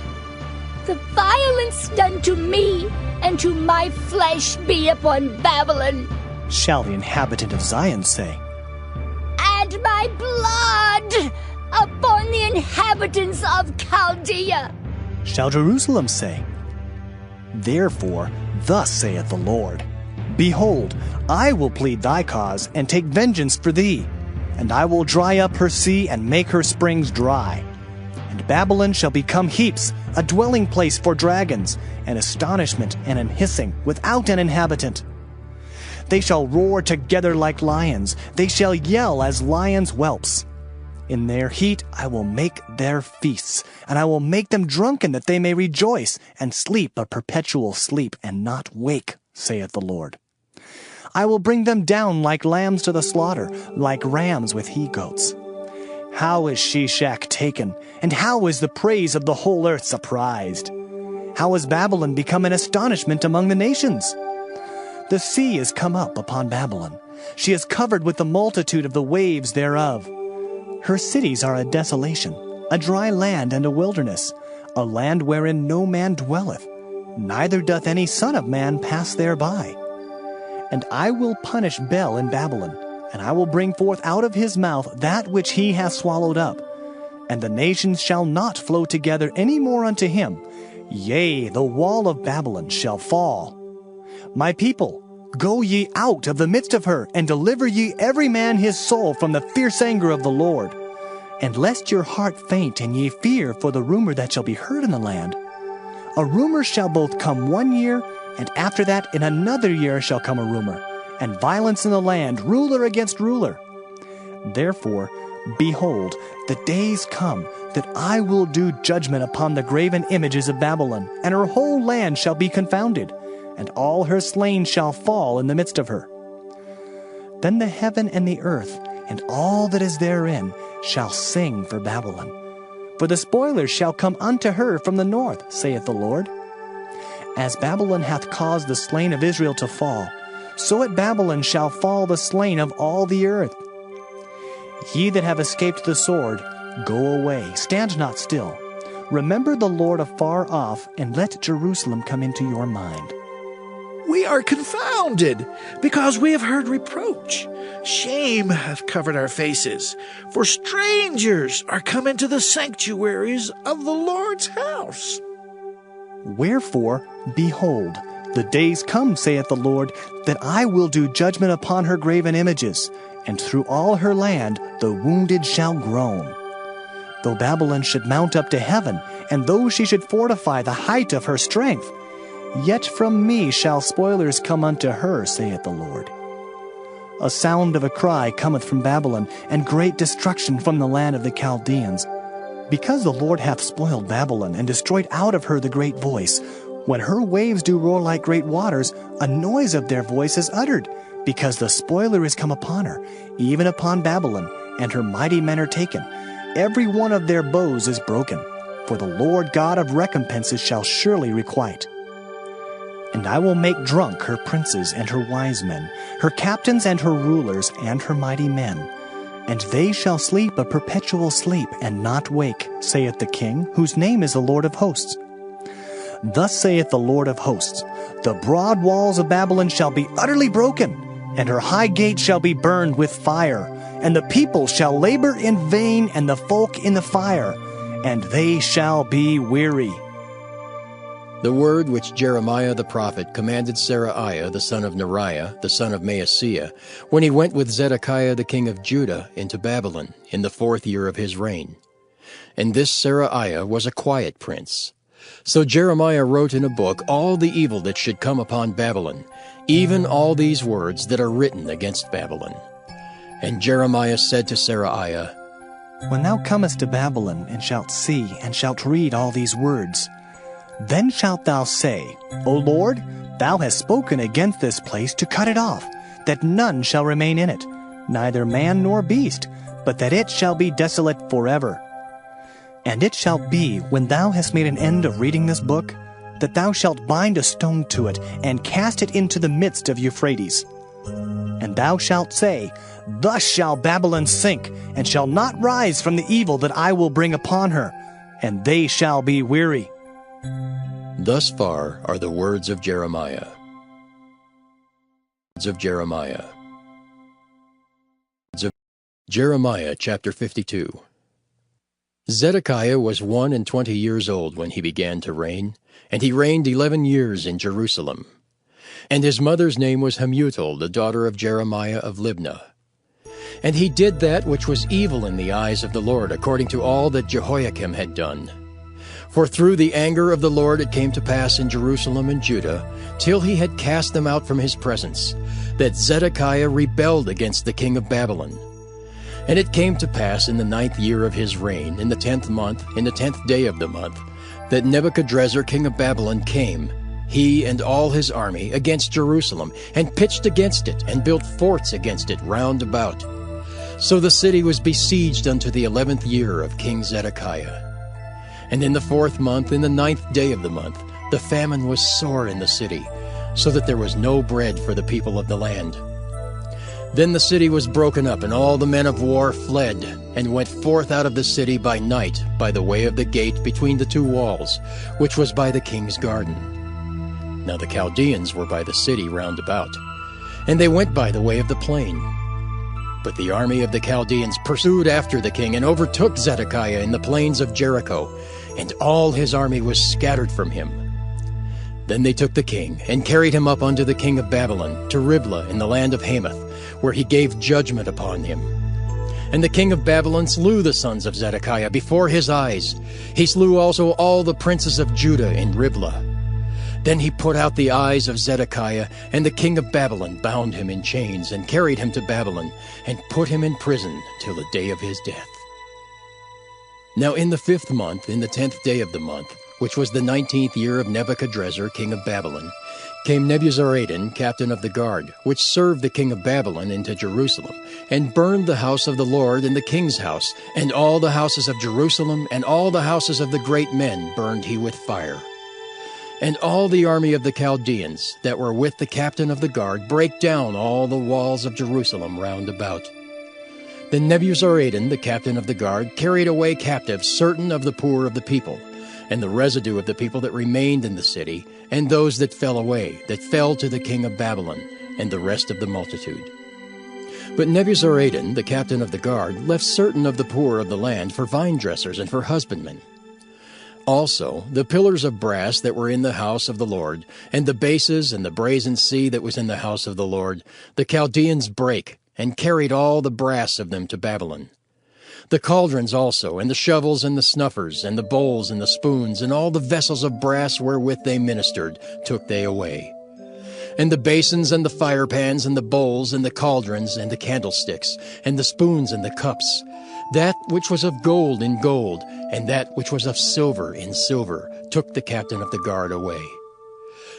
The violence done to me and to my flesh be upon Babylon, shall the inhabitant of Zion say. And my blood upon the inhabitants of Chaldea, shall Jerusalem say. Therefore, thus saith the Lord, Behold, I will plead thy cause, and take vengeance for thee, and I will dry up her sea, and make her springs dry. And Babylon shall become heaps, a dwelling place for dragons, an astonishment and an hissing, without an inhabitant. They shall roar together like lions, they shall yell as lions' whelps. In their heat I will make their feasts, and I will make them drunken that they may rejoice, and sleep a perpetual sleep, and not wake, saith the Lord. I will bring them down like lambs to the slaughter, like rams with he-goats. How is Shishak taken, and how is the praise of the whole earth surprised? How has Babylon become an astonishment among the nations? The sea is come up upon Babylon. She is covered with the multitude of the waves thereof. Her cities are a desolation, a dry land and a wilderness, a land wherein no man dwelleth, neither doth any son of man pass thereby. And I will punish Bel in Babylon, and I will bring forth out of his mouth that which he hath swallowed up, and the nations shall not flow together any more unto him. Yea, the wall of Babylon shall fall. My people, go ye out of the midst of her, and deliver ye every man his soul from the fierce anger of the Lord. And lest your heart faint, and ye fear for the rumor that shall be heard in the land. A rumor shall both come 1 year, and after that in another year shall come a rumor, and violence in the land, ruler against ruler. Therefore, behold, the days come that I will do judgment upon the graven images of Babylon, and her whole land shall be confounded, and all her slain shall fall in the midst of her. Then the heaven and the earth, and all that is therein, shall sing for Babylon. For the spoilers shall come unto her from the north, saith the Lord. As Babylon hath caused the slain of Israel to fall, so at Babylon shall fall the slain of all the earth. Ye that have escaped the sword, go away, stand not still. Remember the Lord afar off, and let Jerusalem come into your mind. We are confounded, because we have heard reproach. Shame hath covered our faces, for strangers are come into the sanctuaries of the Lord's house. Wherefore, behold, The days come, saith the Lord, that I will do judgment upon her graven images, and through all her land the wounded shall groan. Though Babylon should mount up to heaven, and though she should fortify the height of her strength, yet from me shall spoilers come unto her, saith the Lord. A sound of a cry cometh from Babylon, and great destruction from the land of the Chaldeans. Because the Lord hath spoiled Babylon, and destroyed out of her the great voice, when her waves do roar like great waters, a noise of their voice is uttered, because the spoiler is come upon her, even upon Babylon, and her mighty men are taken. Every one of their bows is broken, for the Lord God of recompenses shall surely requite. And I will make drunk her princes and her wise men, her captains and her rulers and her mighty men. And they shall sleep a perpetual sleep, and not wake, saith the King, whose name is the Lord of hosts. Thus saith the Lord of hosts, the broad walls of Babylon shall be utterly broken, and her high gates shall be burned with fire, and the people shall labor in vain, and the folk in the fire, and they shall be weary. The word which Jeremiah the prophet commanded Seraiah the son of Neriah, the son of Maaseiah, when he went with Zedekiah the king of Judah into Babylon in the 4th year of his reign. And this Seraiah was a quiet prince. So Jeremiah wrote in a book all the evil that should come upon Babylon, even all these words that are written against Babylon. And Jeremiah said to Seraiah, When thou comest to Babylon, and shalt see, and shalt read all these words, then shalt thou say, O Lord, thou hast spoken against this place to cut it off, that none shall remain in it, neither man nor beast, but that it shall be desolate forever. And it shall be, when thou hast made an end of reading this book, that thou shalt bind a stone to it, and cast it into the midst of Euphrates. And thou shalt say, Thus shall Babylon sink, and shall not rise from the evil that I will bring upon her, and they shall be weary. Thus far are the words of Jeremiah. Jeremiah chapter 52. Zedekiah was 21 years old when he began to reign, and he reigned 11 years in Jerusalem. And his mother's name was Hamutal, the daughter of Jeremiah of Libnah. And he did that which was evil in the eyes of the Lord, according to all that Jehoiakim had done. For through the anger of the Lord it came to pass in Jerusalem and Judah, till he had cast them out from his presence, that Zedekiah rebelled against the king of Babylon. And it came to pass in the 9th year of his reign, in the 10th month, in the 10th day of the month, that Nebuchadrezzar king of Babylon came, he and all his army, against Jerusalem, and pitched against it, and built forts against it round about. So the city was besieged unto the 11th year of King Zedekiah. And in the 4th month, in the 9th day of the month, the famine was sore in the city, so that there was no bread for the people of the land. Then the city was broken up, and all the men of war fled, and went forth out of the city by night, by the way of the gate between the 2 walls, which was by the king's garden. Now the Chaldeans were by the city round about, and they went by the way of the plain. But the army of the Chaldeans pursued after the king, and overtook Zedekiah in the plains of Jericho, and all his army was scattered from him. Then they took the king, and carried him up unto the king of Babylon, to Riblah in the land of Hamath, where he gave judgment upon him. And the king of Babylon slew the sons of Zedekiah before his eyes. He slew also all the princes of Judah in Riblah. Then he put out the eyes of Zedekiah, and the king of Babylon bound him in chains, and carried him to Babylon, and put him in prison till the day of his death. Now in the 5th month, in the 10th day of the month, which was the 19th year of Nebuchadrezzar king of Babylon, came Nebuzaradan, captain of the guard, which served the king of Babylon, into Jerusalem, and burned the house of the Lord and the king's house, and all the houses of Jerusalem, and all the houses of the great men burned he with fire. And all the army of the Chaldeans that were with the captain of the guard brake down all the walls of Jerusalem round about. Then Nebuzaradan, the captain of the guard, carried away captive certain of the poor of the people, and the residue of the people that remained in the city, and those that fell away, that fell to the king of Babylon, and the rest of the multitude. But Nebuzaradan, the captain of the guard, left certain of the poor of the land for vine dressers and for husbandmen. Also, the pillars of brass that were in the house of the Lord, and the bases and the brazen sea that was in the house of the Lord, the Chaldeans brake, and carried all the brass of them to Babylon. The cauldrons also, and the shovels, and the snuffers, and the bowls, and the spoons, and all the vessels of brass wherewith they ministered, took they away. And the basins, and the firepans, and the bowls, and the cauldrons, and the candlesticks, and the spoons, and the cups, that which was of gold in gold, and that which was of silver in silver, took the captain of the guard away.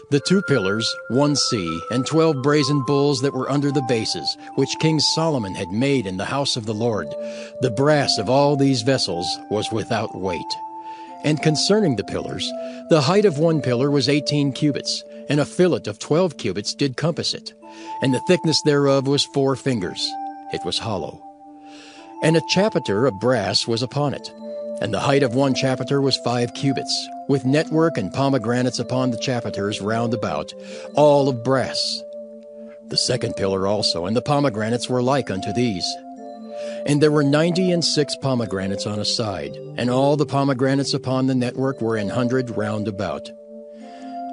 The 2 pillars, 1 sea, and 12 brazen bulls that were under the bases, which King Solomon had made in the house of the Lord, the brass of all these vessels was without weight. And concerning the pillars, the height of 1 pillar was 18 cubits, and a fillet of 12 cubits did compass it, and the thickness thereof was 4 fingers. It was hollow. And a chapiter of brass was upon it, and the height of 1 chapiter was 5 cubits, with network and pomegranates upon the chapiters round about, all of brass. The 2nd pillar also, and the pomegranates were like unto these. And there were 96 pomegranates on a side, and all the pomegranates upon the network were 100 round about.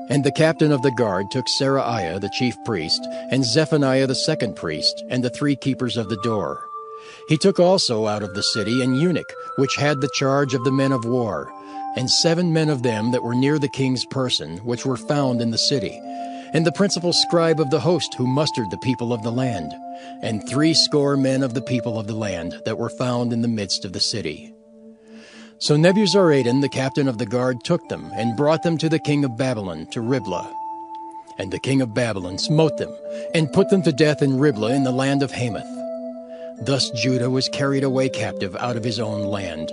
And the captain of the guard took Seraiah the chief priest, and Zephaniah the 2nd priest, and the 3 keepers of the door. He took also out of the city an eunuch, which had the charge of the men of war, and 7 men of them that were near the king's person, which were found in the city, and the principal scribe of the host who mustered the people of the land, and 80 men of the people of the land that were found in the midst of the city. So Nebuzaradan the captain of the guard took them, and brought them to the king of Babylon, to Riblah. And the king of Babylon smote them, and put them to death in Riblah in the land of Hamath. Thus Judah was carried away captive out of his own land.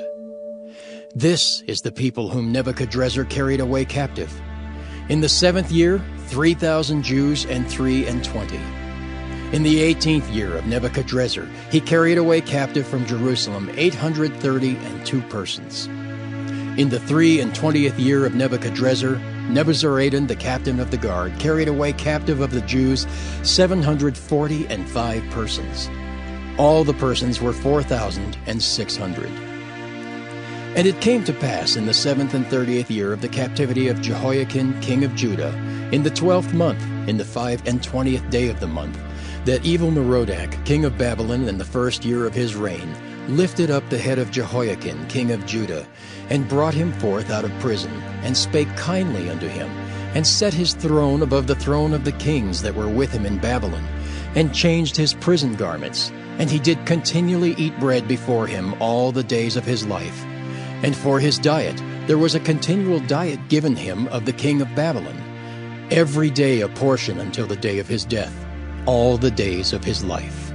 This is the people whom Nebuchadrezzar carried away captive. In the 7th year, 3,000 Jews and 23. In the 18th year of Nebuchadrezzar, he carried away captive from Jerusalem 832 persons. In the 23 year of Nebuchadrezzar, Nebuzaradan, the captain of the guard, carried away captive of the Jews 745 persons. All the persons were 4,600. And it came to pass in the 7th and 30th year of the captivity of Jehoiakim king of Judah, in the 12th month, in the 25th day of the month, that Evil-Merodach king of Babylon in the 1st year of his reign lifted up the head of Jehoiakim king of Judah, and brought him forth out of prison, and spake kindly unto him, and set his throne above the throne of the kings that were with him in Babylon, and changed his prison garments, and he did continually eat bread before him all the days of his life. And for his diet there was a continual diet given him of the king of Babylon, every day a portion until the day of his death, all the days of his life.